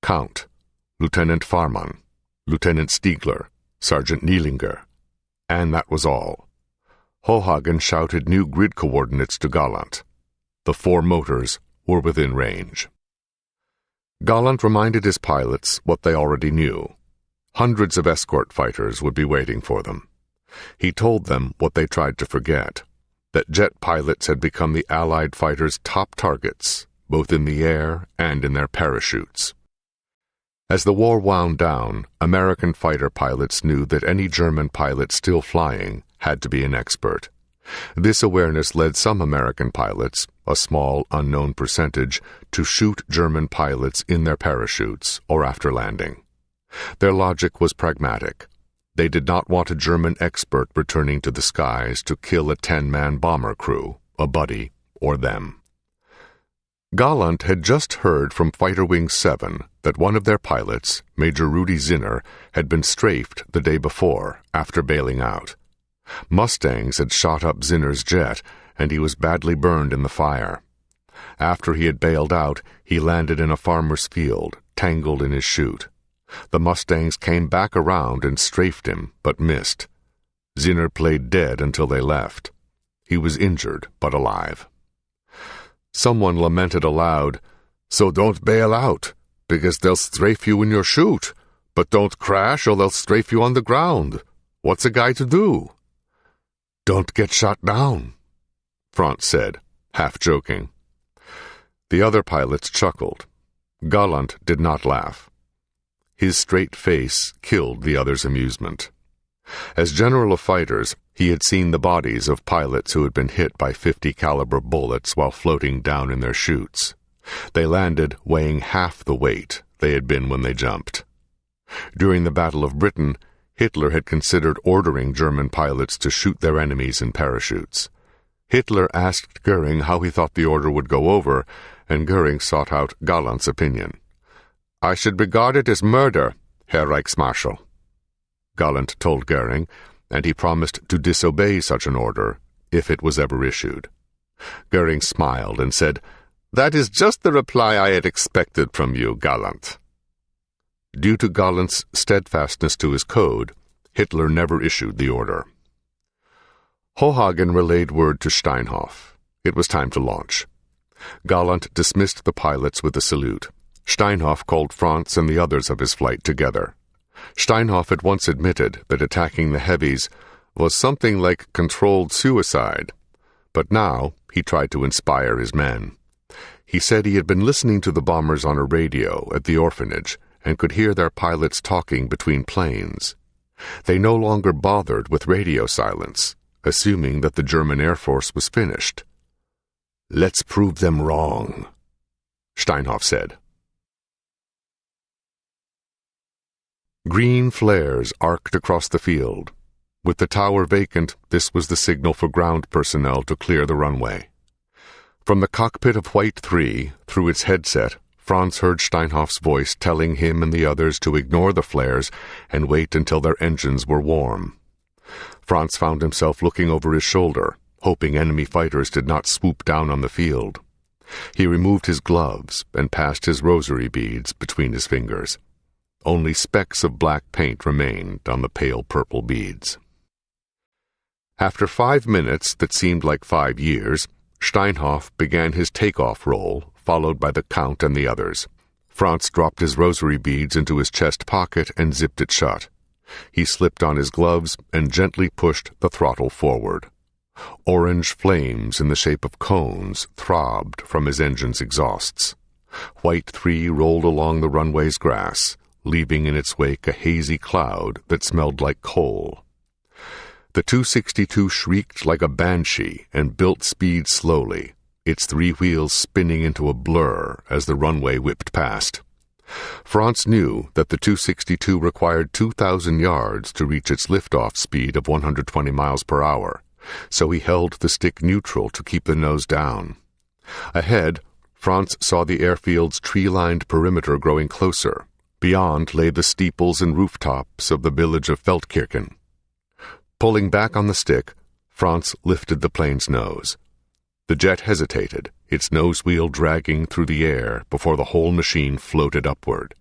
Count, Lieutenant Farman, Lieutenant Stiegler, Sergeant Nielinger, and that was all. Hohagen shouted new grid coordinates to Galland. The 4 motors were within range. Galland reminded his pilots what they already knew. Hundreds of escort fighters would be waiting for them. He told them what they tried to forget, that jet pilots had become the Allied fighters' top targets, both in the air and in their parachutes. As the war wound down, American fighter pilots knew that any German pilot still flying had to be an expert. This awareness led some American pilots, a small, unknown percentage, to shoot German pilots in their parachutes or after landing. Their logic was pragmatic. They did not want a German expert returning to the skies to kill a 10-man bomber crew, a buddy, or them. Galland had just heard from Fighter Wing 7 that one of their pilots, Major Rudi Zinner, had been strafed the day before, after bailing out. Mustangs had shot up Zinner's jet, and he was badly burned in the fire. After he had bailed out, he landed in a farmer's field, tangled in his chute. The Mustangs came back around and strafed him, but missed. Zinner played dead until they left. He was injured, but alive. Someone lamented aloud, "So don't bail out, because they'll strafe you in your chute, but don't crash or they'll strafe you on the ground. What's a guy to do?" "Don't get shot down," Franz said, half joking. The other pilots chuckled. Galland did not laugh. His straight face killed the others' amusement. As general of fighters, he had seen the bodies of pilots who had been hit by 50 caliber bullets while floating down in their chutes. They landed weighing half the weight they had been when they jumped. During the Battle of Britain, Hitler had considered ordering German pilots to shoot their enemies in parachutes. Hitler asked Goering how he thought the order would go over, and Goering sought out Galland's opinion. "I should regard it as murder, Herr Reichsmarschall," Galland told Goering, and he promised to disobey such an order if it was ever issued. Goering smiled and said, "That is just the reply I had expected from you, Galland." Due to Galland's steadfastness to his code, Hitler never issued the order. Hohagen relayed word to Steinhoff. It was time to launch. Galland dismissed the pilots with a salute. Steinhoff called Franz and the others of his flight together. Steinhoff had once admitted that attacking the heavies was something like controlled suicide, but now he tried to inspire his men. He said he had been listening to the bombers on a radio at the orphanage and could hear their pilots talking between planes. They no longer bothered with radio silence, assuming that the German Air Force was finished. "Let's prove them wrong," Steinhoff said. Green flares arced across the field. With the tower vacant, this was the signal for ground personnel to clear the runway. From the cockpit of White 3, through its headset, Franz heard Steinhoff's voice telling him and the others to ignore the flares and wait until their engines were warm. Franz found himself looking over his shoulder, hoping enemy fighters did not swoop down on the field. He removed his gloves and passed his rosary beads between his fingers. Only specks of black paint remained on the pale purple beads. After 5 minutes that seemed like 5 years, Steinhoff began his takeoff roll, followed by the Count and the others. Franz dropped his rosary beads into his chest pocket and zipped it shut. He slipped on his gloves and gently pushed the throttle forward. Orange flames in the shape of cones throbbed from his engine's exhausts. White 3 rolled along the runway's grass, leaving in its wake a hazy cloud that smelled like coal. The 262 shrieked like a banshee and built speed slowly, its 3 wheels spinning into a blur as the runway whipped past. Franz knew that the 262 required 2,000 yards to reach its liftoff speed of 120 miles per hour, so he held the stick neutral to keep the nose down. Ahead, Franz saw the airfield's tree-lined perimeter growing closer. Beyond lay the steeples and rooftops of the village of Feldkirchen. Pulling back on the stick, Franz lifted the plane's nose. The jet hesitated, its nose wheel dragging through the air before the whole machine floated upward.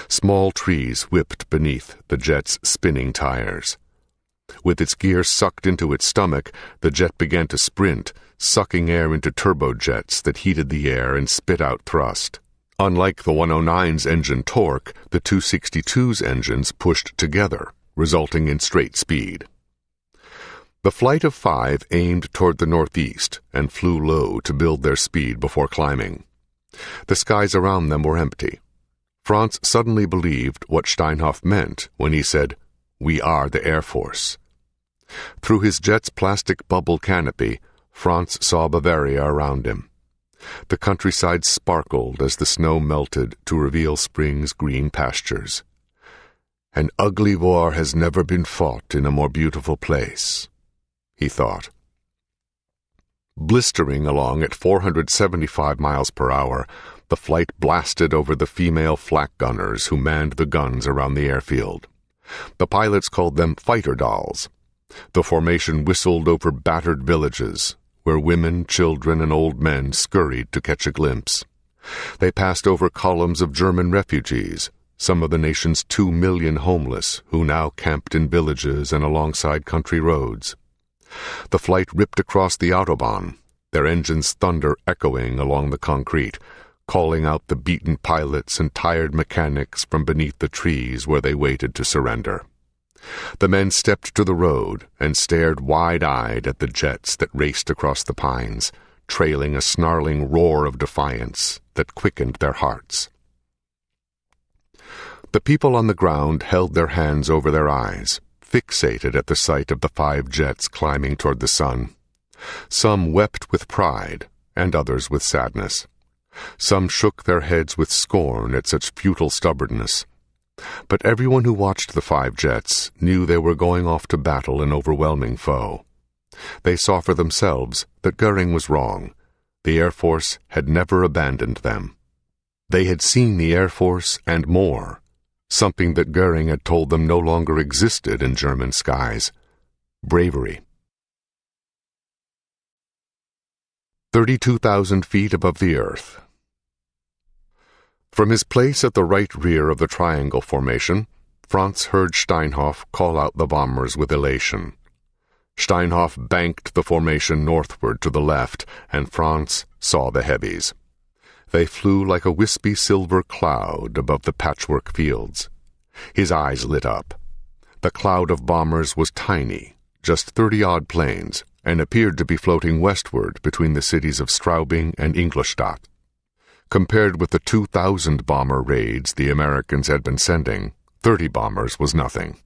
Small trees whipped beneath the jet's spinning tires. With its gear sucked into its stomach, the jet began to sprint, sucking air into turbojets that heated the air and spit out thrust. Unlike the 109's engine torque, the 262's engines pushed together, resulting in straight speed. The flight of 5 aimed toward the northeast and flew low to build their speed before climbing. The skies around them were empty. Franz suddenly believed what Steinhoff meant when he said, "We are the Air Force." Through his jet's plastic bubble canopy, Franz saw Bavaria around him. The countryside sparkled as the snow melted to reveal spring's green pastures. "An ugly war has never been fought in a more beautiful place," he thought. Blistering along at 475 miles per hour, the flight blasted over the female flak gunners who manned the guns around the airfield. The pilots called them fighter dolls. The formation whistled over battered villages, where women, children, and old men scurried to catch a glimpse. They passed over columns of German refugees, some of the nation's 2 million homeless who now camped in villages and alongside country roads. The flight ripped across the Autobahn, their engines' thunder echoing along the concrete, calling out the beaten pilots and tired mechanics from beneath the trees where they waited to surrender. The men stepped to the road and stared wide-eyed at the jets that raced across the pines, trailing a snarling roar of defiance that quickened their hearts. The people on the ground held their hands over their eyes, fixated at the sight of the 5 jets climbing toward the sun. Some wept with pride, and others with sadness. Some shook their heads with scorn at such futile stubbornness. But everyone who watched the 5 jets knew they were going off to battle an overwhelming foe. They saw for themselves that Goering was wrong. The Air Force had never abandoned them. They had seen the Air Force and more, something that Goering had told them no longer existed in German skies: bravery. 32,000 feet above the earth. From his place at the right rear of the triangle formation, Franz heard Steinhoff call out the bombers with elation. Steinhoff banked the formation northward to the left, and Franz saw the heavies. They flew like a wispy silver cloud above the patchwork fields. His eyes lit up. The cloud of bombers was tiny, just 30-odd planes, and appeared to be floating westward between the cities of Straubing and Ingolstadt. Compared with the 2,000 bomber raids the Americans had been sending, 30 bombers was nothing.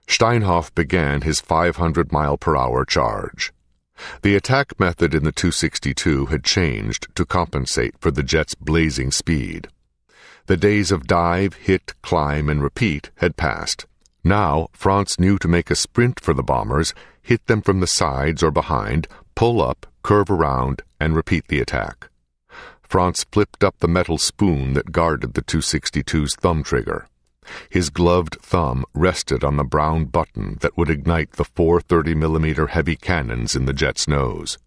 Steinhoff began his 500-mile-per-hour charge. The attack method in the 262 had changed to compensate for the jet's blazing speed. The days of dive, hit, climb, and repeat had passed. Now, Franz knew to make a sprint for the bombers, hit them from the sides or behind, pull up, curve around, and repeat the attack. Franz flipped up the metal spoon that guarded the 262's thumb trigger. His gloved thumb rested on the brown button that would ignite the 4 30mm heavy cannons in the jet's nose.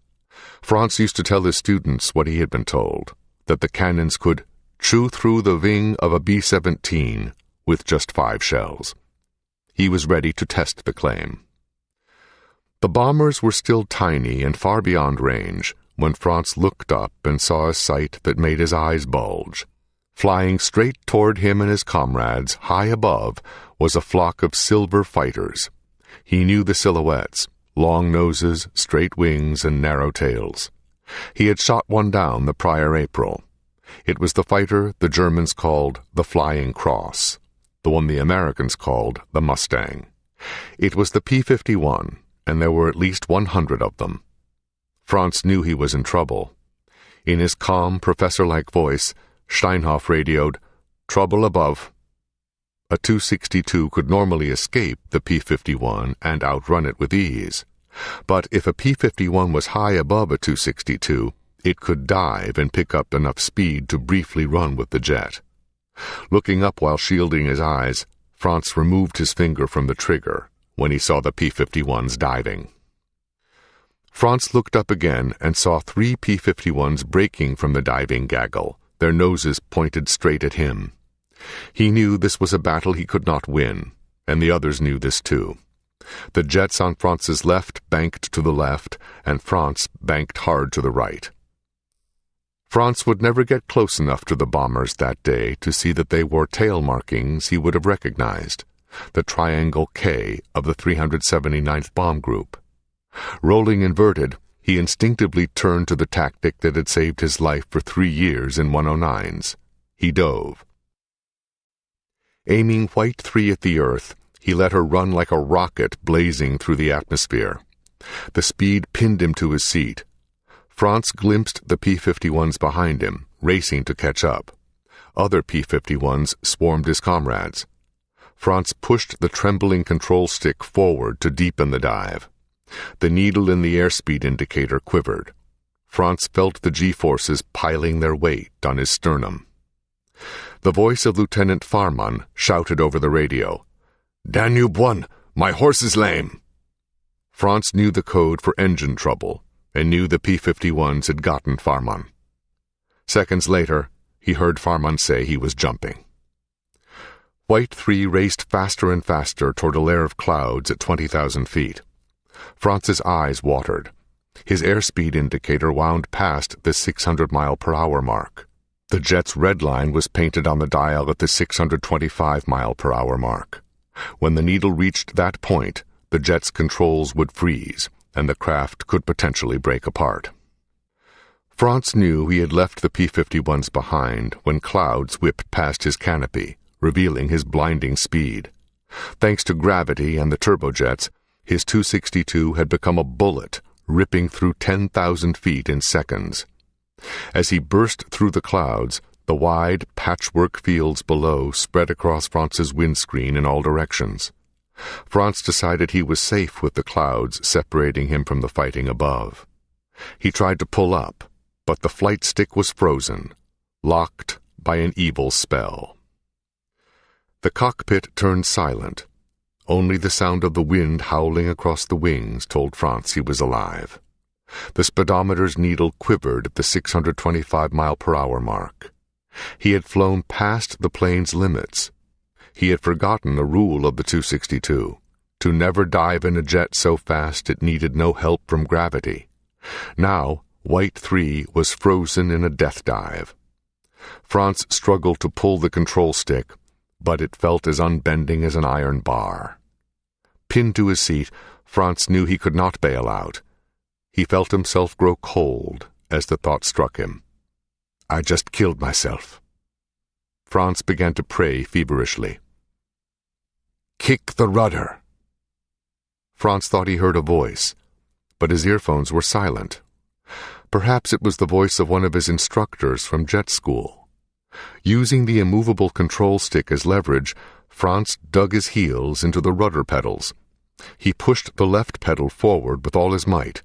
Franz used to tell his students what he had been told, that the cannons could chew through the wing of a B-17 with just 5 shells. He was ready to test the claim. The bombers were still tiny and far beyond range when Franz looked up and saw a sight that made his eyes bulge. Flying straight toward him and his comrades, high above, was a flock of silver fighters. He knew the silhouettes, long noses, straight wings, and narrow tails. He had shot one down the prior April. It was the fighter the Germans called the Flying Cross, the one the Americans called the Mustang. It was the P-51, and there were at least 100 of them. Franz knew he was in trouble. In his calm, professor-like voice, Steinhoff radioed, "Trouble above." A 262 could normally escape the P-51 and outrun it with ease. But if a P-51 was high above a 262, it could dive and pick up enough speed to briefly run with the jet. Looking up while shielding his eyes, Franz removed his finger from the trigger when he saw the P-51s diving. Franz looked up again and saw 3 P-51s breaking from the diving gaggle, their noses pointed straight at him. He knew this was a battle he could not win, and the others knew this too. The jets on Franz's left banked to the left, and Franz banked hard to the right. Franz would never get close enough to the bombers that day to see that they wore tail markings he would have recognized, the triangle K of the 379th Bomb Group. Rolling inverted, he instinctively turned to the tactic that had saved his life for 3 years in 109s. He dove. Aiming White 3 at the earth, he let her run like a rocket blazing through the atmosphere. The speed pinned him to his seat. Franz glimpsed the P-51s behind him, racing to catch up. Other P-51s swarmed his comrades. Franz pushed the trembling control stick forward to deepen the dive. The needle in the airspeed indicator quivered. Franz felt the G-forces piling their weight on his sternum. The voice of Lieutenant Farman shouted over the radio, "Danube 1, my horse is lame." Franz knew the code for engine trouble and knew the P-51s had gotten Farman. Seconds later, he heard Farman say he was jumping. White 3 raced faster and faster toward a layer of clouds at 20,000 feet. Franz's eyes watered. His airspeed indicator wound past the 600-mile-per-hour mark. The jet's red line was painted on the dial at the 625-mile-per-hour mark. When the needle reached that point, the jet's controls would freeze, and the craft could potentially break apart. Franz knew he had left the P-51s behind when clouds whipped past his canopy, revealing his blinding speed. Thanks to gravity and the turbojets, his 262 had become a bullet, ripping through 10,000 feet in seconds. As he burst through the clouds, the wide patchwork fields below spread across Franz's windscreen in all directions. Franz decided he was safe with the clouds separating him from the fighting above. He tried to pull up, but the flight stick was frozen, locked by an evil spell. The cockpit turned silent. Only the sound of the wind howling across the wings told Franz he was alive. The speedometer's needle quivered at the 625-mile-per-hour mark. He had flown past the plane's limits. He had forgotten a rule of the 262, to never dive in a jet so fast it needed no help from gravity. Now, White 3 was frozen in a death dive. Franz struggled to pull the control stick, but it felt as unbending as an iron bar. Pinned to his seat, Franz knew he could not bail out. He felt himself grow cold as the thought struck him. I just killed myself. Franz began to pray feverishly. Kick the rudder. Franz thought he heard a voice, but his earphones were silent. Perhaps it was the voice of one of his instructors from jet school. Using the immovable control stick as leverage, Franz dug his heels into the rudder pedals. He pushed the left pedal forward with all his might.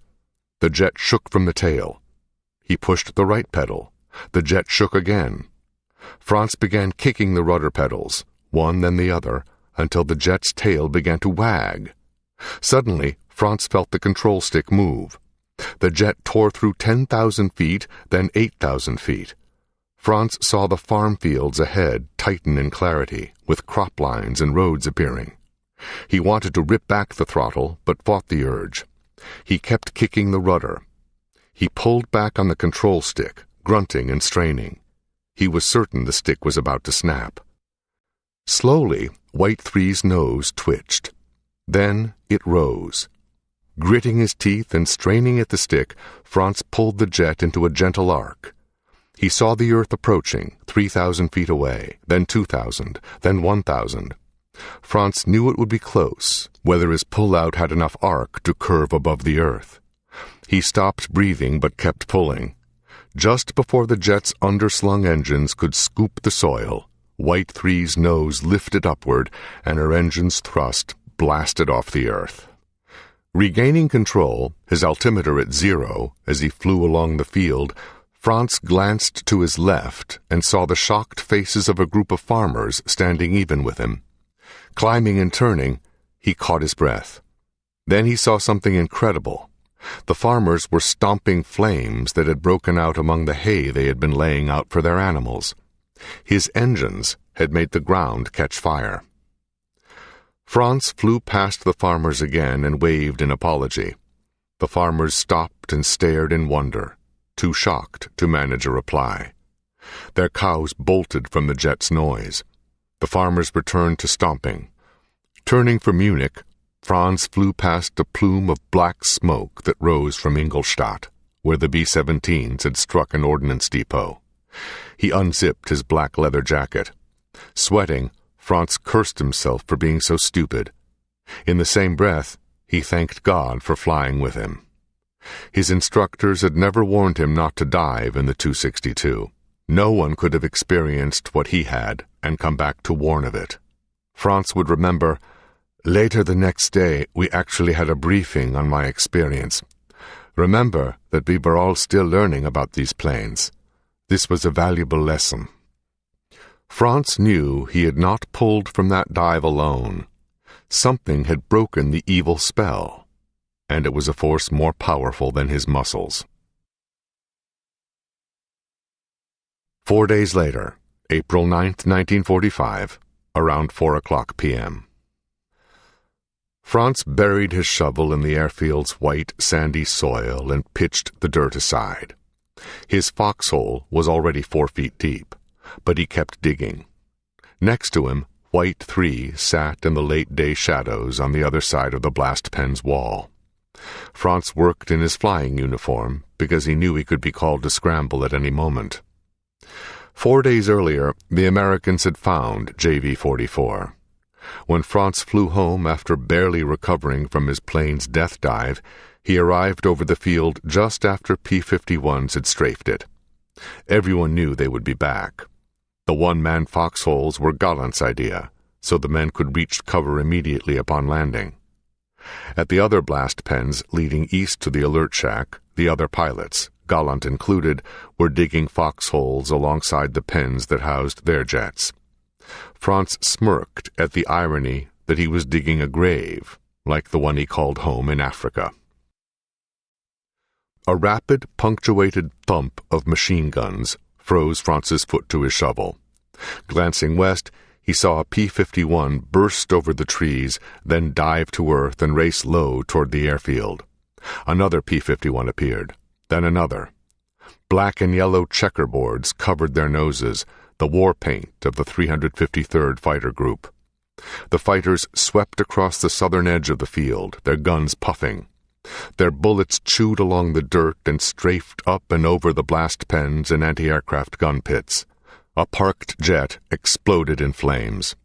The jet shook from the tail. He pushed the right pedal. The jet shook again. Franz began kicking the rudder pedals, one then the other, until the jet's tail began to wag. Suddenly, Franz felt the control stick move. The jet tore through 10,000 feet, then 8,000 feet. Franz saw the farm fields ahead tighten in clarity, with crop lines and roads appearing. He wanted to rip back the throttle, but fought the urge. He kept kicking the rudder. He pulled back on the control stick, grunting and straining. He was certain the stick was about to snap. Slowly, White Three's nose twitched. Then it rose. Gritting his teeth and straining at the stick, Franz pulled the jet into a gentle arc. He saw the Earth approaching, 3,000 feet away, then 2,000, then 1,000. Franz knew it would be close, whether his pull-out had enough arc to curve above the Earth. He stopped breathing but kept pulling. Just before the jet's underslung engines could scoop the soil, White Three's nose lifted upward and her engine's thrust blasted off the Earth. Regaining control, his altimeter at 0, as he flew along the field, Franz glanced to his left and saw the shocked faces of a group of farmers standing even with him. Climbing and turning, he caught his breath. Then he saw something incredible. The farmers were stomping flames that had broken out among the hay they had been laying out for their animals. His engines had made the ground catch fire. Franz flew past the farmers again and waved in apology. The farmers stopped and stared in wonder, too shocked to manage a reply. Their cows bolted from the jet's noise. The farmers returned to stomping. Turning for Munich, Franz flew past a plume of black smoke that rose from Ingolstadt, where the B-17s had struck an ordnance depot. He unzipped his black leather jacket. Sweating, Franz cursed himself for being so stupid. In the same breath, he thanked God for flying with him. His instructors had never warned him not to dive in the 262. No one could have experienced what he had and come back to warn of it. Franz would remember, "Later the next day, we actually had a briefing on my experience. Remember that we were all still learning about these planes. This was a valuable lesson." Franz knew he had not pulled from that dive alone. Something had broken the evil spell, and it was a force more powerful than his muscles. 4 days later, April 9th, 1945, around 4:00 p.m. Franz buried his shovel in the airfield's white, sandy soil and pitched the dirt aside. His foxhole was already 4 feet deep, but he kept digging. Next to him, White Three sat in the late-day shadows on the other side of the blast pen's wall. Franz worked in his flying uniform because he knew he could be called to scramble at any moment. 4 days earlier, the Americans had found JV-44. When Franz flew home after barely recovering from his plane's death dive, he arrived over the field just after P-51s had strafed it. Everyone knew they would be back. The one-man foxholes were Gallant's idea, so the men could reach cover immediately upon landing. At the other blast pens leading east to the alert shack, the other pilots, Gallant included, were digging foxholes alongside the pens that housed their jets. Franz smirked at the irony that he was digging a grave, like the one he called home in Africa. A rapid, punctuated thump of machine guns froze Franz's foot to his shovel. Glancing west, he saw a P-51 burst over the trees, then dive to earth and race low toward the airfield. Another P-51 appeared, then another. Black and yellow checkerboards covered their noses, the war paint of the 353rd Fighter Group. The fighters swept across the southern edge of the field, their guns puffing. Their bullets chewed along the dirt and strafed up and over the blast pens and anti-aircraft gun pits. A parked jet exploded in flames.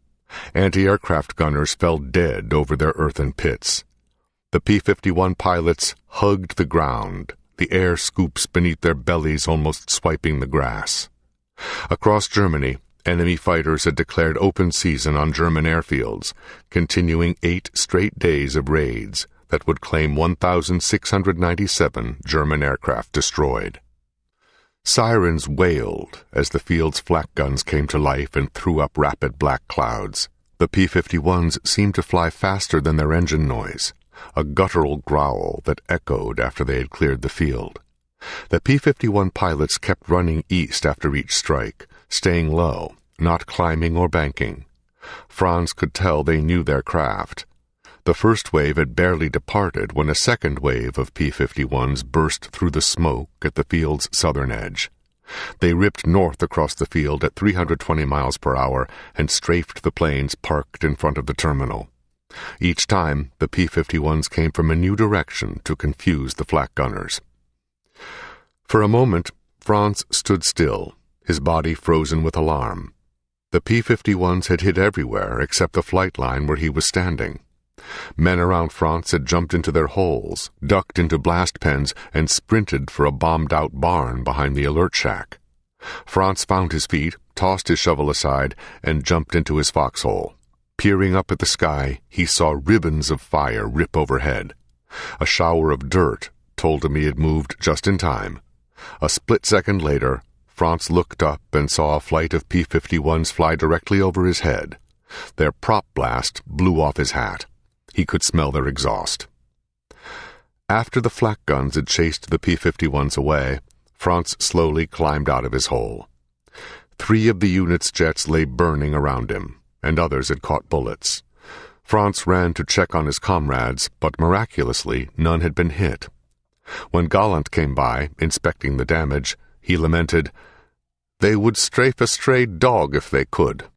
Anti-aircraft gunners fell dead over their earthen pits. The P-51 pilots hugged the ground, the air scoops beneath their bellies almost swiping the grass. Across Germany, enemy fighters had declared open season on German airfields, continuing 8 straight days of raids that would claim 1,697 German aircraft destroyed. Sirens wailed as the field's flak guns came to life and threw up rapid black clouds. The P-51s seemed to fly faster than their engine noise, a guttural growl that echoed after they had cleared the field. The P-51 pilots kept running east after each strike, staying low, not climbing or banking. Franz could tell they knew their craft. The first wave had barely departed when a second wave of P-51s burst through the smoke at the field's southern edge. They ripped north across the field at 320 miles per hour and strafed the planes parked in front of the terminal. Each time, the P-51s came from a new direction to confuse the flak gunners. For a moment, Franz stood still, his body frozen with alarm. The P-51s had hit everywhere except the flight line where he was standing. Men around Franz had jumped into their holes, ducked into blast pens, and sprinted for a bombed-out barn behind the alert shack. Franz found his feet, tossed his shovel aside, and jumped into his foxhole. Peering up at the sky, he saw ribbons of fire rip overhead. A shower of dirt told him he had moved just in time. A split second later, Franz looked up and saw a flight of P-51s fly directly over his head. Their prop blast blew off his hat. He could smell their exhaust. After the flak guns had chased the P-51s away, Franz slowly climbed out of his hole. 3 of the unit's jets lay burning around him, and others had caught bullets. Franz ran to check on his comrades, but miraculously none had been hit. When Gallant came by, inspecting the damage, he lamented, "They would strafe a stray dog if they could."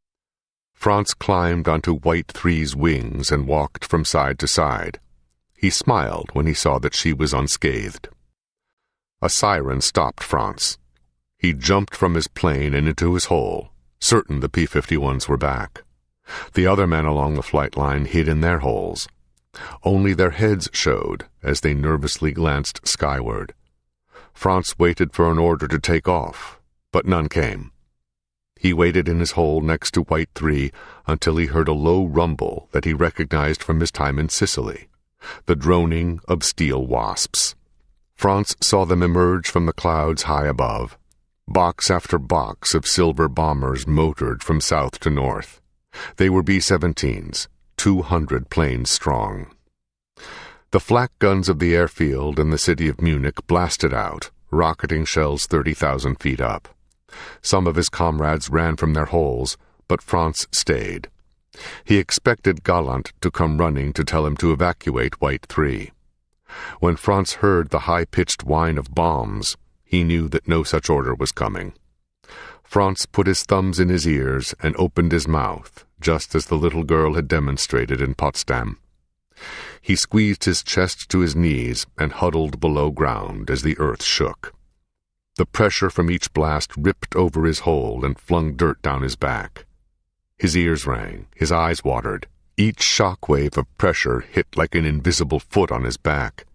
Franz climbed onto White Three's wings and walked from side to side. He smiled when he saw that she was unscathed. A siren stopped Franz. He jumped from his plane and into his hole, certain the P-51s were back. The other men along the flight line hid in their holes. Only their heads showed as they nervously glanced skyward. Franz waited for an order to take off, but none came. He waited in his hole next to White 3 until he heard a low rumble that he recognized from his time in Sicily, the droning of steel wasps. Franz saw them emerge from the clouds high above. Box after box of silver bombers motored from south to north. They were B-17s, 200 planes strong. The flak guns of the airfield in the city of Munich blasted out, rocketing shells 30,000 feet up. Some of his comrades ran from their holes, but Franz stayed. He expected Gallant to come running to tell him to evacuate White 3. When Franz heard the high-pitched whine of bombs, he knew that no such order was coming. Franz put his thumbs in his ears and opened his mouth, just as the little girl had demonstrated in Potsdam. He squeezed his chest to his knees and huddled below ground as the earth shook. The pressure from each blast ripped over his hole and flung dirt down his back. His ears rang, his eyes watered. Each shock wave of pressure hit like an invisible foot on his back.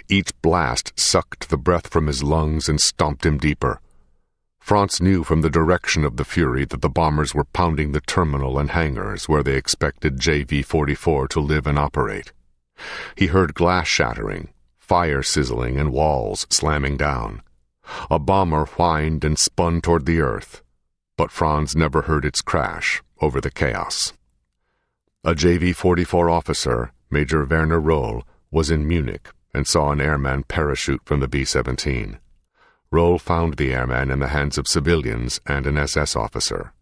Each blast sucked the breath from his lungs and stomped him deeper. Franz knew from the direction of the fury that the bombers were pounding the terminal and hangars where they expected JV-44 to live and operate. He heard glass shattering, fire sizzling, and walls slamming down. A bomber whined and spun toward the earth, but Franz never heard its crash over the chaos. A JV-44 officer, Major Werner Rohl, was in Munich and saw an airman parachute from the B-17. Rohl found the airman in the hands of civilians and an SS officer.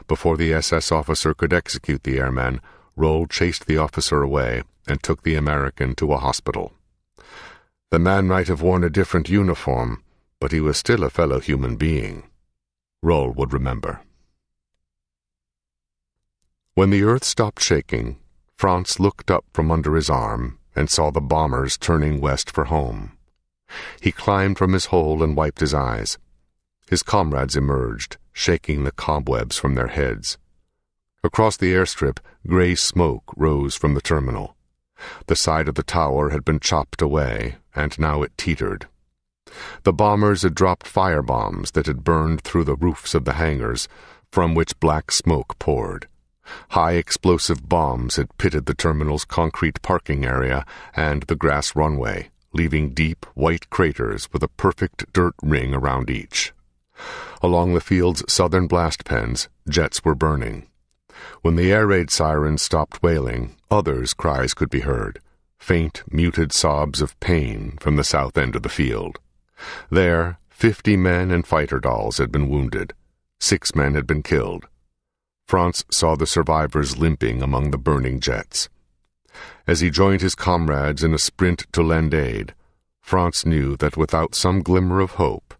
Before the SS officer could execute the airman, Rohl chased the officer away and took the American to a hospital. The man might have worn a different uniform, but he was still a fellow human being. Rohl would remember. When the earth stopped shaking, Franz looked up from under his arm and saw the bombers turning west for home. He climbed from his hole and wiped his eyes. His comrades emerged, shaking the cobwebs from their heads. Across the airstrip, gray smoke rose from the terminal. The side of the tower had been chopped away, and now it teetered. The bombers had dropped firebombs that had burned through the roofs of the hangars, from which black smoke poured. High explosive bombs had pitted the terminal's concrete parking area and the grass runway, leaving deep white craters with a perfect dirt ring around each. Along the field's southern blast pens, jets were burning. When the air raid sirens stopped wailing, others' cries could be heard, faint, muted sobs of pain from the south end of the field. There, 50 men and fighter dolls had been wounded. 6 men had been killed. Franz saw the survivors limping among the burning jets. As he joined his comrades in a sprint to lend aid, Franz knew that without some glimmer of hope,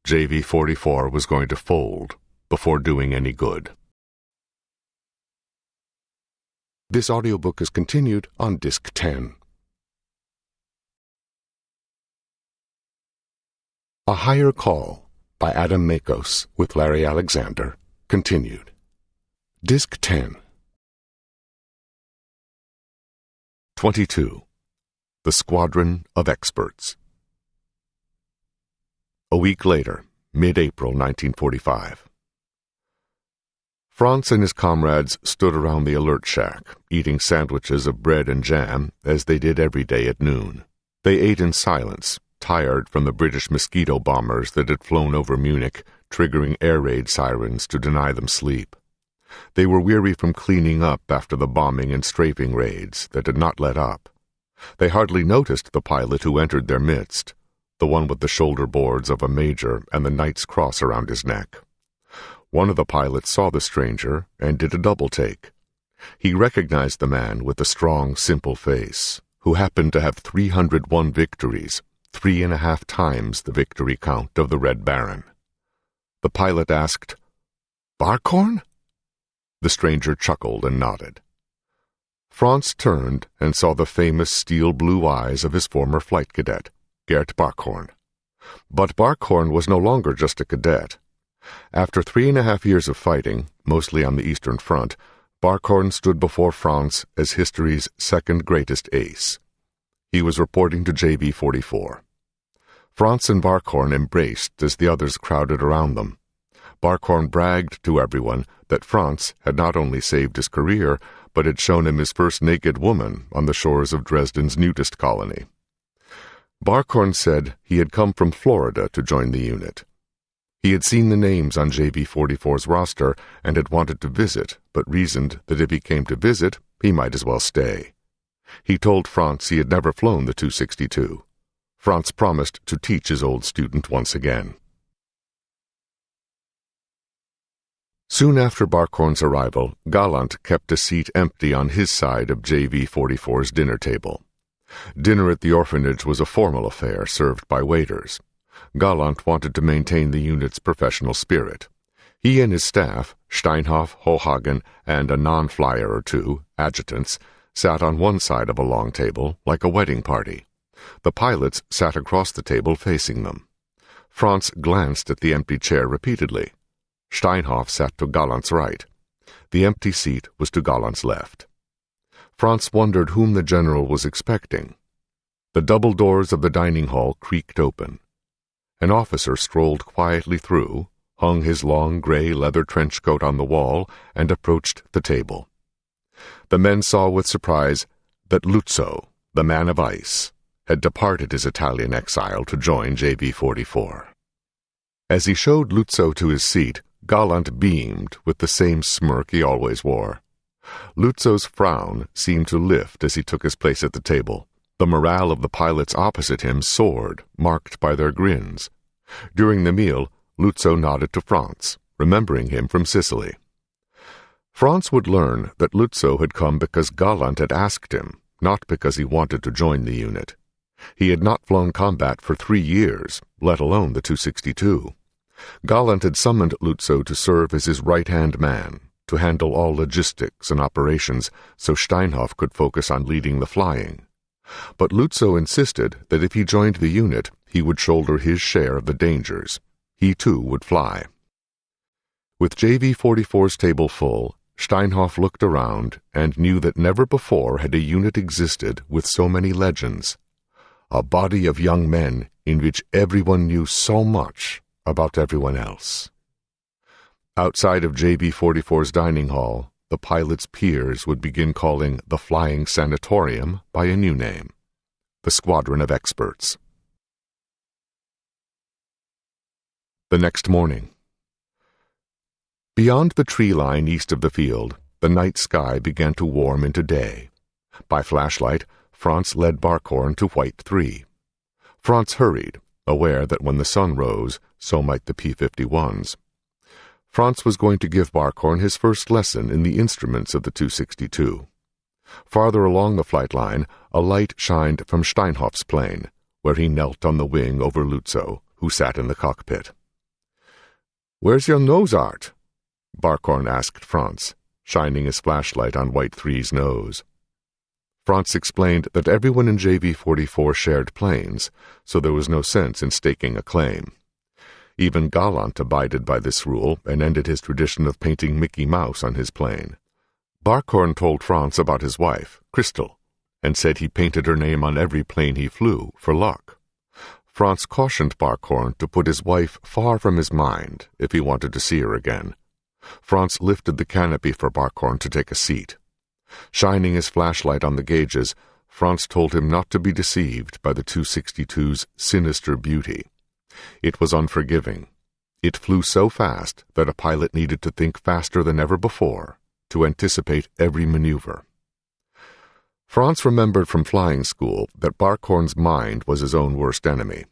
JV-44 was going to fold before doing any good. This audiobook is continued on Disc 10. A Higher Call by Adam Makos with Larry Alexander, continued. Disc 10. 22. The Squadron of Experts. A week later, mid-April 1945. Franz and his comrades stood around the alert shack, eating sandwiches of bread and jam as they did every day at noon. They ate in silence, tired from the British mosquito bombers that had flown over Munich, triggering air raid sirens to deny them sleep. They were weary from cleaning up after the bombing and strafing raids that had not let up. They hardly noticed the pilot who entered their midst, the one with the shoulder boards of a major and the Knight's Cross around his neck. One of the pilots saw the stranger and did a double take. He recognized the man with the strong, simple face, who happened to have 301 victories, 3.5 times the victory count of the Red Baron. The pilot asked, "Barkhorn?" The stranger chuckled and nodded. Franz turned and saw the famous steel-blue eyes of his former flight cadet, Gert Barkhorn. But Barkhorn was no longer just a cadet. After 3.5 years of fighting, mostly on the Eastern Front, Barkhorn stood before Franz as history's second greatest ace. He was reporting to JV-44. Franz and Barkhorn embraced as the others crowded around them. Barkhorn bragged to everyone that Franz had not only saved his career, but had shown him his first naked woman on the shores of Dresden's nudist colony. Barkhorn said he had come from Florida to join the unit. He had seen the names on JV-44's roster and had wanted to visit, but reasoned that if he came to visit, he might as well stay. He told Franz he had never flown the 262. Franz promised to teach his old student once again. Soon after Barkhorn's arrival, Gallant kept a seat empty on his side of JV-44's dinner table. Dinner at the orphanage was a formal affair served by waiters. Gallant wanted to maintain the unit's professional spirit. He and his staff, Steinhoff, Hohagen, and a non-flyer or two, adjutants, sat on one side of a long table like a wedding party. The pilots sat across the table facing them. Franz glanced at the empty chair repeatedly. Steinhoff sat to Gallant's right. The empty seat was to Gallant's left. Franz wondered whom the general was expecting. The double doors of the dining hall creaked open. An officer strolled quietly through, hung his long gray leather trench coat on the wall, and approached the table. The men saw with surprise that Luzzo, the man of ice, had departed his Italian exile to join JV-44. As he showed Luzzo to his seat, Gallant beamed with the same smirk he always wore. Luzzo's frown seemed to lift as he took his place at the table. The morale of the pilots opposite him soared, marked by their grins. During the meal, Luzzo nodded to Franz, remembering him from Sicily. Franz would learn that Luzzo had come because Gallant had asked him, not because he wanted to join the unit. He had not flown combat for 3 years, let alone the 262. Gallant had summoned Luzzo to serve as his right-hand man, to handle all logistics and operations so Steinhoff could focus on leading the flying. But Luzzo insisted that if he joined the unit, he would shoulder his share of the dangers. He too would fly. With JV-44's table full, Steinhoff looked around and knew that never before had a unit existed with so many legends. A body of young men in which everyone knew so much about everyone else. Outside of JV-44's dining hall, the pilots' peers would begin calling the Flying Sanatorium by a new name, the Squadron of Experts. The next morning. Beyond the tree line east of the field, the night sky began to warm into day. By flashlight, Franz led Barkhorn to White 3. Franz hurried, aware that when the sun rose, so might the P-51s. Franz was going to give Barkhorn his first lesson in the instruments of the 262. Farther along the flight line, a light shined from Steinhoff's plane, where he knelt on the wing over Lutzow, who sat in the cockpit. "Where's your nose art?" Barkhorn asked Franz, shining his flashlight on White Three's nose. Franz explained that everyone in JV-44 shared planes, so there was no sense in staking a claim. Even Gallant abided by this rule and ended his tradition of painting Mickey Mouse on his plane. Barkhorn told Franz about his wife, Crystal, and said he painted her name on every plane he flew, for luck. Franz cautioned Barkhorn to put his wife far from his mind if he wanted to see her again. Franz lifted the canopy for Barkhorn to take a seat. Shining his flashlight on the gauges, Franz told him not to be deceived by the 262's sinister beauty. It was unforgiving. It flew so fast that a pilot needed to think faster than ever before, to anticipate every maneuver. Franz remembered from flying school that Barkhorn's mind was his own worst enemy.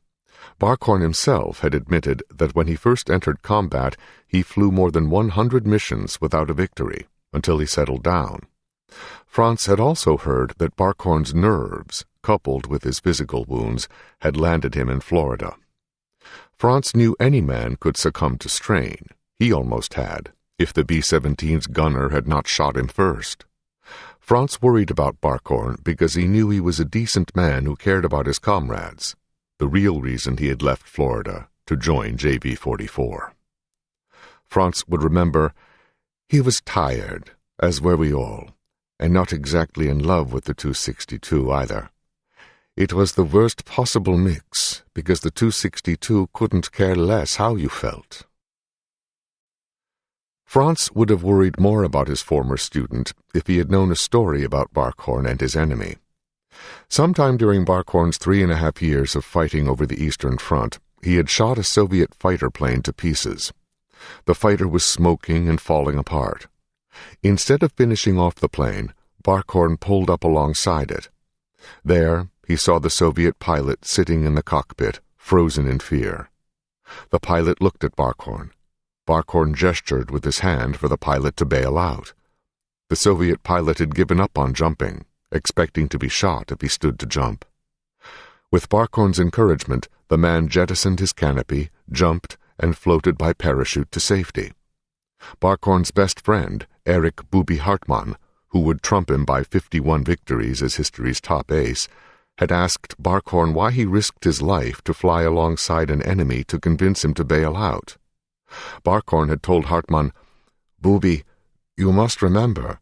Barkhorn himself had admitted that when he first entered combat, he flew more than 100 missions without a victory, until he settled down. Franz had also heard that Barkhorn's nerves, coupled with his physical wounds, had landed him in Florida. Franz knew any man could succumb to strain. He almost had, if the B-17's gunner had not shot him first. Franz worried about Barkhorn because he knew he was a decent man who cared about his comrades, the real reason he had left Florida to join JV-44. Franz would remember, he was tired, as were we all, and not exactly in love with the 262 either. It was the worst possible mix, because the 262 couldn't care less how you felt. Franz would have worried more about his former student if he had known a story about Barkhorn and his enemy. Sometime during Barkhorn's 3.5 years of fighting over the Eastern Front, he had shot a Soviet fighter plane to pieces. The fighter was smoking and falling apart. Instead of finishing off the plane, Barkhorn pulled up alongside it. There, he saw the Soviet pilot sitting in the cockpit, frozen in fear. The pilot looked at Barkhorn. Barkhorn gestured with his hand for the pilot to bail out. The Soviet pilot had given up on jumping, expecting to be shot if he stood to jump. With Barkhorn's encouragement, the man jettisoned his canopy, jumped, and floated by parachute to safety. Barkhorn's best friend, Erich "Booby" Hartmann, who would trump him by 51 victories as history's top ace, had asked Barkhorn why he risked his life to fly alongside an enemy to convince him to bail out. Barkhorn had told Hartmann, "Booby, you must remember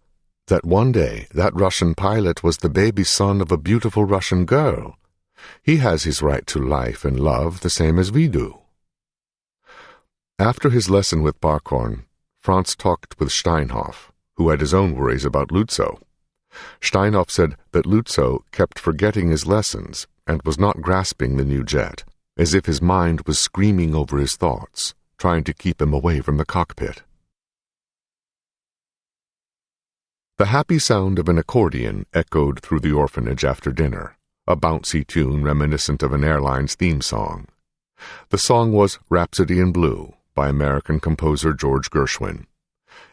that one day that Russian pilot was the baby son of a beautiful Russian girl. He has his right to life and love the same as we do." After his lesson with Barkhorn, Franz talked with Steinhoff, who had his own worries about Lutzow. Steinhoff said that Lutzow kept forgetting his lessons and was not grasping the new jet, as if his mind was screaming over his thoughts, trying to keep him away from the cockpit. The happy sound of an accordion echoed through the orphanage after dinner, a bouncy tune reminiscent of an airline's theme song. The song was Rhapsody in Blue by American composer George Gershwin.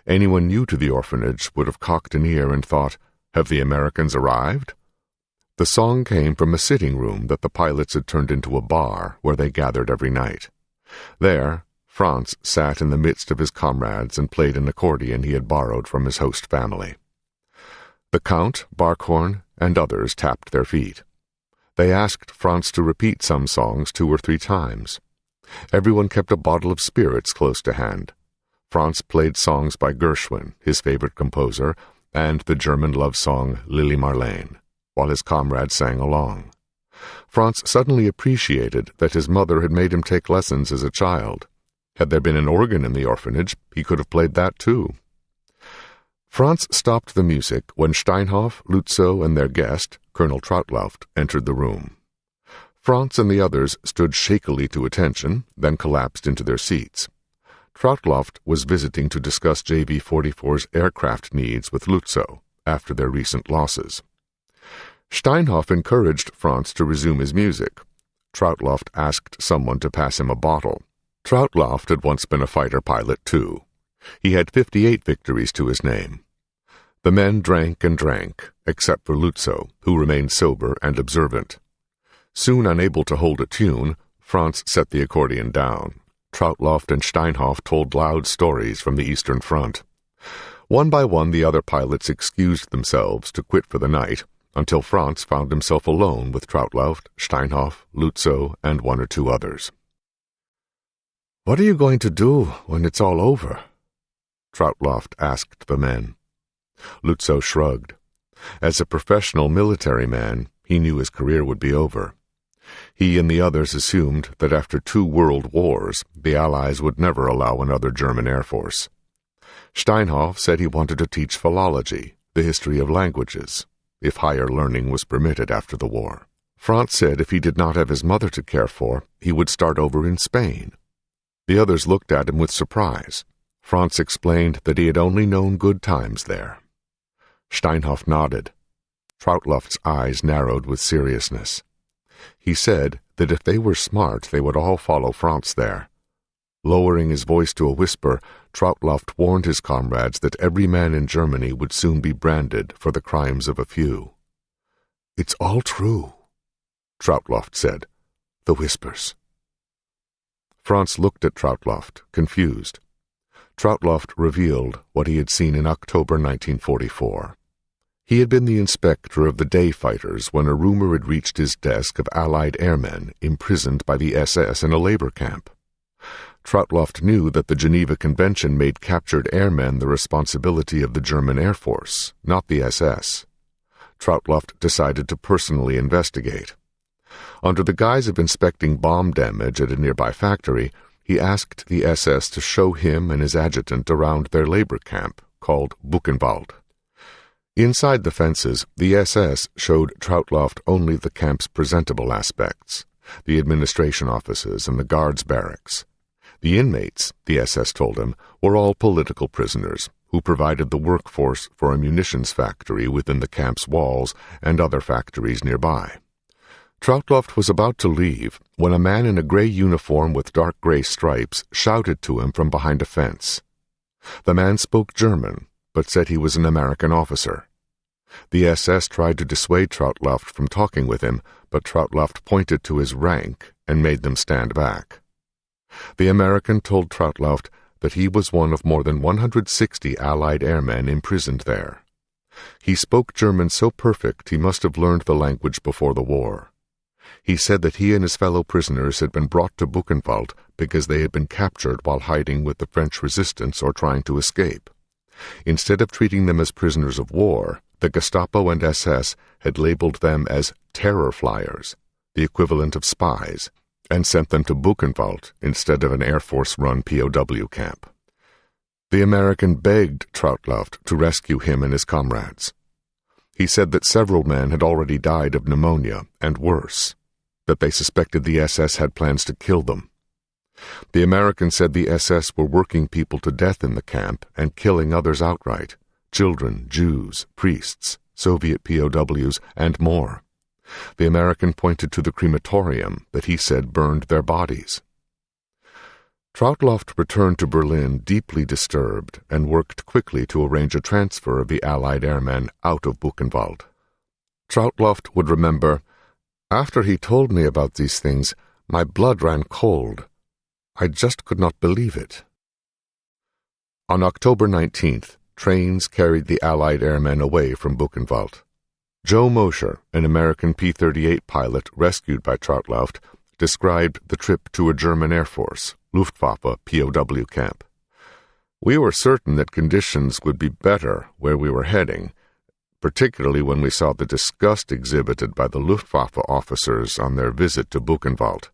Anyone new to the orphanage would have cocked an ear and thought, "Have the Americans arrived?" The song came from a sitting room that the pilots had turned into a bar where they gathered every night. There, Franz sat in the midst of his comrades and played an accordion he had borrowed from his host family. The Count, Barkhorn, and others tapped their feet. They asked Franz to repeat some songs 2 or 3 times. Everyone kept a bottle of spirits close to hand. Franz played songs by Gershwin, his favorite composer, and the German love song Lili Marlene, while his comrades sang along. Franz suddenly appreciated that his mother had made him take lessons as a child. Had there been an organ in the orphanage, he could have played that too. Franz stopped the music when Steinhoff, Lutzow, and their guest, Colonel Troutlauf, entered the room. Franz and the others stood shakily to attention, then collapsed into their seats. Troutlauf was visiting to discuss JV-44's aircraft needs with Lutzow after their recent losses. Steinhoff encouraged Franz to resume his music. Troutlauf asked someone to pass him a bottle. Troutlauf had once been a fighter pilot, too. He had 58 victories to his name. The men drank and drank, except for Lutzow, who remained sober and observant. Soon unable to hold a tune, Franz set the accordion down. Troutloft and Steinhoff told loud stories from the Eastern Front. One by one the other pilots excused themselves to quit for the night, until Franz found himself alone with Troutloft, Steinhoff, Lutzow, and one or two others. "What are you going to do when it's all over?" Troutloft asked the men. Lutzow shrugged. As a professional military man, he knew his career would be over. He and the others assumed that after 2 world wars, the Allies would never allow another German Air Force. Steinhoff said he wanted to teach philology, the history of languages, if higher learning was permitted after the war. Franz said if he did not have his mother to care for, he would start over in Spain. The others looked at him with surprise. Franz explained that he had only known good times there. Steinhoff nodded. Troutloft's eyes narrowed with seriousness. He said that if they were smart, they would all follow Franz there. Lowering his voice to a whisper, Troutloft warned his comrades that every man in Germany would soon be branded for the crimes of a few. "It's all true," Troutloft said. "The whispers." Franz looked at Troutloft, confused. Troutloft revealed what he had seen in October 1944. He had been the inspector of the day fighters when a rumor had reached his desk of Allied airmen imprisoned by the SS in a labor camp. Troutloft knew that the Geneva Convention made captured airmen the responsibility of the German Air Force, not the SS. Troutloft decided to personally investigate. Under the guise of inspecting bomb damage at a nearby factory, he asked the SS to show him and his adjutant around their labor camp, called Buchenwald. Inside the fences, the SS showed Troutloft only the camp's presentable aspects, the administration offices and the guards' barracks. The inmates, the SS told him, were all political prisoners who provided the workforce for a munitions factory within the camp's walls and other factories nearby. Troutloft was about to leave when a man in a gray uniform with dark gray stripes shouted to him from behind a fence. The man spoke German, but said he was an American officer. The SS tried to dissuade Troutloft from talking with him, but Troutloft pointed to his rank and made them stand back. The American told Troutloft that he was one of more than 160 Allied airmen imprisoned there. He spoke German so perfect he must have learned the language before the war. He said that he and his fellow prisoners had been brought to Buchenwald because they had been captured while hiding with the French resistance or trying to escape. Instead of treating them as prisoners of war, the Gestapo and SS had labeled them as terror flyers, the equivalent of spies, and sent them to Buchenwald instead of an Air Force-run POW camp. The American begged Troutloft to rescue him and his comrades. He said that several men had already died of pneumonia, and worse, that they suspected the SS had plans to kill them. The American said the SS were working people to death in the camp and killing others outright, children, Jews, priests, Soviet POWs, and more. The American pointed to the crematorium that he said burned their bodies. Troutloft returned to Berlin deeply disturbed and worked quickly to arrange a transfer of the Allied airmen out of Buchenwald. Troutloft would remember, "After he told me about these things, my blood ran cold. I just could not believe it." On October 19th, trains carried the Allied airmen away from Buchenwald. Joe Mosher, an American P-38 pilot rescued by Troutloft, described the trip to a German Air Force, Luftwaffe POW camp. "We were certain that conditions would be better where we were heading, particularly when we saw the disgust exhibited by the Luftwaffe officers on their visit to Buchenwald.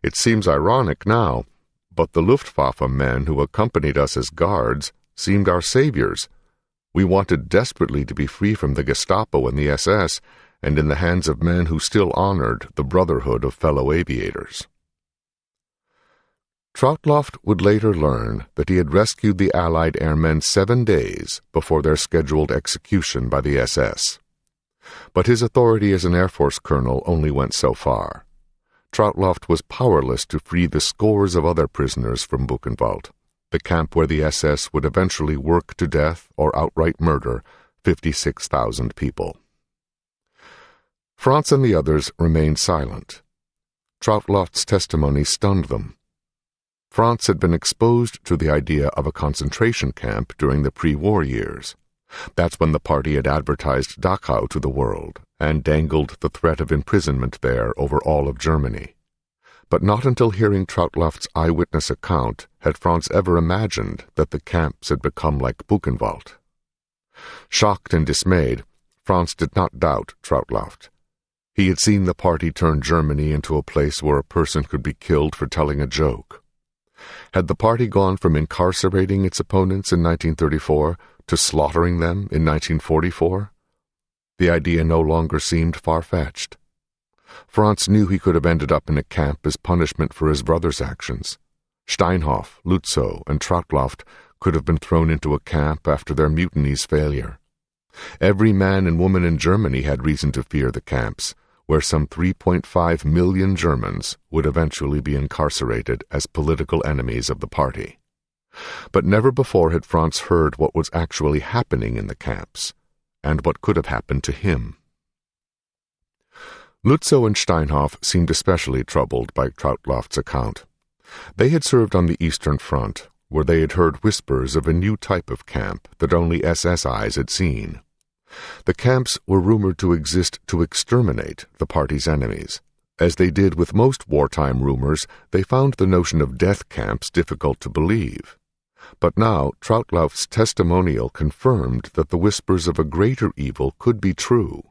It seems ironic now, but the Luftwaffe men who accompanied us as guards seemed our saviors. We wanted desperately to be free from the Gestapo and the SS, and in the hands of men who still honored the brotherhood of fellow aviators." Troutloft would later learn that he had rescued the Allied airmen 7 days before their scheduled execution by the SS. But his authority as an Air Force colonel only went so far. Troutloft was powerless to free the scores of other prisoners from Buchenwald, the camp where the SS would eventually work to death or outright murder 56,000 people. Franz and the others remained silent. Troutloft's testimony stunned them. Franz had been exposed to the idea of a concentration camp during the pre-war years. That's when the party had advertised Dachau to the world and dangled the threat of imprisonment there over all of Germany. But not until hearing Troutloft's eyewitness account had Franz ever imagined that the camps had become like Buchenwald. Shocked and dismayed, Franz did not doubt Troutloft. He had seen the party turn Germany into a place where a person could be killed for telling a joke. Had the party gone from incarcerating its opponents in 1934 to slaughtering them in 1944? The idea no longer seemed far-fetched. Franz knew he could have ended up in a camp as punishment for his brother's actions. Steinhoff, Lutzow, and Troutloft could have been thrown into a camp after their mutiny's failure. Every man and woman in Germany had reason to fear the camps, where some 3.5 million Germans would eventually be incarcerated as political enemies of the party. But never before had Franz heard what was actually happening in the camps, and what could have happened to him. Lutzow and Steinhoff seemed especially troubled by Troutloft's account. They had served on the Eastern Front, where they had heard whispers of a new type of camp that only SS eyes had seen. The camps were rumored to exist to exterminate the party's enemies. As they did with most wartime rumors, they found the notion of death camps difficult to believe. But now Troutloft's testimonial confirmed that the whispers of a greater evil could be true.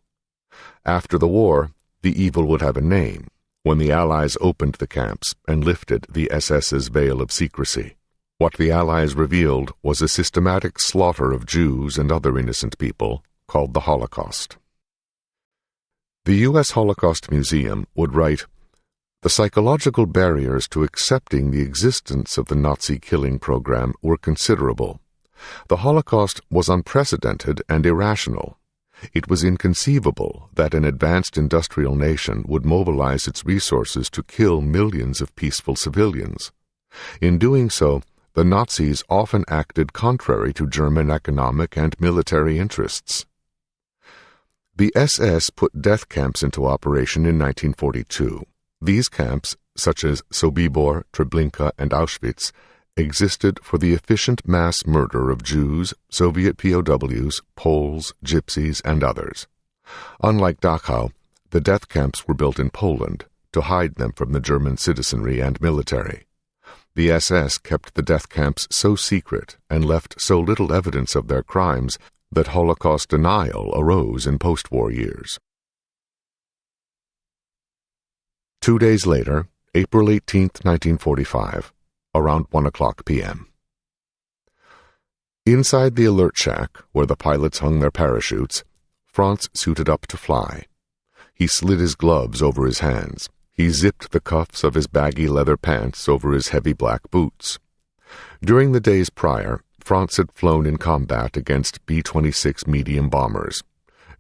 After the war, the evil would have a name, when the Allies opened the camps and lifted the SS's veil of secrecy. What the Allies revealed was a systematic slaughter of Jews and other innocent people, called the Holocaust. The U.S. Holocaust Museum would write, "The psychological barriers to accepting the existence of the Nazi killing program were considerable. The Holocaust was unprecedented and irrational. It was inconceivable that an advanced industrial nation would mobilize its resources to kill millions of peaceful civilians. In doing so, the Nazis often acted contrary to German economic and military interests." The SS put death camps into operation in 1942. These camps, such as Sobibor, Treblinka, and Auschwitz, existed for the efficient mass murder of Jews, Soviet POWs, Poles, Gypsies, and others. Unlike Dachau, the death camps were built in Poland to hide them from the German citizenry and military. The SS kept the death camps so secret and left so little evidence of their crimes that Holocaust denial arose in post-war years. 2 days later, April 18, 1945, around 1:00 p.m. Inside the alert shack, where the pilots hung their parachutes, Franz suited up to fly. He slid his gloves over his hands. He zipped the cuffs of his baggy leather pants over his heavy black boots. During the days prior, Franz had flown in combat against B-26 medium bombers.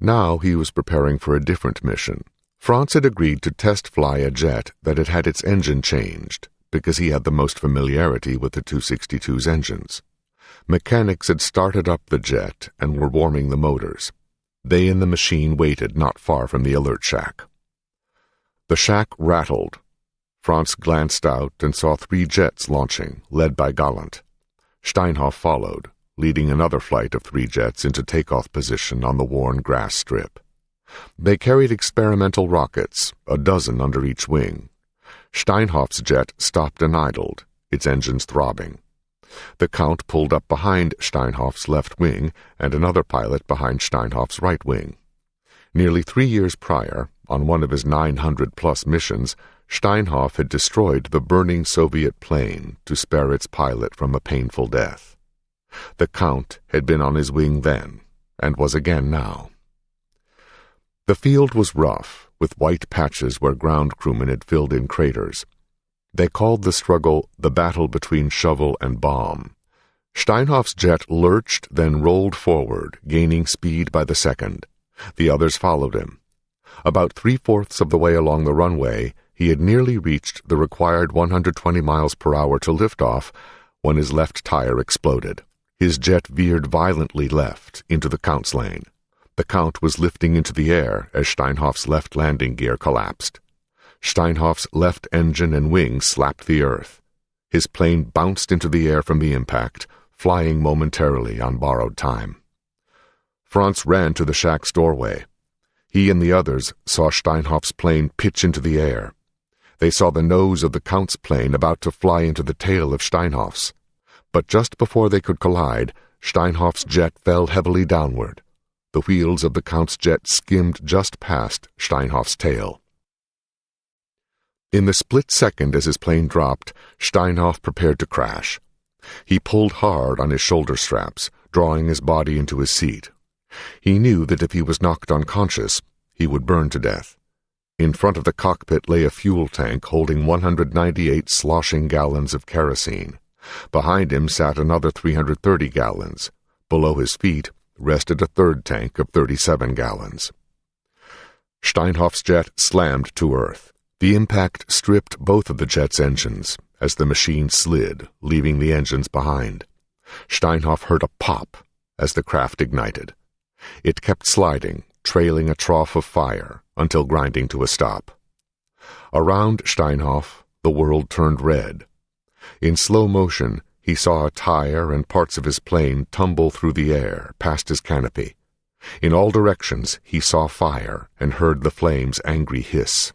Now he was preparing for a different mission. Franz had agreed to test-fly a jet that had had its engine changed, because he had the most familiarity with the 262's engines. Mechanics had started up the jet and were warming the motors. They and the machine waited not far from the alert shack. The shack rattled. Franz glanced out and saw 3 jets launching, led by Gallant. Steinhoff followed, leading another flight of 3 jets into takeoff position on the worn grass strip. They carried experimental rockets, a dozen under each wing. Steinhoff's jet stopped and idled, its engines throbbing. The Count pulled up behind Steinhoff's left wing and another pilot behind Steinhoff's right wing. Nearly 3 years prior, on one of his 900-plus missions, Steinhoff had destroyed the burning Soviet plane to spare its pilot from a painful death. The Count had been on his wing then, and was again now. The field was rough, with white patches where ground crewmen had filled in craters. They called the struggle the battle between shovel and bomb. Steinhoff's jet lurched, then rolled forward, gaining speed by the second. The others followed him. About 3/4 of the way along the runway, he had nearly reached the required 120 miles per hour to lift off when his left tire exploded. His jet veered violently left into the Count's lane. The Count was lifting into the air as Steinhoff's left landing gear collapsed. Steinhoff's left engine and wing slapped the earth. His plane bounced into the air from the impact, flying momentarily on borrowed time. Franz ran to the shack's doorway. He and the others saw Steinhoff's plane pitch into the air. They saw the nose of the Count's plane about to fly into the tail of Steinhoff's. But just before they could collide, Steinhoff's jet fell heavily downward. The wheels of the Count's jet skimmed just past Steinhoff's tail. In the split second as his plane dropped, Steinhoff prepared to crash. He pulled hard on his shoulder straps, drawing his body into his seat. He knew that if he was knocked unconscious, he would burn to death. In front of the cockpit lay a fuel tank holding 198 sloshing gallons of kerosene. Behind him sat another 330 gallons. Below his feet rested a third tank of 37 gallons. Steinhoff's jet slammed to earth. The impact stripped both of the jet's engines as the machine slid, leaving the engines behind. Steinhoff heard a pop as the craft ignited. It kept sliding, trailing a trough of fire until grinding to a stop. Around Steinhoff, the world turned red. In slow motion, he saw a tire and parts of his plane tumble through the air past his canopy. In all directions, he saw fire and heard the flames' angry hiss.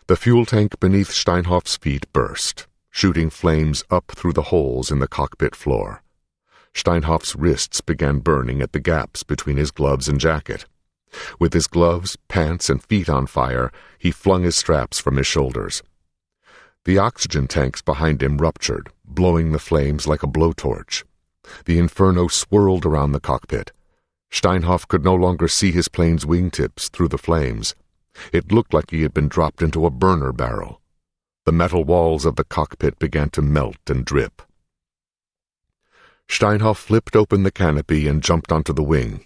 The fuel tank beneath Steinhoff's feet burst, shooting flames up through the holes in the cockpit floor. Steinhoff's wrists began burning at the gaps between his gloves and jacket. With his gloves, pants, and feet on fire, he flung his straps from his shoulders. The oxygen tanks behind him ruptured, blowing the flames like a blowtorch. The inferno swirled around the cockpit. Steinhoff could no longer see his plane's wingtips through the flames. It looked like he had been dropped into a burner barrel. The metal walls of the cockpit began to melt and drip. Steinhoff flipped open the canopy and jumped onto the wing.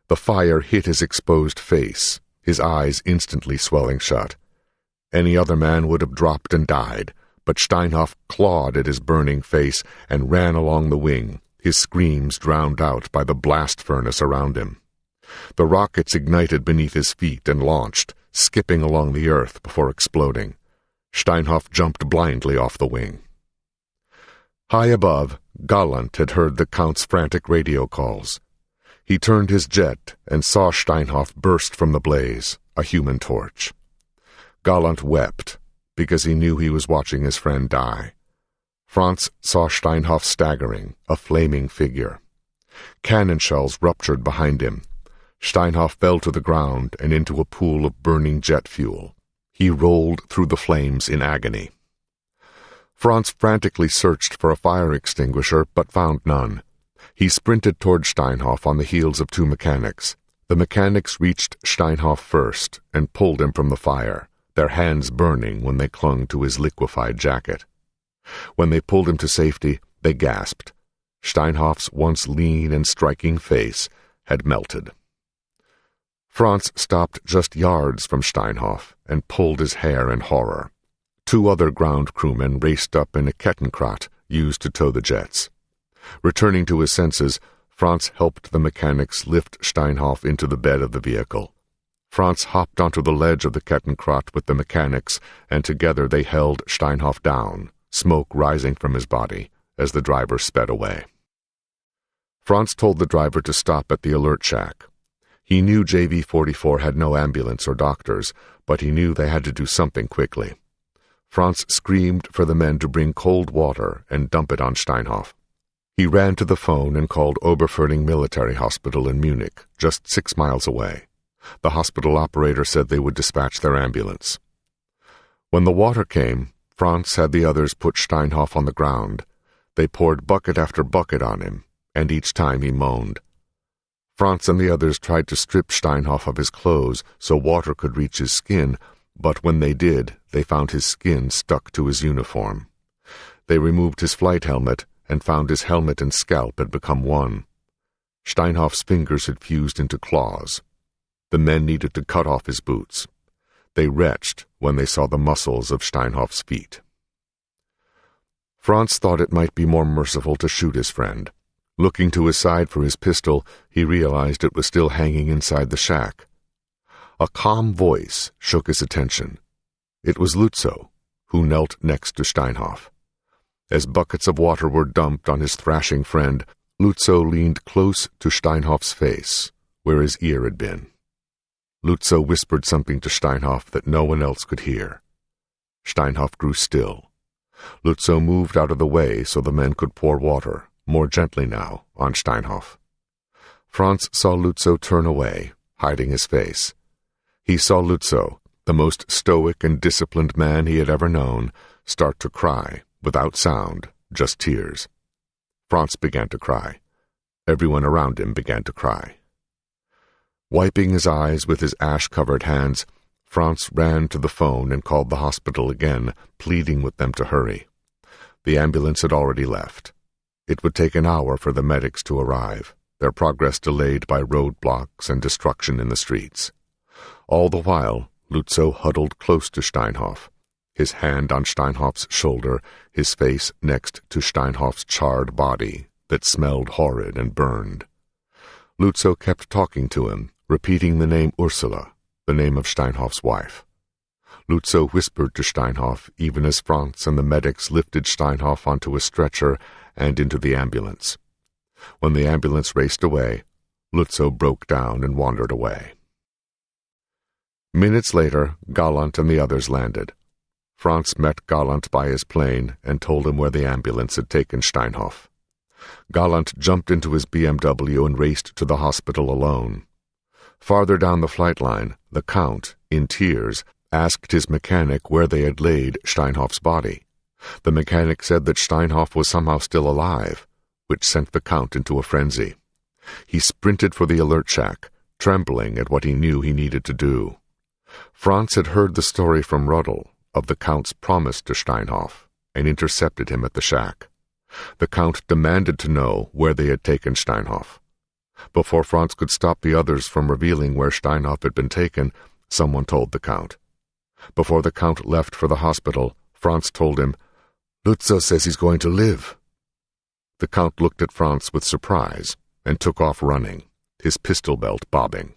The fire hit his exposed face, his eyes instantly swelling shut. Any other man would have dropped and died, but Steinhoff clawed at his burning face and ran along the wing, his screams drowned out by the blast furnace around him. The rockets ignited beneath his feet and launched, skipping along the earth before exploding. Steinhoff jumped blindly off the wing. High above, Gallant had heard the Count's frantic radio calls. He turned his jet and saw Steinhoff burst from the blaze, a human torch. Gallant wept, because he knew he was watching his friend die. Franz saw Steinhoff staggering, a flaming figure. Cannon shells ruptured behind him. Steinhoff fell to the ground and into a pool of burning jet fuel. He rolled through the flames in agony. Franz frantically searched for a fire extinguisher, but found none. He sprinted toward Steinhoff on the heels of two mechanics. The mechanics reached Steinhoff first and pulled him from the fire, their hands burning when they clung to his liquefied jacket. When they pulled him to safety, they gasped. Steinhoff's once lean and striking face had melted. Franz stopped just yards from Steinhoff and pulled his hair in horror. Two other ground crewmen raced up in a Kettenkrad used to tow the jets. Returning to his senses, Franz helped the mechanics lift Steinhoff into the bed of the vehicle. Franz hopped onto the ledge of the Kettenkrad with the mechanics, and together they held Steinhoff down, smoke rising from his body as the driver sped away. Franz told the driver to stop at the alert shack. He knew JV-44 had no ambulance or doctors, but he knew they had to do something quickly. Franz screamed for the men to bring cold water and dump it on Steinhoff. He ran to the phone and called Oberföhring Military Hospital in Munich, just 6 miles away. The hospital operator said they would dispatch their ambulance. When the water came, Franz had the others put Steinhoff on the ground. They poured bucket after bucket on him, and each time he moaned. Franz and the others tried to strip Steinhoff of his clothes so water could reach his skin, but when they did, they found his skin stuck to his uniform. They removed his flight helmet and found his helmet and scalp had become one. Steinhoff's fingers had fused into claws. The men needed to cut off his boots. They retched when they saw the muscles of Steinhoff's feet. Franz thought it might be more merciful to shoot his friend. Looking to his side for his pistol, he realized it was still hanging inside the shack. A calm voice shook his attention. It was Lutzow, who knelt next to Steinhoff. As buckets of water were dumped on his thrashing friend, Lutzow leaned close to Steinhoff's face, where his ear had been. Lutzow whispered something to Steinhoff that no one else could hear. Steinhoff grew still. Lutzow moved out of the way so the men could pour water, more gently now, on Steinhoff. Franz saw Lutzow turn away, hiding his face. He saw Lutzow, the most stoic and disciplined man he had ever known, start to cry, without sound, just tears. Franz began to cry. Everyone around him began to cry. Wiping his eyes with his ash-covered hands, Franz ran to the phone and called the hospital again, pleading with them to hurry. The ambulance had already left. It would take an hour for the medics to arrive, their progress delayed by roadblocks and destruction in the streets. All the while, Lutzow huddled close to Steinhoff, his hand on Steinhoff's shoulder, his face next to Steinhoff's charred body that smelled horrid and burned. Lutzow kept talking to him, repeating the name Ursula, the name of Steinhoff's wife. Lutzow whispered to Steinhoff even as Franz and the medics lifted Steinhoff onto a stretcher and into the ambulance. When the ambulance raced away, Lutzow broke down and wandered away. Minutes later, Gallant and the others landed. Franz met Gallant by his plane and told him where the ambulance had taken Steinhoff. Gallant jumped into his BMW and raced to the hospital alone. Farther down the flight line, the Count, in tears, asked his mechanic where they had laid Steinhoff's body. The mechanic said that Steinhoff was somehow still alive, which sent the Count into a frenzy. He sprinted for the alert shack, trembling at what he knew he needed to do. Franz had heard the story from Rudel of the Count's promise to Steinhoff and intercepted him at the shack. The Count demanded to know where they had taken Steinhoff. Before Franz could stop the others from revealing where Steinhoff had been taken, someone told the Count. Before the Count left for the hospital, Franz told him, "Lutzow says he's going to live." The Count looked at Franz with surprise and took off running, his pistol belt bobbing.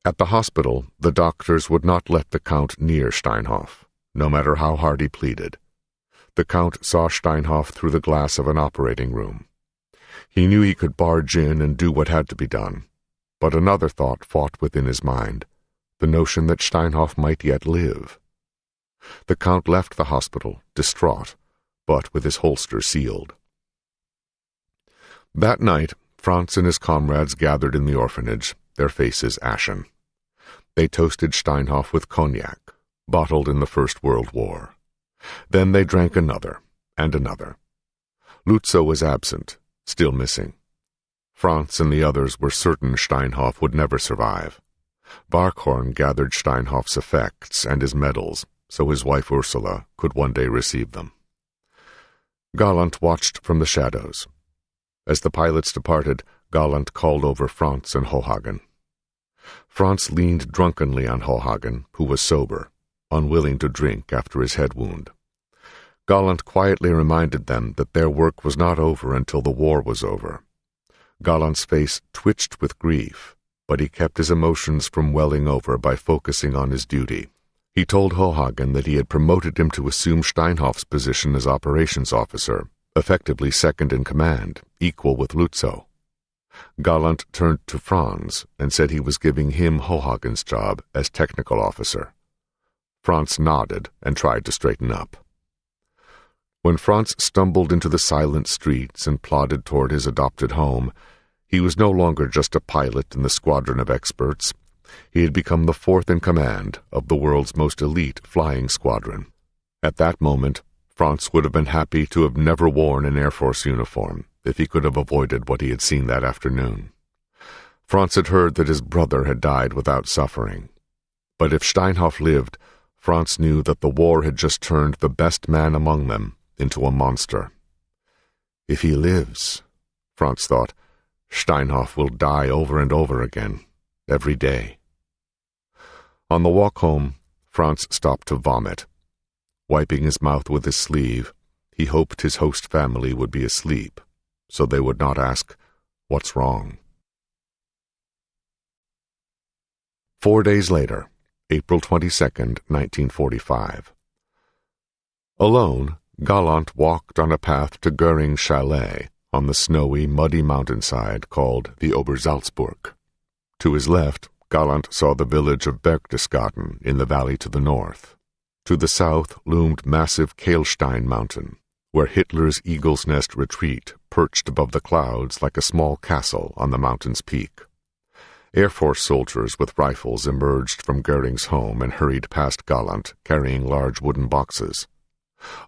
At the hospital, the doctors would not let the Count near Steinhoff, no matter how hard he pleaded. The Count saw Steinhoff through the glass of an operating room. He knew he could barge in and do what had to be done, but another thought fought within his mind, the notion that Steinhoff might yet live. The Count left the hospital, distraught, but with his holster sealed. That night, Franz and his comrades gathered in the orphanage, their faces ashen. They toasted Steinhoff with cognac, bottled in the First World War. Then they drank another, and another. Lutzow was absent, still missing. Franz and the others were certain Steinhoff would never survive. Barkhorn gathered Steinhoff's effects and his medals, so his wife Ursula could one day receive them. Gallant watched from the shadows. As the pilots departed, Gallant called over Franz and Hohagen. Franz leaned drunkenly on Hohagen, who was sober, unwilling to drink after his head wound. Gallant quietly reminded them that their work was not over until the war was over. Gallant's face twitched with grief, but he kept his emotions from welling over by focusing on his duty. He told Hohagen that he had promoted him to assume Steinhoff's position as operations officer, effectively second in command, equal with Lutzow. Gallant turned to Franz and said he was giving him Hohagen's job as technical officer. Franz nodded and tried to straighten up. When Franz stumbled into the silent streets and plodded toward his adopted home, he was no longer just a pilot in the squadron of experts. He had become the fourth in command of the world's most elite flying squadron. At that moment, Franz would have been happy to have never worn an Air Force uniform if he could have avoided what he had seen that afternoon. Franz had heard that his brother had died without suffering. But if Steinhoff lived, Franz knew that the war had just turned the best man among them into a monster. If he lives, Franz thought, Steinhoff will die over and over again, every day. On the walk home, Franz stopped to vomit. Wiping his mouth with his sleeve, he hoped his host family would be asleep, so they would not ask, "What's wrong?" 4 days later, April 22nd, 1945. Alone, Galland walked on a path to Goering's chalet on the snowy, muddy mountainside called the Obersalzberg. To his left, Galland saw the village of Berchtesgaden in the valley to the north. To the south loomed massive Kehlstein Mountain, where Hitler's Eagle's Nest retreat perched above the clouds like a small castle on the mountain's peak. Air Force soldiers with rifles emerged from Goering's home and hurried past Galland, carrying large wooden boxes.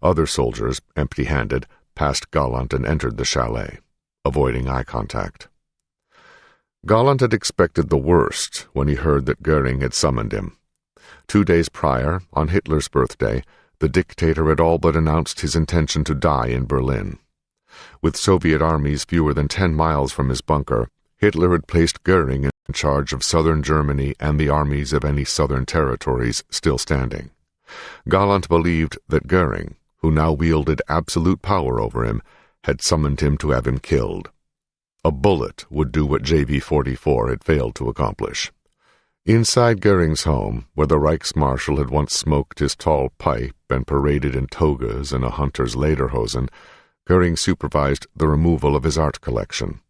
Other soldiers, empty-handed, passed Galland and entered the chalet, avoiding eye contact. Galland had expected the worst when he heard that Goering had summoned him. 2 days prior, on Hitler's birthday, the dictator had all but announced his intention to die in Berlin. With Soviet armies fewer than 10 miles from his bunker, Hitler had placed Goering in charge of southern Germany and the armies of any southern territories still standing. Galland believed that Goering, who now wielded absolute power over him, had summoned him to have him killed. A bullet would do what JV-44 had failed to accomplish. Inside Goering's home, where the Reichsmarschall had once smoked his tall pipe and paraded in togas and a hunter's lederhosen, Goering supervised the removal of his art collection.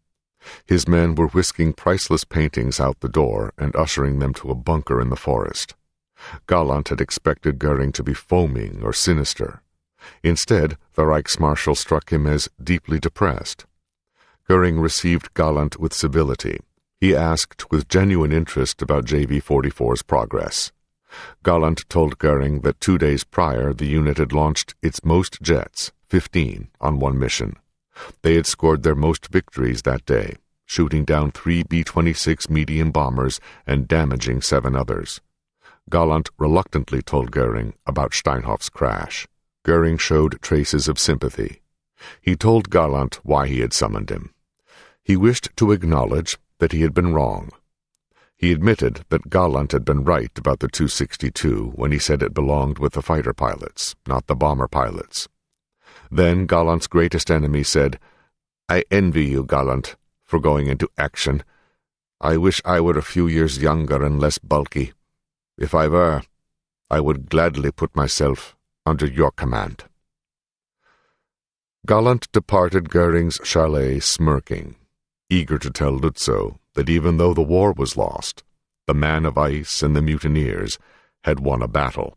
His men were whisking priceless paintings out the door and ushering them to a bunker in the forest. Galland had expected Goering to be foaming or sinister. Instead, the Reichsmarschall struck him as deeply depressed. Goering received Galland with civility. He asked with genuine interest about JV-44's progress. Galland told Goering that 2 days prior the unit had launched its most jets, 15, on one mission. They had scored their most victories that day, shooting down 3 B-26 medium bombers and damaging 7 others. Galland reluctantly told Goering about Steinhoff's crash. Goering showed traces of sympathy. He told Galland why he had summoned him. He wished to acknowledge that he had been wrong. He admitted that Galland had been right about the 262 when he said it belonged with the fighter pilots, not the bomber pilots. Then Galland's greatest enemy said, "I envy you, Galland, for going into action. I wish I were a few years younger and less bulky. If I were, I would gladly put myself under your command." Galland departed Goering's chalet smirking, eager to tell Lützow that even though the war was lost, the man of ice and the mutineers had won a battle.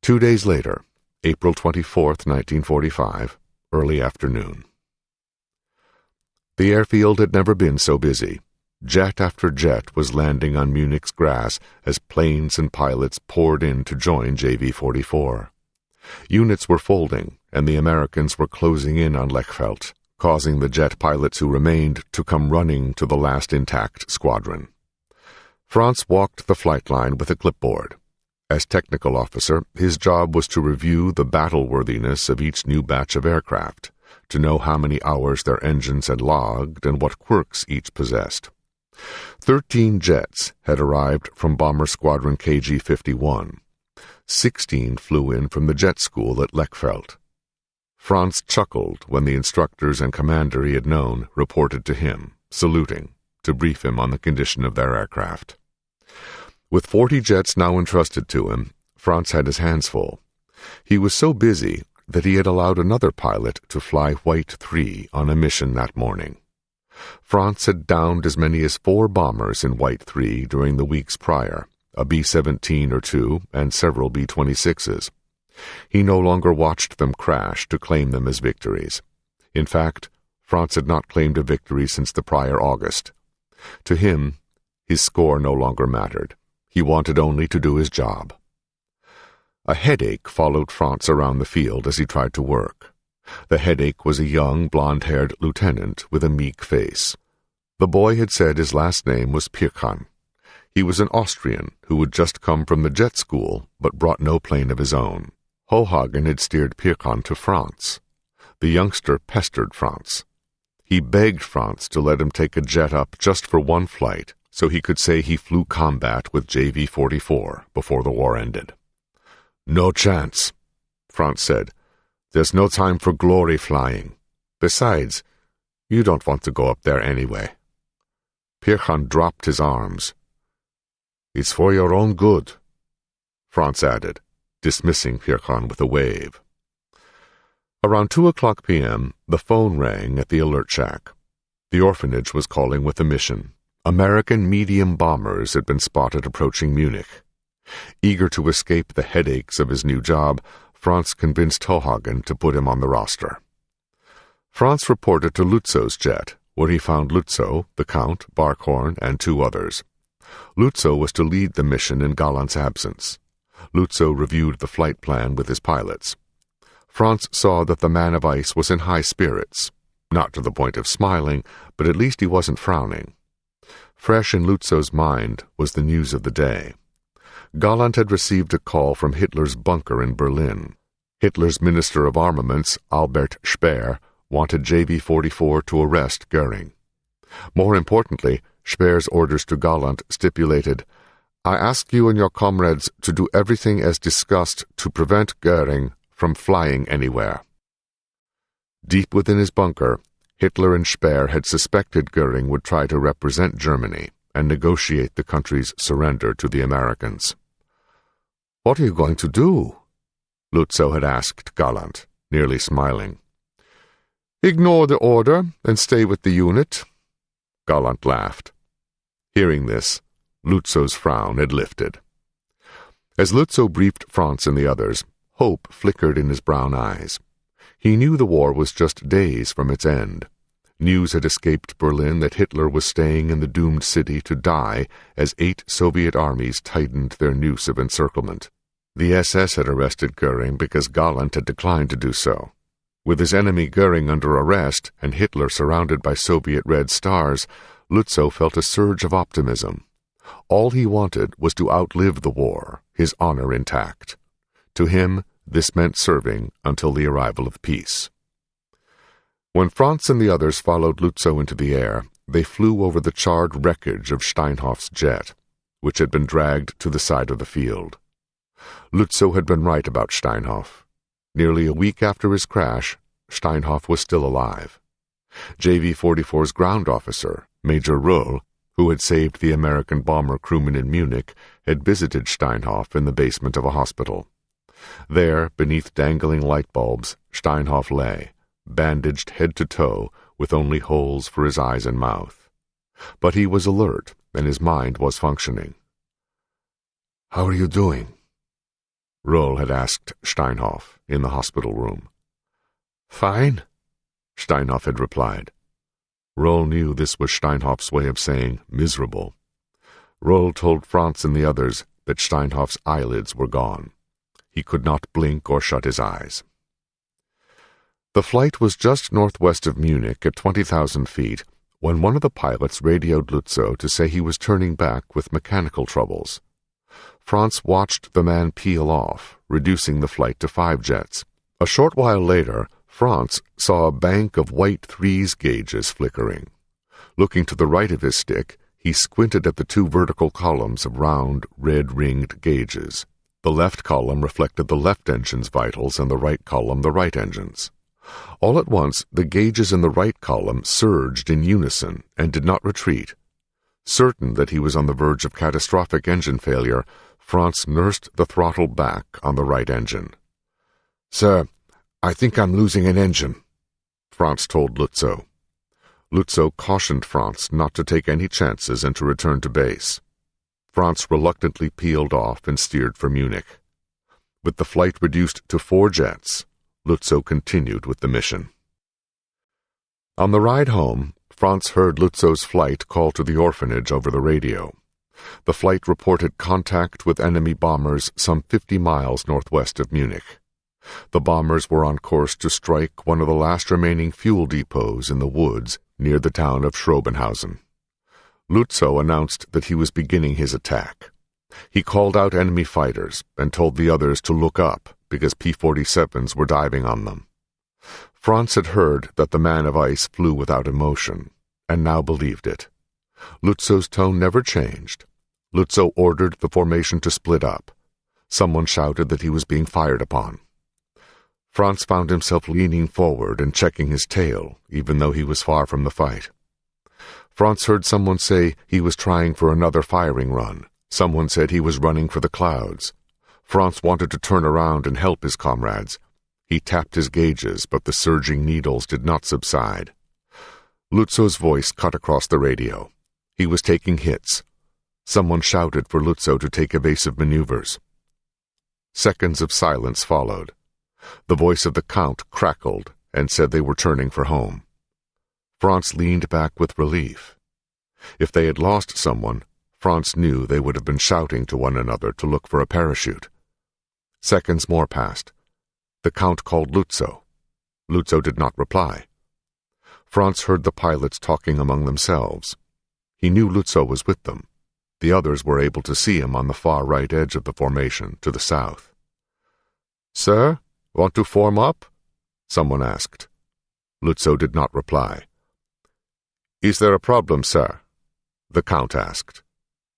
2 days later, April 24th, 1945, early afternoon. The airfield had never been so busy. Jet after jet was landing on Munich's grass as planes and pilots poured in to join JV-44. Units were folding, and the Americans were closing in on Lechfeld, causing the jet pilots who remained to come running to the last intact squadron. Franz walked the flight line with a clipboard. As technical officer, his job was to review the battle-worthiness of each new batch of aircraft, to know how many hours their engines had logged and what quirks each possessed. 13 jets had arrived from Bomber Squadron KG-51. 16 flew in from the jet school at Lechfeld. Franz chuckled when the instructors and commander he had known reported to him, saluting, to brief him on the condition of their aircraft. With 40 jets now entrusted to him, Franz had his hands full. He was so busy that he had allowed another pilot to fly White 3 on a mission that morning. Franz had downed as many as 4 bombers in White 3 during the weeks prior, a B-17 or 2 and several B-26s. He no longer watched them crash to claim them as victories. In fact, Franz had not claimed a victory since the prior August. To him, his score no longer mattered. He wanted only to do his job. A headache followed Franz around the field as he tried to work. The headache was a young, blond-haired lieutenant with a meek face. The boy had said his last name was Pirchan. He was an Austrian who had just come from the jet school but brought no plane of his own. Hohagen had steered Pirchan to Franz. The youngster pestered Franz. He begged Franz to let him take a jet up just for one flight so he could say he flew combat with JV-44 before the war ended. "No chance," Franz said. There's no time for glory flying. Besides, you don't want to go up there anyway. Pirchan dropped his arms. It's for your own good, Franz added, dismissing Pirchan with a wave. Around 2:00 p.m., the phone rang at the alert shack. The orphanage was calling with a mission. American medium bombers had been spotted approaching Munich. Eager to escape the headaches of his new job, Franz convinced Tohagen to put him on the roster. Franz reported to Lutzo's jet, where he found Lutzo, the Count, Barkhorn, and 2 others. Lutzo was to lead the mission in Gallant's absence. Lutzo reviewed the flight plan with his pilots. Franz saw that the man of ice was in high spirits, not to the point of smiling, but at least he wasn't frowning. Fresh in Lutzo's mind was the news of the day. Gallant had received a call from Hitler's bunker in Berlin. Hitler's Minister of Armaments, Albert Speer, wanted JV-44 to arrest Goering. More importantly, Speer's orders to Gallant stipulated, "I ask you and your comrades to do everything as discussed to prevent Goering from flying anywhere." Deep within his bunker, Hitler and Speer had suspected Goering would try to represent Germany and negotiate the country's surrender to the Americans. "What are you going to do?" Lutzo had asked Gallant, nearly smiling. "Ignore the order and stay with the unit." Gallant laughed. Hearing this, Lutzo's frown had lifted. As Lutzo briefed Franz and the others, hope flickered in his brown eyes. He knew the war was just days from its end. News had escaped Berlin that Hitler was staying in the doomed city to die as 8 Soviet armies tightened their noose of encirclement. The SS had arrested Goering because Gallant had declined to do so. With his enemy Goering under arrest and Hitler surrounded by Soviet red stars, Lutzo felt a surge of optimism. All he wanted was to outlive the war, his honor intact. To him, this meant serving until the arrival of peace. When Franz and the others followed Lutzo into the air, they flew over the charred wreckage of Steinhoff's jet, which had been dragged to the side of the field. Lutzo had been right about Steinhoff. Nearly a week after his crash, Steinhoff was still alive. JV-44's ground officer, Major Ruhl, who had saved the American bomber crewman in Munich, had visited Steinhoff in the basement of a hospital. There, beneath dangling light bulbs, Steinhoff lay, bandaged head to toe, with only holes for his eyes and mouth. But he was alert, and his mind was functioning. "How are you doing?" Ruhl had asked Steinhoff in the hospital room. "Fine," Steinhoff had replied. Ruhl knew this was Steinhoff's way of saying miserable. Ruhl told Franz and the others that Steinhoff's eyelids were gone. He could not blink or shut his eyes. The flight was just northwest of Munich at 20,000 feet when one of the pilots radioed Lutzo to say he was turning back with mechanical troubles. Franz watched the man peel off, reducing the flight to 5 jets. A short while later, Franz saw a bank of white 3s gauges flickering. Looking to the right of his stick, he squinted at the 2 vertical columns of round, red-ringed gauges. The left column reflected the left engine's vitals and the right column the right engine's. All at once, the gauges in the right column surged in unison and did not retreat. Certain that he was on the verge of catastrophic engine failure, Franz nursed the throttle back on the right engine. "Sir, I think I'm losing an engine," Franz told Lutzo. Lutzo cautioned Franz not to take any chances and to return to base. Franz reluctantly peeled off and steered for Munich. With the flight reduced to 4 jets, Lutzo continued with the mission. On the ride home, Franz heard Lutzo's flight call to the orphanage over the radio. The flight reported contact with enemy bombers some 50 miles northwest of Munich. The bombers were on course to strike one of the last remaining fuel depots in the woods near the town of Schrobenhausen. Lutzo announced that he was beginning his attack. He called out enemy fighters and told the others to look up because P-47s were diving on them. Franz had heard that the man of ice flew without emotion, and now believed it. Lutzo's tone never changed. Lutzo ordered the formation to split up. Someone shouted that he was being fired upon. Franz found himself leaning forward and checking his tail, even though he was far from the fight. Franz heard someone say he was trying for another firing run. Someone said he was running for the clouds. Franz wanted to turn around and help his comrades. He tapped his gauges, but the surging needles did not subside. Lutzo's voice cut across the radio. He was taking hits. Someone shouted for Lutzo to take evasive maneuvers. Seconds of silence followed. The voice of the Count crackled and said they were turning for home. Franz leaned back with relief. If they had lost someone, Franz knew they would have been shouting to one another to look for a parachute. Seconds more passed. The Count called Lutzo. Lutzo did not reply. Franz heard the pilots talking among themselves. He knew Lutzo was with them. The others were able to see him on the far right edge of the formation, to the south. "Sir, want to form up?" someone asked. Lutzo did not reply. "Is there a problem, sir?" the Count asked.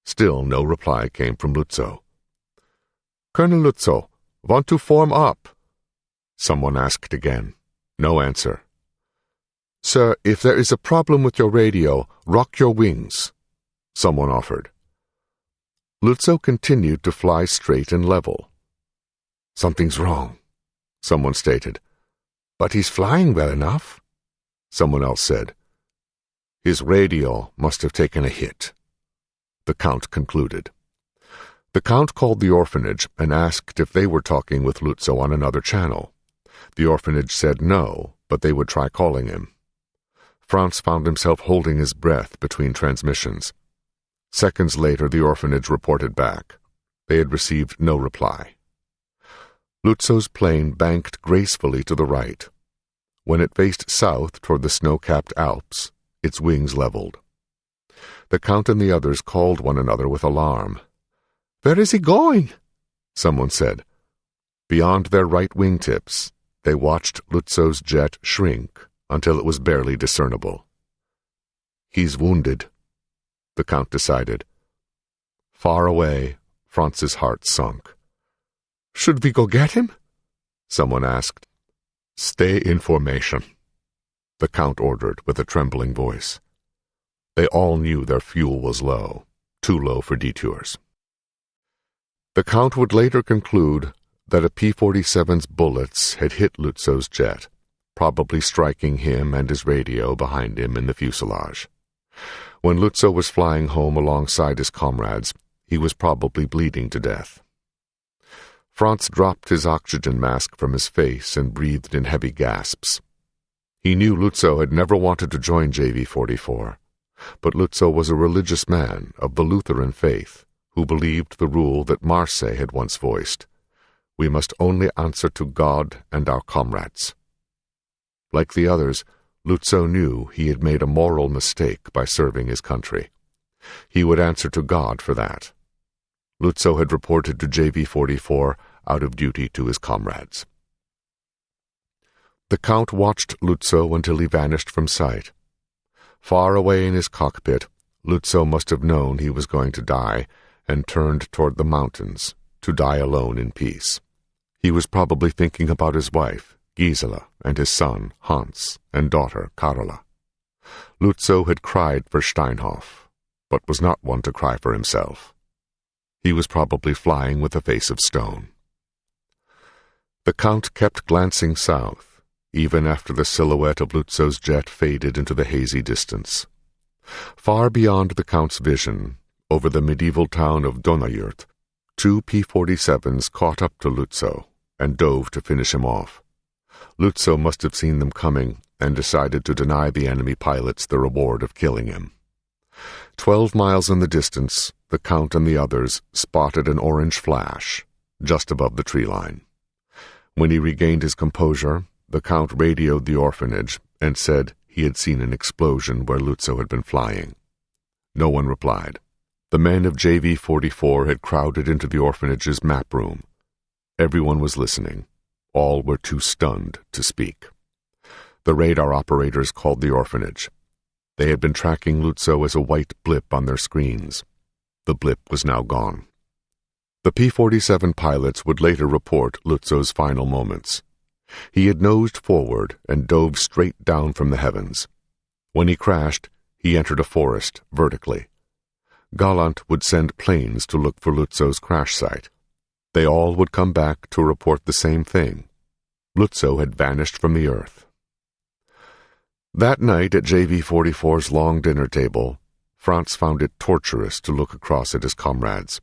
Still no reply came from Lutzo. "Colonel Lutzo, want to form up?" someone asked again. No answer. "Sir, if there is a problem with your radio, rock your wings," someone offered. Lutzo continued to fly straight and level. "Something's wrong," someone stated. "But he's flying well enough," someone else said. "His radio must have taken a hit," the Count concluded. The Count called the orphanage and asked if they were talking with Lutzo on another channel. The orphanage said no, but they would try calling him. Franz found himself holding his breath between transmissions. Seconds later, the orphanage reported back. They had received no reply. Lutzo's plane banked gracefully to the right. When it faced south toward the snow-capped Alps, its wings leveled. The Count and the others called one another with alarm. "Where is he going?" someone said. Beyond their right wingtips, they watched Lutzo's jet shrink until it was barely discernible. "He's wounded," the Count decided. Far away, Franz's heart sunk. "Should we go get him?" someone asked. "Stay in formation," the Count ordered with a trembling voice. They all knew their fuel was low, too low for detours. The Count would later conclude that a P-47's bullets had hit Lutzo's jet, probably striking him and his radio behind him in the fuselage. When Lutzo was flying home alongside his comrades, he was probably bleeding to death. Franz dropped his oxygen mask from his face and breathed in heavy gasps. He knew Lutzo had never wanted to join JV-44, but Lutzo was a religious man of the Lutheran faith who believed the rule that Marseille had once voiced: "We must only answer to God and our comrades." Like the others, Lutzo knew he had made a moral mistake by serving his country. He would answer to God for that. Lutzo had reported to JV-44 out of duty to his comrades. The Count watched Lutzo until he vanished from sight. Far away in his cockpit, Lutzo must have known he was going to die and turned toward the mountains to die alone in peace. He was probably thinking about his wife, Gisela, and his son, Hans, and daughter, Karola. Lutzo had cried for Steinhoff, but was not one to cry for himself. He was probably flying with a face of stone. The Count kept glancing south, even after the silhouette of Lutzo's jet faded into the hazy distance. Far beyond the Count's vision, over the medieval town of Donauwörth, 2 P-47s caught up to Lutzo and dove to finish him off. Lutzo must have seen them coming and decided to deny the enemy pilots the reward of killing him. 12 miles in the distance, the Count and the others spotted an orange flash just above the tree line. When he regained his composure, the Count radioed the orphanage and said he had seen an explosion where Lutzo had been flying. No one replied. The men of JV-44 had crowded into the orphanage's map room. Everyone was listening. All were too stunned to speak. The radar operators called the orphanage. They had been tracking Lutzo as a white blip on their screens. The blip was now gone. The P-47 pilots would later report Lutzo's final moments. He had nosed forward and dove straight down from the heavens. When he crashed, he entered a forest vertically. Gallant would send planes to look for Lutzo's crash site. They all would come back to report the same thing. Lutzo had vanished from the earth. That night at JV-44's long dinner table, Franz found it torturous to look across at his comrades.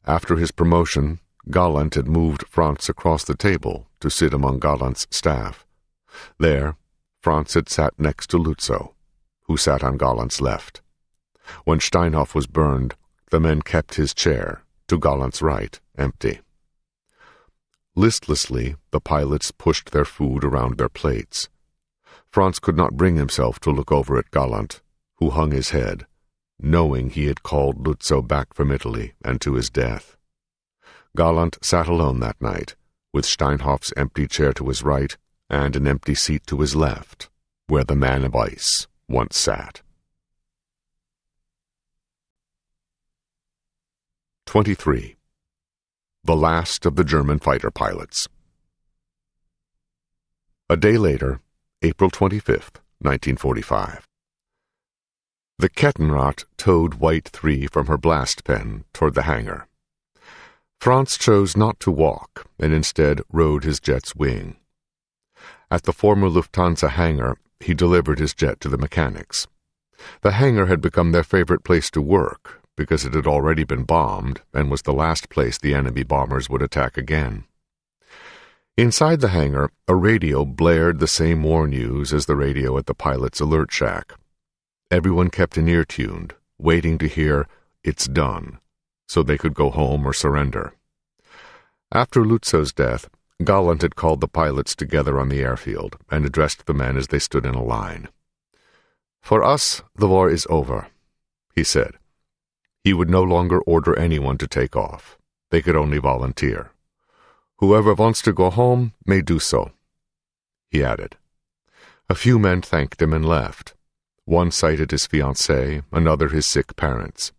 After his promotion, Gallant had moved Franz across the table to sit among Gallant's staff. There, Franz had sat next to Lutzo, who sat on Gallant's left. When Steinhoff was burned, the men kept his chair, to Gallant's right, empty. Listlessly, the pilots pushed their food around their plates. Franz could not bring himself to look over at Gallant, who hung his head, knowing he had called Lutzo back from Italy and to his death. Gallant sat alone that night, with Steinhoff's empty chair to his right and an empty seat to his left, where the man of ice once sat. 23. The last of the German fighter pilots. A day later, April 25th, 1945. The Kettenrad towed White 3 from her blast pen toward the hangar. Franz chose not to walk and instead rode his jet's wing. At the former Lufthansa hangar, he delivered his jet to the mechanics. The hangar had become their favorite place to work because it had already been bombed and was the last place the enemy bombers would attack again. Inside the hangar, a radio blared the same war news as the radio at the pilot's alert shack. Everyone kept an ear tuned, waiting to hear, "It's done," so they could go home or surrender. After Lutzo's death, Gallant had called the pilots together on the airfield and addressed the men as they stood in a line. "For us, the war is over," he said. He would no longer order anyone to take off. They could only volunteer. "Whoever wants to go home may do so," he added. A few men thanked him and left. One cited his fiancée, another his sick parents.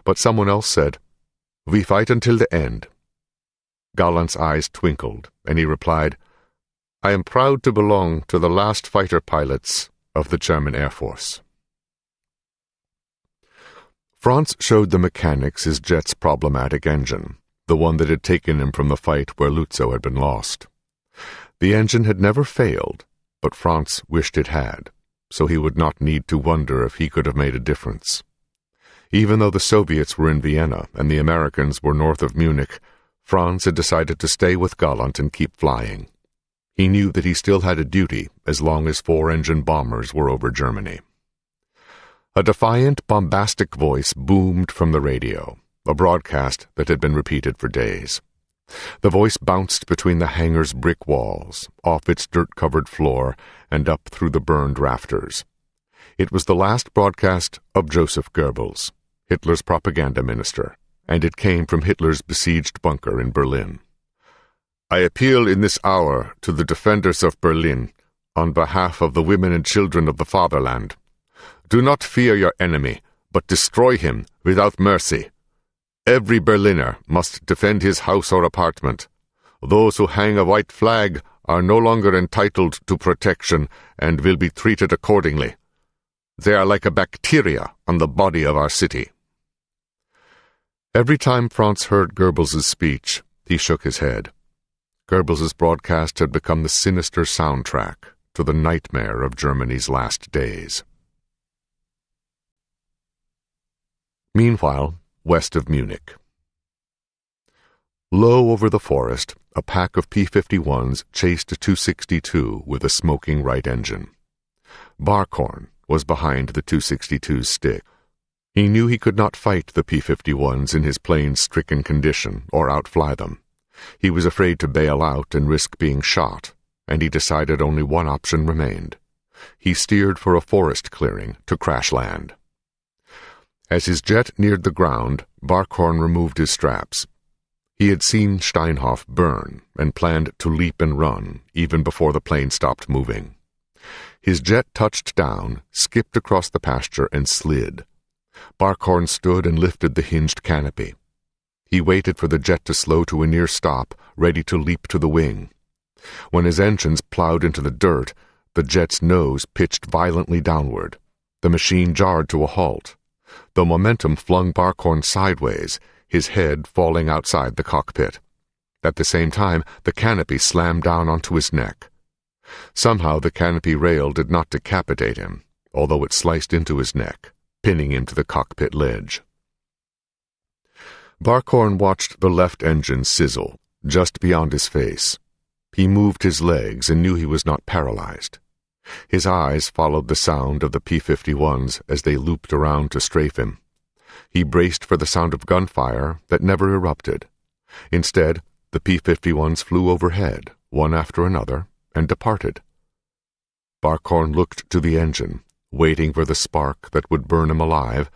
But someone else said, "We fight until the end." Gallant's eyes twinkled, and he replied, "I am proud to belong to the last fighter pilots of the German Air Force." Franz showed the mechanics his jet's problematic engine, the one that had taken him from the fight where Lutzo had been lost. The engine had never failed, but Franz wished it had, so he would not need to wonder if he could have made a difference. Even though the Soviets were in Vienna and the Americans were north of Munich, Franz had decided to stay with Gallant and keep flying. He knew that he still had a duty as long as 4-engine bombers were over Germany. A defiant, bombastic voice boomed from the radio, a broadcast that had been repeated for days. The voice bounced between the hangar's brick walls, off its dirt-covered floor, and up through the burned rafters. It was the last broadcast of Joseph Goebbels, Hitler's propaganda minister, and it came from Hitler's besieged bunker in Berlin. "I appeal in this hour to the defenders of Berlin on behalf of the women and children of the fatherland. Do not fear your enemy, but destroy him without mercy. Every Berliner must defend his house or apartment. Those who hang a white flag are no longer entitled to protection and will be treated accordingly. They are like a bacteria on the body of our city." Every time Franz heard Goebbels' speech, he shook his head. Goebbels' broadcast had become the sinister soundtrack to the nightmare of Germany's last days. Meanwhile, west of Munich. Low over the forest, a pack of P-51s chased a 262 with a smoking right engine. Barkhorn was behind the 262's stick. He knew he could not fight the P-51s in his plane's stricken condition or outfly them. He was afraid to bail out and risk being shot, and he decided only one option remained. He steered for a forest clearing to crash land. As his jet neared the ground, Barkhorn removed his straps. He had seen Steinhoff burn and planned to leap and run even before the plane stopped moving. His jet touched down, skipped across the pasture, and slid. Barkhorn stood and lifted the hinged canopy. He waited for the jet to slow to a near stop, ready to leap to the wing. When his engines plowed into the dirt, the jet's nose pitched violently downward. The machine jarred to a halt. The momentum flung Barkhorn sideways, his head falling outside the cockpit. At the same time, the canopy slammed down onto his neck. Somehow the canopy rail did not decapitate him, although it sliced into his neck, pinning him to the cockpit ledge. Barkhorn watched the left engine sizzle, just beyond his face. He moved his legs and knew he was not paralyzed. His eyes followed the sound of the P-51s as they looped around to strafe him. He braced for the sound of gunfire that never erupted. Instead, the P-51s flew overhead, one after another, and departed. Barkhorn looked to the engine, waiting for the spark that would burn him alive,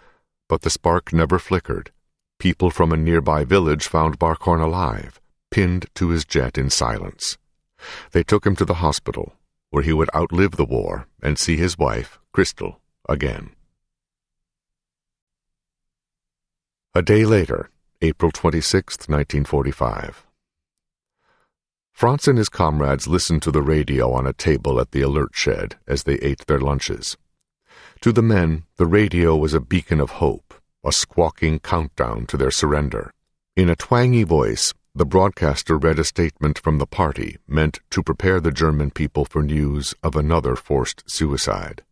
but the spark never flickered. People from a nearby village found Barkhorn alive, pinned to his jet in silence. They took him to the hospital, where he would outlive the war and see his wife, Crystal, again. A day later, April 26, 1945. Franz and his comrades listened to the radio on a table at the alert shed as they ate their lunches. To the men, the radio was a beacon of hope, a squawking countdown to their surrender. In a twangy voice, the broadcaster read a statement from the party meant to prepare the German people for news of another forced suicide.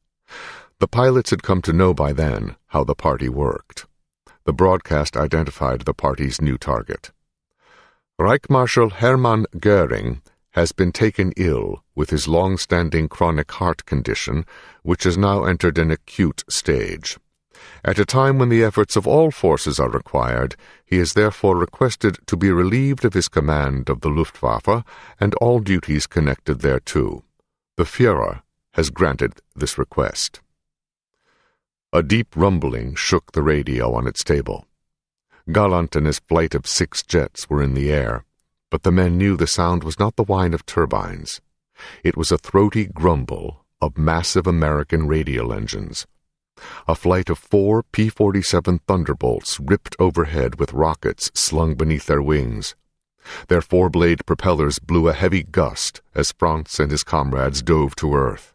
The pilots had come to know by then how the party worked. The broadcast identified the party's new target. Reich Marshal Hermann Göring has been taken ill with his long-standing chronic heart condition, which has now entered an acute stage. At a time when the efforts of all forces are required, he is therefore requested to be relieved of his command of the Luftwaffe and all duties connected thereto. The Führer has granted this request. A deep rumbling shook the radio on its table. Gallant and his flight of 6 jets were in the air, but the men knew the sound was not the whine of turbines. It was a throaty grumble of massive American radial engines. A flight of 4 P-47 Thunderbolts ripped overhead with rockets slung beneath their wings. Their 4-blade propellers blew a heavy gust as Franz and his comrades dove to earth.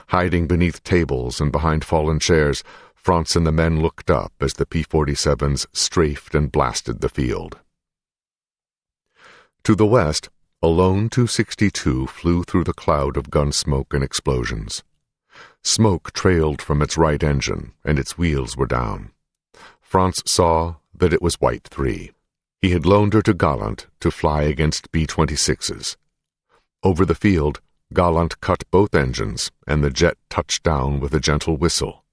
Hiding beneath tables and behind fallen chairs, Franz and the men looked up as the P-47s strafed and blasted the field. To the west, a lone 262 flew through the cloud of gun smoke and explosions. Smoke trailed from its right engine, and its wheels were down. Franz saw that it was White 3. He had loaned her to Gallant to fly against B-26s. Over the field, Gallant cut both engines, and the jet touched down with a gentle whistle.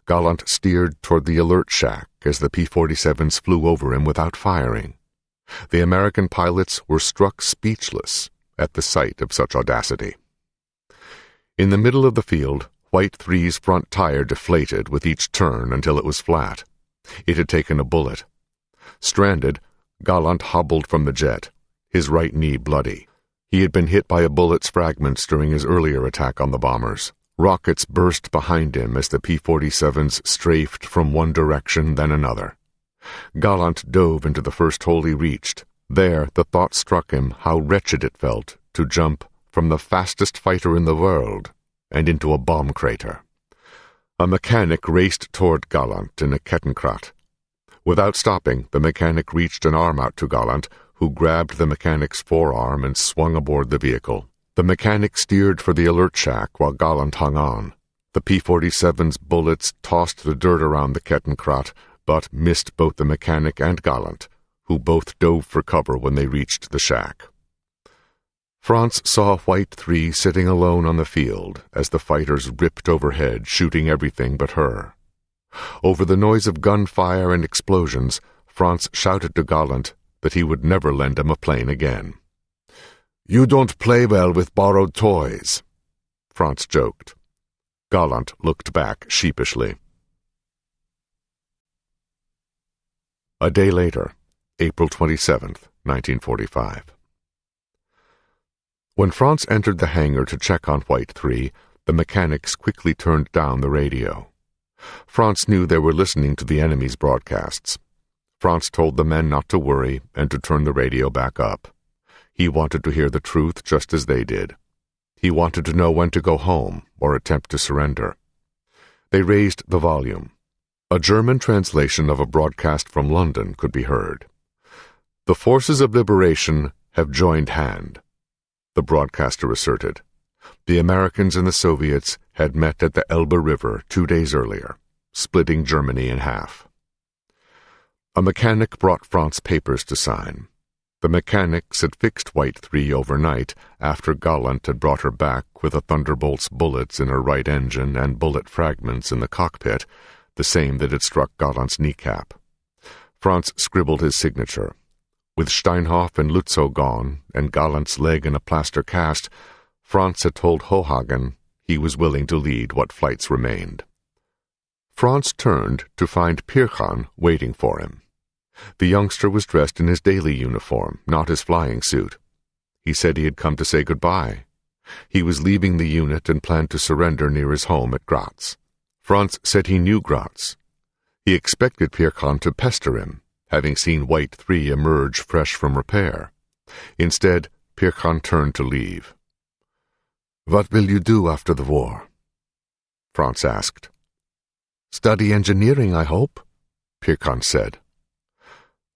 Gallant steered toward the alert shack as the P-47s flew over him without firing. The American pilots were struck speechless at the sight of such audacity. In the middle of the field, White 3's front tire deflated with each turn until it was flat. It had taken a bullet. Stranded, Gallant hobbled from the jet, his right knee bloody. He had been hit by a bullet's fragments during his earlier attack on the bombers. Rockets burst behind him as the P-47s strafed from one direction then another. Gallant dove into the first hole he reached. There, the thought struck him how wretched it felt to jump from the fastest fighter in the world and into a bomb crater. A mechanic raced toward Gallant in a Kettenkraut. Without stopping, the mechanic reached an arm out to Gallant, who grabbed the mechanic's forearm and swung aboard the vehicle. The mechanic steered for the alert shack while Gallant hung on. The P-47's bullets tossed the dirt around the Kettenkraut, but missed both the mechanic and Gallant, who both dove for cover when they reached the shack. Franz saw White 3 sitting alone on the field as the fighters ripped overhead, shooting everything but her. Over the noise of gunfire and explosions, Franz shouted to Gallant that he would never lend him a plane again. "You don't play well with borrowed toys," Franz joked. Gallant looked back sheepishly. A day later, April 27th, 1945. When Franz entered the hangar to check on White 3, the mechanics quickly turned down the radio. Franz knew they were listening to the enemy's broadcasts. Franz told the men not to worry and to turn the radio back up. He wanted to hear the truth just as they did. He wanted to know when to go home or attempt to surrender. They raised the volume. A German translation of a broadcast from London could be heard. "The forces of liberation have joined hand," the broadcaster asserted. The Americans and the Soviets had met at the Elbe River 2 days earlier, splitting Germany in half. A mechanic brought Franz papers to sign. The mechanics had fixed White 3 overnight after Gallant had brought her back with a Thunderbolt's bullets in her right engine and bullet fragments in the cockpit, the same that had struck Gallant's kneecap. Franz scribbled his signature. With Steinhoff and Lutzow gone, and Gallant's leg in a plaster cast, Franz had told Hohagen he was willing to lead what flights remained. Franz turned to find Pirchan waiting for him. The youngster was dressed in his daily uniform, not his flying suit. He said he had come to say goodbye. He was leaving the unit and planned to surrender near his home at Graz. Franz said he knew Graz. He expected Pirchan to pester him, having seen White 3 emerge fresh from repair. Instead, Pirchan turned to leave. "What will you do after the war?" Franz asked. "Study engineering, I hope," Pirchan said.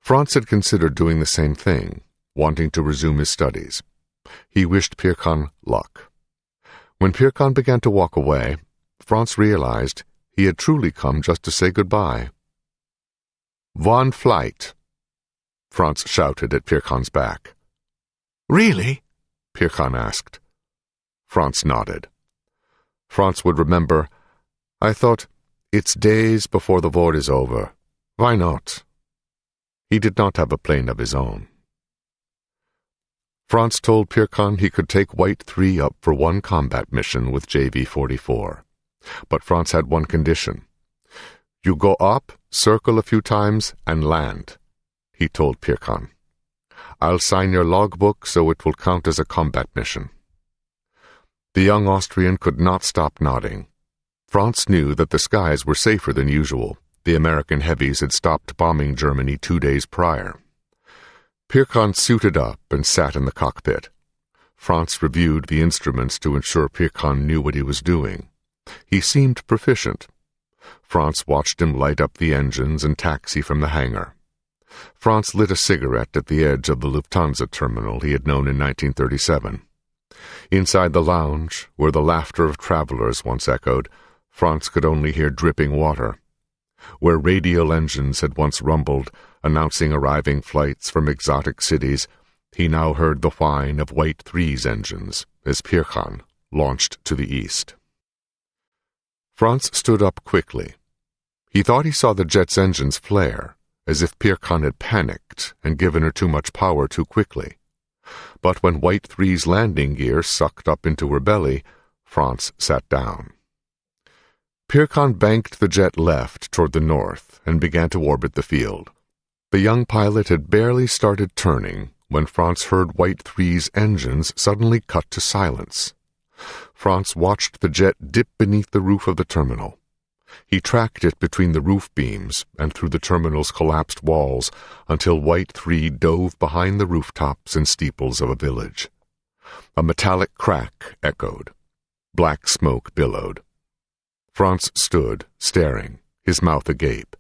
Franz had considered doing the same thing, wanting to resume his studies. He wished Pirchan luck. When Pirchan began to walk away, Franz realized he had truly come just to say goodbye. "One flight," Franz shouted at Pirchan's back. "Really?" Pirchan asked. Franz nodded. Franz would remember, "I thought, it's days before the war is over. Why not?" He did not have a plane of his own. Franz told Pirchan he could take White 3 up for one combat mission with JV-44. But Franz had one condition. "You go up, circle a few times, and land," he told Pirchan. "I'll sign your logbook so it will count as a combat mission." The young Austrian could not stop nodding. Franz knew that the skies were safer than usual. The American heavies had stopped bombing Germany 2 days prior. Pirchan suited up and sat in the cockpit. Franz reviewed the instruments to ensure Pirchan knew what he was doing. He seemed proficient. Franz watched him light up the engines and taxi from the hangar. Franz lit a cigarette at the edge of the Lufthansa terminal he had known in 1937. Inside the lounge, where the laughter of travelers once echoed, Franz could only hear dripping water. Where radial engines had once rumbled, announcing arriving flights from exotic cities, he now heard the whine of White 3's engines as Pirchan launched to the east. Franz stood up quickly. He thought he saw the jet's engines flare, as if Pirchan had panicked and given her too much power too quickly. But when White 3's landing gear sucked up into her belly, Franz sat down. Pirchan banked the jet left toward the north and began to orbit the field. The young pilot had barely started turning when Franz heard White 3's engines suddenly cut to silence. Franz watched the jet dip beneath the roof of the terminal. He tracked it between the roof beams and through the terminal's collapsed walls until White 3 dove behind the rooftops and steeples of a village. A metallic crack echoed. Black smoke billowed. Franz stood, staring, his mouth agape.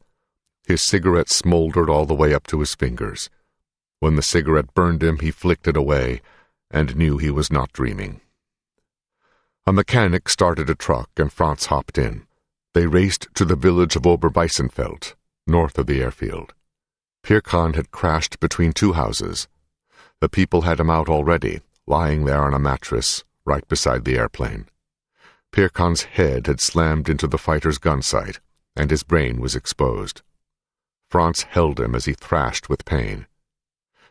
His cigarette smoldered all the way up to his fingers. When the cigarette burned him, he flicked it away and knew he was not dreaming. A mechanic started a truck and Franz hopped in. They raced to the village of Oberweissenfeld, north of the airfield. Pirchan had crashed between 2 houses. The people had him out already, lying there on a mattress, right beside the airplane. Pirchan's head had slammed into the fighter's gun sight, and his brain was exposed. Franz held him as he thrashed with pain.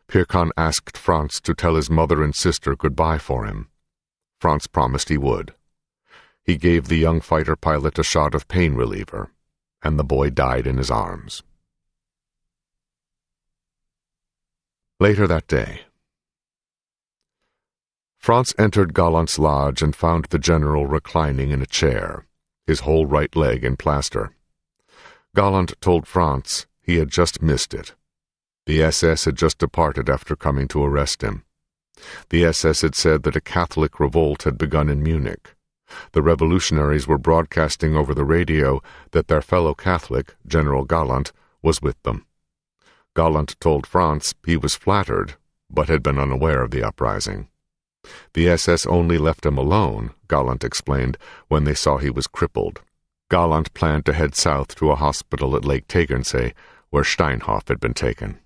Pirchan asked Franz to tell his mother and sister goodbye for him. Franz promised he would. He gave the young fighter pilot a shot of pain reliever, and the boy died in his arms. Later that day, Franz entered Gallant's lodge and found the general reclining in a chair, his whole right leg in plaster. Gallant told Franz he had just missed it. The SS had just departed after coming to arrest him. The SS had said that a Catholic revolt had begun in Munich. The revolutionaries were broadcasting over the radio that their fellow Catholic, General Galland, was with them. Galland told Franz he was flattered, but had been unaware of the uprising. The SS only left him alone, Galland explained, when they saw he was crippled. Galland planned to head south to a hospital at Lake Tegernsee, where Steinhoff had been taken.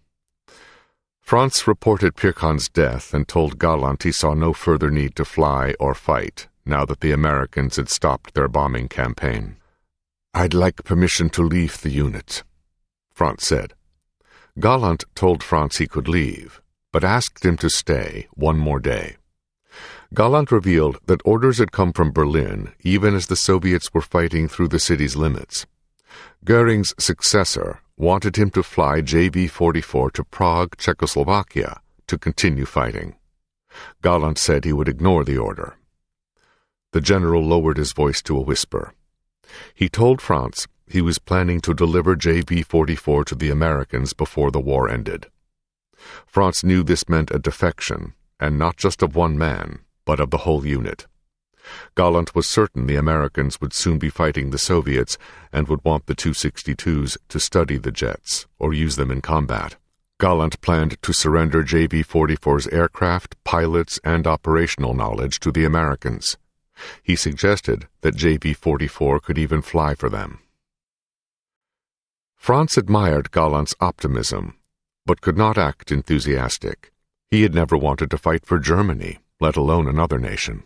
Franz reported Pirkan's death and told Galland he saw no further need to fly or fight, now that the Americans had stopped their bombing campaign. "I'd like permission to leave the unit," Franz said. Galland told Franz he could leave, but asked him to stay one more day. Galland revealed that orders had come from Berlin even as the Soviets were fighting through the city's limits. Goering's successor wanted him to fly JV-44 to Prague, Czechoslovakia, to continue fighting. Galland said he would ignore the order. The general lowered his voice to a whisper. He told Franz he was planning to deliver JV-44 to the Americans before the war ended. Franz knew this meant a defection, and not just of one man, but of the whole unit. Galland was certain the Americans would soon be fighting the Soviets and would want the Tu-62s to study the jets or use them in combat. Galland planned to surrender JV-44's aircraft, pilots, and operational knowledge to the Americans. He suggested that JV-44 could even fly for them. Franz admired Galland's optimism, but could not act enthusiastic. He had never wanted to fight for Germany, let alone another nation.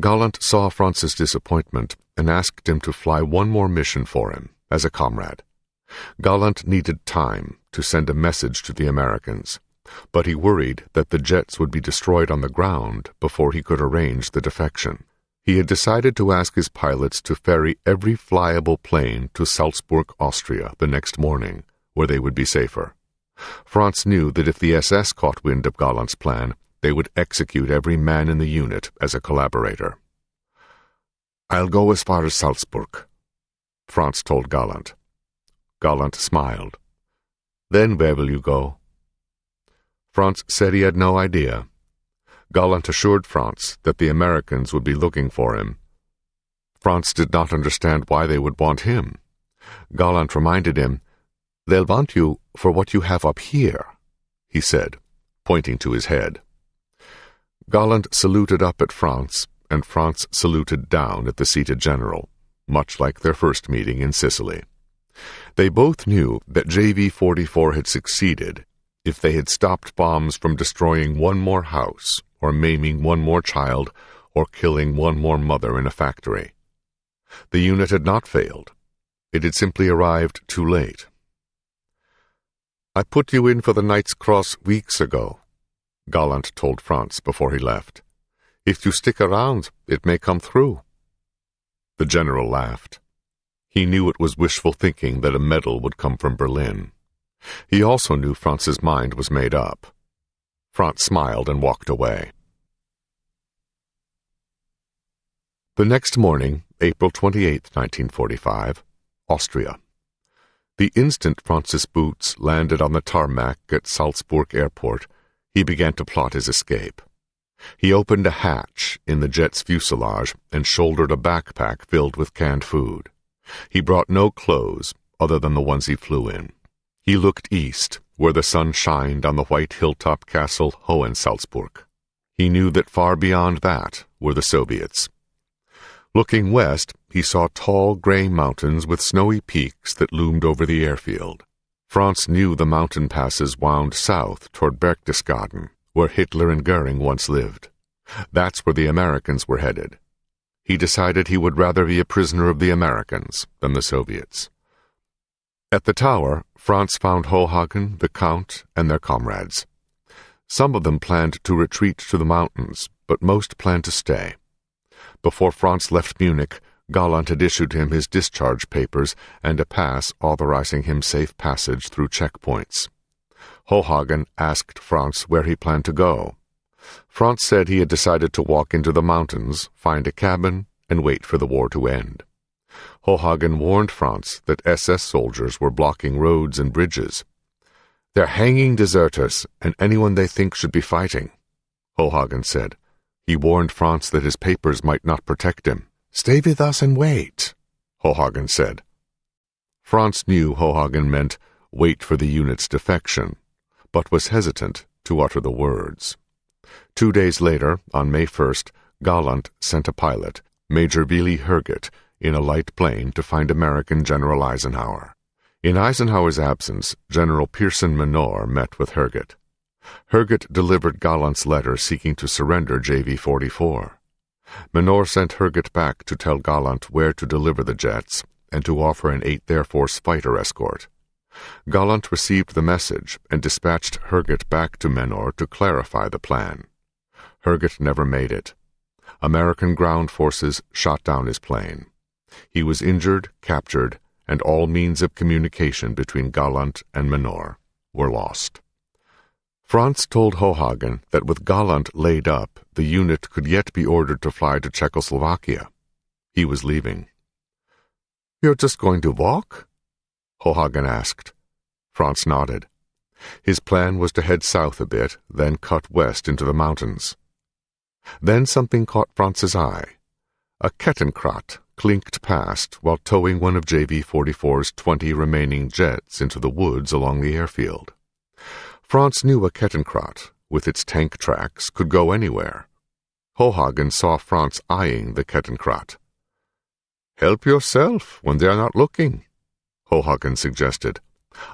Galland saw Franz's disappointment and asked him to fly one more mission for him, as a comrade. Galland needed time to send a message to the Americans, but he worried that the jets would be destroyed on the ground before he could arrange the defection. He had decided to ask his pilots to ferry every flyable plane to Salzburg, Austria, the next morning, where they would be safer. Franz knew that if the SS caught wind of Galland's plan, they would execute every man in the unit as a collaborator. "I'll go as far as Salzburg," Franz told Galland. Galland smiled. "Then where will you go?" Franz said he had no idea. Galland assured Franz that the Americans would be looking for him. Franz did not understand why they would want him. Galland reminded him, "They'll want you for what you have up here," he said, pointing to his head. Galland saluted up at Franz, and Franz saluted down at the seated general, much like their first meeting in Sicily. They both knew that JV-44 had succeeded if they had stopped bombs from destroying one more house, or maiming one more child, or killing one more mother in a factory. The unit had not failed. It had simply arrived too late. "I put you in for the Knight's Cross weeks ago," Galland told Franz before he left. "If you stick around, it may come through." The general laughed. He knew it was wishful thinking that a medal would come from Berlin. He also knew Franz's mind was made up. Franz smiled and walked away. The next morning, April 28, 1945, Austria. The instant Franz's boots landed on the tarmac at Salzburg Airport, he began to plot his escape. He opened a hatch in the jet's fuselage and shouldered a backpack filled with canned food. He brought no clothes other than the ones he flew in. He looked east, where the sun shined on the white hilltop castle Hohensalzburg. He knew that far beyond that were the Soviets. Looking west, he saw tall gray mountains with snowy peaks that loomed over the airfield. Franz knew the mountain passes wound south toward Berchtesgaden, where Hitler and Goering once lived. That's where the Americans were headed. He decided he would rather be a prisoner of the Americans than the Soviets. At the tower, Franz found Hohagen, the Count, and their comrades. Some of them planned to retreat to the mountains, but most planned to stay. Before Franz left Munich, Galland had issued him his discharge papers and a pass authorizing him safe passage through checkpoints. Hohagen asked Franz where he planned to go. Franz said he had decided to walk into the mountains, find a cabin, and wait for the war to end. Hohagen warned Franz that SS soldiers were blocking roads and bridges. "They're hanging deserters and anyone they think should be fighting," Hohagen said. He warned Franz that his papers might not protect him. "Stay with us and wait," Hohagen said. Franz knew Hohagen meant wait for the unit's defection, but was hesitant to utter the words. 2 days later, on May 1st, Gallant sent a pilot, Major Willy Herget, in a light plane to find American General Eisenhower. In Eisenhower's absence, General Pearson Menor met with Herget. Herget delivered Gallant's letter seeking to surrender JV-44. Menor sent Herget back to tell Gallant where to deliver the jets and to offer an 8th Air Force fighter escort. Gallant received the message and dispatched Herget back to Menor to clarify the plan. Herget never made it. American ground forces shot down his plane. He was injured, captured, and all means of communication between Gallant and Menor were lost. Franz told Hohagen that with Gallant laid up, the unit could yet be ordered to fly to Czechoslovakia. He was leaving. "You're just going to walk?" Hohagen asked. Franz nodded. His plan was to head south a bit, then cut west into the mountains. Then something caught Franz's eye. A Kettenkrad clinked past while towing one of JV-44's 20 remaining jets into the woods along the airfield. Franz knew a Kettenkrad, with its tank tracks, could go anywhere. Hohagen saw Franz eyeing the Kettenkrad. "Help yourself when they are not looking," Hohagen suggested.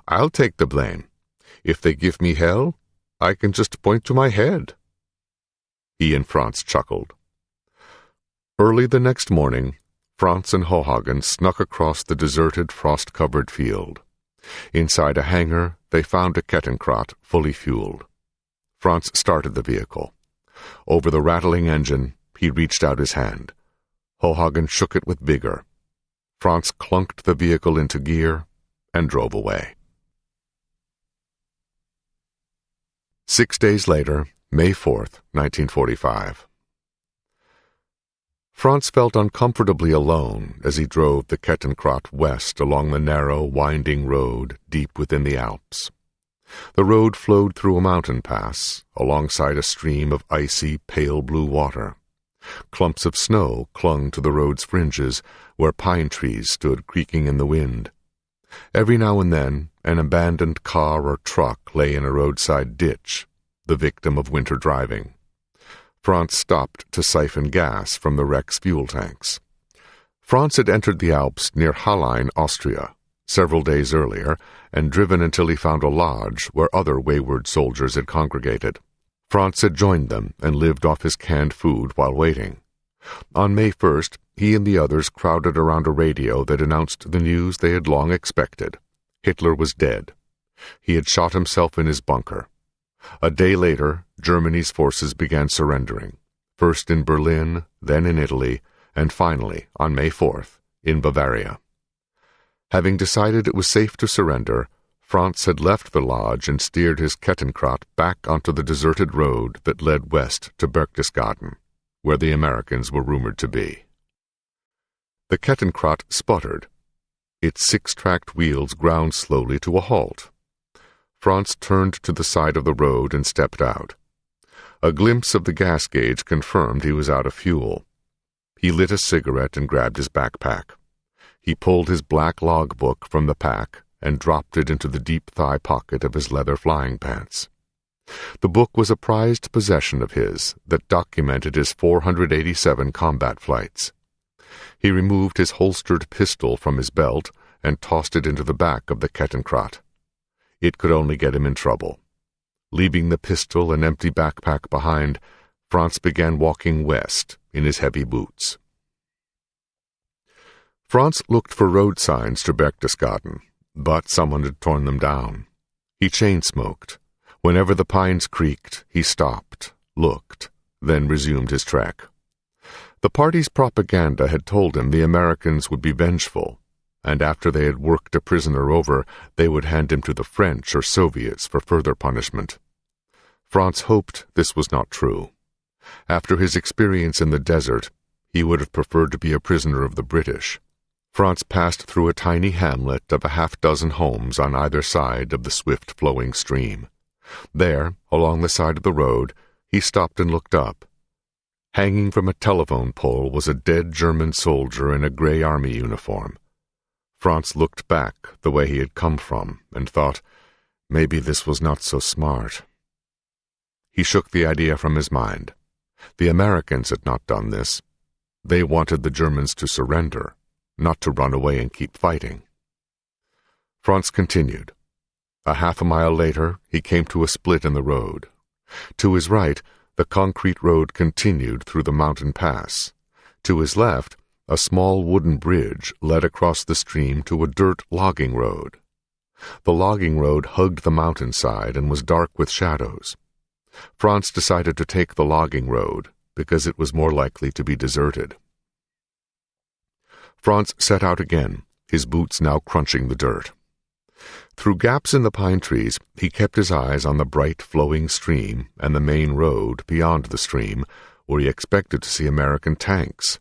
"I'll take the blame. If they give me hell, I can just point to my head." He and Franz chuckled. Early the next morning, Franz and Hohagen snuck across the deserted, frost-covered field. Inside a hangar, they found a Kettenkrad fully fueled. Franz started the vehicle. Over the rattling engine, he reached out his hand. Hohagen shook it with vigor. Franz clunked the vehicle into gear and drove away. 6 days later, May 4th, 1945. Franz felt uncomfortably alone as he drove the Kettenkrad west along the narrow, winding road deep within the Alps. The road flowed through a mountain pass, alongside a stream of icy, pale blue water. Clumps of snow clung to the road's fringes, where pine trees stood creaking in the wind. Every now and then, an abandoned car or truck lay in a roadside ditch, the victim of winter driving. Franz stopped to siphon gas from the wreck's fuel tanks. Franz had entered the Alps near Hallein, Austria, several days earlier, and driven until he found a lodge where other wayward soldiers had congregated. Franz had joined them and lived off his canned food while waiting. On May 1st, he and the others crowded around a radio that announced the news they had long expected. Hitler was dead. He had shot himself in his bunker. A day later, Germany's forces began surrendering, first in Berlin, then in Italy, and finally, on May 4th, in Bavaria. Having decided it was safe to surrender, Franz had left the lodge and steered his Kettenkrad back onto the deserted road that led west to Berchtesgaden, where the Americans were rumored to be. The Kettenkrad sputtered. Its 6-tracked wheels ground slowly to a halt. Franz turned to the side of the road and stepped out. A glimpse of the gas gauge confirmed he was out of fuel. He lit a cigarette and grabbed his backpack. He pulled his black logbook from the pack and dropped it into the deep thigh pocket of his leather flying pants. The book was a prized possession of his that documented his 487 combat flights. He removed his holstered pistol from his belt and tossed it into the back of the Kettenkrad. It could only get him in trouble. Leaving the pistol and empty backpack behind, Franz began walking west in his heavy boots. Franz looked for road signs to Berchtesgaden, but someone had torn them down. He chain-smoked. Whenever the pines creaked, he stopped, looked, then resumed his trek. The party's propaganda had told him the Americans would be vengeful, and after they had worked a prisoner over, they would hand him to the French or Soviets for further punishment. Franz hoped this was not true. After his experience in the desert, he would have preferred to be a prisoner of the British. Franz passed through a tiny hamlet of a half-dozen homes on either side of the swift-flowing stream. There, along the side of the road, He stopped and looked up. Hanging from a telephone pole was a dead German soldier in a gray army uniform. Franz looked back the way he had come from and thought, maybe this was not so smart. He shook the idea from his mind. The Americans had not done this. They wanted the Germans to surrender, not to run away and keep fighting. Franz continued. A half a mile later, he came to a split in the road. To his right, the concrete road continued through the mountain pass. To his left, a small wooden bridge led across the stream to a dirt logging road. The logging road hugged the mountainside and was dark with shadows. Franz decided to take the logging road because it was more likely to be deserted. Franz set out again, his boots now crunching the dirt. Through gaps in the pine trees, he kept his eyes on the bright flowing stream and the main road beyond the stream, where he expected to see American tanks.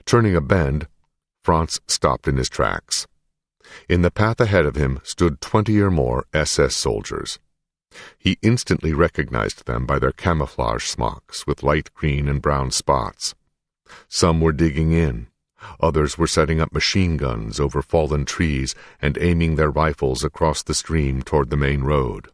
Turning a bend, Franz stopped in his tracks. In the path ahead of him stood 20 or more SS soldiers. He instantly recognized them by their camouflage smocks with light green and brown spots. Some were digging in. Others were setting up machine guns over fallen trees and aiming their rifles across the stream toward the main road.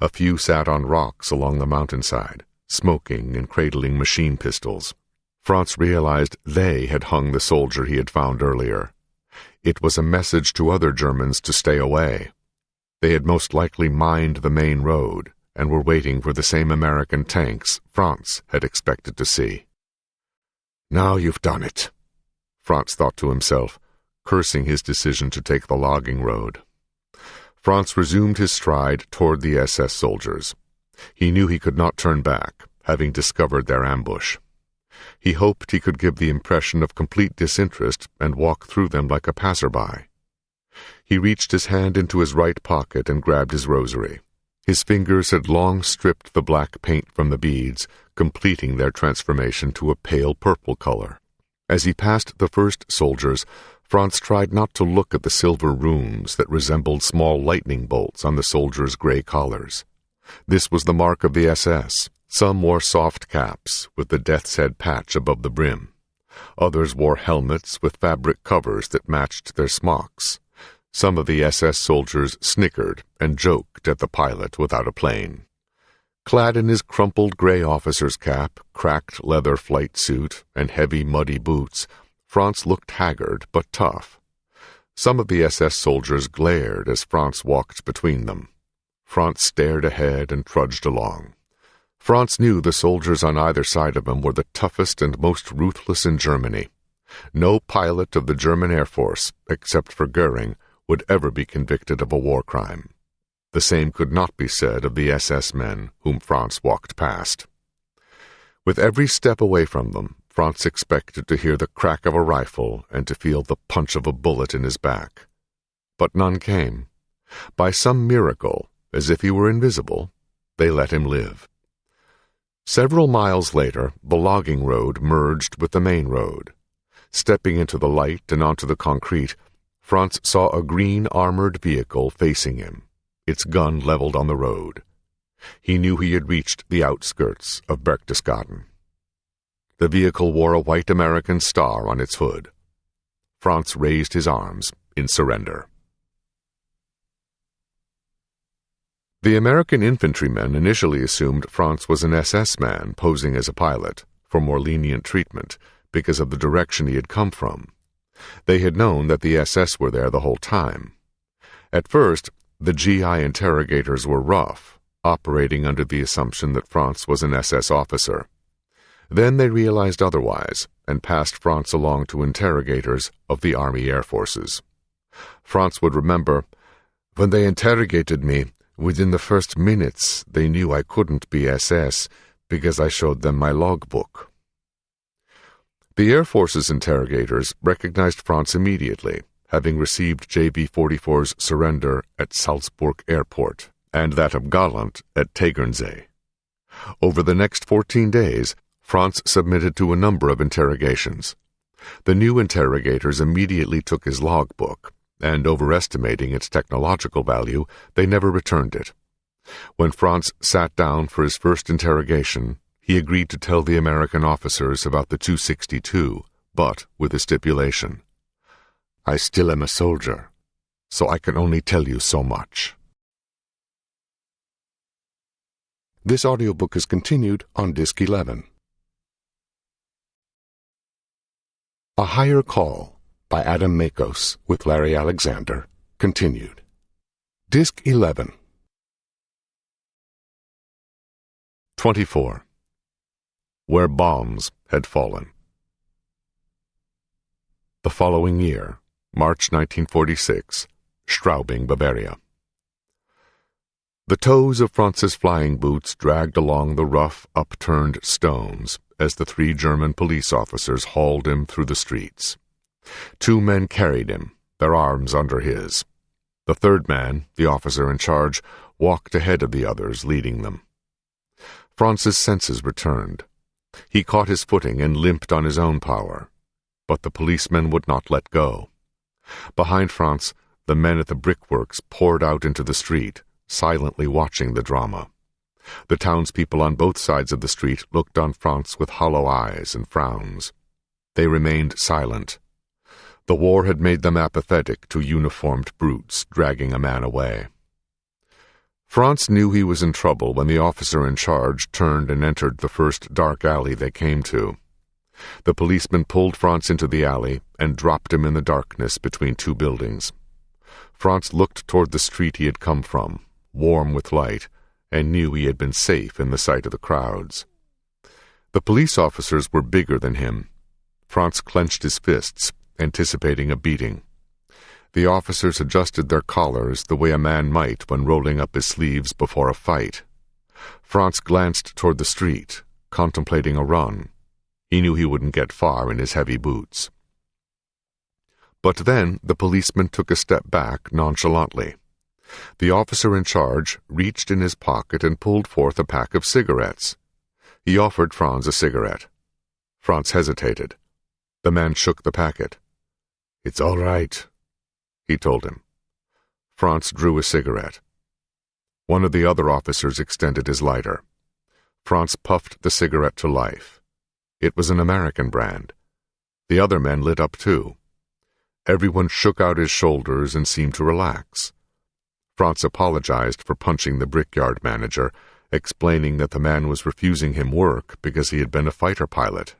A few sat on rocks along the mountainside, smoking and cradling machine pistols. Franz realized they had hung the soldier he had found earlier. It was a message to other Germans to stay away. They had most likely mined the main road and were waiting for the same American tanks Franz had expected to see. "Now you've done it," Franz thought to himself, cursing his decision to take the logging road. Franz resumed his stride toward the SS soldiers. He knew he could not turn back, having discovered their ambush. He hoped he could give the impression of complete disinterest and walk through them like a passerby. He reached his hand into his right pocket and grabbed his rosary. His fingers had long stripped the black paint from the beads, completing their transformation to a pale purple color. As he passed the first soldiers, Franz tried not to look at the silver runes that resembled small lightning bolts on the soldiers' gray collars. This was the mark of the SS. Some wore soft caps with the death's head patch above the brim. Others wore helmets with fabric covers that matched their smocks. Some of the SS soldiers snickered and joked at the pilot without a plane. Clad in his crumpled gray officer's cap, cracked leather flight suit, and heavy muddy boots, Franz looked haggard but tough. Some of the SS soldiers glared as Franz walked between them. Franz stared ahead and trudged along. Franz knew the soldiers on either side of him were the toughest and most ruthless in Germany. No pilot of the German Air Force, except for Goering, would ever be convicted of a war crime. The same could not be said of the SS men whom Franz walked past. With every step away from them, Franz expected to hear the crack of a rifle and to feel the punch of a bullet in his back. But none came. By some miracle, as if he were invisible, they let him live. Several miles later, the logging road merged with the main road. Stepping into the light and onto the concrete, Franz saw a green armored vehicle facing him, its gun leveled on the road. He knew he had reached the outskirts of Berchtesgaden. The vehicle wore a white American star on its hood. Franz raised his arms in surrender. The American infantrymen initially assumed Franz was an SS man posing as a pilot for more lenient treatment because of the direction he had come from. They had known that the SS were there the whole time. At first, the GI interrogators were rough, operating under the assumption that Franz was an SS officer. Then they realized otherwise and passed Franz along to interrogators of the Army Air Forces. Franz would remember, "When they interrogated me, within the first minutes they knew I couldn't be SS because I showed them my logbook." The Air Force's interrogators recognized Franz immediately, having received JB-44's surrender at Salzburg Airport and that of Galland at Tegernsee. Over the next 14 days, Franz submitted to a number of interrogations. The new interrogators immediately took his logbook, and overestimating its technological value, they never returned it. When Franz sat down for his first interrogation, he agreed to tell the American officers about the 262, but with a stipulation. I still am a soldier, so I can only tell you so much. This audiobook is continued on Disc 11. A Higher Call by Adam Makos with Larry Alexander, continued. Disc 11. 24. Where Bombs Had Fallen. The following year, March 1946, Straubing, Bavaria. The toes of Franz's flying boots dragged along the rough, upturned stones as the 3 German police officers hauled him through the streets. 2 men carried him, their arms under his. The 3rd man, the officer in charge, walked ahead of the others, leading them. Franz's senses returned. He caught his footing and limped on his own power, but the policemen would not let go. Behind Franz, the men at the brickworks poured out into the street, silently watching the drama. The townspeople on both sides of the street looked on Franz with hollow eyes and frowns. They remained silent. The war had made them apathetic to uniformed brutes dragging a man away. Franz knew he was in trouble when the officer in charge turned and entered the first dark alley they came to. The policeman pulled Franz into the alley and dropped him in the darkness between 2 buildings. Franz looked toward the street he had come from, warm with light, and knew he had been safe in the sight of the crowds. The police officers were bigger than him. Franz clenched his fists, anticipating a beating. The officers adjusted their collars the way a man might when rolling up his sleeves before a fight. Franz glanced toward the street, contemplating a run. He knew he wouldn't get far in his heavy boots. But then the policeman took a step back nonchalantly. The officer in charge reached in his pocket and pulled forth a pack of cigarettes. He offered Franz a cigarette. Franz hesitated. The man shook the packet. "It's all right," he told him. Franz drew a cigarette. One of the other officers extended his lighter. Franz puffed the cigarette to life. It was an American brand. The other men lit up too. Everyone shook out his shoulders and seemed to relax. Franz apologized for punching the brickyard manager, explaining that the man was refusing him work because he had been a fighter pilot.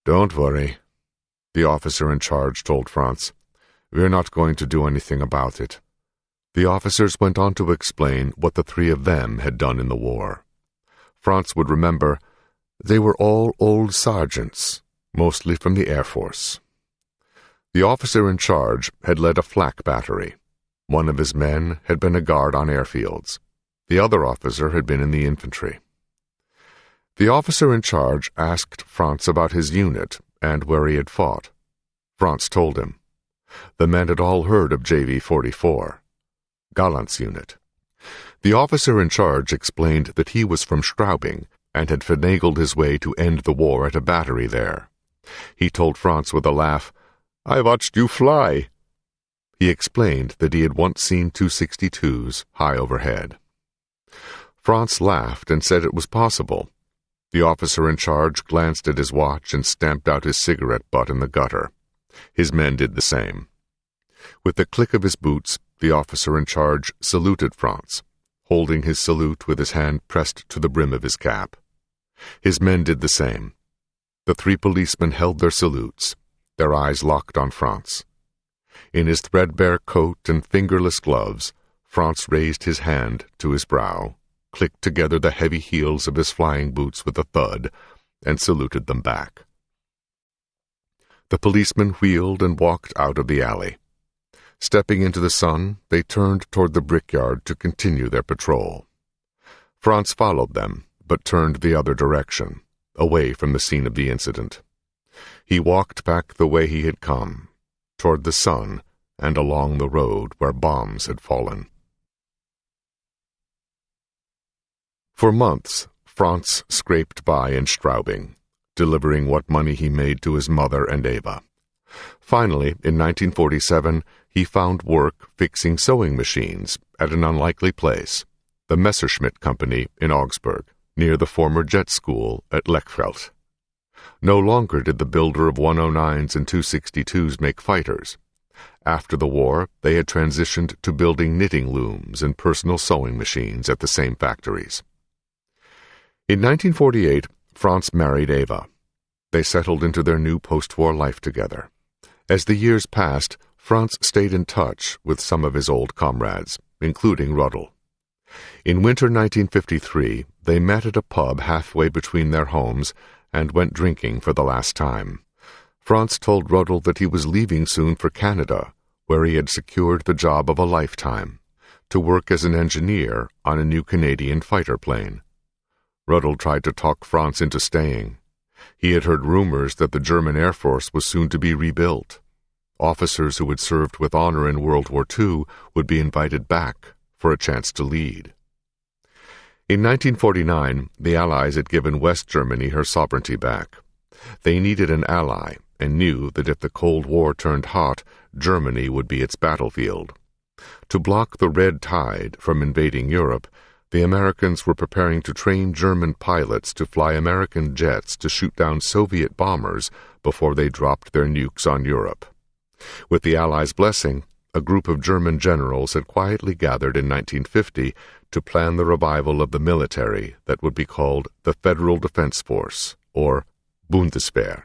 "Don't worry," the officer in charge told Franz. "We're not going to do anything about it." The officers went on to explain what the 3 of them had done in the war. Franz would remember they were all old sergeants, mostly from the Air Force. The officer in charge had led a flak battery. One of his men had been a guard on airfields. The other officer had been in the infantry. The officer in charge asked Franz about his unit and where he had fought. Franz told him. The men had all heard of JV 44, Gallant's unit. The officer in charge explained that he was from Straubing and had finagled his way to end the war at a battery there. He told Franz with a laugh, "I watched you fly." He explained that he had once seen 262s high overhead. Franz laughed and said it was possible. The officer in charge glanced at his watch and stamped out his cigarette butt in the gutter. His men did the same. With the click of his boots, the officer in charge saluted Franz, holding his salute with his hand pressed to the brim of his cap. His men did the same. The 3 policemen held their salutes, their eyes locked on Franz. In his threadbare coat and fingerless gloves, Franz raised his hand to his brow, clicked together the heavy heels of his flying boots with a thud, and saluted them back. The policemen wheeled and walked out of the alley. Stepping into the sun, they turned toward the brickyard to continue their patrol. Franz followed them, but turned the other direction, away from the scene of the incident. He walked back the way he had come, toward the sun and along the road where bombs had fallen. For months, Franz scraped by in Straubing, delivering what money he made to his mother and Eva. Finally, in 1947, he found work fixing sewing machines at an unlikely place, the Messerschmitt Company in Augsburg, near the former jet school at Lechfeld. No longer did the builder of 109s and 262s make fighters. After the war, they had transitioned to building knitting looms and personal sewing machines at the same factories. In 1948, Franz married Eva. They settled into their new post-war life together. As the years passed, Franz stayed in touch with some of his old comrades, including Rudel. In winter 1953, they met at a pub halfway between their homes and went drinking for the last time. Franz told Rudel that he was leaving soon for Canada, where he had secured the job of a lifetime, to work as an engineer on a new Canadian fighter plane. Rudel tried to talk Franz into staying. He had heard rumors that the German Air Force was soon to be rebuilt. Officers who had served with honor in World War II would be invited back for a chance to lead. In 1949, the Allies had given West Germany her sovereignty back. They needed an ally and knew that if the Cold War turned hot, Germany would be its battlefield. To block the red tide from invading Europe, the Americans were preparing to train German pilots to fly American jets to shoot down Soviet bombers before they dropped their nukes on Europe. With the Allies' blessing, a group of German generals had quietly gathered in 1950 to plan the revival of the military that would be called the Federal Defense Force, or Bundeswehr.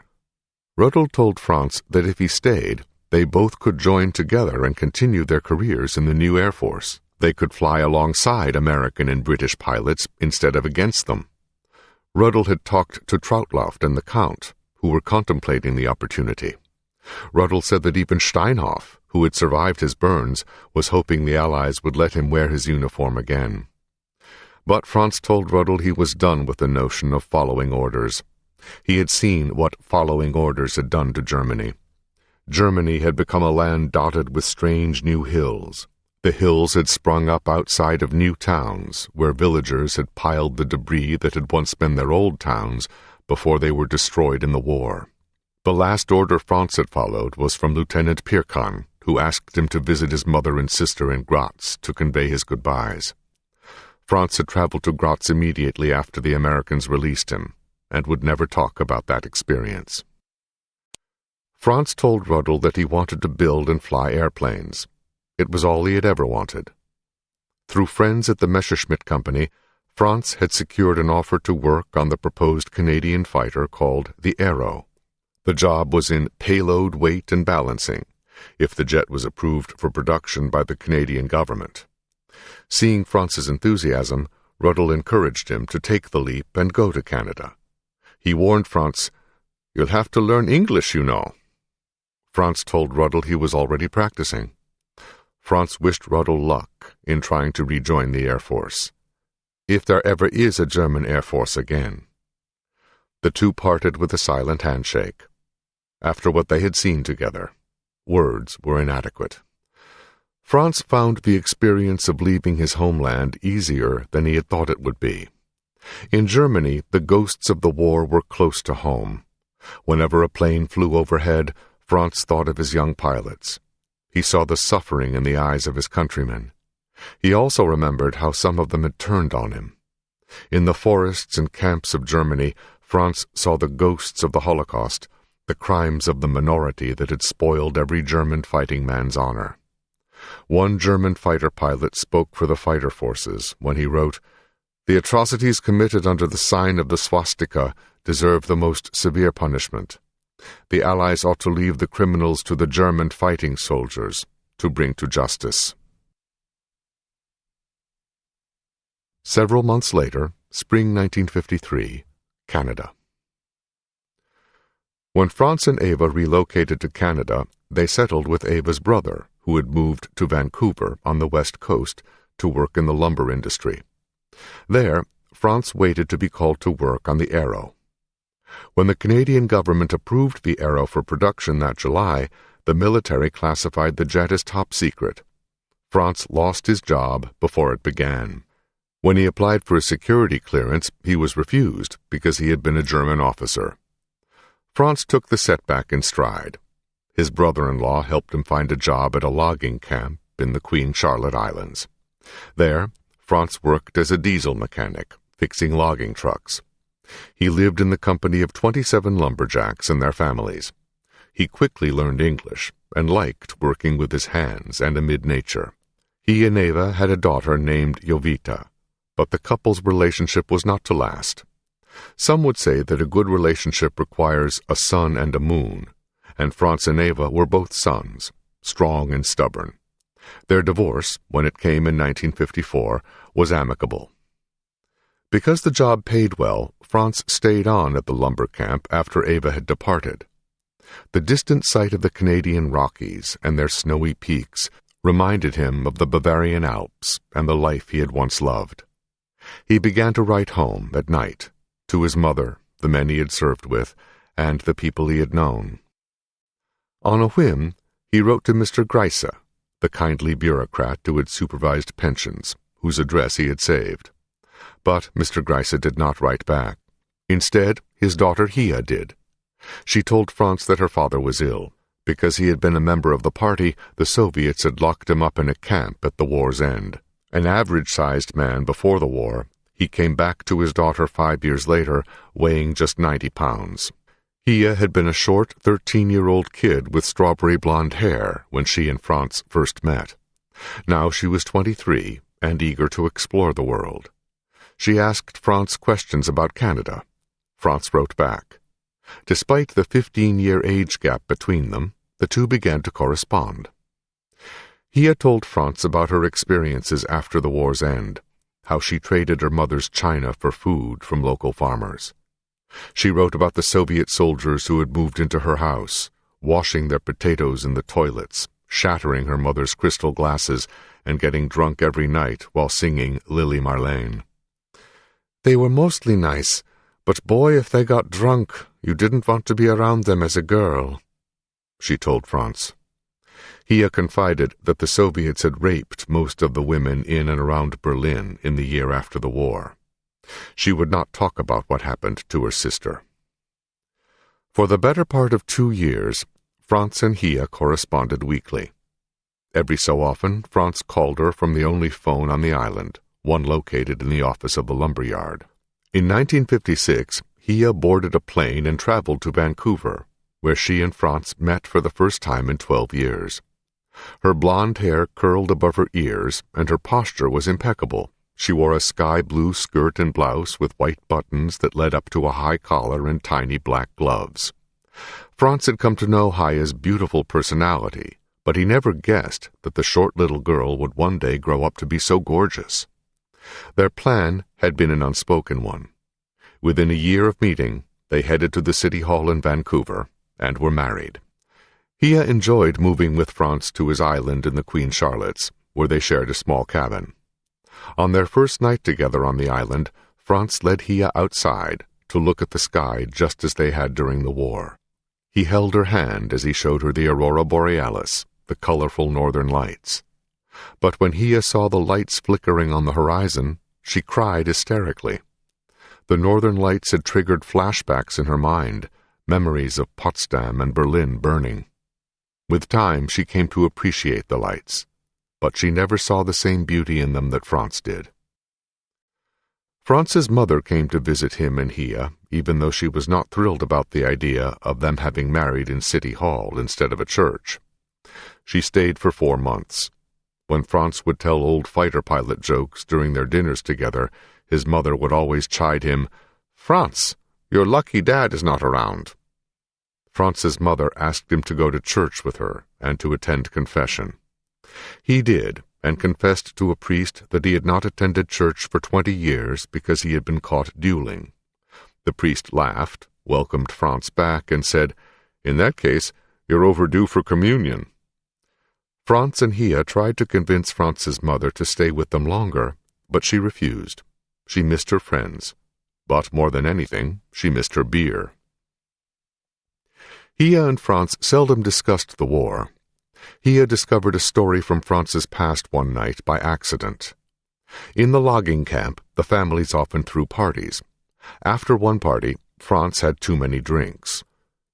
Rudel told Franz that if he stayed, they both could join together and continue their careers in the new Air Force. They could fly alongside American and British pilots instead of against them. Rudel had talked to Trautloft and the Count, who were contemplating the opportunity. Rudel said that even Steinhoff, who had survived his burns, was hoping the Allies would let him wear his uniform again. But Franz told Rudel he was done with the notion of following orders. He had seen what following orders had done to Germany. Germany had become a land dotted with strange new hills. The hills had sprung up outside of new towns, where villagers had piled the debris that had once been their old towns before they were destroyed in the war. The last order Franz had followed was from Lieutenant Pirkan, who asked him to visit his mother and sister in Graz to convey his goodbyes. Franz had traveled to Graz immediately after the Americans released him, and would never talk about that experience. Franz told Rudel that he wanted to build and fly airplanes. It was all he had ever wanted. Through friends at the Messerschmitt Company, Franz had secured an offer to work on the proposed Canadian fighter called the Arrow. The job was in payload, weight, and balancing, if the jet was approved for production by the Canadian government. Seeing Franz's enthusiasm, Rudel encouraged him to take the leap and go to Canada. He warned Franz, "You'll have to learn English, you know." Franz told Rudel he was already practicing. Franz wished Rudel luck in trying to rejoin the Air Force, if there ever is a German Air Force again. The two parted with a silent handshake. After what they had seen together, words were inadequate. Franz found the experience of leaving his homeland easier than he had thought it would be. In Germany, the ghosts of the war were close to home. Whenever a plane flew overhead, Franz thought of his young pilots. He saw the suffering in the eyes of his countrymen. He also remembered how some of them had turned on him. In the forests and camps of Germany, Franz saw the ghosts of the Holocaust, the crimes of the minority that had spoiled every German fighting man's honor. One German fighter pilot spoke for the fighter forces when he wrote, "The atrocities committed under the sign of the swastika deserve the most severe punishment. The Allies ought to leave the criminals to the German fighting soldiers to bring to justice." Several months later, spring 1953, Canada. When Franz and Eva relocated to Canada, they settled with Eva's brother, who had moved to Vancouver on the West Coast to work in the lumber industry. There, Franz waited to be called to work on the Arrow. When the Canadian government approved the Arrow for production that July, the military classified the jet as top secret. Franz lost his job before it began. When he applied for a security clearance, he was refused because he had been a German officer. Franz took the setback in stride. His brother-in-law helped him find a job at a logging camp in the Queen Charlotte Islands. There, Franz worked as a diesel mechanic, fixing logging trucks. He lived in the company of 27 lumberjacks and their families. He quickly learned English and liked working with his hands and amid nature. He and Eva had a daughter named Jovita, but the couple's relationship was not to last. Some would say that a good relationship requires a sun and a moon, and Franz and Eva were both sons, strong and stubborn. Their divorce, when it came in 1954, was amicable. Because the job paid well, Franz stayed on at the lumber camp after Eva had departed. The distant sight of the Canadian Rockies and their snowy peaks reminded him of the Bavarian Alps and the life he had once loved. He began to write home at night, to his mother, the men he had served with, and the people he had known. On a whim, he wrote to Mr. Grice, the kindly bureaucrat who had supervised pensions, whose address he had saved. But Mr. Grice did not write back. Instead, his daughter Hia did. She told Franz that her father was ill. Because he had been a member of the party, the Soviets had locked him up in a camp at the war's end. An average-sized man before the war, he came back to his daughter 5 years later, weighing just 90 pounds. Hia had been a short 13-year-old kid with strawberry blonde hair when she and Franz first met. Now she was 23 and eager to explore the world. She asked Franz questions about Canada. Franz wrote back. Despite the 15-year age gap between them, the two began to correspond. Hia told Franz about her experiences after the war's end, how she traded her mother's china for food from local farmers. She wrote about the Soviet soldiers who had moved into her house, washing their potatoes in the toilets, shattering her mother's crystal glasses, and getting drunk every night while singing Lily Marlene. "They were mostly nice, but boy, if they got drunk, you didn't want to be around them as a girl," she told Franz. Hia confided that the Soviets had raped most of the women in and around Berlin in the year after the war. She would not talk about what happened to her sister. For the better part of 2 years, Franz and Hia corresponded weekly. Every so often, Franz called her from the only phone on the island, one located in the office of the lumberyard. In 1956, Hia boarded a plane and traveled to Vancouver, where she and Franz met for the first time in 12 years. Her blonde hair curled above her ears, and her posture was impeccable. She wore a sky-blue skirt and blouse with white buttons that led up to a high collar and tiny black gloves. Franz had come to know Hia's beautiful personality, but he never guessed that the short little girl would one day grow up to be so gorgeous. Their plan had been an unspoken one. Within a year of meeting, they headed to the City Hall in Vancouver and were married. Hia enjoyed moving with Franz to his island in the Queen Charlottes, where they shared a small cabin. On their first night together on the island, Franz led Hia outside to look at the sky just as they had during the war. He held her hand as he showed her the aurora borealis, the colorful northern lights. But when Hia saw the lights flickering on the horizon, she cried hysterically. The northern lights had triggered flashbacks in her mind, memories of Potsdam and Berlin burning. With time, she came to appreciate the lights, but she never saw the same beauty in them that Franz did. Franz's mother came to visit him and Hia, even though she was not thrilled about the idea of them having married in City Hall instead of a church. She stayed for 4 months. When Franz would tell old fighter pilot jokes during their dinners together, his mother would always chide him, "Franz, your lucky dad is not around." Franz's mother asked him to go to church with her and to attend confession. He did, and confessed to a priest that he had not attended church for 20 years because he had been caught dueling. The priest laughed, welcomed Franz back, and said, "In that case, you're overdue for communion." Franz and Hia tried to convince Franz's mother to stay with them longer, but she refused. She missed her friends, but more than anything, she missed her beer. Hia and Franz seldom discussed the war. Hia discovered a story from Franz's past one night by accident. In the logging camp, the families often threw parties. After one party, Franz had too many drinks.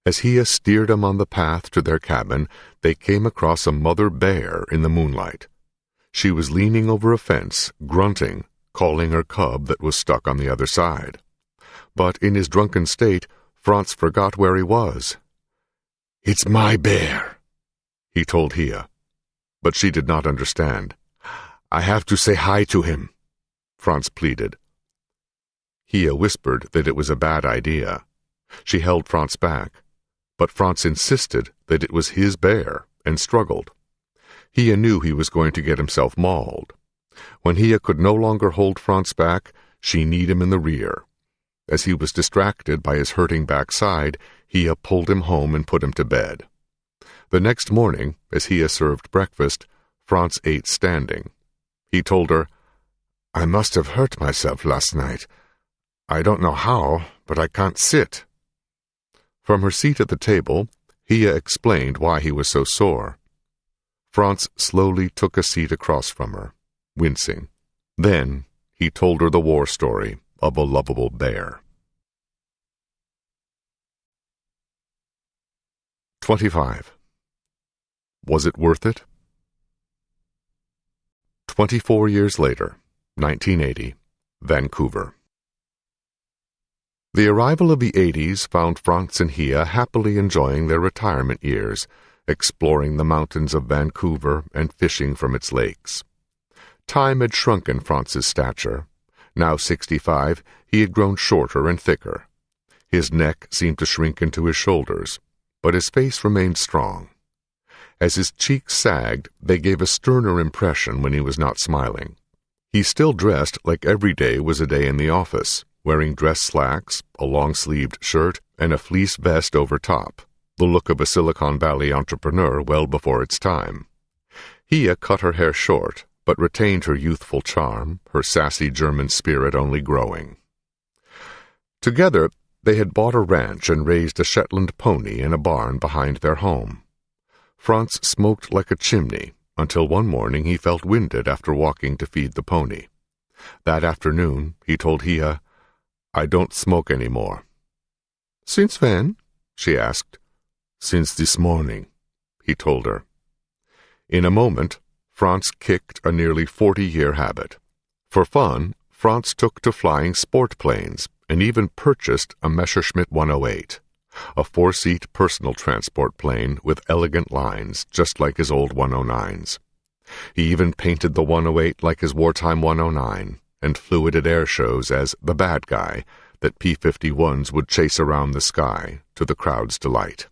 As Hia steered him on the path to their cabin, they came across a mother bear in the moonlight. She was leaning over a fence, grunting, calling her cub that was stuck on the other side. But in his drunken state, Franz forgot where he was. "It's my bear," he told Hia. But she did not understand. "I have to say hi to him," Franz pleaded. Hia whispered that it was a bad idea. She held Franz back, but Franz insisted that it was his bear and struggled. Hia knew he was going to get himself mauled. When Hia could no longer hold Franz back, she kneed him in the rear. As he was distracted by his hurting backside, Hia pulled him home and put him to bed. The next morning, as Hia served breakfast, Franz ate standing. He told her, "I must have hurt myself last night. I don't know how, but I can't sit." From her seat at the table, Hia explained why he was so sore. Franz slowly took a seat across from her, wincing. Then he told her the war story of a lovable bear. 25. Was it worth it? 24 years later, 1980, Vancouver. The arrival of the 80s found Franz and Hia happily enjoying their retirement years, exploring the mountains of Vancouver and fishing from its lakes. Time had shrunken Franz's stature. Now 65, he had grown shorter and thicker. His neck seemed to shrink into his shoulders, but his face remained strong. As his cheeks sagged, they gave a sterner impression when he was not smiling. He still dressed like every day was a day in the office, wearing dress slacks, a long-sleeved shirt, and a fleece vest over top, the look of a Silicon Valley entrepreneur well before its time. Hia cut her hair short, but retained her youthful charm, her sassy German spirit only growing. Together, they had bought a ranch and raised a Shetland pony in a barn behind their home. Franz smoked like a chimney, until one morning he felt winded after walking to feed the pony. That afternoon, he told Hia, "I don't smoke any more." "Since when?" she asked. "Since this morning," he told her. In a moment, Franz kicked a nearly 40-year habit. For fun, Franz took to flying sport planes and even purchased a Messerschmitt 108, a 4-seat personal transport plane with elegant lines just like his old 109s. He even painted the 108 like his wartime 109 and flew it at air shows as the bad guy that P-51s would chase around the sky to the crowd's delight.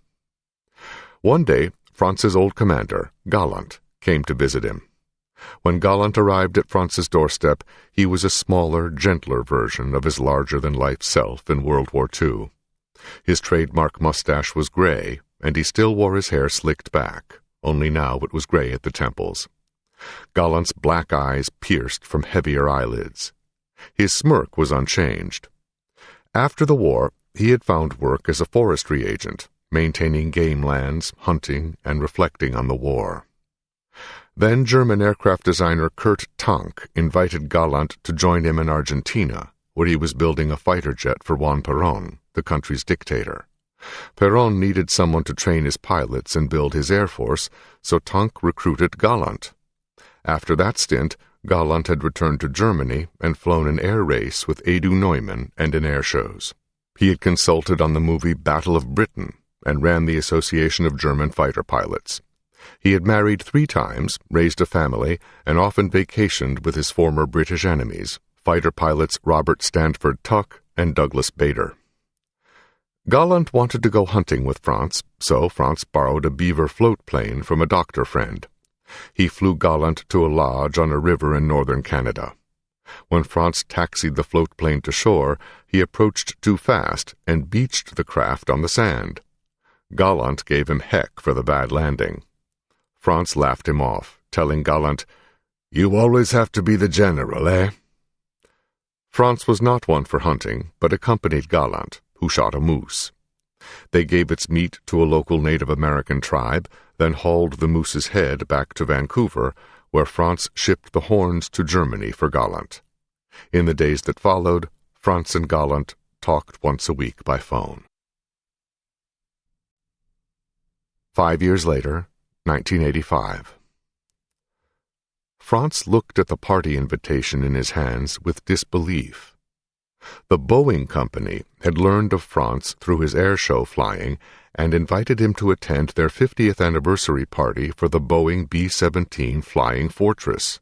One day, Franz's old commander, Gallant, came to visit him. When Gallant arrived at Franz's doorstep, he was a smaller, gentler version of his larger-than-life self in World War II. His trademark mustache was gray, and he still wore his hair slicked back, only now it was gray at the temples. Gallant's black eyes pierced from heavier eyelids. His smirk was unchanged. After the war, he had found work as a forestry agent, maintaining game lands, hunting, and reflecting on the war. Then German aircraft designer Kurt Tank invited Gallant to join him in Argentina, where he was building a fighter jet for Juan Perón, the country's dictator. Perón needed someone to train his pilots and build his air force, so Tank recruited Gallant. After that stint, Gallant had returned to Germany and flown an air race with Edu Neumann and in air shows. He had consulted on the movie Battle of Britain and ran the Association of German Fighter Pilots. He had married 3 times, raised a family, and often vacationed with his former British enemies, fighter pilots Robert Stanford Tuck and Douglas Bader. Gallant wanted to go hunting with Franz, so Franz borrowed a beaver float plane from a doctor friend. He flew Gallant to a lodge on a river in northern Canada. When Franz taxied the float plane to shore, he approached too fast and beached the craft on the sand. Gallant gave him heck for the bad landing. Franz laughed him off, telling Gallant, "You always have to be the general, eh?" Franz was not one for hunting, but accompanied Gallant, who shot a moose. They gave its meat to a local Native American tribe, then hauled the moose's head back to Vancouver, where Franz shipped the horns to Germany for Gallant. In the days that followed, Franz and Gallant talked once a week by phone. 5 years later, 1985. Franz looked at the party invitation in his hands with disbelief. The Boeing Company had learned of Franz through his air show flying and invited him to attend their 50th anniversary party for the Boeing B-17 Flying Fortress.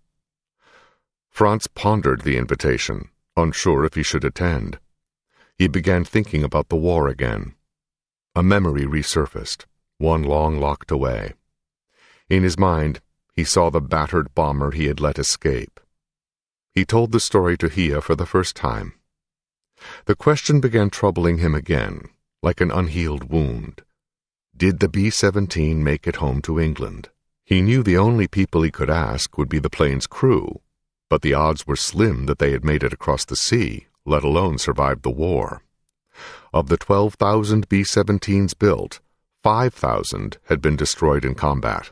Franz pondered the invitation, unsure if he should attend. He began thinking about the war again. A memory resurfaced, one long locked away. In his mind, he saw the battered bomber he had let escape. He told the story to Hia for the first time. The question began troubling him again, like an unhealed wound. Did the B-17 make it home to England? He knew the only people he could ask would be the plane's crew, but the odds were slim that they had made it across the sea, let alone survived the war. Of the 12,000 B-17s built, 5,000 had been destroyed in combat.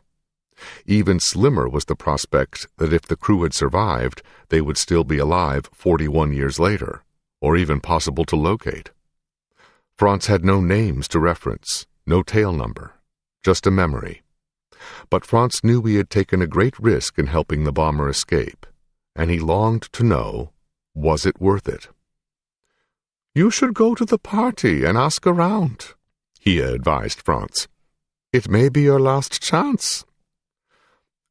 Even slimmer was the prospect that if the crew had survived, they would still be alive 41 years later, or even possible to locate. Franz had no names to reference, no tail number, just a memory. But Franz knew he had taken a great risk in helping the bomber escape, and he longed to know, was it worth it? "You should go to the party and ask around," Hia advised Franz. "It may be your last chance."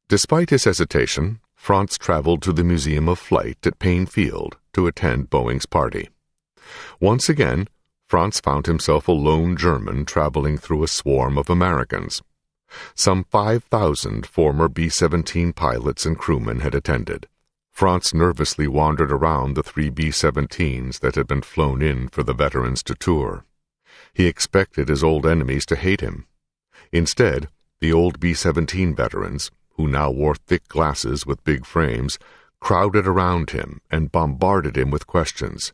Despite his hesitation, Franz traveled to the Museum of Flight at Payne Field to attend Boeing's party. Once again, Franz found himself a lone German traveling through a swarm of Americans. Some 5,000 former B-17 pilots and crewmen had attended. Franz nervously wandered around the 3 B-17s that had been flown in for the veterans to tour. He expected his old enemies to hate him. Instead, the old B-17 veterans, who now wore thick glasses with big frames, crowded around him and bombarded him with questions.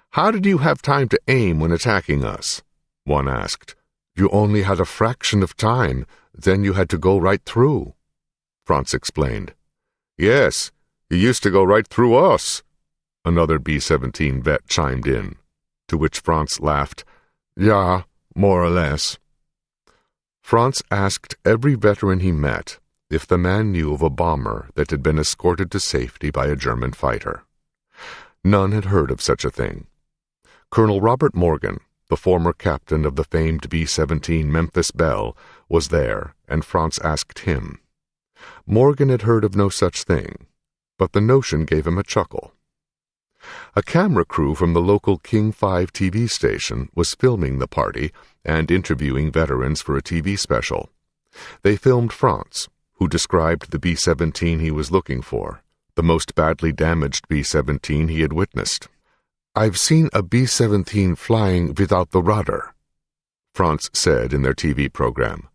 "How did you have time to aim when attacking us?" one asked. "You only had a fraction of time, then you had to go right through," Franz explained. "Yes, you used to go right through us," another B-17 vet chimed in, to which Franz laughed. "Yeah, more or less." Franz asked every veteran he met if the man knew of a bomber that had been escorted to safety by a German fighter. None had heard of such a thing. Colonel Robert Morgan, the former captain of the famed B-17 Memphis Belle, was there, and Franz asked him. Morgan had heard of no such thing, but the notion gave him a chuckle. A camera crew from the local King 5 TV station was filming the party and interviewing veterans for a TV special. They filmed Franz, who described the B-17 he was looking for, the most badly damaged B-17 he had witnessed. "I've seen a B-17 flying without the rudder," Franz said in their TV program.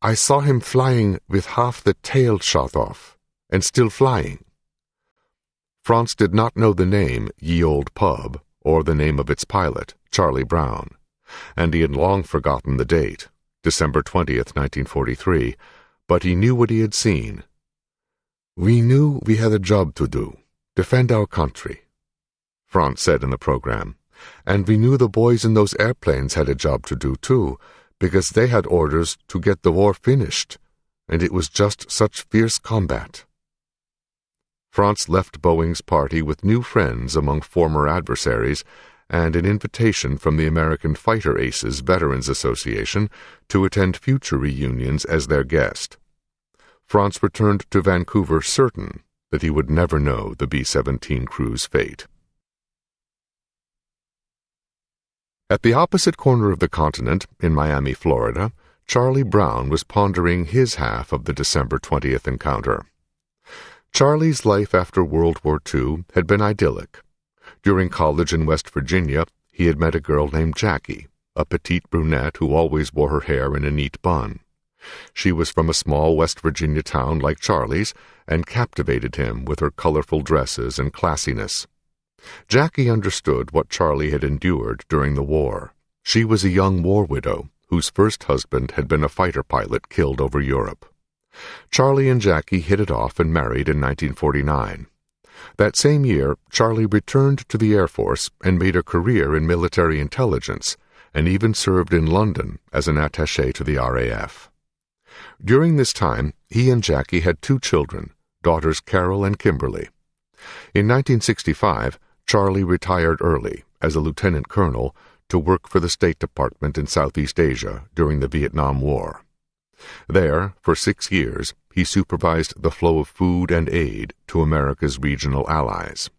"I saw him flying with half the tail shot off, and still flying." Franz did not know the name Ye Olde Pub, or the name of its pilot, Charlie Brown, and he had long forgotten the date, December 20th, 1943, but he knew what he had seen. "We knew we had a job to do, defend our country," Franz said in the program, "and we knew the boys in those airplanes had a job to do too, because they had orders to get the war finished, and it was just such fierce combat." Franz left Boeing's party with new friends among former adversaries and an invitation from the American Fighter Aces Veterans Association to attend future reunions as their guest. Franz returned to Vancouver certain that he would never know the B-17 crew's fate. At the opposite corner of the continent, in Miami, Florida, Charlie Brown was pondering his half of the December 20th encounter. Charlie's life after World War II had been idyllic. During college in West Virginia, he had met a girl named Jackie, a petite brunette who always wore her hair in a neat bun. She was from a small West Virginia town like Charlie's and captivated him with her colorful dresses and classiness. Jackie understood what Charlie had endured during the war. She was a young war widow whose first husband had been a fighter pilot killed over Europe. Charlie and Jackie hit it off and married in 1949. That same year, Charlie returned to the Air Force and made a career in military intelligence, and even served in London as an attaché to the RAF. During this time, he and Jackie had 2 children, daughters Carol and Kimberly. In 1965, Charlie retired early as a lieutenant colonel to work for the State Department in Southeast Asia during the Vietnam War. There, for 6 years, he supervised the flow of food and aid to America's regional allies.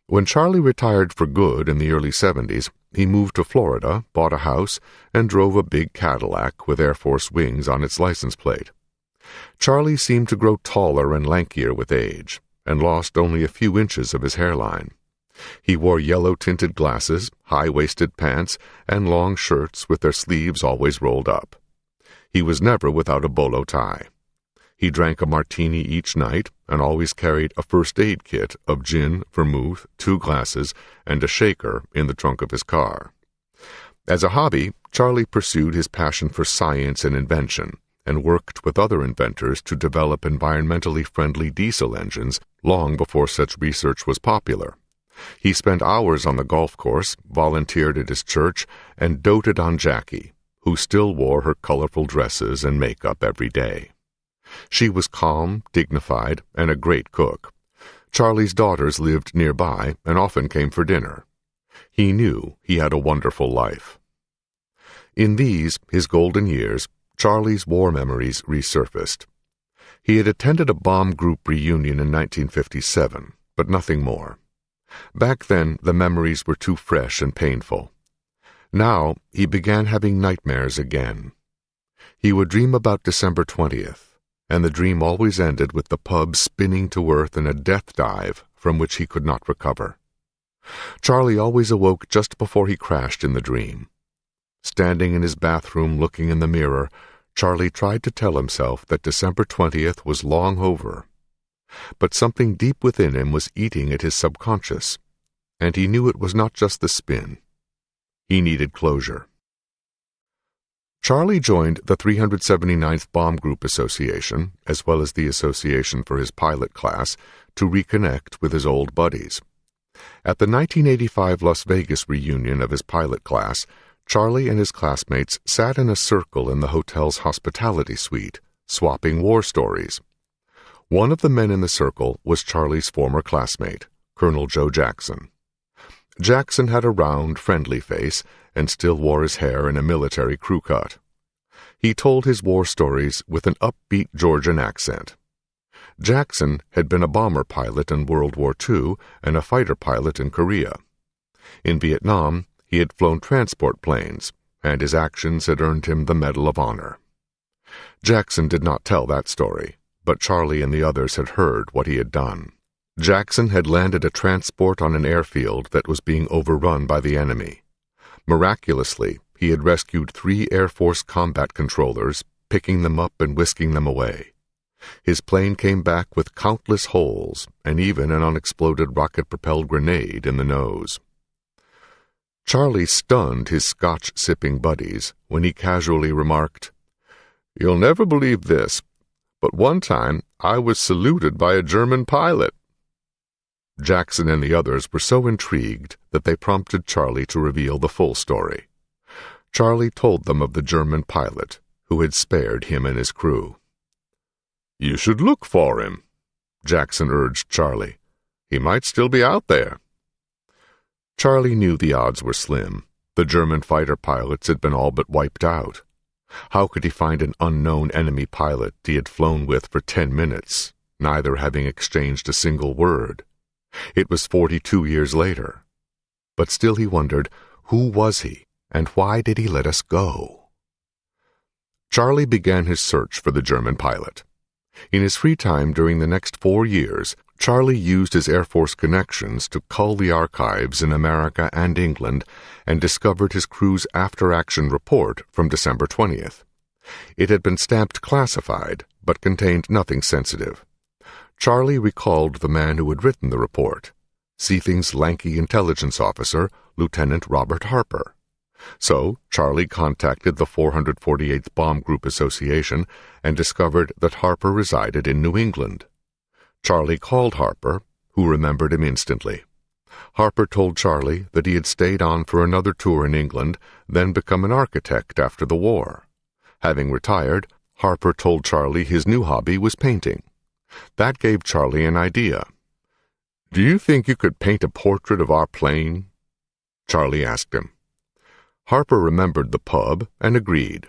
When Charlie retired for good in the early 70s, he moved to Florida, bought a house, and drove a big Cadillac with Air Force wings on its license plate. Charlie seemed to grow taller and lankier with age, and lost only a few inches of his hairline. He wore yellow-tinted glasses, high-waisted pants, and long shirts with their sleeves always rolled up. He was never without a bolo tie. He drank a martini each night and always carried a first aid kit of gin, vermouth, 2 glasses, and a shaker in the trunk of his car. As a hobby, Charlie pursued his passion for science and invention and worked with other inventors to develop environmentally friendly diesel engines long before such research was popular. He spent hours on the golf course, volunteered at his church, and doted on Jackie, who still wore her colorful dresses and makeup every day. She was calm, dignified, and a great cook. Charlie's daughters lived nearby and often came for dinner. He knew he had a wonderful life. In these, his golden years, Charlie's war memories resurfaced. He had attended a bomb group reunion in 1957, but nothing more. Back then, the memories were too fresh and painful. Now, he began having nightmares again. He would dream about December 20th, and the dream always ended with the pub spinning to earth in a death dive from which he could not recover. Charlie always awoke just before he crashed in the dream. Standing in his bathroom looking in the mirror, Charlie tried to tell himself that December 20th was long over. But something deep within him was eating at his subconscious, and he knew it was not just the spin. He needed closure. Charlie joined the 379th Bomb Group Association, as well as the Association for his pilot class, to reconnect with his old buddies. At the 1985 Las Vegas reunion of his pilot class, Charlie and his classmates sat in a circle in the hotel's hospitality suite, swapping war stories. One of the men in the circle was Charlie's former classmate, Colonel Joe Jackson. Jackson had a round, friendly face and still wore his hair in a military crew cut. He told his war stories with an upbeat Georgian accent. Jackson had been a bomber pilot in World War II and a fighter pilot in Korea. In Vietnam, he had flown transport planes, and his actions had earned him the Medal of Honor. Jackson did not tell that story, but Charlie and the others had heard what he had done. Jackson had landed a transport on an airfield that was being overrun by the enemy. Miraculously, he had rescued 3 Air Force combat controllers, picking them up and whisking them away. His plane came back with countless holes and even an unexploded rocket-propelled grenade in the nose. Charlie stunned his scotch-sipping buddies when he casually remarked, "You'll never believe this, but one time I was saluted by a German pilot." Jackson and the others were so intrigued that they prompted Charlie to reveal the full story. Charlie told them of the German pilot who had spared him and his crew. "You should look for him," Jackson urged Charlie. "He might still be out there." Charlie knew the odds were slim. The German fighter pilots had been all but wiped out. How could he find an unknown enemy pilot he had flown with for 10 minutes, neither having exchanged a single word? It was 42 years later. But still he wondered, who was he, and why did he let us go? Charlie began his search for the German pilot. In his free time during the next 4 years, Charlie used his Air Force connections to cull the archives in America and England and discovered his crew's after-action report from December 20th. It had been stamped classified, but contained nothing sensitive. Charlie recalled the man who had written the report, Seething's lanky intelligence officer, Lieutenant Robert Harper. So Charlie contacted the 448th Bomb Group Association and discovered that Harper resided in New England. Charlie called Harper, who remembered him instantly. Harper told Charlie that he had stayed on for another tour in England, then become an architect after the war. Having retired, Harper told Charlie his new hobby was painting. That gave Charlie an idea. "Do you think you could paint a portrait of our plane?" Charlie asked him. Harper remembered the pub and agreed.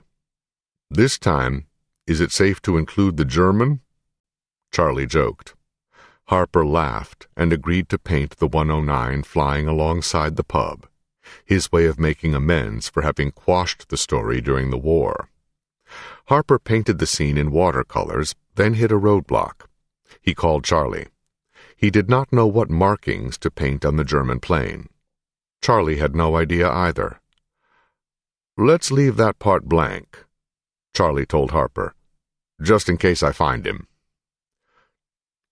"This time, is it safe to include the German?" Charlie joked. Harper laughed and agreed to paint the 109 flying alongside the pub, his way of making amends for having quashed the story during the war. Harper painted the scene in watercolors, then hit a roadblock. He called Charlie. He did not know what markings to paint on the German plane. Charlie had no idea either. "Let's leave that part blank," Charlie told Harper, "just in case I find him."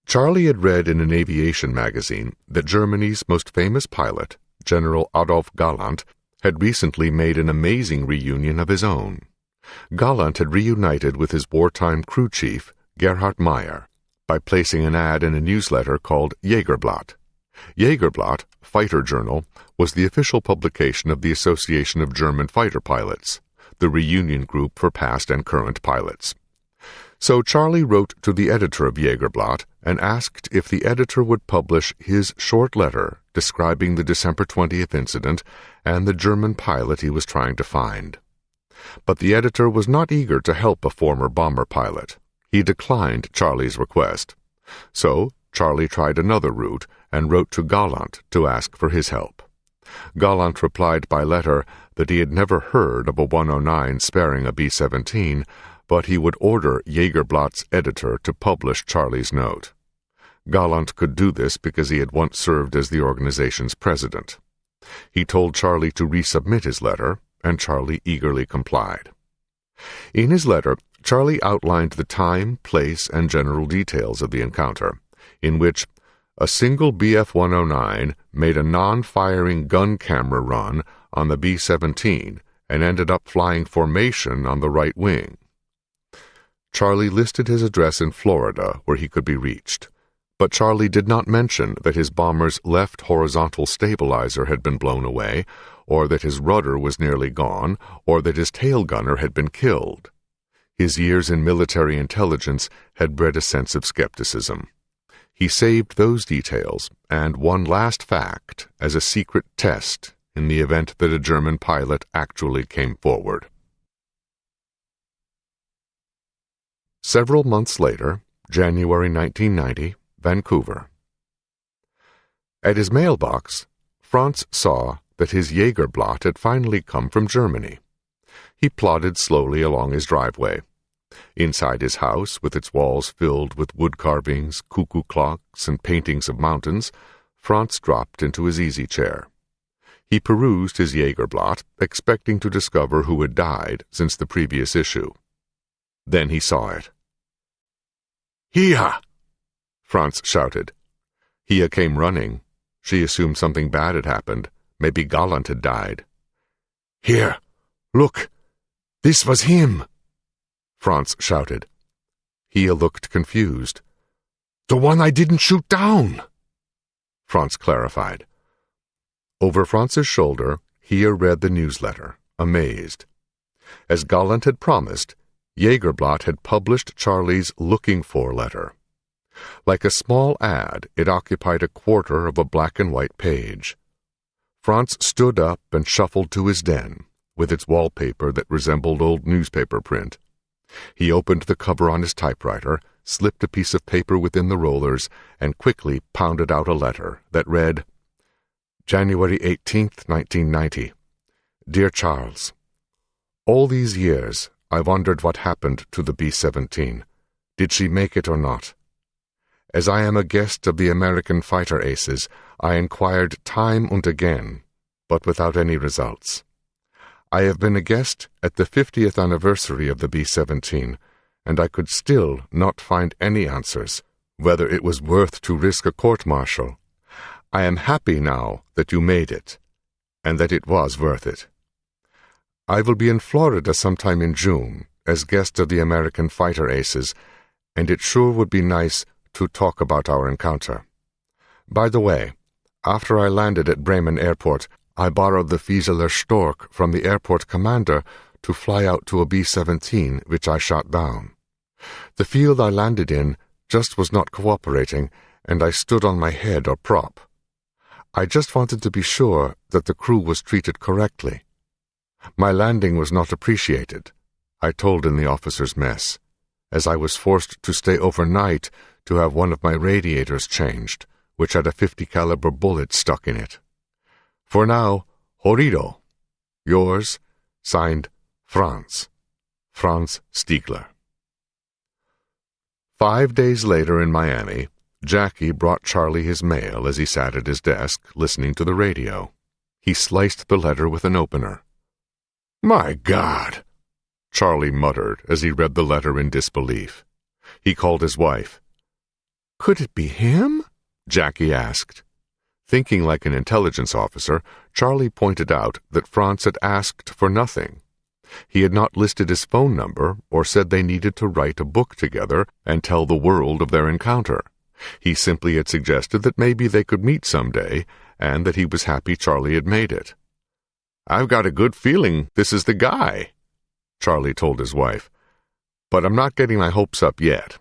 Charlie had read in an aviation magazine that Germany's most famous pilot, General Adolf Galland, had recently made an amazing reunion of his own. Galland had reunited with his wartime crew chief, Gerhard Meyer, by placing an ad in a newsletter called Jägerblatt. Jägerblatt, fighter journal, was the official publication of the Association of German Fighter Pilots, the reunion group for past and current pilots. So Charlie wrote to the editor of Jägerblatt and asked if the editor would publish his short letter describing the December 20th incident and the German pilot he was trying to find. But the editor was not eager to help a former bomber pilot. He declined Charlie's request. So Charlie tried another route and wrote to Galland to ask for his help. Galland replied by letter that he had never heard of a 109 sparing a B-17, but he would order Jägerblatt's editor to publish Charlie's note. Galland could do this because he had once served as the organization's president. He told Charlie to resubmit his letter, and Charlie eagerly complied. In his letter, Charlie outlined the time, place, and general details of the encounter, in which a single Bf-109 made a non-firing gun camera run on the B-17 and ended up flying formation on the right wing. Charlie listed his address in Florida where he could be reached, but Charlie did not mention that his bomber's left horizontal stabilizer had been blown away, or that his rudder was nearly gone, or that his tail gunner had been killed. His years in military intelligence had bred a sense of skepticism. He saved those details and one last fact as a secret test in the event that a German pilot actually came forward. Several months later, January 1990, Vancouver. At his mailbox, Franz saw that his Jägerblatt had finally come from Germany. He plodded slowly along his driveway. Inside his house, with its walls filled with wood carvings, cuckoo clocks, and paintings of mountains, Franz dropped into his easy chair. He perused his Jägerblatt, expecting to discover who had died since the previous issue. Then he saw it. "Hia!" Franz shouted. Hia came running. She assumed something bad had happened. Maybe Galland had died. "Here! Look! This was him!" Franz shouted. Hia looked confused. "The one I didn't shoot down!" Franz clarified. Over Franz's shoulder, Hia read the newsletter, amazed. As Galland had promised, Jägerblatt had published Charlie's looking for letter. Like a small ad, it occupied a quarter of a black-and-white page. Franz stood up and shuffled to his den, with its wallpaper that resembled old newspaper print. He opened the cover on his typewriter, slipped a piece of paper within the rollers, and quickly pounded out a letter that read, January 18th, 1990. Dear Charles, all these years I wondered what happened to the B-17. Did she make it or not? As I am a guest of the American fighter aces, I inquired time and again, but without any results. I have been a guest at the 50th anniversary of the B-17, and I could still not find any answers, whether it was worth to risk a court-martial. I am happy now that you made it, and that it was worth it. I will be in Florida sometime in June, as guest of the American fighter aces, and it sure would be nice to talk about our encounter. By the way, after I landed at Bremen Airport, I borrowed the Fieseler Stork from the airport commander to fly out to a B-17, which I shot down. The field I landed in just was not cooperating, and I stood on my head or prop. I just wanted to be sure that the crew was treated correctly. My landing was not appreciated, I told in the officers' mess, as I was forced to stay overnight to have one of my radiators changed, which had a .50 caliber bullet stuck in it. For now, Horrido. Yours, signed Franz Stiegler. 5 days later in Miami, Jackie brought Charlie his mail as he sat at his desk, listening to the radio. He sliced the letter with an opener. "My God!" Charlie muttered as he read the letter in disbelief. He called his wife. "Could it be him?" Jackie asked. Thinking like an intelligence officer, Charlie pointed out that Franz had asked for nothing. He had not listed his phone number or said they needed to write a book together and tell the world of their encounter. He simply had suggested that maybe they could meet someday, and that he was happy Charlie had made it. "I've got a good feeling this is the guy," Charlie told his wife, "but I'm not getting my hopes up yet."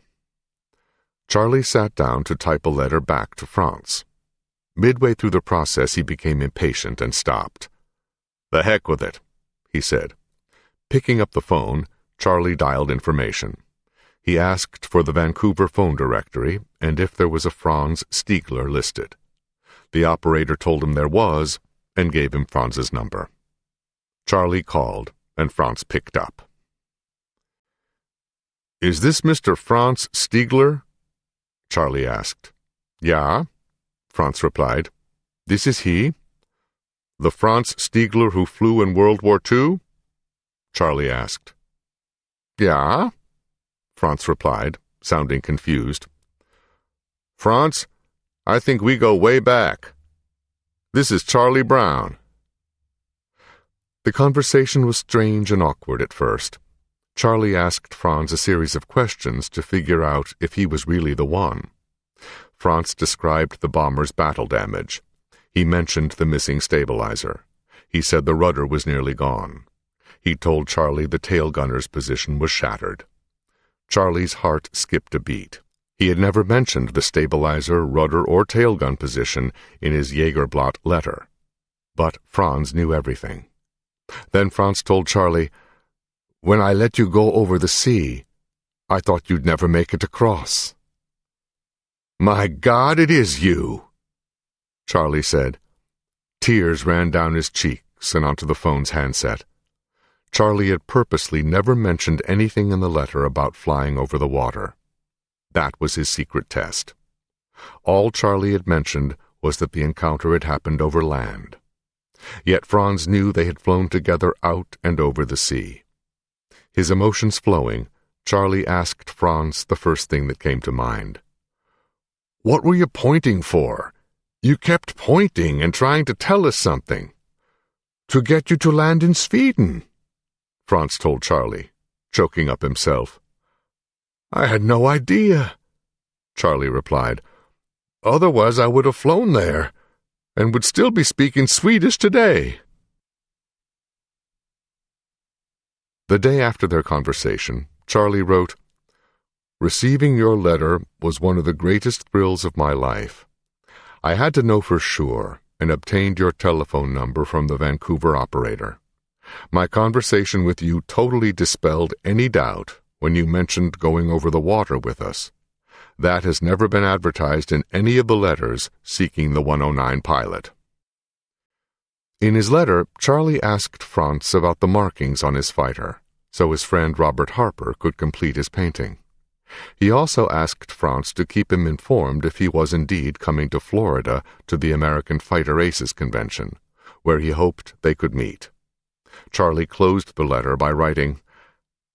Charlie sat down to type a letter back to Franz. Midway through the process, he became impatient and stopped. "The heck with it," he said. Picking up the phone, Charlie dialed information. He asked for the Vancouver phone directory and if there was a Franz Stiegler listed. The operator told him there was and gave him Franz's number. Charlie called, and Franz picked up. "Is this Mr. Franz Stiegler?" Charlie asked. "Yeah," Franz replied. "This is he." "The Franz Stiegler who flew in World War II?" Charlie asked. "Yeah," Franz replied, sounding confused. "Franz, I think we go way back. This is Charlie Brown." The conversation was strange and awkward at first. Charlie asked Franz a series of questions to figure out if he was really the one. Franz described the bomber's battle damage. He mentioned the missing stabilizer. He said the rudder was nearly gone. He told Charlie the tail gunner's position was shattered. Charlie's heart skipped a beat. He had never mentioned the stabilizer, rudder, or tail gun position in his Jägerblatt letter. But Franz knew everything. Then Franz told Charlie, "When I let you go over the sea, I thought you'd never make it across." "My God, it is you!" Charlie said. Tears ran down his cheeks and onto the phone's handset. Charlie had purposely never mentioned anything in the letter about flying over the water. That was his secret test. All Charlie had mentioned was that the encounter had happened over land. Yet Franz knew they had flown together out and over the sea. His emotions flowing, Charlie asked Franz the first thing that came to mind. "What were you pointing for? You kept pointing and trying to tell us something." "To get you to land in Sweden," Franz told Charlie, choking up himself. "I had no idea," Charlie replied. "Otherwise I would have flown there, and would still be speaking Swedish today." The day after their conversation, Charlie wrote, "Receiving your letter was one of the greatest thrills of my life. I had to know for sure, and obtained your telephone number from the Vancouver operator. My conversation with you totally dispelled any doubt when you mentioned going over the water with us. That has never been advertised in any of the letters seeking the 109 pilot." In his letter, Charlie asked Franz about the markings on his fighter, so his friend Robert Harper could complete his painting. He also asked Franz to keep him informed if he was indeed coming to Florida to the American Fighter Aces Convention, where he hoped they could meet. Charlie closed the letter by writing,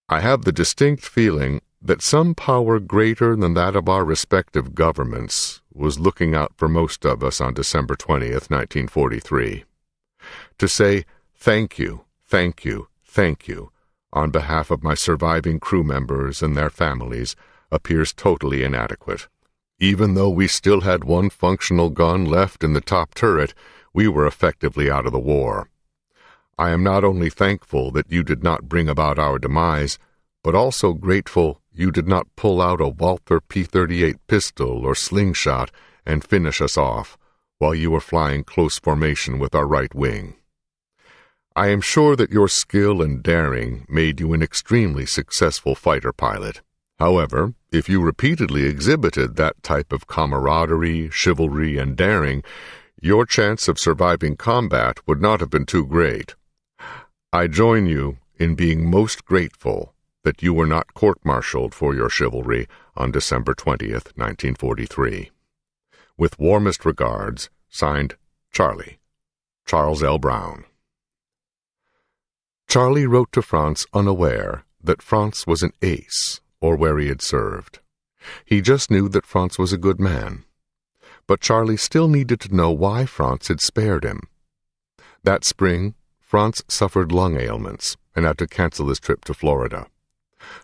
"I have the distinct feeling that some power greater than that of our respective governments was looking out for most of us on December 20th, 1943. To say thank you, thank you, thank you on behalf of my surviving crew members and their families appears totally inadequate. Even though we still had one functional gun left in the top turret, we were effectively out of the war. I am not only thankful that you did not bring about our demise, but also grateful you did not pull out a Walther P-38 pistol or slingshot and finish us off while you were flying close formation with our right wing. I am sure that your skill and daring made you an extremely successful fighter pilot. However, if you repeatedly exhibited that type of camaraderie, chivalry, and daring, your chance of surviving combat would not have been too great. I join you in being most grateful that you were not court-martialed for your chivalry on December 20th, 1943. With warmest regards, signed, Charlie. Charles L. Brown. Charlie wrote to Franz unaware that Franz was an ace or where he had served. He just knew that Franz was a good man. But Charlie still needed to know why Franz had spared him. That spring, Franz suffered lung ailments and had to cancel his trip to Florida.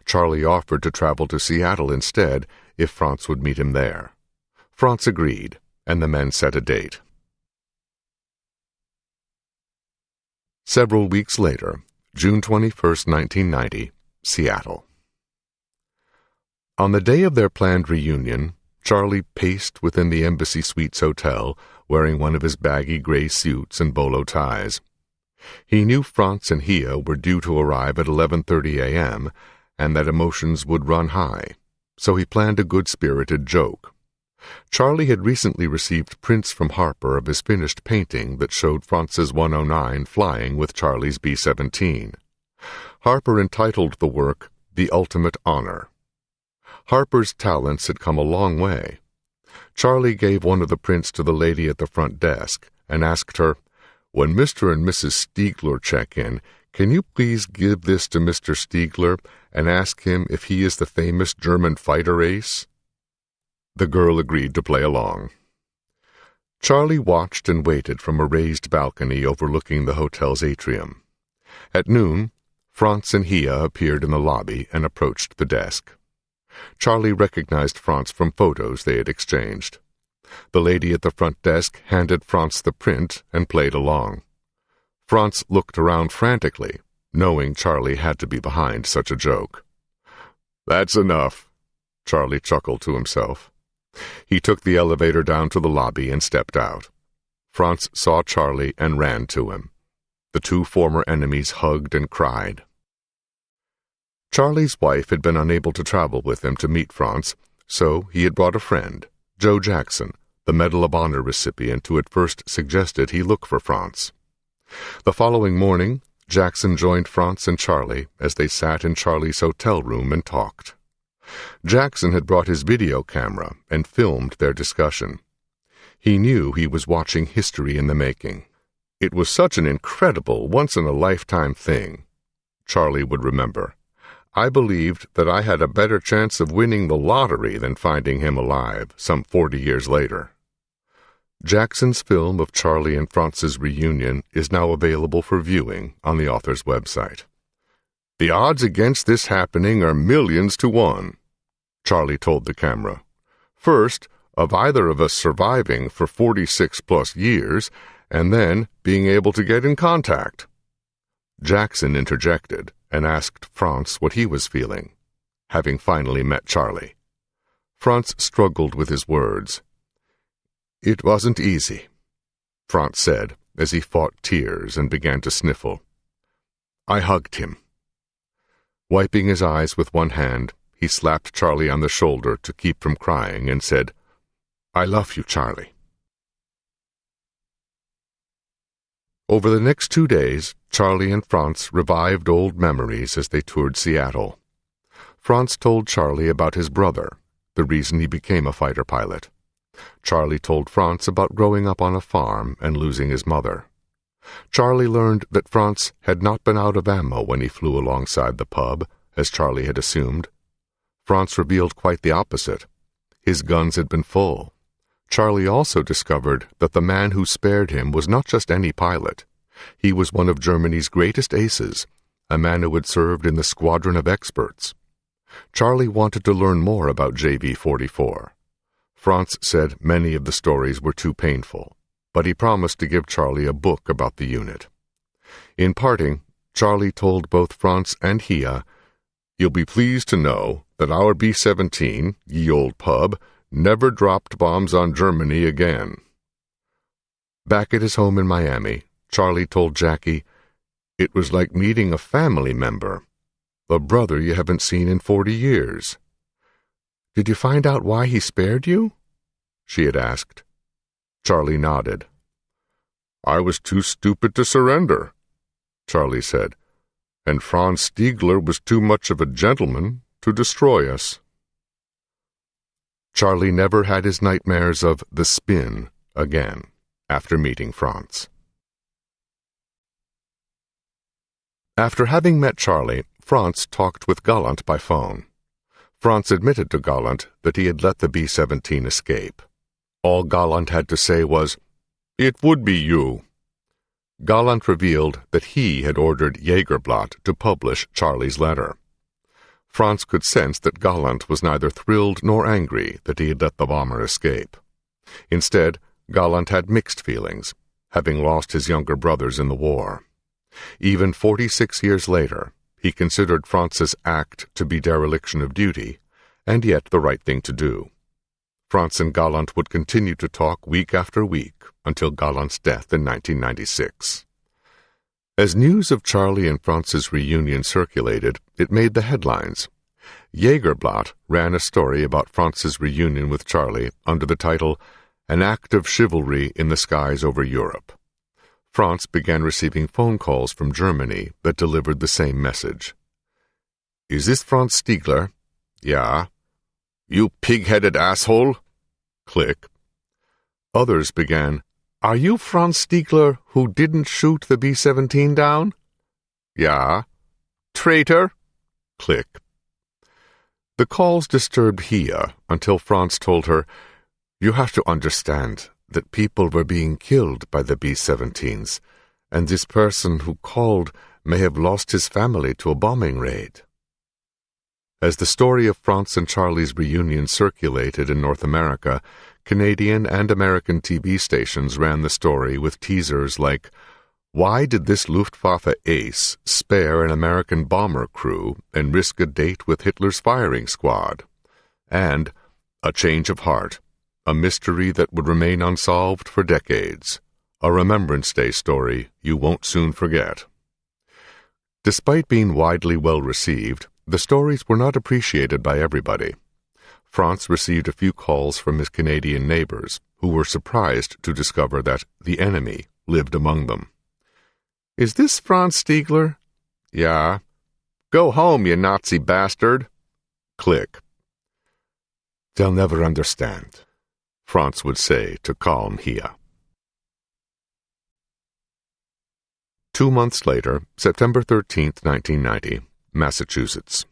Charlie offered to travel to Seattle instead if Franz would meet him there. Franz agreed, and the men set a date. Several weeks later, June 21st, 1990, Seattle. On the day of their planned reunion, Charlie paced within the Embassy Suites Hotel, wearing one of his baggy gray suits and bolo ties. He knew Franz and Hia were due to arrive at 11:30 a.m., and that emotions would run high, so he planned a good-spirited joke. Charlie had recently received prints from Harper of his finished painting that showed Franz's 109 flying with Charlie's B-17. Harper entitled the work The Ultimate Honor. Harper's talents had come a long way. Charlie gave one of the prints to the lady at the front desk and asked her, "When Mr. and Mrs. Stiegler check in, can you please give this to Mr. Stiegler and ask him if he is the famous German fighter ace?" The girl agreed to play along. Charlie watched and waited from a raised balcony overlooking the hotel's atrium. At noon, Franz and Hia appeared in the lobby and approached the desk. Charlie recognized Franz from photos they had exchanged. The lady at the front desk handed Franz the print and played along. Franz looked around frantically, knowing Charlie had to be behind such a joke. "That's enough," Charlie chuckled to himself. He took the elevator down to the lobby and stepped out. Franz saw Charlie and ran to him. The two former enemies hugged and cried. Charlie's wife had been unable to travel with him to meet Franz, so he had brought a friend, Joe Jackson, the Medal of Honor recipient who had first suggested he look for Franz. The following morning, Jackson joined Franz and Charlie as they sat in Charlie's hotel room and talked. Jackson had brought his video camera and filmed their discussion. He knew he was watching history in the making. It was such an incredible, once-in-a-lifetime thing. Charlie would remember. I believed that I had a better chance of winning the lottery than finding him alive some 40 years later. Jackson's film of Charlie and Franz's reunion is now available for viewing on the author's website. "The odds against this happening are millions to 1, Charlie told the camera. "First, of either of us surviving for 46-plus years, and then being able to get in contact." Jackson interjected and asked Franz what he was feeling, having finally met Charlie. Franz struggled with his words. "It wasn't easy," Franz said as he fought tears and began to sniffle. "I hugged him." Wiping his eyes with one hand, he slapped Charlie on the shoulder to keep from crying and said, "I love you, Charlie." Over the next 2 days, Charlie and Franz revived old memories as they toured Seattle. Franz told Charlie about his brother, the reason he became a fighter pilot. Charlie told Franz about growing up on a farm and losing his mother. Charlie learned that Franz had not been out of ammo when he flew alongside the pub, as Charlie had assumed. Franz revealed quite the opposite. His guns had been full. Charlie also discovered that the man who spared him was not just any pilot. He was one of Germany's greatest aces, a man who had served in the squadron of experts. Charlie wanted to learn more about JV-44. Franz said many of the stories were too painful, but he promised to give Charlie a book about the unit. In parting, Charlie told both Franz and Hia, "You'll be pleased to know that our B-17, ye old pub, never dropped bombs on Germany again. Back at his home in Miami, Charlie told Jackie, "It was like meeting a family member, a brother you haven't seen in 40 years. Did you find out why he spared you?" she had asked. Charlie nodded. "I was too stupid to surrender," Charlie said, "and Franz Stiegler was too much of a gentleman to destroy us." Charlie never had his nightmares of the spin again after meeting Franz. After having met Charlie, Franz talked with Gallant by phone. Franz admitted to Gallant that he had let the B-17 escape. All Gallant had to say was, "It would be you." Gallant revealed that he had ordered Jägerblatt to publish Charlie's letter. Franz could sense that Gallant was neither thrilled nor angry that he had let the bomber escape. Instead, Gallant had mixed feelings, having lost his younger brothers in the war. Even 46 years later, he considered Franz's act to be dereliction of duty, and yet the right thing to do. Franz and Gallant would continue to talk week after week until Gallant's death in 1996. As news of Charlie and Franz's reunion circulated, it made the headlines. Jägerblatt ran a story about Franz's reunion with Charlie under the title, "An Act of Chivalry in the Skies over Europe." Franz began receiving phone calls from Germany that delivered the same message. "Is this Franz Stiegler?" "Yeah." "You pig-headed asshole?" Click. Others began, "Are you Franz Stiegler who didn't shoot the B-17 down?" "Yeah." "Traitor?" Click. The calls disturbed Hia until Franz told her, "You have to understand that people were being killed by the B-17s, and this person who called may have lost his family to a bombing raid." As the story of Franz and Charlie's reunion circulated in North America, Canadian and American TV stations ran the story with teasers like, "Why did this Luftwaffe ace spare an American bomber crew and risk a date with Hitler's firing squad?" and "A Change of Heart, a mystery that would remain unsolved for decades, a Remembrance Day story you won't soon forget." Despite being widely well received, the stories were not appreciated by everybody. Franz received a few calls from his Canadian neighbors, who were surprised to discover that the enemy lived among them. "Is this Franz Stiegler?" "Yeah." "Go home, you Nazi bastard." Click. "They'll never understand," Franz would say to calm Hia. 2 months later, September 13th, 1990, Massachusetts.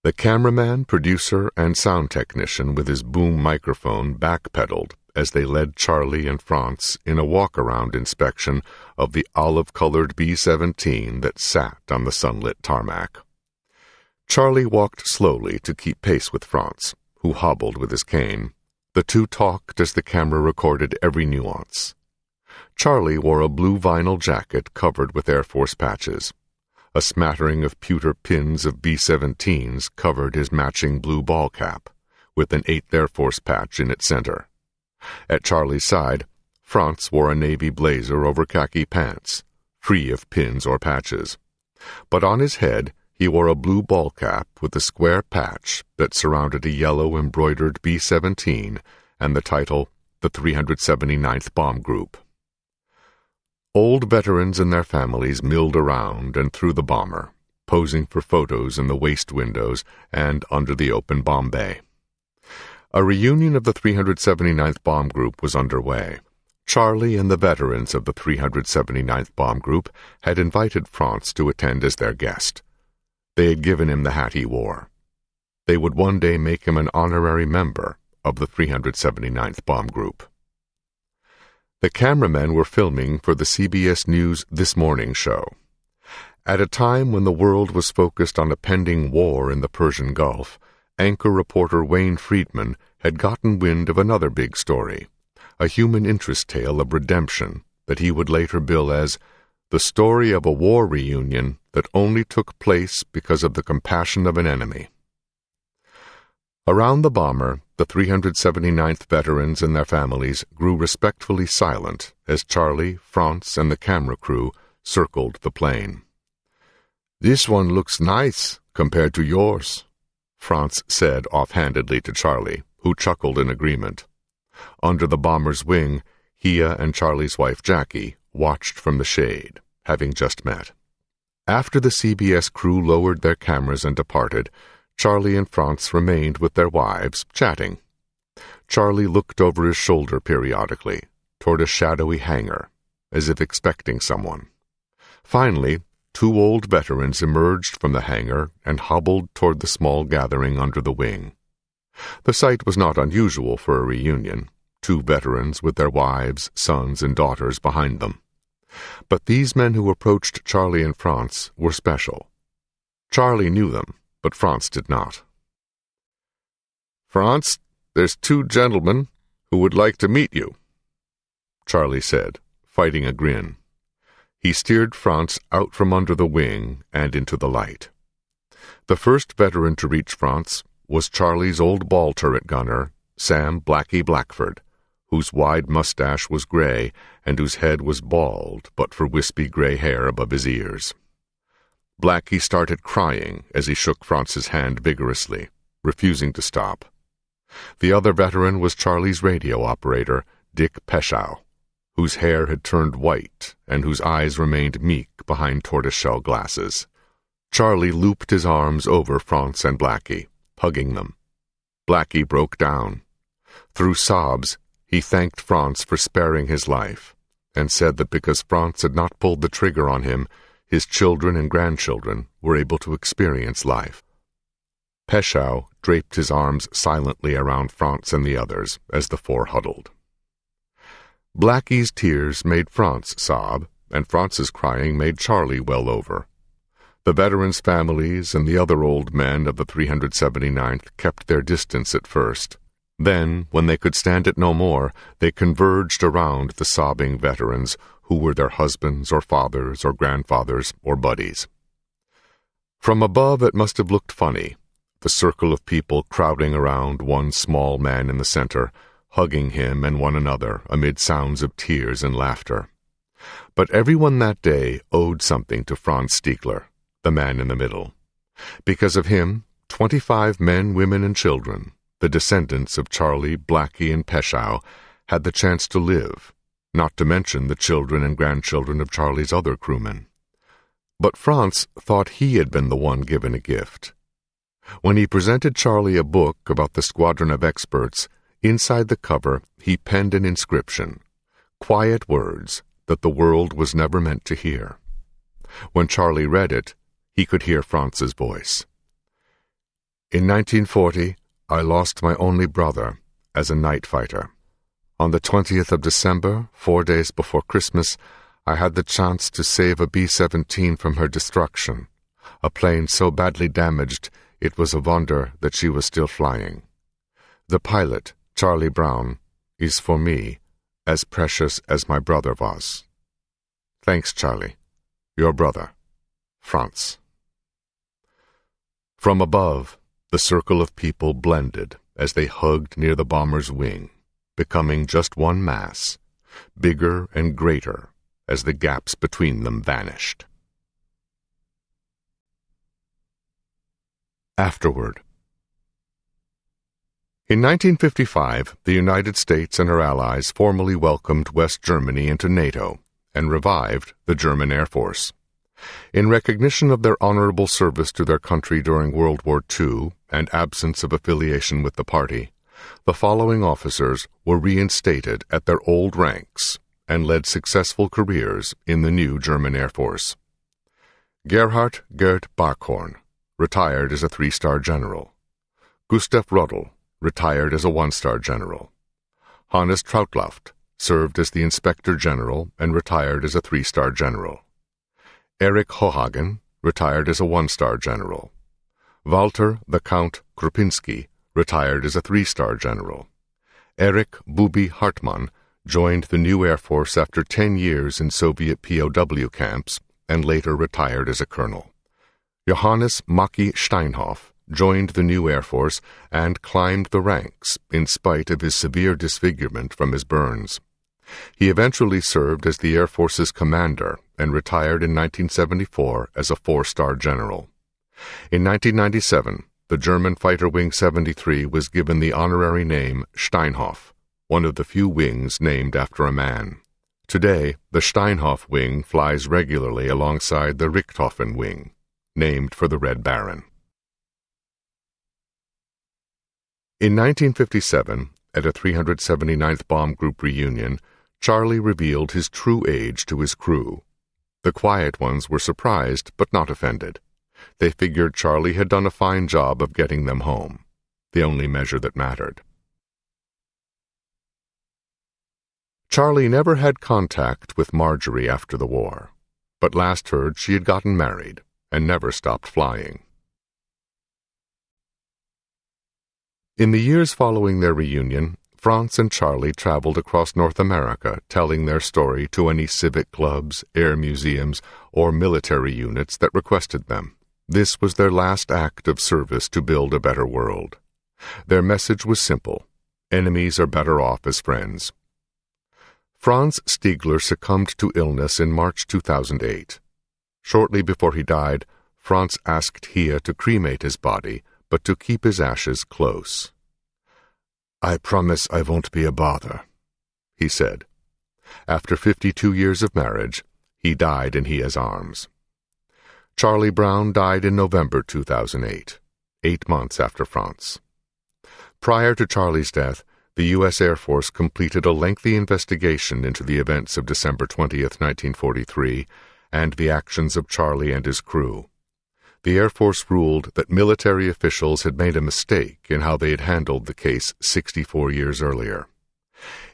The cameraman, producer, and sound technician with his boom microphone backpedaled as they led Charlie and Franz in a walk-around inspection of the olive-colored B-17 that sat on the sunlit tarmac. Charlie walked slowly to keep pace with Franz, who hobbled with his cane. The two talked as the camera recorded every nuance. Charlie wore a blue vinyl jacket covered with Air Force patches. A smattering of pewter pins of B-17s covered his matching blue ball cap, with an 8th Air Force patch in its center. At Charlie's side, Franz wore a navy blazer over khaki pants, free of pins or patches. But on his head, he wore a blue ball cap with a square patch that surrounded a yellow embroidered B-17 and the title, the 379th Bomb Group. Old veterans and their families milled around and through the bomber, posing for photos in the waist windows and under the open bomb bay. A reunion of the 379th Bomb Group was underway. Charlie and the veterans of the 379th Bomb Group had invited Franz to attend as their guest. They had given him the hat he wore. They would one day make him an honorary member of the 379th Bomb Group. The cameramen were filming for the CBS News This Morning show. At a time when the world was focused on a pending war in the Persian Gulf, anchor reporter Wayne Friedman had gotten wind of another big story, a human interest tale of redemption that he would later bill as the story of a war reunion that only took place because of the compassion of an enemy. Around the bomber, the 379th veterans and their families grew respectfully silent as Charlie, Franz, and the camera crew circled the plane. "This one looks nice compared to yours," Franz said offhandedly to Charlie, who chuckled in agreement. Under the bomber's wing, Hia and Charlie's wife Jackie watched from the shade, having just met. After the CBS crew lowered their cameras and departed, Charlie and Franz remained with their wives, chatting. Charlie looked over his shoulder periodically, toward a shadowy hangar, as if expecting someone. Finally, two old veterans emerged from the hangar and hobbled toward the small gathering under the wing. The sight was not unusual for a reunion, two veterans with their wives, sons, and daughters behind them. But these men who approached Charlie and Franz were special. Charlie knew them, but Franz did not. "Franz, there's two gentlemen who would like to meet you," Charlie said, fighting a grin. He steered Franz out from under the wing and into the light. The first veteran to reach Franz was Charlie's old ball turret gunner, Sam Blackie Blackford, whose wide mustache was gray and whose head was bald but for wispy gray hair above his ears. Blackie started crying as he shook Franz's hand vigorously, refusing to stop. The other veteran was Charlie's radio operator, Dick Peschow, whose hair had turned white and whose eyes remained meek behind tortoiseshell glasses. Charlie looped his arms over Franz and Blackie, hugging them. Blackie broke down. Through sobs, he thanked Franz for sparing his life, and said that because Franz had not pulled the trigger on him, his children and grandchildren were able to experience life. Peschow draped his arms silently around Franz and the others as the four huddled. Blackie's tears made Franz sob, and Franz's crying made Charlie well over. The veterans' families and the other old men of the 379th kept their distance at first. Then, when they could stand it no more, they converged around the sobbing veterans, who were their husbands or fathers or grandfathers or buddies. From above it must have looked funny, the circle of people crowding around one small man in the center, hugging him and one another amid sounds of tears and laughter. But everyone that day owed something to Franz Stiegler, the man in the middle. Because of him, 25 men, women, and children, the descendants of Charlie, Blackie, and Peschow, had the chance to live, not to mention the children and grandchildren of Charlie's other crewmen. But Franz thought he had been the one given a gift. When he presented Charlie a book about the squadron of experts, inside the cover he penned an inscription, quiet words that the world was never meant to hear. When Charlie read it, he could hear Franz's voice. "In 1940, I lost my only brother as a night fighter. On the 20th of December, 4 days before Christmas, I had the chance to save a B-17 from her destruction, a plane so badly damaged it was a wonder that she was still flying. The pilot, Charlie Brown, is for me as precious as my brother was. Thanks, Charlie. Your brother, Franz." From above, the circle of people blended as they hugged near the bomber's wing, becoming just one mass, bigger and greater as the gaps between them vanished. Afterward. In 1955, the United States and her allies formally welcomed West Germany into NATO and revived the German Air Force. In recognition of their honorable service to their country during World War II and absence of affiliation with the party, the following officers were reinstated at their old ranks and led successful careers in the new German Air Force. Gerhard Gerd Barkhorn, retired as a 3-star general. Gustav Rödel, retired as a 1-star general. Hannes Trautluft served as the Inspector General and retired as a 3-star general. Erich Hohagen, retired as a 1-star general. Walter the Count Krupinski, retired as a 3-star general. Erich Bubi Hartmann, joined the new Air Force after 10 years in Soviet POW camps, and later retired as a colonel. Johannes Maki Steinhoff joined the new Air Force and climbed the ranks in spite of his severe disfigurement from his burns. He eventually served as the Air Force's commander and retired in 1974 as a 4-star general. In 1997, the German Fighter Wing 73 was given the honorary name Steinhoff, one of the few wings named after a man. Today, the Steinhoff wing flies regularly alongside the Richthofen wing, named for the Red Baron. In 1957, at a 379th Bomb Group reunion, Charlie revealed his true age to his crew. The quiet ones were surprised but not offended. They figured Charlie had done a fine job of getting them home, the only measure that mattered. Charlie never had contact with Marjorie after the war, but last heard she had gotten married and never stopped flying. In the years following their reunion, Franz and Charlie traveled across North America telling their story to any civic clubs, air museums, or military units that requested them. This was their last act of service to build a better world. Their message was simple: enemies are better off as friends. Franz Stiegler succumbed to illness in March 2008. Shortly before he died, Franz asked Hia to cremate his body, but to keep his ashes close. "I promise I won't be a bother," he said. After 52 years of marriage, he died in Hia's arms. Charlie Brown died in November 2008, 8 months after Franz. Prior to Charlie's death, the U.S. Air Force completed a lengthy investigation into the events of December 20th, 1943, and the actions of Charlie and his crew. The Air Force ruled that military officials had made a mistake in how they had handled the case 64 years earlier.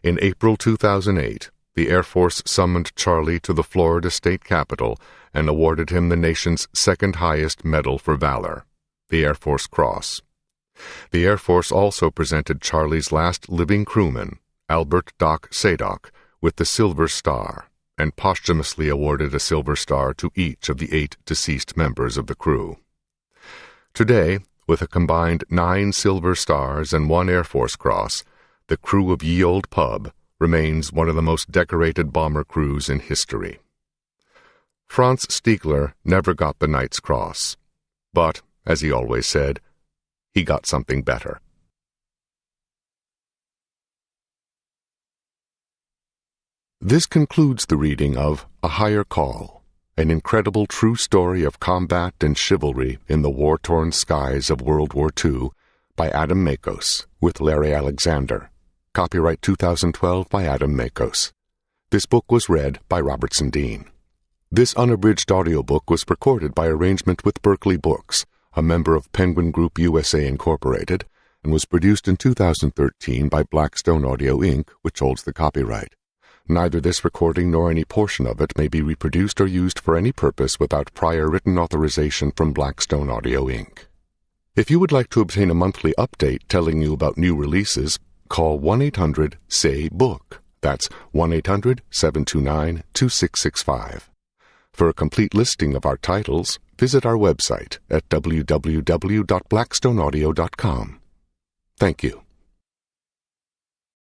In April 2008, the Air Force summoned Charlie to the Florida State Capitol and awarded him the nation's second-highest medal for valor, the Air Force Cross. The Air Force also presented Charlie's last living crewman, Albert Doc Sadok, with the Silver Star, and posthumously awarded a Silver Star to each of the 8 deceased members of the crew. Today, with a combined 9 Silver Stars and 1 Air Force Cross, the crew of Ye Olde Pub remains one of the most decorated bomber crews in history. Franz Stiegler never got the Knight's Cross, but, as he always said, he got something better. This concludes the reading of A Higher Call, an incredible true story of combat and chivalry in the war-torn skies of World War II by Adam Makos, with Larry Alexander. Copyright 2012 by Adam Makos. This book was read by Robertson Dean. This unabridged audiobook was recorded by arrangement with Berkeley Books, a member of Penguin Group USA Incorporated, and was produced in 2013 by Blackstone Audio Inc., which holds the copyright. Neither this recording nor any portion of it may be reproduced or used for any purpose without prior written authorization from Blackstone Audio Inc. If you would like to obtain a monthly update telling you about new releases, call 1-800-SAY-BOOK. That's 1-800-729-2665. For a complete listing of our titles, visit our website at www.blackstoneaudio.com. Thank you.